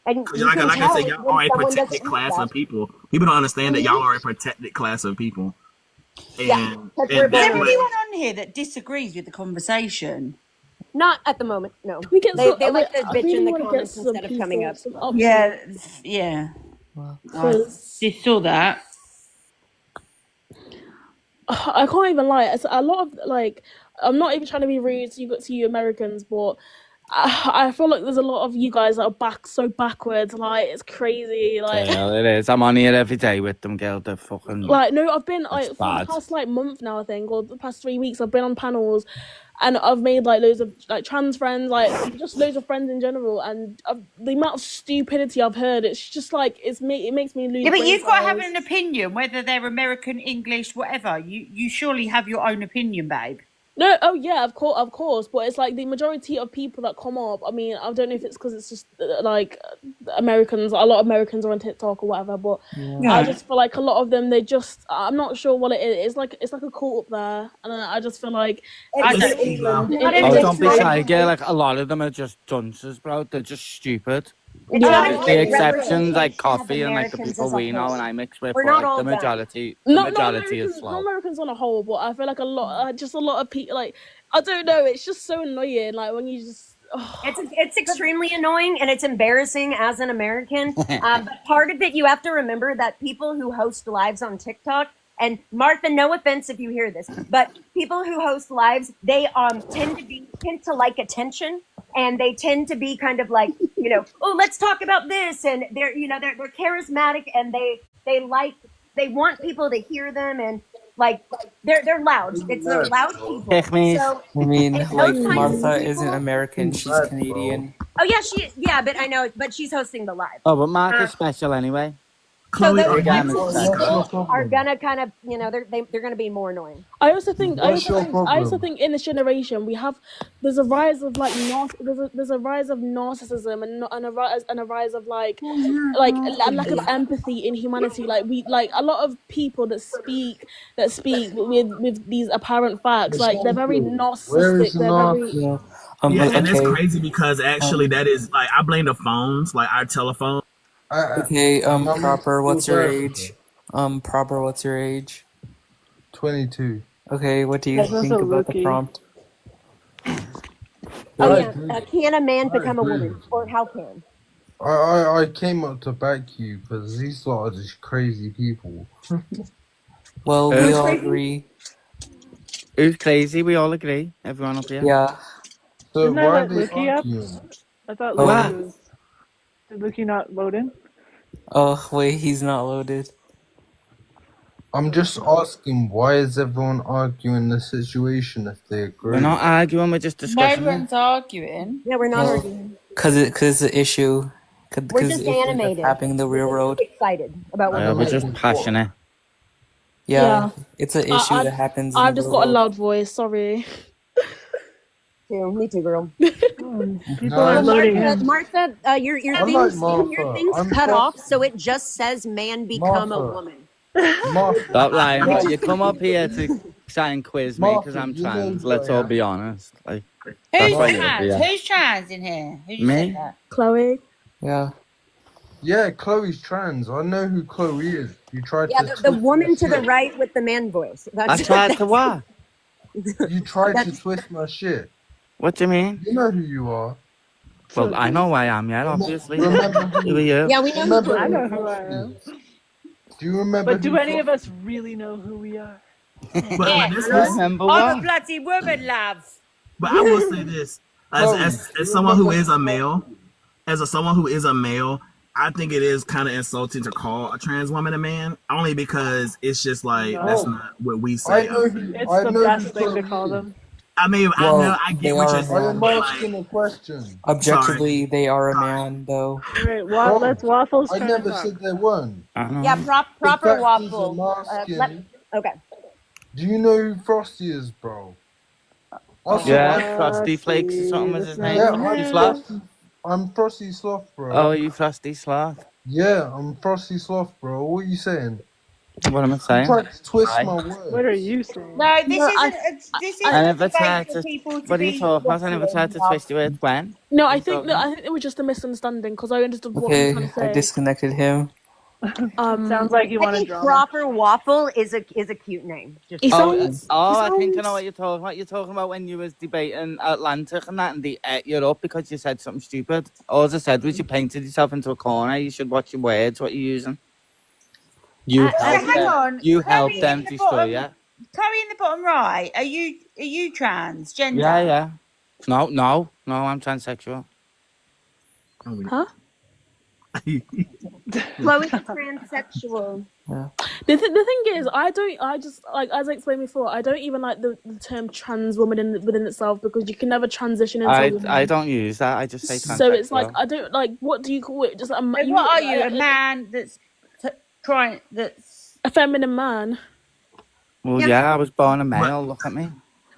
O: And you
U: Like
O: can
U: I
O: tell
U: said,
O: when
U: y'all are a
O: someone
U: protected
O: doesn't
U: class
O: do
U: of
O: that.
U: people. People don't understand that y'all are a protected class of people.
O: Yeah,
U: And
O: because we're
U: and
C: Is
U: that
C: there
O: both
U: way,
C: anyone on here that disagrees with the conversation?
O: not at the moment. No,
P: We get
O: they
P: some.
O: like to
P: I
O: bitch
P: really
O: in the
P: want to get
O: comments
P: some
O: instead of coming
P: people,
O: up.
P: some options.
C: Yeah, yeah.
H: Well,
C: I
P: Because
C: just saw that.
P: I can't even lie. It's a lot of like, I'm not even trying to be rude to you Americans, but I feel like there's a lot of you guys that are so backwards. Like it's crazy. Like
R: Yeah, it is. I'm on here every day with them, girl. They're fucking.
P: like no, I've been
R: It's
P: like for the
R: bad.
P: past like month now, I think, or the past 3 weeks, I've been on panels, and I've made like loads of like trans friends, like just loads of friends in general, and the amount of stupidity I've heard, it's just like it makes me lose.
C: Yeah, but
P: brain
C: you've got to have
P: cells.
C: an opinion, whether they're American, English, whatever. You surely have your own opinion, babe.
P: No, oh yeah, of course, but it's like the majority of people that come up. I mean, I don't know if it's because it's just like Americans. A lot of Americans are on TikTok or whatever, but
H: yeah.
P: I just feel like a lot of them. I'm not sure what it is. It's like a cult up there, and I just feel like
C: I
P: in
C: don't
P: England,
C: I don't
R: Oh,
C: think
R: don't be
C: so.
R: shy, girl. Like a lot of them are just dunces, bro. They're just stupid.
O: It's not a
R: The
O: great
R: exceptions, like
O: representation of
R: coffee and like the
O: Americans
R: people
O: as a
R: we know
O: whole.
R: and I mix with,
O: We're
R: but
O: not
R: like
O: all
R: the
O: bad.
R: majority,
P: not
R: is slow.
P: Americans on a whole, but I feel like a lot of people. Like I don't know, it's just so annoying. Like when you just.
O: It's extremely annoying and it's embarrassing as an American. But part of it, you have to remember that people who host lives on TikTok, and Martha, no offense if you hear this, but people who host lives, they tend to like attention, and they tend to be kind of like, oh, let's talk about this, and they're charismatic, and they want people to hear them, and like they're loud. They're loud people.
R: Pick me.
O: So
H: I mean,
O: those
H: like
O: kinds of
H: Martha
O: people.
H: isn't American; she's Canadian.
O: Oh yeah, but I know, but she's hosting the live.
R: Oh, but Mark is special anyway.
O: So those
R: Chloe
O: types
R: is
O: of
R: special.
O: people are gonna kind of, they're gonna be more annoying.
P: I also think
Q: problem?
P: in this generation there's a rise of like there's a rise of narcissism and a rise of like a lack of empathy in humanity. Like a lot of people that speak with these apparent facts, like they're very narcissistic. They're very
H: Yeah.
U: yeah, and it's
H: Okay.
U: crazy because actually that is like I blame the phones, like our telephone.
H: Okay. Proper. What's your
Q: Embarrassing.
H: age? Proper. What's your age?
Q: 22.
H: Okay. What do you
A: That's
H: think
A: also
H: about the
A: rookie.
H: prompt?
O: Oh
Q: I
O: yeah,
Q: agree.
O: can a man
Q: I
O: become a
Q: agree.
O: woman, or how can?
Q: I came up to back you because these lot are just crazy people.
H: Well, we
R: Who's
H: all
R: crazy?
H: agree.
R: Who's crazy? We all agree. Everyone up here.
H: Yeah.
Q: So
A: Didn't I
Q: why are
A: let
Q: they
A: Lukey up?
Q: arguing?
A: I thought
H: Oh.
A: Lukey was. Did Lukey not load in?
H: Oh wait, he's not loaded.
Q: I'm just asking, why is everyone arguing the situation if they agree?
R: We're not arguing. We're just discussing.
C: Everyone's arguing.
O: Yeah, we're not
H: Well,
O: arguing.
H: cause it's an issue.
O: We're
H: Because
O: just
H: the issue that's
O: animated.
H: happening in the real
O: We're
H: world.
O: just excited about what
R: We're
O: we're
R: just
O: doing.
R: passionate.
H: Yeah, it's an issue that happens in
P: I've
H: the
P: just
H: real
P: got a
H: world.
P: loud voice. Sorry.
O: Me too, girl.
A: People are loading in.
O: Martha, your
Q: I like
O: thing's
Q: Martha.
O: cut off, so it just says "man become a
Q: Martha.
O: woman."
Q: Martha.
R: Stop lying.
Q: Martha.
R: You come up here to try and quiz me because I'm
Q: Martha, you know
R: trans.
Q: who
R: Let's
Q: I
R: all
Q: am.
R: be honest. Like,
C: Who's
R: that's why you're
C: trans?
R: here.
C: Who's trans in here? Who just
R: Me?
C: said that?
P: Chloe.
H: Yeah.
Q: Yeah, Chloe's trans. I know who Chloe is. You tried
O: Yeah,
Q: to
O: the
Q: twist
O: woman
Q: my
O: to the
Q: shit.
O: right with the man voice.
R: I tried to what?
Q: You tried to
O: That's-
Q: twist my shit.
R: What do you mean?
Q: You know who you are.
R: Well, I know who I am, yeah, obviously.
Q: Remember
R: Who are you?
O: Yeah, we know
Q: Remember
A: I
O: who
A: know
O: you
A: who
O: are.
A: I am.
Q: Do you remember
A: But do
Q: who
A: any of us really know who we are?
U: But
C: Yes.
R: Remember
C: I'm a
R: what?
C: bloody woman, love.
U: But I will say this, as someone who is a male, someone who is a male, I think it is kind of insulting to call a trans woman a man, only because it's just like that's
A: No.
U: not what we
Q: I
U: say.
Q: know who
A: It's
Q: I
A: the
Q: know
A: best
Q: who
A: thing to
Q: Chloe
A: call
Q: is.
A: them.
U: I mean, I
H: Well,
U: know I
H: they
U: get what
H: are
U: you're
H: a
U: saying,
Q: I am
U: but
Q: asking
U: like,
Q: a question.
H: Objectively, they are a man, though.
A: All right,
Q: Oh,
A: let's Waffles
Q: I
A: try to
Q: never
A: talk.
Q: said they weren't.
R: I know.
O: Yeah, proper
Q: Exactly,
O: waffle.
Q: I'm asking.
O: Okay.
Q: Do you know who Frosty is, bro? Also,
R: Yeah, Frosty Flakes or something was his name.
Q: yeah,
R: Frosty
Q: I'm
R: Sloth.
Q: Frosty. I'm Frosty Sloth, bro.
R: Oh, you Frosty Sloth.
Q: Yeah, I'm Frosty Sloth, bro. What are you saying?
R: What am I
Q: You
R: saying?
Q: tried to twist
R: Hi.
Q: my
A: What
Q: words.
A: are you saying?
C: No, this
P: No,
C: isn't. This isn't
R: I
C: a
R: never
C: debate
R: tried
C: for
R: to.
C: people to
R: What are you
C: be
R: talking about? I never
C: waffling.
R: tried to twist your words. When?
P: No,
R: What are
P: I
R: you
P: think
R: talking about?
P: it was just a misunderstanding because I understood what you were
H: Okay,
P: trying to
H: I
P: say.
H: disconnected him.
A: Sounds like you
O: I
A: want a
O: think
A: drama.
O: Proper Waffle is a cute name. Just
P: It
R: Oh,
P: sounds.
R: I think I know what you're talking about. You're talking about when you was debating Atlantic and that, and they ate you up because you said something stupid. All I said was you painted yourself into a corner. You should watch your words, what you're using. You
C: So
R: helped
C: hang
R: them.
C: on.
R: You
C: Chloe
R: helped them
C: in the
R: destroy
C: bottom.
R: you.
C: Chloe in the bottom right. Are you transgender?
R: Yeah. No, I'm transsexual.
P: Huh?
O: Chloe's transsexual.
L: Yeah.
P: The thing is, I just like, as I explained before, I don't even like the term trans woman within itself, because you can never transition into a woman.
R: I don't use that. I just say transsexual.
P: So it's like, I don't like, what do you call it? Just
C: So what are you? A man that's that's
P: a feminine man?
R: Well, yeah, I was born a male. Look at me.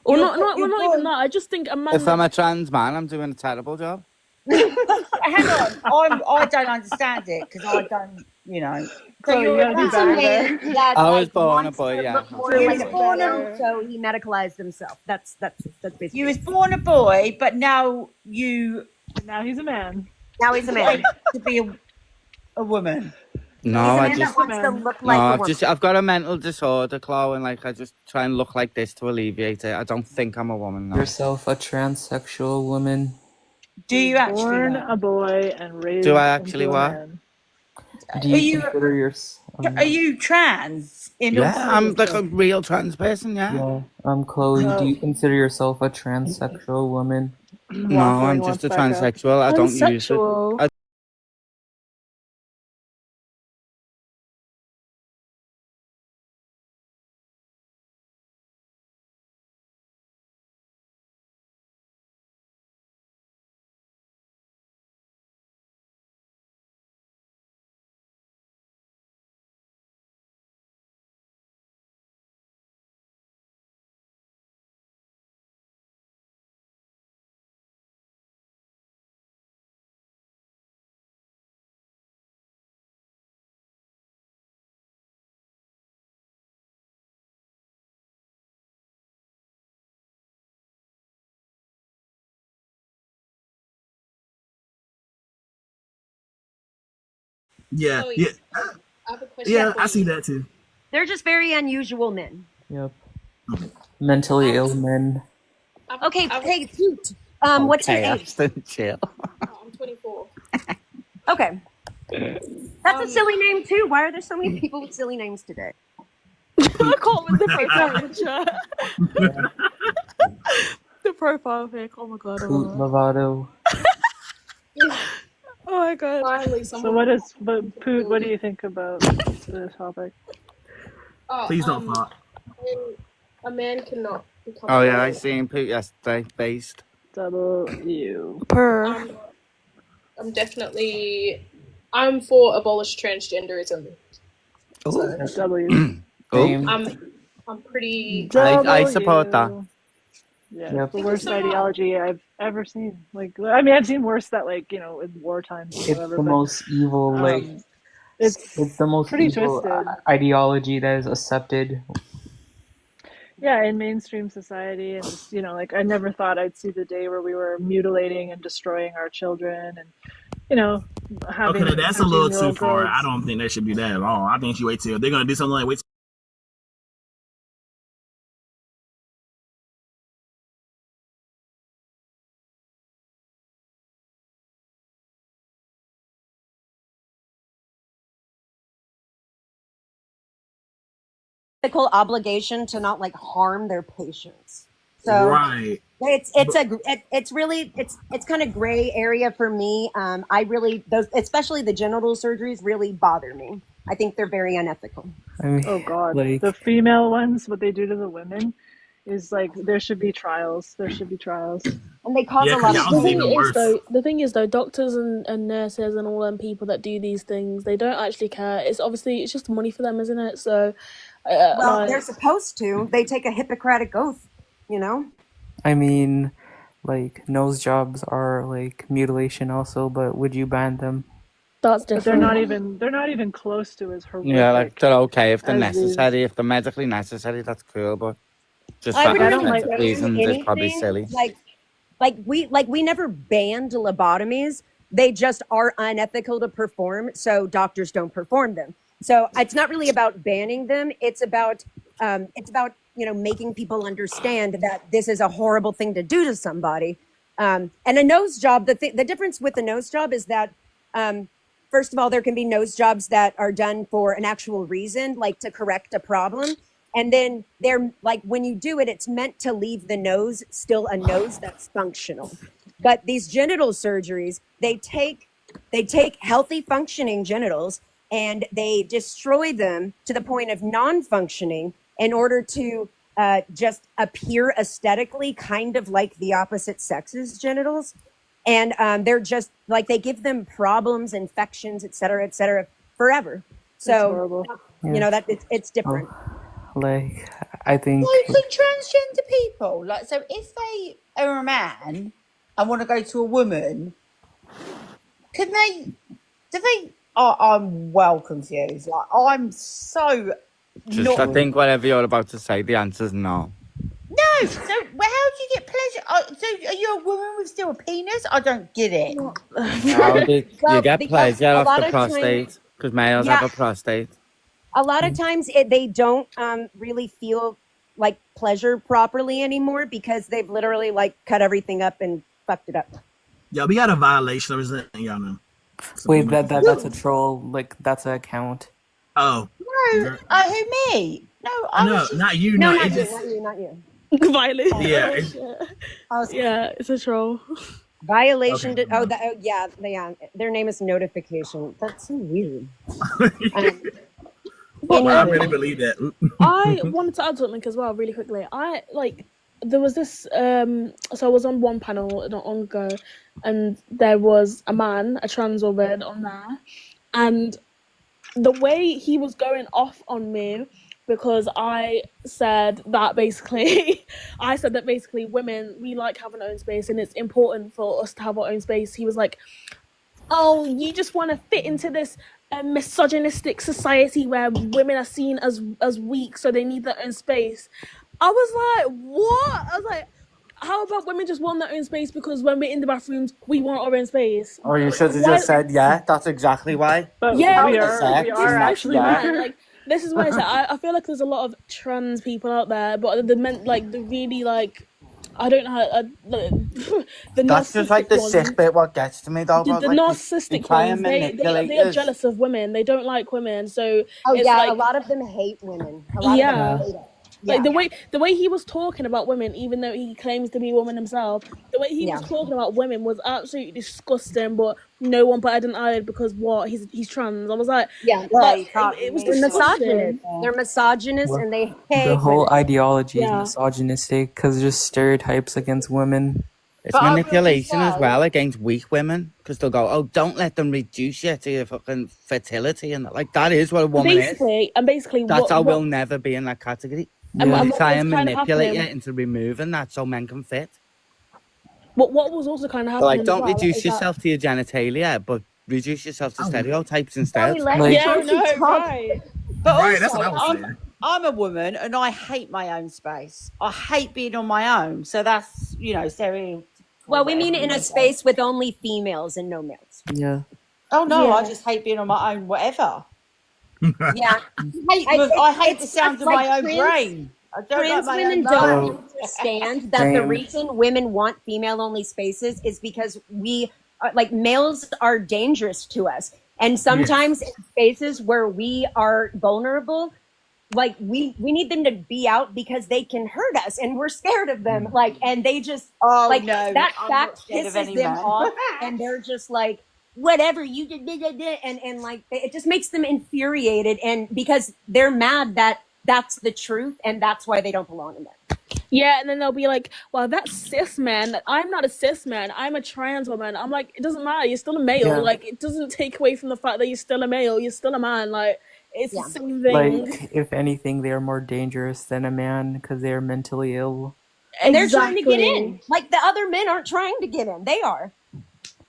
P: Or not even that. I just think a man.
R: If I'm a trans man, I'm doing a terrible job.
C: Hang on. I don't understand it because I don't. So
A: Chloe, you gotta do
O: That's a
A: better.
O: man that
R: I was
O: like,
R: born a
O: wants
R: boy,
O: to
R: yeah.
O: look more
C: You
O: like
C: was
O: a
C: born
O: girl, so he medicalized himself. That's basically.
C: You was born a boy, but now
A: Now he's a man.
O: Now he's a man.
C: like to be a woman.
R: No,
O: He's a
R: I
O: man
R: just
O: that wants to look like a woman.
R: I've got a mental disorder, Chloe, and like I just try and look like this to alleviate it. I don't think I'm a woman now.
L: Yourself a transsexual woman.
C: Do you actually?
A: Born
C: know?
A: a boy and raised
R: Do I actually
A: into a
R: what?
A: man.
L: Do you
C: Are
L: consider yourself?
C: Are you trans?
R: Yeah, I'm like a real trans person. Yeah.
L: Chloe. Do you consider yourself a transsexual woman?
R: No, I'm just a transsexual. I don't use it.
U: Yeah,
O: Chloe,
U: yeah,
O: I have a question
U: yeah.
O: for
U: I
O: you.
U: see that too.
O: They're just very unusual men.
L: Yep. Mentally ill men.
O: Okay, hey, cute. What's your age?
R: Ashton, chill.
O: I'm 24. Okay. That's a silly name too. Why are there so many people with silly names today?
P: I can't with the profile picture. The profile pic. Oh my god.
L: Poot Lovato.
P: Oh my god.
A: Finally, so Poot, what do you think about the topic?
U: Please don't pop.
E: A man cannot become.
R: Oh yeah, I seen Poot yesterday. Based.
A: W.
E: I'm definitely. I'm for abolish transgenderism.
R: Oh.
A: W.
E: I'm pretty.
R: I support that.
A: Yeah,
L: Yep.
A: the worst ideology I've ever seen. Like, I mean, I've seen worse that, like, in war times or
L: It's
A: whatever.
L: the
A: but,
L: most evil, like
A: it's
L: the most
A: pretty
L: evil
A: twisted.
L: ideology that is accepted.
A: Yeah, in mainstream society, and just, like, I never thought I'd see the day where we were mutilating and destroying our children, and having.
U: Okay, that's a little too
A: 13-year-old
U: far.
A: girls.
U: I don't think that should be that at all. I think you wait till they're gonna do something like wait.
O: Ethical obligation to not like harm their patients. So
U: Right.
O: it's really kind of gray area for me. I really those especially the genital surgeries really bother me. I think they're very unethical.
L: I mean,
A: Oh God,
L: like
A: the female ones, what they do to the women is like there should be trials. There should be trials.
O: And they cause
U: Yeah,
O: a
U: 'cause
O: lot
U: y'all
O: of
U: is even worse.
P: The thing is though, doctors and nurses and all them people that do these things, they don't actually care. It's just money for them, isn't it? So,
O: Well, they're supposed to. They take a Hippocratic oath,
L: I mean, like nose jobs are like mutilation also, but would you ban them?
P: That's
A: But
P: different.
A: they're not even close to as horrific.
R: Yeah, like they're okay if they're
A: as these.
R: necessary, if they're medically necessary. That's cool, but just
O: I
R: for
O: would really
R: aesthetic
O: ban
R: reasons, it's probably
O: anything,
R: silly.
O: like we never banned lobotomies, They just are unethical to perform, so doctors don't perform them. So it's not really about banning them. It's about making people understand that this is a horrible thing to do to somebody. And a nose job, the difference with the nose job is that, first of all, there can be nose jobs that are done for an actual reason, like to correct a problem. And then they're like, when you do it, it's meant to leave the nose still a nose that's functional. But these genital surgeries, they take healthy functioning genitals and they destroy them to the point of non-functioning in order to just appear aesthetically kind of like the opposite sex's genitals. And they're just like, they give them problems, infections, et cetera, forever. So, that it's different.
H: Like, I think.
C: So transgender people, like, so if they are a man and want to go to a woman, I'm well confused. Like, I'm so
R: Just, I think whatever you're about to say, the answer's no.
C: No, so how do you get pleasure? So are you a woman with still a penis? I don't get it.
R: You get pleasure off the prostate, because males have a prostate.
O: A lot of times they don't really feel like pleasure properly anymore because they've literally like cut everything up and fucked it up.
U: Yeah, we got a violation of resentment, y'all know.
H: Wait, that's a troll. Like, that's an account.
U: Oh.
C: No, who, me? No,
U: not you.
O: No,
U: No,
O: not
U: it
O: you,
U: just,
O: not you.
P: Violation.
U: Yeah,
P: It's a troll.
O: Violation.
U: Okay.
O: Their name is Notification. That's so weird.
U: Well, I really believe that.
P: I wanted to add something as well, really quickly. There was this. So I was on one panel not long ago, and there was a man, a trans woman, on there, and the way he was going off on me because I said that basically women, we like having our own space, and it's important for us to have our own space. He was like, "Oh, you just want to fit into this misogynistic society where women are seen as weak, so they need their own space." I was like, what? I was like, how about women just want their own space because when we're in the bathrooms, we want our own space?
R: Or you should have just said, yeah, that's exactly why.
A: But
P: Yeah,
A: we are actually
P: man, like, this is what I said. I feel like there's a lot of trans people out there, but the men, like, the really, like, I don't know how, the
R: That's just like the
P: ones,
R: sick bit what gets to me, though.
P: the
R: Like,
P: narcissistic
R: try
P: ones,
R: and
P: they
R: manipulate
P: are
R: us.
P: jealous of women. They don't like women, so
O: Oh
P: it's
O: yeah,
P: like,
O: a lot of them hate women. A lot
P: yeah.
O: of them hate it.
P: Like
O: Yeah.
P: the way he was talking about women, even though he claims to be a woman himself, the way he was talking about women was absolutely disgusting. But no one batted an eyelid because what? He's trans. I was like,
O: Yeah,
P: like,
O: right.
P: it was
O: They're
P: disgusting.
O: misogynist. They're misogynist and they hate
H: The whole
O: women.
H: ideology
P: Yeah.
H: is misogynistic because just stereotypes against women.
R: It's
C: But I will
R: manipulation as
C: say-
R: well against weak women, because they'll go, "Oh, don't let them reduce you to your fucking fertility," and like that is what a woman is.
P: Basically,
R: That's how
P: what
R: we'll never be in that category.
P: And
R: They
P: what
R: try
P: was
R: and
P: kind of
R: manipulate you
P: happening-
R: into removing that so men can fit.
P: what was also kind of
R: So,
P: happening.
R: like,
P: as
R: don't
P: well,
R: reduce
P: is that-
R: yourself to your genitalia, but reduce yourself to stereotypes
O: Sorry,
R: instead.
O: let
H: Like-
O: me
P: Yeah,
O: talk.
P: no, right.
C: But
U: Right, that's
C: also,
U: what I was saying.
C: I'm a woman and I hate my own space. I hate being on my own. So that's, stereo.
O: Well, we mean in a space with only females and no males.
H: Yeah.
C: Oh no,
P: Yeah.
C: I just hate being on my own, whatever.
O: Yeah.
C: I hate the sound of my own
O: trans-
C: brain. I don't like
O: Trans
C: my
O: women
C: own
O: don't
C: brain.
O: understand that the
H: Same.
O: reason women want female-only spaces is because we are, like, males are dangerous to us, and sometimes in spaces where we are vulnerable, like we need them to be out because they can hurt us, and we're scared of them. Like, and they just
C: Oh
O: like
C: no,
O: that
C: I'm
O: fact
C: not scared of
O: pisses
C: any
O: them
C: man.
O: off, and they're just like, whatever you did, and like it just makes them infuriated, and because they're mad that that's the truth, and that's why they don't belong in there.
P: Yeah, and then they'll be like, well, that's cis man. I'm not a cis man. I'm a trans woman. I'm like, it doesn't matter. You're still a male.
H: Yeah.
P: Like, it doesn't take away from the fact that you're still a male. You're still a man. Like, it's
O: Yeah.
P: the same thing.
H: Like, if anything, they are more dangerous than a man because they are mentally ill.
O: And they're trying to get
P: Exactly.
O: in. Like, the other men aren't trying to get in. They are.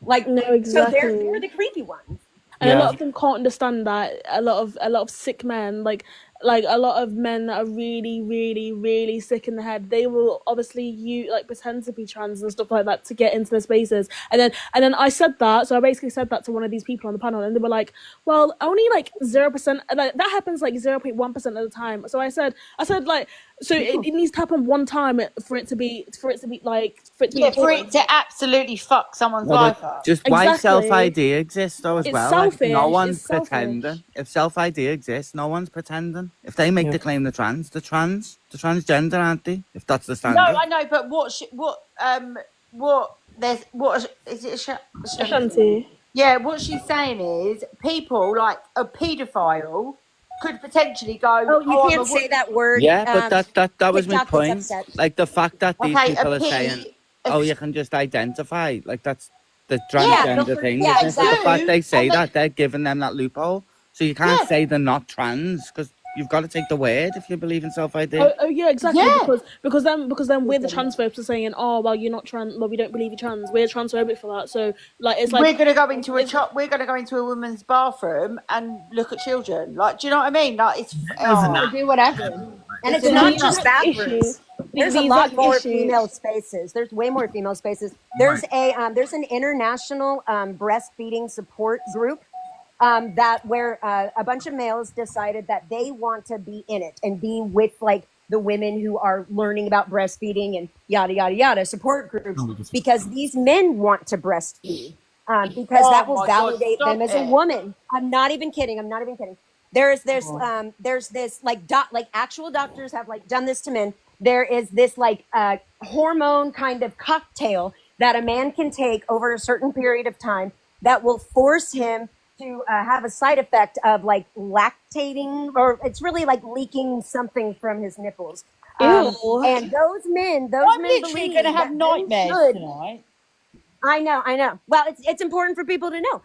O: Like,
P: No,
O: so
P: exactly.
O: they're the creepy ones.
P: And a
H: Yeah.
P: lot of them can't understand that. A lot of sick men, like like a lot of men that are really, really, really sick in the head, they will obviously pretend to be trans and stuff like that to get into the spaces. And then I said that, so I basically said that to one of these people on the panel, and they were like, well, only like 0%, like that happens like 0.1% of the time. So I said like, so it needs to happen one time for it to be
C: Yeah, for it to absolutely fuck someone's
R: Well,
C: life up.
R: just why
P: Exactly.
R: self-ID exists though as
P: It's
R: well. Like,
P: selfish.
R: no one's
P: It's selfish.
R: pretending. If self-ID exists, no one's pretending. If they make the claim they're transgender, aren't they? If that's the standard.
C: No, I know, but is it
P: Ashanti.
C: Yeah, what she's saying is people like a paedophile could potentially go.
O: Oh, you
C: I'm
O: can't
C: a
O: say that word.
R: Yeah, but that was my
O: TikTok gets
R: point.
O: upset.
R: Like the fact that these
C: Okay,
R: people
C: a
R: are
C: P-
R: saying, "Oh, you can just identify," like that's the
C: Yeah,
R: transgender
C: but-
R: thing.
C: yeah,
R: isn't it? The fact
C: exactly.
R: they say
C: And they-
R: that, they're giving them that loophole. So you can't
C: Yeah.
R: say they're not trans because you've got to take the word if you believe in self-ID.
P: Oh yeah, exactly.
C: Yeah.
P: Because then we're the transphobes for saying, oh well, you're not trans. Well, we don't believe you're trans. We're transphobic for that. So like, it's like
C: we're gonna go into we're gonna go into a woman's bathroom and look at children. Like, do you know what I mean? Like, it's
O: Or do whatever. And it's
P: the
O: not
P: exact
O: just bathrooms.
P: issue.
O: There's
P: The
O: a lot
P: exact
O: more
P: issue.
O: female spaces. There's way more female spaces. There's there's an international breastfeeding support group where a bunch of males decided that they want to be in it and be with like the women who are learning about breastfeeding and yada yada yada support groups because these men want to breastfeed because that will
C: my God,
O: validate
C: stop
O: them as a
C: it.
O: woman. I'm not even kidding. There's this like actual doctors have like done this to men. There is this like hormone kind of cocktail that a man can take over a certain period of time that will force him to have a side effect of like lactating, or it's really like leaking something from his nipples.
P: Ew.
O: And those men
C: I'm literally
O: believe
C: gonna have
O: that they
C: nightmares
O: should-
C: tonight.
O: I know. Well, it's important for people to know.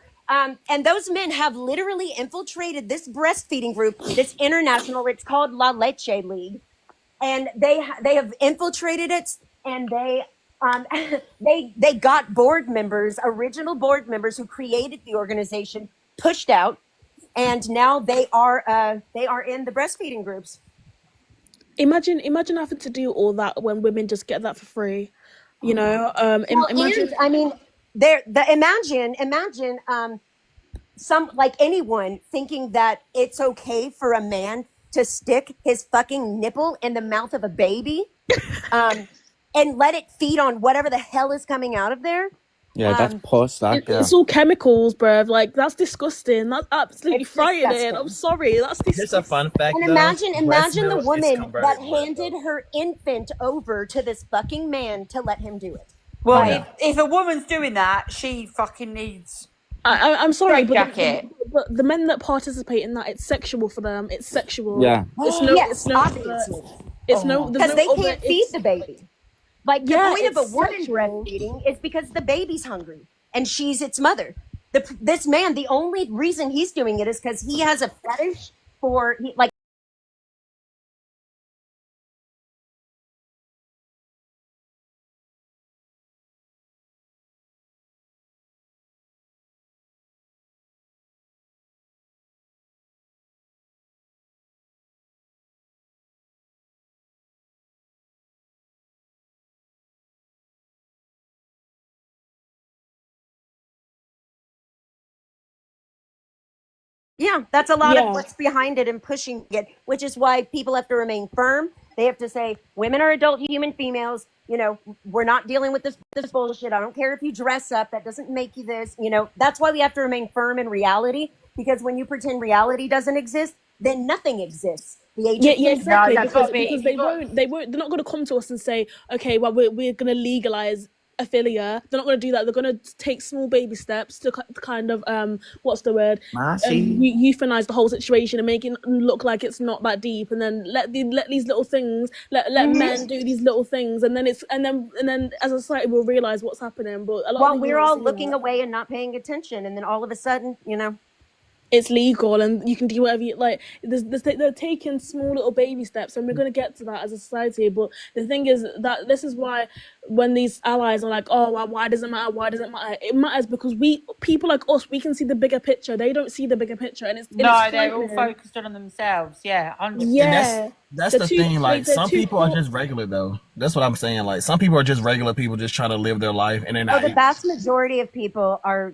O: And those men have literally infiltrated this breastfeeding group, this international. It's called La Leche League, and they have infiltrated it, and they got original board members who created the organization, pushed out, and now they are in the breastfeeding groups.
P: Imagine having to do all that when women just get that for free. You know, imagine.
O: And, I mean, imagine some like anyone thinking that it's okay for a man to stick his fucking nipple in the mouth of a baby, and let it feed on whatever the hell is coming out of there.
R: Yeah, that's post that.
P: It's all chemicals, bruv. Like that's disgusting. That's absolutely
O: It's
P: frightening.
O: disgusting.
P: I'm sorry. That's
U: Here's
P: disgusting.
U: a fun fact.
O: And
U: though.
O: imagine
U: Breast
O: the
U: milk is
O: woman
U: converted
O: that
U: blood,
O: handed her infant over to this fucking man to let him do it.
C: Well,
O: Like,
C: if a woman's doing that, she fucking needs.
P: I'm sorry,
C: Jacket.
P: but the men that participate in that, it's sexual for them. It's sexual.
R: Yeah.
P: It's no.
O: yes,
P: It's no.
O: obviously.
P: It's no.
O: Because
P: There's
O: they
P: no other,
O: can't feed the baby. Like the
P: Yeah,
O: point of a
P: it's
O: woman
P: sexual.
O: breastfeeding is because the baby's hungry and she's its mother. This man, the only reason he's doing it is because he has a fetish for like. Yeah, that's a lot
P: Yeah.
O: of what's behind it and pushing it, which is why people have to remain firm. They have to say, women are adult human females. You know, we're not dealing with this bullshit. I don't care if you dress up. That doesn't make you this. You know, that's why we have to remain firm in reality, because when you pretend reality doesn't exist, then nothing exists. The age
P: Yeah,
O: of
P: yeah,
O: consent
P: exactly.
C: that's
P: Because,
C: what I mean.
P: because they won't. They're not going to come to us and say, okay, well, we're going to legalize aphilia. They're not going to do that. They're going to take small baby steps to kind of what's the word? Euthanize the whole situation and make it look like it's not that deep, and then let these little things let men do these little things, and then as a society we'll realize what's happening. But a lot
O: Well,
P: of
O: we're all looking away and not paying attention, and then all of a sudden, you know.
P: it's legal and you can do whatever you like. They're taking small little baby steps, and we're going to get to that as a society. But the thing is that this is why when these allies are like, oh, why does it matter? Why does it matter? It matters because people like us, we can see the bigger picture. They don't see the bigger picture, and it's
C: they're all focused on themselves. Yeah, 100%.
P: Yeah,
U: And that's the thing. Like, some people are just regular, though. That's what I'm saying. Like, some people are just regular people, just trying to live their life, and they're not.
O: The vast majority of people are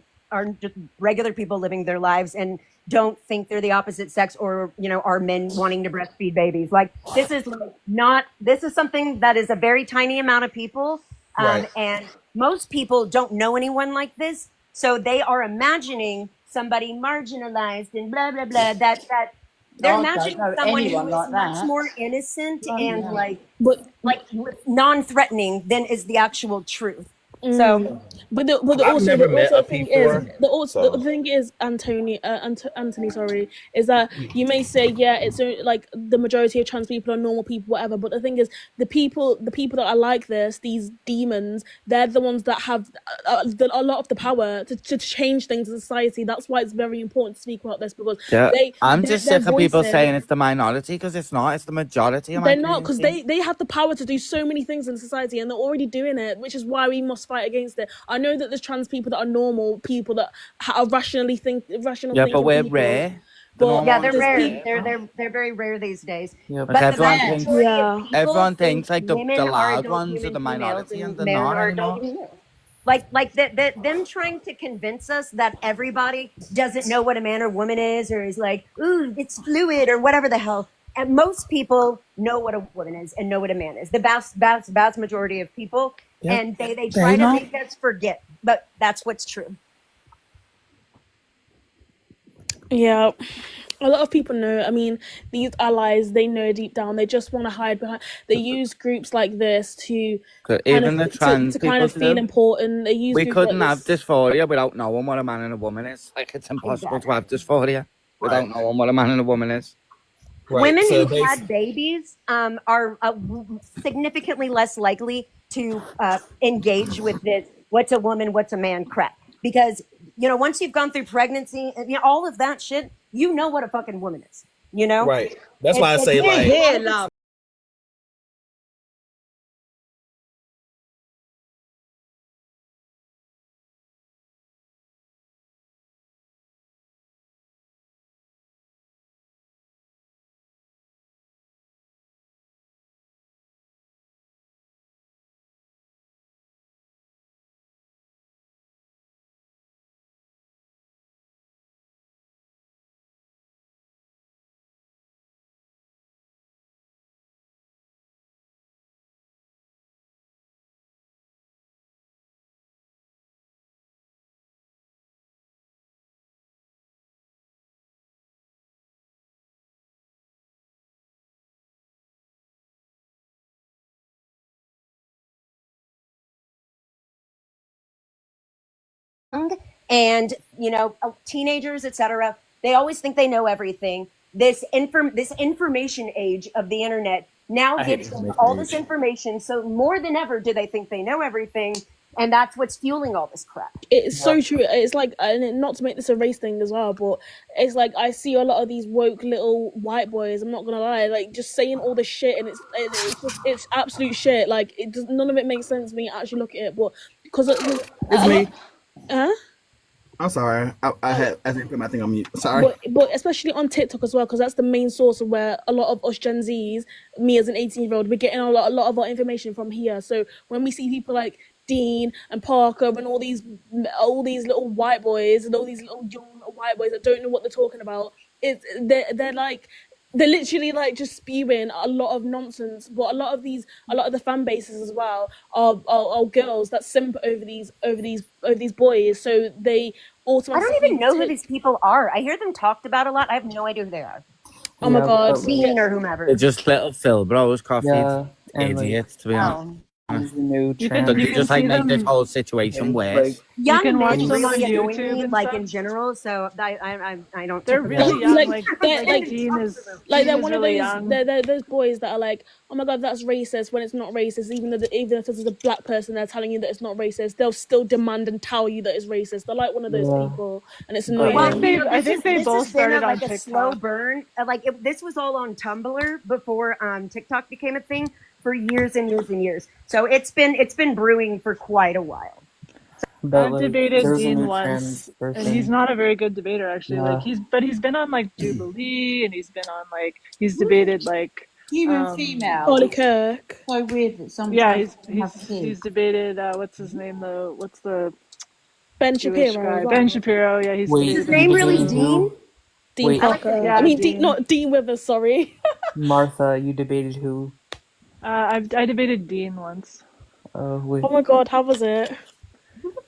O: just regular people living their lives and don't think they're the opposite sex, or are men wanting to breastfeed babies. Like, this is something that is a very tiny amount of people,
U: Right.
O: and most people don't know anyone like this, so they are imagining somebody marginalized and blah blah blah. That they're
C: God,
O: imagining
C: don't know
O: someone who
C: anyone
O: is
C: like
O: much
C: that.
O: more innocent and
C: yeah.
O: like non-threatening than is the actual truth. So,
P: but the
U: I've
P: also
U: never
P: the
U: met
P: also
U: a
P: thing
U: P4,
P: is
U: so
P: the thing is Anthony, sorry, is that you may say it's only, like the majority of trans people are normal people, whatever. But the thing is, the people that are like this, these demons, they're the ones that have a lot of the power to change things in society. That's why it's very important to speak about this, because
R: Yeah, I'm
P: they're
R: just sick of people
P: voicing.
R: saying it's the minority, because it's not. It's the majority of my
P: They're not, because
R: community.
P: they have the power to do so many things in society, and they're already doing it, which is why we must fight against it. I know that there's trans people that are normal people that are rational
R: Yeah,
P: thinking
R: but we're
P: people,
R: rare. The
P: but
R: normal
O: yeah, they're
R: ones are
O: rare.
R: rare.
O: They're very rare these days.
L: Yeah,
R: Like,
O: But the
R: everyone
O: vast
R: thinks,
O: majority of people
R: everyone
O: think
R: thinks like the
O: women are
R: loud
O: adult
R: ones are
O: human
R: the
O: females
R: minority, and
O: and
R: they're
O: men
R: not
O: are adult
R: anymore.
O: human males. Like them trying to convince us that everybody doesn't know what a man or woman is, or is like, ooh, it's fluid or whatever the hell. And most people know what a woman is and know what a man is. The vast majority of people,
R: Yeah,
O: and they
R: they
O: try to
R: know.
O: make us forget, but that's what's true.
P: yeah, a lot of people know. I mean, these allies, they know deep down. They just want to hide behind. They use groups like this to kind
R: Even
P: of
R: the trans
P: to kind
R: people
P: of feel
R: too.
P: important. They use
R: We
P: groups like
R: couldn't have
P: this.
R: dysphoria without knowing what a man and a woman is. Like, it's impossible to
O: Exactly.
R: have dysphoria without knowing what a man and a woman is.
U: right.
O: Women
U: So
O: who had babies are significantly less likely to engage with this "what's a woman, what's a man" crap, because once you've gone through pregnancy and all of that shit, you know what a fucking woman is.
U: right. That's why I say,
O: We're
U: like,
O: here, love. And teenagers, etc., they always think they know everything. This information age of the internet now
U: I hate
O: gives them
U: information
O: all this
U: age.
O: information, so more than ever do they think they know everything, and that's what's fueling all this crap.
P: It's so true. It's like, and not to make this a race thing as well, but it's like I see a lot of these woke little white boys. I'm not gonna lie, like just saying all this shit, and it's absolute shit. Like none of it makes sense when you actually look at it. But because
U: It's me.
P: huh?
U: I'm sorry. I didn't put my thing on mute. Sorry.
P: But especially on TikTok as well, because that's the main source of where a lot of us Gen Zs, me as an 18-year-old, we're getting a lot of our information from here. So when we see people like Dean and Parker and all these little white boys and all these little young white boys that don't know what they're talking about, they're literally like just spewing a lot of nonsense. But a lot of the fan bases as well are girls that simp over these boys, so they
O: I
P: automatically
O: don't even know who these people are. I hear them talked about a lot. I have no idea who they are.
P: Oh my
L: Yeah,
P: god.
O: Dean or whomever.
R: They're just little Phil bros, coffee
L: yeah, and like
R: idiots, to be honest. honest.
H: There's a new
A: You
H: trend.
R: So
A: can
R: you just like
A: see
R: make this
A: them.
R: whole situation
H: Like,
R: worse.
A: You
O: Young
A: can watch
O: men
A: them on
O: really annoy
A: YouTube
O: me,
A: and
O: like
A: stuff.
O: in general. So I don't
A: They're
O: typically.
A: really young.
P: Like they're
A: Like Dean is
P: they're
A: is
P: one of
A: really
P: those
A: young.
P: they're those boys that are like, oh my god, that's racist when it's not racist. Even if it's a black person, they're telling you that it's not racist. They'll still demand and tell you that it's racist. They're like one of those
H: yeah.
P: people, and it's
A: Well,
P: annoying.
A: I think they
O: This
A: both
O: has been
A: started on
O: like a slow
A: TikTok.
O: burn. This was all on Tumblr before TikTok became a thing for years and years and years. So it's been brewing for quite a while.
H: But
A: I've
H: like,
A: debated
H: there's a
A: Dean
H: new
A: once,
H: trans
A: and he's
H: person.
A: not a very good debater actually. Like
H: Yeah.
A: he's been on like Jubilee, and he's been on like he's debated like
C: Human female.
P: Charlie Kirk.
C: So weird that sometimes
A: yeah
C: you have
A: he's
C: kids.
A: debated what's his name though? What's the
P: Ben
A: Jewish
P: Shapiro.
A: guy?
P: Right?
A: Ben Shapiro. Yeah, he's
H: Wait,
O: Is his
A: debated
O: name
H: you
O: really
H: debated
O: Dean?
H: who?
P: Dean
H: Wait,
P: Parker.
A: Yeah,
P: I mean,
A: Dean.
P: not Dean Withers. Sorry.
H: Martha, you debated who?
A: I debated Dean once.
H: Wait.
P: Oh my god, how was it?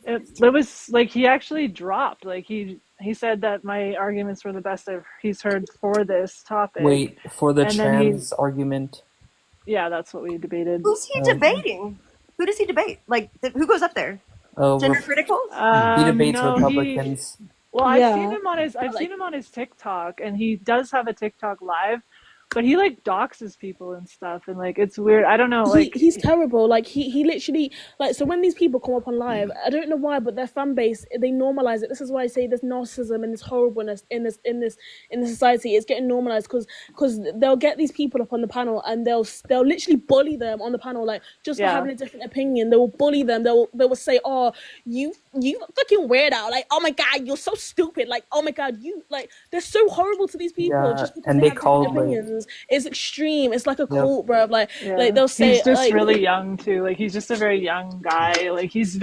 A: It was like he actually dropped. Like he said that my arguments were the best he's heard for this topic.
H: Wait, for the
A: And then he,
H: trans argument.
A: yeah, that's what we debated.
O: Who's he debating? Who does he debate? Like who goes up there? Gender critical?
H: He debates
A: No,
H: Republicans.
A: Well, I've
P: Yeah.
A: seen him on his TikTok, and he does have a TikTok live, but he like doxes people and stuff, and like it's weird. I don't know, like
P: He's terrible. Like he literally like, so when these people come up on live, I don't know why, but their fan base, they normalize it. This is why I say there's narcissism and this horribleness in the society. It's getting normalized because they'll get these people up on the panel and they'll literally bully them on the panel, like just for
A: Yeah.
P: having a different opinion. They will bully them. They will say, oh, you fucking weirdo, like, oh my god, you're so stupid, like, oh my god, you, like, they're so horrible to these people
H: Yeah,
P: just because
H: and
P: they
H: they
P: have
H: called,
P: different
H: like-
P: opinions. It's extreme. It's like a
H: Yep.
P: cult, bro. Like
A: yeah.
P: they'll say,
A: he's just
P: like,
A: really young too. Like he's just a very young guy. Like he's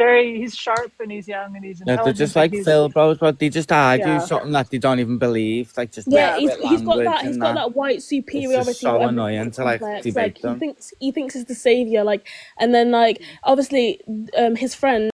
A: sharp and he's young and he's
R: Yeah,
A: intelligent.
R: they're just
A: but
R: like
A: he's-
R: Phil bros, but they just argue
A: Yeah.
R: something that they don't even believe. Like just
P: yeah,
R: with
P: he's got
R: language
P: that. He's
R: and
P: got that white superiority.
R: so
P: whatever
R: annoying to, like,
P: complex.
R: debate
P: Like
R: them.
P: he thinks he's the savior. Like, and then like obviously his friend.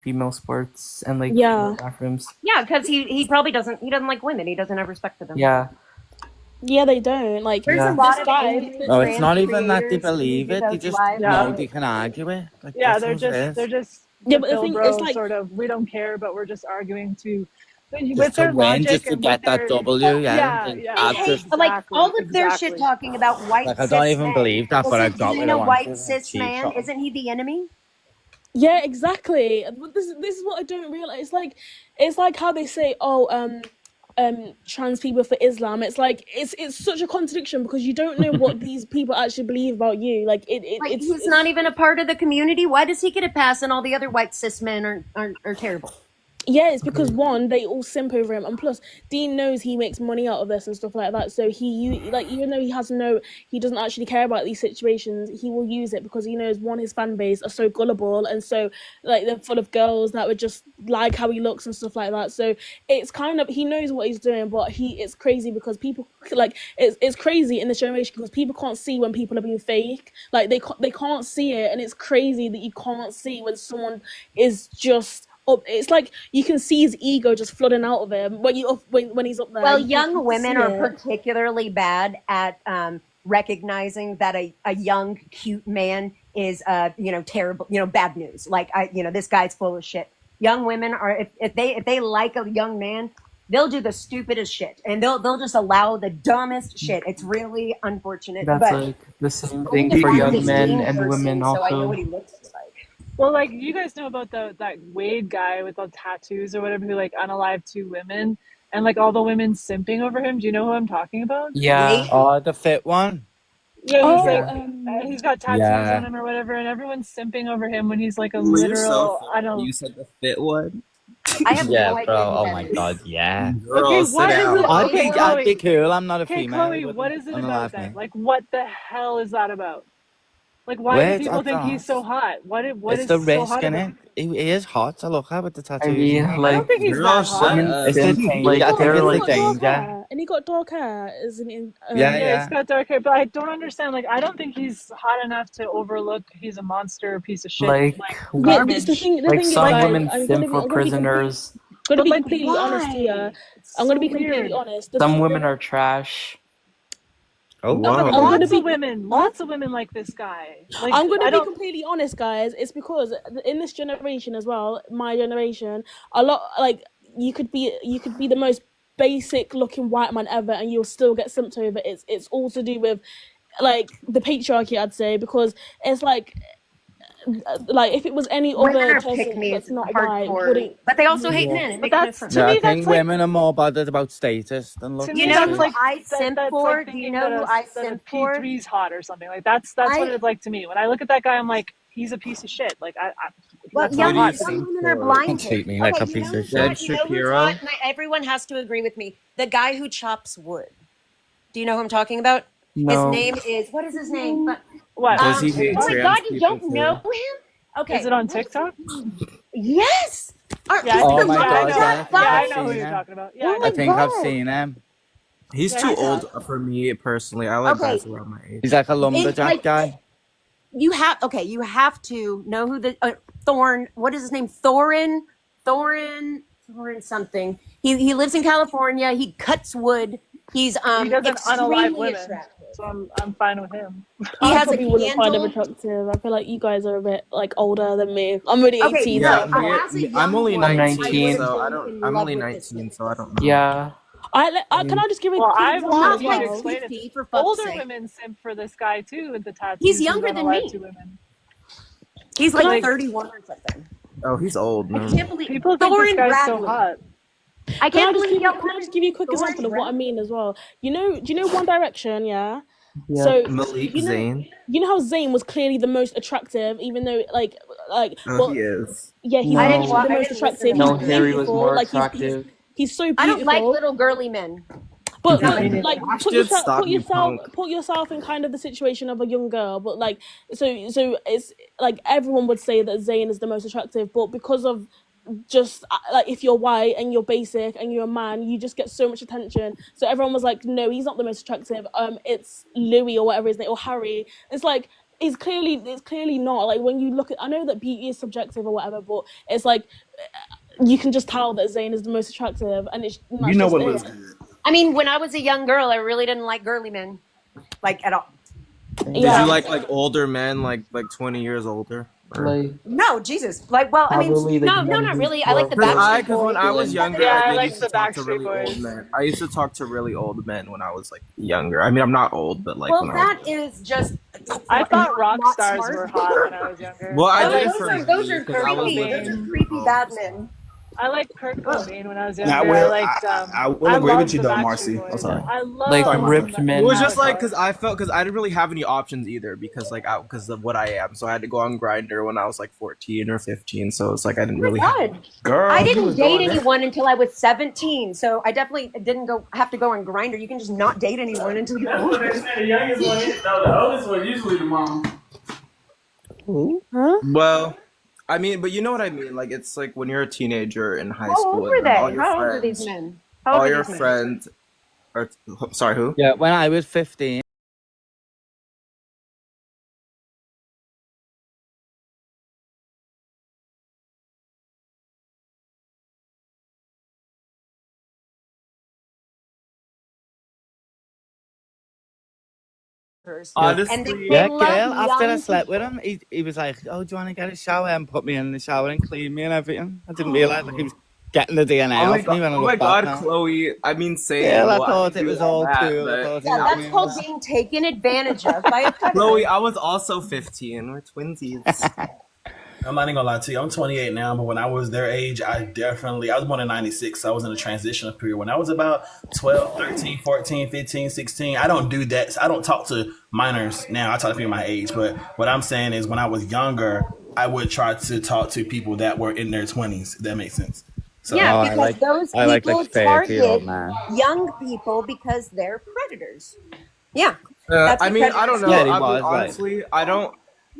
H: Female sports and like
P: Yeah.
H: female bathrooms.
O: Yeah, because he probably doesn't like women. He doesn't have respect for them.
H: Yeah.
P: Yeah, they don't. Like
O: There's
H: Yeah.
O: a lot
P: this
O: of
P: guy.
O: angry
R: No, it's not
O: trans
R: even that they
O: creators who
R: believe
O: do
R: it. They
O: those
R: just
O: live
R: know
O: shows.
R: they can argue it. Like,
A: Yeah,
R: that's
A: they're
R: what it is.
A: just
P: Yeah, but the
A: Bill
P: thing
A: Bro
P: is, like,
A: sort of we don't care, but we're just arguing to with
R: Just to
A: their
R: win,
A: logic
R: just to
A: and
R: get
A: with
R: that
A: their
R: W,
A: yeah,
R: Like,
A: yeah,
R: I've
A: yeah,
R: just,
O: Like all of their
A: exactly.
O: shit talking about white
R: like, I
O: cis
R: don't even
O: men.
R: believe that, but I
O: Isn't
R: got what
O: Dean
R: I
O: a
R: wanted.
O: white
R: and
O: cis
R: cheat
O: man?
R: on it.
O: Isn't he the enemy?
P: Yeah, exactly. But this is what I don't realize. It's like how they say, oh, trans people for Islam. It's like it's such a contradiction because you don't know what these people actually believe about you. Like
O: He's not even a part of the community. Why does he get a pass and all the other white cis men are terrible?
P: Yeah, it's because one, they all simp over him, and plus Dean knows he makes money out of this and stuff like that. So even though he doesn't actually care about these situations, he will use it because he knows one, his fan base are so gullible and so like they're full of girls that would just like how he looks and stuff like that. So it's kind of, he knows what he's doing, but it's crazy because people like it's crazy in this generation because people can't see when people are being fake. Like they can't see it, and it's crazy that you can't see when someone is just. It's like you can see his ego just flooding out of him when he's up there.
O: Well,
P: You
O: young
P: can
O: women
P: see
O: are
P: it.
O: particularly bad at recognizing that a young, cute man is, terrible, bad news. Like, this guy's full of shit. Young women are, if they like a young man, they'll do the stupidest shit and they'll just allow the dumbest shit. It's really unfortunate.
H: That's
O: but
H: like the same
O: I
H: thing
O: need to
H: for
O: find
H: young
O: this
H: men
O: Dean
H: and
O: person
H: women
O: so I know
H: also.
O: what he looks like.
A: Well, like you guys know about that Wade guy with the tattoos or whatever who like unalived 2 women and like all the women simping over him. Do you know who I'm talking about?
H: Yeah.
R: Oh, the fit one.
A: Yeah, he's
H: Yeah.
A: he's got tattoos
R: Yeah.
A: on him or whatever, and everyone's simping over him when he's like a
M: Well, you're so
A: literal.
M: funny.
A: I don't.
M: You said the fit one.
O: I have
R: Yeah,
O: no idea.
R: bro.
O: who
R: Oh
O: that
R: my
O: is.
R: god, yeah.
M: Girl,
A: Okay,
M: sit
A: what is
M: down.
A: it?
R: I'd
A: Okay,
R: be, I'd be
A: Chloe.
R: cool. I'm not a
A: Okay,
R: female.
A: Chloe,
R: It
A: what
R: wouldn't
A: is it about
R: unalive
A: then?
R: me.
A: Like, what the hell is that about? Like, why do
R: Wait,
A: people think he's so
R: that's
A: hot? What
R: it's
A: is
R: the
A: so
R: risk
A: hot
R: in
A: about
R: it. He is hot. I look at with the
H: I
R: tattoos.
H: mean,
A: I don't
H: like,
A: think he's
U: Girl,
A: that
U: shut
A: hot.
U: up.
R: It's the
H: since
R: danger.
H: like
R: I think
H: they're
R: it's
P: And
R: the
P: he
H: like
P: got dark
R: danger.
P: hair. And he got dark hair, isn't he?
R: Yeah,
A: Yeah, he's
R: yeah.
A: got dark hair, but I don't understand. Like, I don't think he's hot enough to overlook he's a monster piece of shit,
H: like
A: like
P: Yeah, it's the
A: garbage.
P: thing. The
H: like
P: thing is,
H: some
A: Like,
P: guys,
H: women
P: I'm
H: simp
P: gonna
H: for
P: be
H: prisoners.
P: gonna
A: but
P: be
A: like,
P: completely honest here.
A: why? It's
P: I'm gonna
A: so
P: be completely
A: weird.
P: honest. The
H: Some
P: thing,
H: women are trash.
U: Oh,
A: No, but
P: I'm gonna
A: lots of women like this guy. Like,
P: I'm gonna
A: I
P: be
A: don't.
P: completely honest, guys. It's because in this generation as well, my generation, a lot like you could be the most basic looking white man ever, and you'll still get simped over. It's all to do with like the patriarchy, I'd say, because it's like if it was any
O: Women
P: other
O: are
P: person
O: pick me.
P: that's
O: It's
P: not white,
O: hardcore,
P: wouldn't.
O: but they also hate
R: Yeah.
O: men. It
A: But
O: makes no
A: that's
O: sense.
A: to
R: No, I
A: me. That's
R: think
A: like
R: women are more bothered about status than
A: to
R: looks.
A: me.
O: You know
A: That's
O: who
R: Honestly.
A: like
O: I simp
A: that's
O: for?
A: like
O: Do you
A: thinking
O: know who I
A: that a
O: simp for?
A: P3's hot or something. Like that's what
O: I
A: it's like to me. When I look at that guy, I'm like, he's a piece of shit. Like
O: well,
A: that's not
O: young
A: hot to me.
O: women are
R: Don't
O: blinded.
R: treat me like
O: Okay,
R: a
O: you
R: piece
O: know
R: of
O: who's
R: shit.
O: hot? You know who's hot? And everyone has to agree with me. The guy who chops wood. Do you know who I'm talking about? His
H: No.
O: name is what is his name?
A: What?
U: Does he hate
O: Oh my
U: trans
O: God, you
U: people
O: don't know
U: too?
O: him? Okay.
A: Is it on TikTok?
O: Yes.
A: Yeah, I
R: Oh
A: think
R: my
A: yeah,
R: God,
A: I know.
R: yeah,
A: Yeah, I
R: I've
A: know who
R: seen
A: you're
R: him.
A: talking about. Yeah,
O: Oh
A: I
O: my
R: I
A: know.
R: think I've
O: God.
R: seen him.
U: He's
A: Yeah,
U: too
A: he's
U: old
A: hot.
U: for me personally. I like
O: Okay.
U: guys around my age.
R: He's like a
O: It's
R: lumberjack
O: like
R: guy.
O: you have to know who the Thorn. What is his name? Thorin something. He lives in California. He cuts wood. He's
A: He doesn't unalive
O: extremely
A: women,
O: attractive.
A: so I'm fine with him.
O: He
P: I
O: has a
P: probably wouldn't find him
O: candle.
P: attractive. I feel like you guys are a bit like older than me. I'm already
O: Okay,
P: 18,
O: so
P: so
U: Yeah,
P: I feel like
O: as a
U: I'm
O: young
U: only
O: one,
H: I'm
U: 19,
O: I would have
H: 19.
U: so I
O: been
U: don't.
O: in
U: I'm
O: love
U: only
O: with this
U: 19,
O: man.
U: so I don't know.
H: Yeah.
P: can I just give a
A: Well,
P: quick
A: I've
P: example
A: heard
P: as
O: Not like
A: him
P: well?
A: explain it.
O: 50 for fuck's
A: Older
O: sake.
A: women simp for this guy too with the tattoos.
O: He's
A: Who's
O: younger than
A: unalive
O: me.
A: to women.
O: He's
P: Can I
O: like 31 or something.
U: Oh, he's old.
O: I
U: No.
O: can't believe
A: People think this
O: Thorin
A: guy's so
O: Bradley.
A: hot.
O: I
P: Can I
O: can't
P: just
O: believe
P: give you? Can I just give you a quick
O: Thorin
P: example of what I
O: Bradley.
P: mean as well? Do you know One Direction? Yeah.
H: Yeah.
P: So
U: Malik Zayn.
P: you know how Zayn was clearly the most attractive, even though like
U: Oh,
P: well
U: he is.
P: yeah he
O: I
P: was
O: didn't.
P: literally the
O: I
P: most
O: didn't listen
P: attractive.
O: to
H: No,
P: He's
O: him.
H: Harry was
P: beautiful.
H: more
P: Like
H: attractive.
P: he's so
O: I don't like
P: beautiful.
O: little girly men.
P: But
A: Yeah, me neither.
P: like
U: Josh did stop you, punk.
P: put yourself in kind of the situation of a young girl. But like so it's like everyone would say that Zayn is the most attractive, but because of just like if you're white and you're basic and you're a man, you just get so much attention. So everyone was like, no, he's not the most attractive. It's Louis or whatever his name or Harry. It's like it's clearly not. Like when you look at, I know that beauty is subjective or whatever, but it's like you can just tell that Zayn is the most attractive, and that's
U: You know
P: just
U: what
P: it.
U: looks good.
O: I mean, when I was a young girl, I really didn't like girly men, like at all.
U: Did
P: Yeah.
U: you like older men, like 20 years older? Or-
H: Like
O: No, Jesus. Like, well, I mean,
H: probably the
O: no,
H: young
O: not
H: who's
O: really. I like the
H: more
O: Backstreet
U: Because when
O: Boys.
U: I was younger,
A: Yeah, I
U: I
A: like
U: used
A: the
U: to talk to
A: Backstreet
U: really old
A: Boys.
U: men. I used to talk to really old men when I was like younger. I mean, I'm not old, but like
O: Well,
U: when I was.
O: that is just.
A: I thought rock
O: not
A: stars
O: smart.
A: were hot when I was younger.
U: Well, I
A: I
U: did it
A: like
U: for
O: Those
U: me
O: are
U: because I was
O: creepy.
U: living.
O: Those are creepy bad men.
A: I liked Kurt Cobain when I was
U: Now,
A: younger.
U: well,
A: I liked
U: I will
A: I
U: agree with
A: loved
U: you
A: the
U: though,
A: Backstreet
U: Marcy.
A: Boys.
U: I'm sorry.
A: I love
H: like
U: Sorry, Marcy.
H: ripped men.
U: It was just like
A: Metallica.
U: because I didn't really have any options either because because of what I am. So I had to go on Grindr when I was like 14 or 15. So it's like I didn't really.
O: God.
U: Girl,
O: I
U: he
O: didn't
U: was
O: date
U: going there.
O: anyone until I was 17, so I definitely didn't have to go on Grindr. You can just not date anyone until you're older.
U: The youngest one, the oldest one, usually the mom.
P: Huh?
U: Well, I mean, but you know what I mean. Like it's like when you're a teenager in high
O: How
U: school,
O: old were
U: and
O: they?
U: all your
O: How old are
U: friends,
O: these men? How old
U: all
O: are
U: your
O: these men?
U: friends are. Sorry, who?
R: Yeah, when I was 15.
O: And
U: Honestly,
R: Yeah,
O: love
R: girl, after I
O: young
R: slept with
O: people.
R: him, he was like, oh, do you want to get a shower? And put me in the shower and clean me and everything. I didn't realise like he was getting the DNA
U: oh my
R: off me when I
U: god, oh my
R: look back
U: god,
R: now.
U: Chloe. I mean, saying
R: Yeah, I
U: well,
R: thought
U: didn't
R: it
U: do
R: was all
U: that,
R: cool. I
U: but-
R: thought he
O: Yeah,
R: was
O: that's
R: doing
O: called
R: that.
O: being taken advantage of by a predator.
U: Chloe, I was also 15. We're twinsies. I'm not even gonna lie to you. I'm 28 now, but when I was their age, I was born in 96. So I was in a transitional period. When I was about 12, 13, 14, 15, 16, I don't do that. I don't talk to minors now. I talk to people my age. But what I'm saying is when I was younger, I would try to talk to people that were in their 20s, if that makes sense. So
O: Yeah,
R: Oh,
O: because those
R: I like
O: people
R: 30-year-old
O: target
R: man.
O: young people because they're predators. Yeah.
U: I
O: That's
U: mean,
O: what
U: I don't know.
O: predators
R: Yeah, he
U: I mean,
R: was, like-
U: honestly, I don't.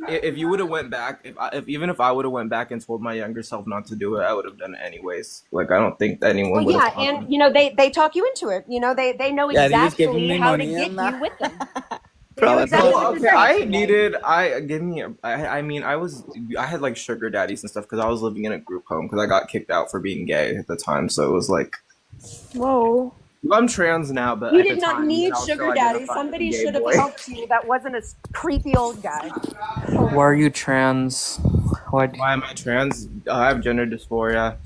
G: if you would have went back, if even if I would have went back and told my younger self not to do it, I would have done it anyways. Like I don't think that anyone
O: Well,
G: would have.
O: yeah, and you know they talk you into it. You know they know
R: Yeah, he was giving
O: exactly
R: me
O: how to
R: money
O: get
R: and that.
O: you with them. They
R: Bro,
O: know
R: that's
O: exactly
R: all.
O: what to
G: Okay,
O: say.
G: I needed. I give me. I mean, I had like sugar daddies and stuff because I was living in a group home because I got kicked out for being gay at the time. So it was like,
P: Whoa.
G: I'm trans now, but
O: You
G: at
O: did
G: the
O: not
G: time,
O: need
G: I was
O: sugar
G: still
O: daddy.
G: identified as a
O: Somebody
G: gay
O: should have
G: boy.
O: helped you. That wasn't a creepy old guy.
H: Why are you trans? Why
G: Why am I trans? I have gender dysphoria.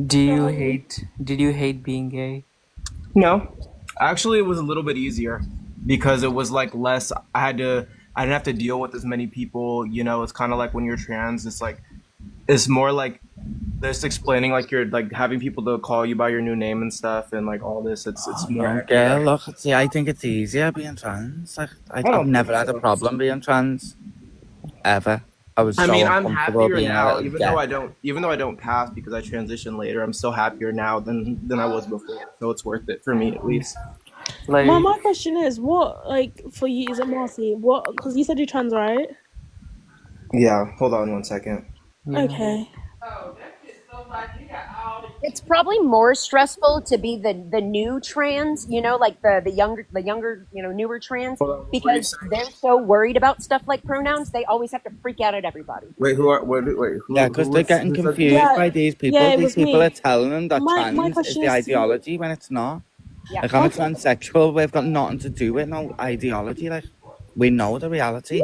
H: do you hate? Did you hate being gay?
G: No, actually, it was a little bit easier because it was like less. I didn't have to deal with as many people. You know, it's kind of like when you're trans. It's more like just explaining like you're like having people to call you by your new name and stuff and like all this. It's more.
R: Yeah, look, see, I think it's easier being trans. Like, I've
G: don't
R: never
G: think
R: had a
G: so.
R: problem being trans, ever. I was
G: I
R: so
G: mean, I'm
R: uncomfortable
G: happier
R: being a
G: now,
R: little
G: even
R: gay.
G: though I don't pass because I transitioned later. I'm still happier now than I was before. So it's worth it for me at least.
H: Like,
P: My question is, what, like, for you, is it Marcy? What, because you said you're trans, right?
G: Yeah. Hold on one second.
P: Okay.
O: It's probably more stressful to be the new trans, you know, like the younger, you know, newer trans, because they're so worried about stuff like pronouns. They always have to freak out at everybody.
G: Wait, who are? Wait, who?
R: Yeah, because they're getting
G: who said-
R: confused
P: Yeah,
R: by these people.
P: yeah, it
R: These
P: was
R: people
P: me.
R: are telling them that
P: My
R: trans is
P: question
R: the
P: is to you.
R: ideology when it's not.
O: Yeah.
R: Like, I'm a transsexual. We've got nothing to do with no ideology. Like, we know the reality.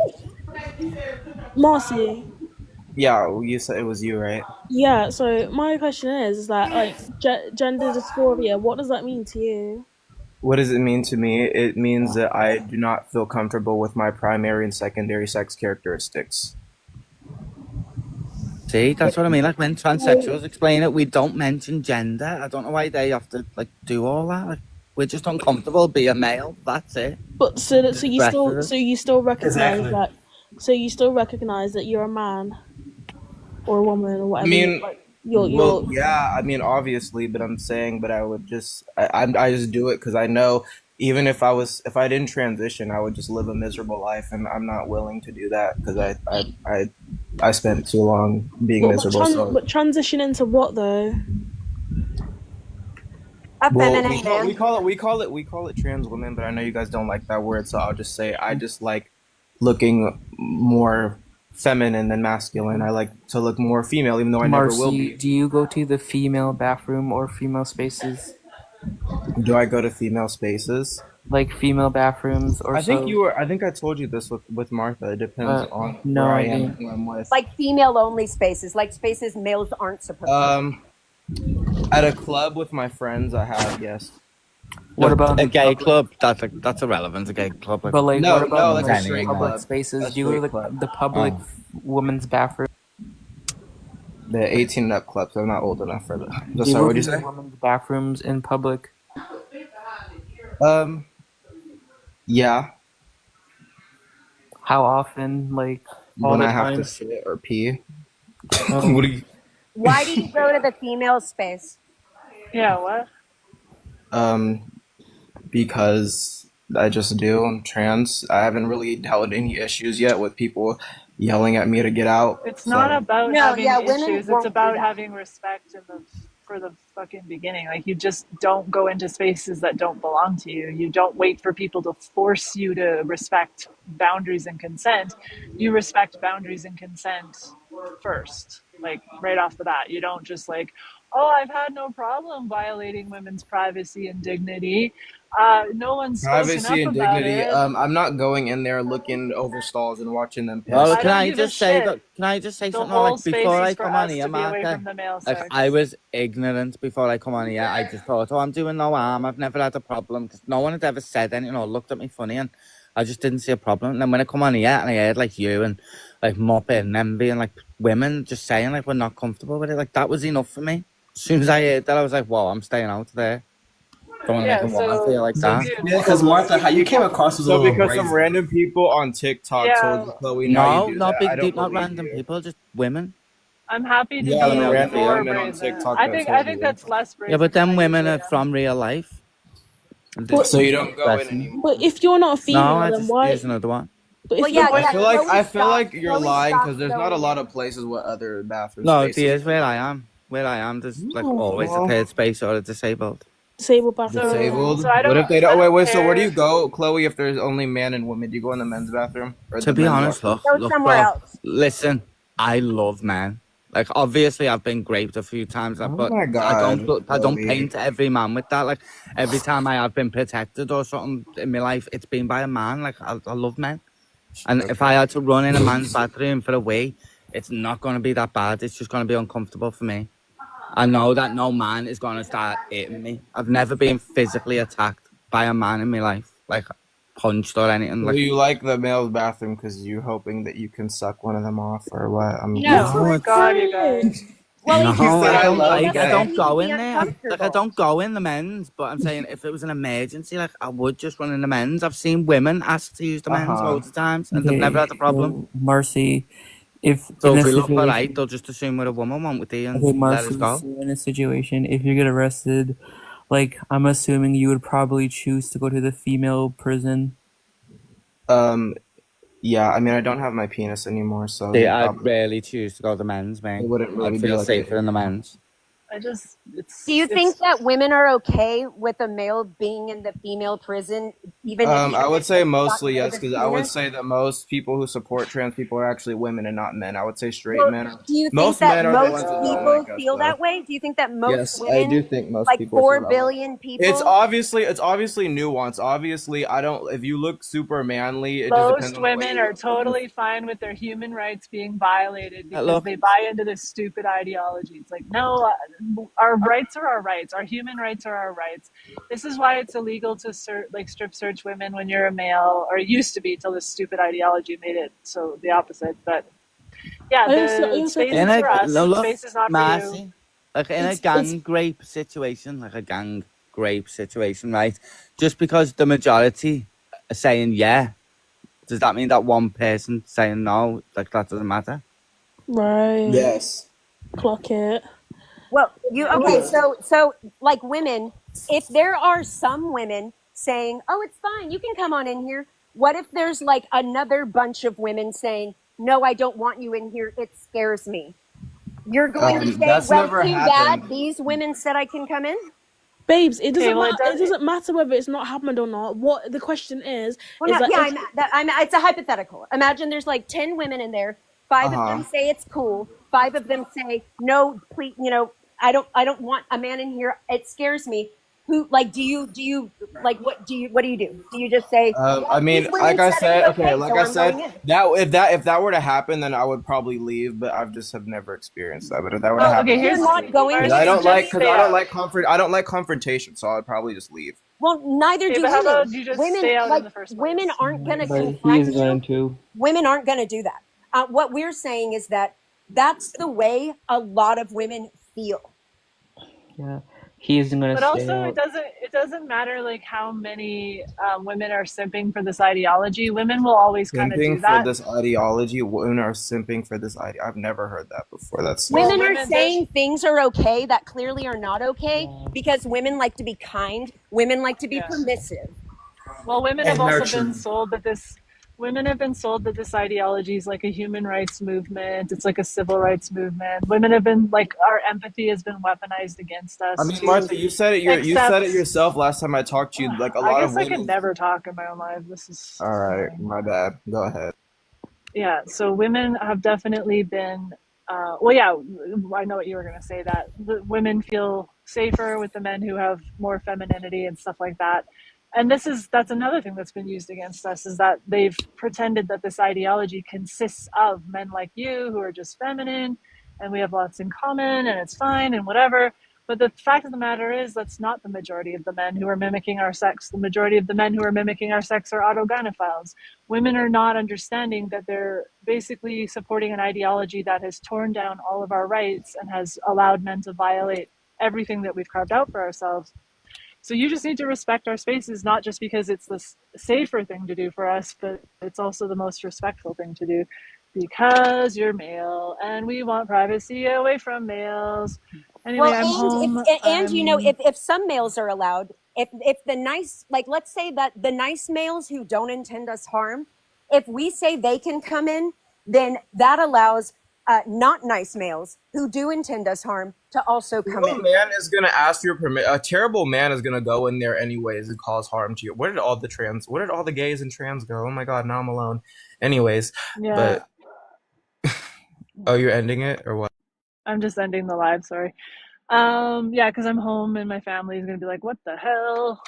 P: Marcy.
G: Yeah, you said it was you, right?
P: Yeah, so my question is that, like, gender dysphoria, what does that mean to you?
G: What does it mean to me? It means that I do not feel comfortable with my primary and secondary sex characteristics.
R: See, that's what I mean. Like, when transsexuals explain it, we don't mention gender. I don't know why they have to, like, do all that. Like, we're just uncomfortable being male. That's it.
P: But so you still recognize
G: Exactly.
P: that, so you still recognize that you're a man or a woman or
G: I
P: whatever.
G: mean,
P: like,
G: well, yeah. I mean, obviously, but I'm saying, but I would just, I just do it because I know, even if I didn't transition, I would just live a miserable life, and I'm not willing to do that because I spent too long being miserable.
P: But transition into what though?
O: Feminine
G: we call it trans women, but I know you guys don't like that word, so I'll just say I just like looking more feminine than masculine. I like to look more female, even though I never will
H: Marcy,
G: be.
H: do you go to the female bathroom or female spaces?
G: Do I go to female spaces?
H: Like female bathrooms or
G: I think
H: so?
G: you were. I think I told you this with Martha. It depends on
H: no,
G: where I
H: I
G: am
H: didn't.
G: and who I'm with.
O: Like female only spaces, like spaces males aren't supposed to.
G: At a club with my friends, I have, yes.
H: What about
R: a gay club? That's irrelevant. A gay club.
H: But like, what about
G: like a straight
H: public
G: club.
H: spaces?
G: A
H: Do you go to
G: straight club.
H: the public women's bathroom?
G: The 18 and up clubs. I'm not old enough for that.
H: Do
G: Sorry,
H: go
G: what'd you
H: to the
G: say?
H: women's bathrooms in public?
G: Yeah.
H: How often? Like all
G: When
H: the
G: I have
H: time?
G: to sit or pee.
H: Oh.
G: What do you?
O: Why do you go to the female space?
A: Yeah, what?
G: Because I just do. I'm trans. I haven't really had any issues yet with people yelling at me to get out.
A: It's not about
O: No,
A: having
O: yeah, women
A: issues.
O: won't
A: It's
O: do
A: about
O: that.
A: having respect for the fucking beginning. Like, you just don't go into spaces that don't belong to you. You don't wait for people to force you to respect boundaries and consent. You respect boundaries and consent first, like right off the bat. You don't just like, oh, I've had no problem violating women's privacy and dignity. No one's spoken
G: Privacy
A: up
G: and
A: about
G: dignity.
A: it.
G: I'm not going in there looking over stalls and watching them piss.
R: Well,
A: I don't give a shit.
R: Can I just say
A: The
R: something?
A: whole
R: Like,
A: space
R: before I
A: is for
R: come on
A: us
R: here,
A: to be away
R: Martha,
A: from the male
R: like,
A: sex.
R: I was ignorant before I come on here. I just thought, oh, I'm doing no harm. I've never had a problem because no one had ever said anything or looked at me funny, and I just didn't see a problem. And then when I come on here and I heard like you and like Muppet and Envy and like women just saying like we're not comfortable with it, like that was enough for me. As soon as I heard that, I was like, whoa, I'm staying out there. Don't want to make a woman feel like that.
U: Yeah, because Martha, how you came across was a
G: So
U: little
G: because some
U: brazen.
G: random people on TikTok told you, Chloe, now
R: No,
G: you do
R: not
G: that.
R: big
G: I don't
R: deep, not
G: believe
R: random
G: you.
R: people, just women.
A: I'm happy to
G: Yeah,
A: be
G: the random
A: more
G: women on
A: brazen.
G: TikTok
A: I
G: that
A: think
G: told you.
A: that's less brazen.
R: Yeah, but them
A: than
R: women
A: you
R: are
A: do.
R: from real life.
P: But-
G: So you don't go in
R: Listen.
G: anymore.
P: But if you're not a female,
R: No, I
P: then
R: just
P: why?
R: use another one.
P: But
O: Well,
P: if
O: yeah,
P: you're
O: yeah. Chloe
G: I feel
O: stopped.
G: like you're
O: Chloe
G: lying
O: stopped
G: because there's not a
O: going
G: lot
O: in.
G: of places with other bathroom
R: No,
G: spaces.
R: there's where I am. Where I am, there's like always a
G: Well,
R: third space or a disabled.
P: disabled bathroom, yeah.
G: disabled.
A: So I
G: What if they
A: I
G: don't? Wait,
A: don't
G: wait. So where do
A: care.
G: you go, Chloe? If there's only men and women, do you go in the men's bathroom or
R: To
G: the
R: be
G: men's
R: honest,
G: washroom?
O: Go somewhere
R: bro,
O: else.
R: listen, I love men. Like, obviously, I've been raped a few times,
G: Oh
R: but
G: my God,
R: I don't
G: Chloe.
R: paint every man with that. Like, every time I have been protected or something in my life, it's been by a man. Like, I love men. And if I had to run in a man's bathroom for a wee, it's not going to be that bad. It's just going to be uncomfortable for me. I know that no man is going to start hitting me. I've never been physically attacked by a man in my life, like punched or anything.
G: So
R: Like,
G: you like the male's bathroom because you're hoping that you can suck one of them off, or what? I'm
A: No,
O: Oh
R: no,
O: my
R: it's
A: God, you guys.
O: Well,
R: no,
O: he just
G: said
R: I
G: I
R: don't
G: love
R: like. I
G: men.
R: don't go
O: be
R: in there. Like, I
O: uncomfortable.
R: don't go in the men's. But I'm saying if it was an emergency, like I would just run in the men's. I've seen women ask to use the men's loads of times, and they've never had a problem.
H: So Marcy, if
R: So
H: in
R: if
H: a
R: we look
H: situation,
R: alright, they'll just assume we're a woman, won't we? And
H: okay,
R: let us
H: Marcy,
R: go.
H: so in a situation, if you get arrested, like I'm assuming you would probably choose to go to the female prison.
G: Yeah. I mean, I don't have my penis anymore, so
R: See,
G: they
R: I'd
G: probably
R: rarely choose to go to the men's,
G: it
R: mate.
G: wouldn't really
R: I'd
G: be
R: feel
G: like
R: safer in the men's.
O: Do you think that women are okay with a male being in the female prison, even if
G: I would say
O: got
G: mostly
O: rid
G: yes,
O: of
G: because I would
O: penis?
G: say that most people who support trans people are actually women and not men. I would say straight
O: Well,
G: men. Are,
O: do you think
G: most
O: that
G: men are the
O: most
G: ones that don't
O: people
G: like us,
O: feel
G: though.
O: that way? Do you think that most
G: Yes, I
O: women,
G: do think most
O: like
G: people
O: 4
G: feel that way.
O: billion people,
G: It's obviously nuanced. Obviously, I don't. If you look super manly, it just depends
A: Most
G: on the way
A: women
G: you
A: are
G: look.
A: totally fine with their human rights being violated because
R: Look,
A: they buy into this stupid ideology. It's like, no, our rights are our rights. Our human rights are our rights. This is why it's illegal to strip search women when you're a male, or it used to be till this stupid ideology made it so the opposite. But yeah, the space
R: in
A: is
R: a
A: for us. The
R: look,
A: space is not for you.
R: Marcy, like in a gang rape situation, right? Just because the majority are saying yeah, does that mean that one person saying no, like that doesn't matter?
P: Right.
G: Yes.
P: Clock it.
O: well, okay, so like women, if there are some women saying, "Oh, it's fine, you can come on in here," what if there's like another bunch of women saying, "No, I don't want you in here. It scares me." You're going to say,
G: That's
O: "Well,
G: never
O: too
G: happened.
O: bad these women said I can come in."
P: Babes, it doesn't
A: Okay, well,
P: matter. It doesn't matter whether it's not happened or not. What the question is
O: Well, no,
P: that
O: yeah,
P: if
O: it's a hypothetical. Imagine there's like 10 women in there. 5 of them say it's cool. 5 of them say no. Please, I don't want a man in here. It scares me. Who like do you like what do you do? Do you just say?
G: I mean,
O: "These women
G: like I
O: said it's
G: said, okay, like
O: so
G: I
O: I'm
G: said,
O: going in."
G: if that were to happen, then I would probably leave. But I've just have never experienced that. But if that were to
A: Oh,
G: happen,
A: okay, here's
O: You're not going
G: because
O: to
G: I don't like
A: stay out.
G: I don't like confrontation, so I'd probably just leave.
O: Well, neither
A: Okay,
O: do
A: but how
O: women.
A: about you just stay out in the first place?
O: Women aren't going to
H: But he
O: confront
H: is going
O: you.
H: to.
O: Women aren't going to do that. What we're saying is that that's the way a lot of women feel.
H: Yeah, he isn't going to
A: But
H: stay
A: also,
H: out.
A: it doesn't matter like how many women are simping for this ideology. Women will always kind of
G: Simping
A: do
G: for
A: that.
G: this ideology, women are simping for this idea. I've never heard that before. That's
A: Well,
O: Women are
A: women,
O: saying things are okay that clearly are not okay because women like to be kind. Women like to be permissive.
A: well, women have
G: and
A: also
G: nurturing.
A: been sold that this ideology is like a human rights movement. It's like a civil rights movement. Women have been like, our empathy has been weaponized against us.
G: I mean,
A: to
G: Martha, you said it. You said it
A: accept-
G: yourself last time I talked to you. Like a
A: I
G: lot
A: guess
G: of
A: I
G: women.
A: could never talk in my own life. This is
G: All right, my bad. Go ahead.
A: yeah. So women have definitely been. Well, yeah, I know what you were going to say. That the women feel safer with the men who have more femininity and stuff like that. And that's another thing that's been used against us, is that they've pretended that this ideology consists of men like you who are just feminine, and we have lots in common, and it's fine and whatever. But the fact of the matter is, that's not the majority of the men who are mimicking our sex. The majority of the men who are mimicking our sex are autogynephiles. Women are not understanding that they're basically supporting an ideology that has torn down all of our rights and has allowed men to violate everything that we've carved out for ourselves. So you just need to respect our spaces, not just because it's the safer thing to do for us, but it's also the most respectful thing to do, because you're male and we want privacy away from males. Anyway,
O: Well,
A: I'm home.
O: if some males are allowed, if the nice, like let's say that the nice males who don't intend us harm, if we say they can come in, then that allows not nice males who do intend us harm to also come
G: No
O: in.
G: man is gonna ask your permit. A terrible man is gonna go in there anyways and cause harm to you. Where did all the gays and trans go? Oh my god, now I'm alone. Anyways,
A: Yeah,
G: but oh, you're ending it or what?
A: I'm just ending the live. Sorry. Yeah, because I'm home and my family is gonna be like, "What the hell?"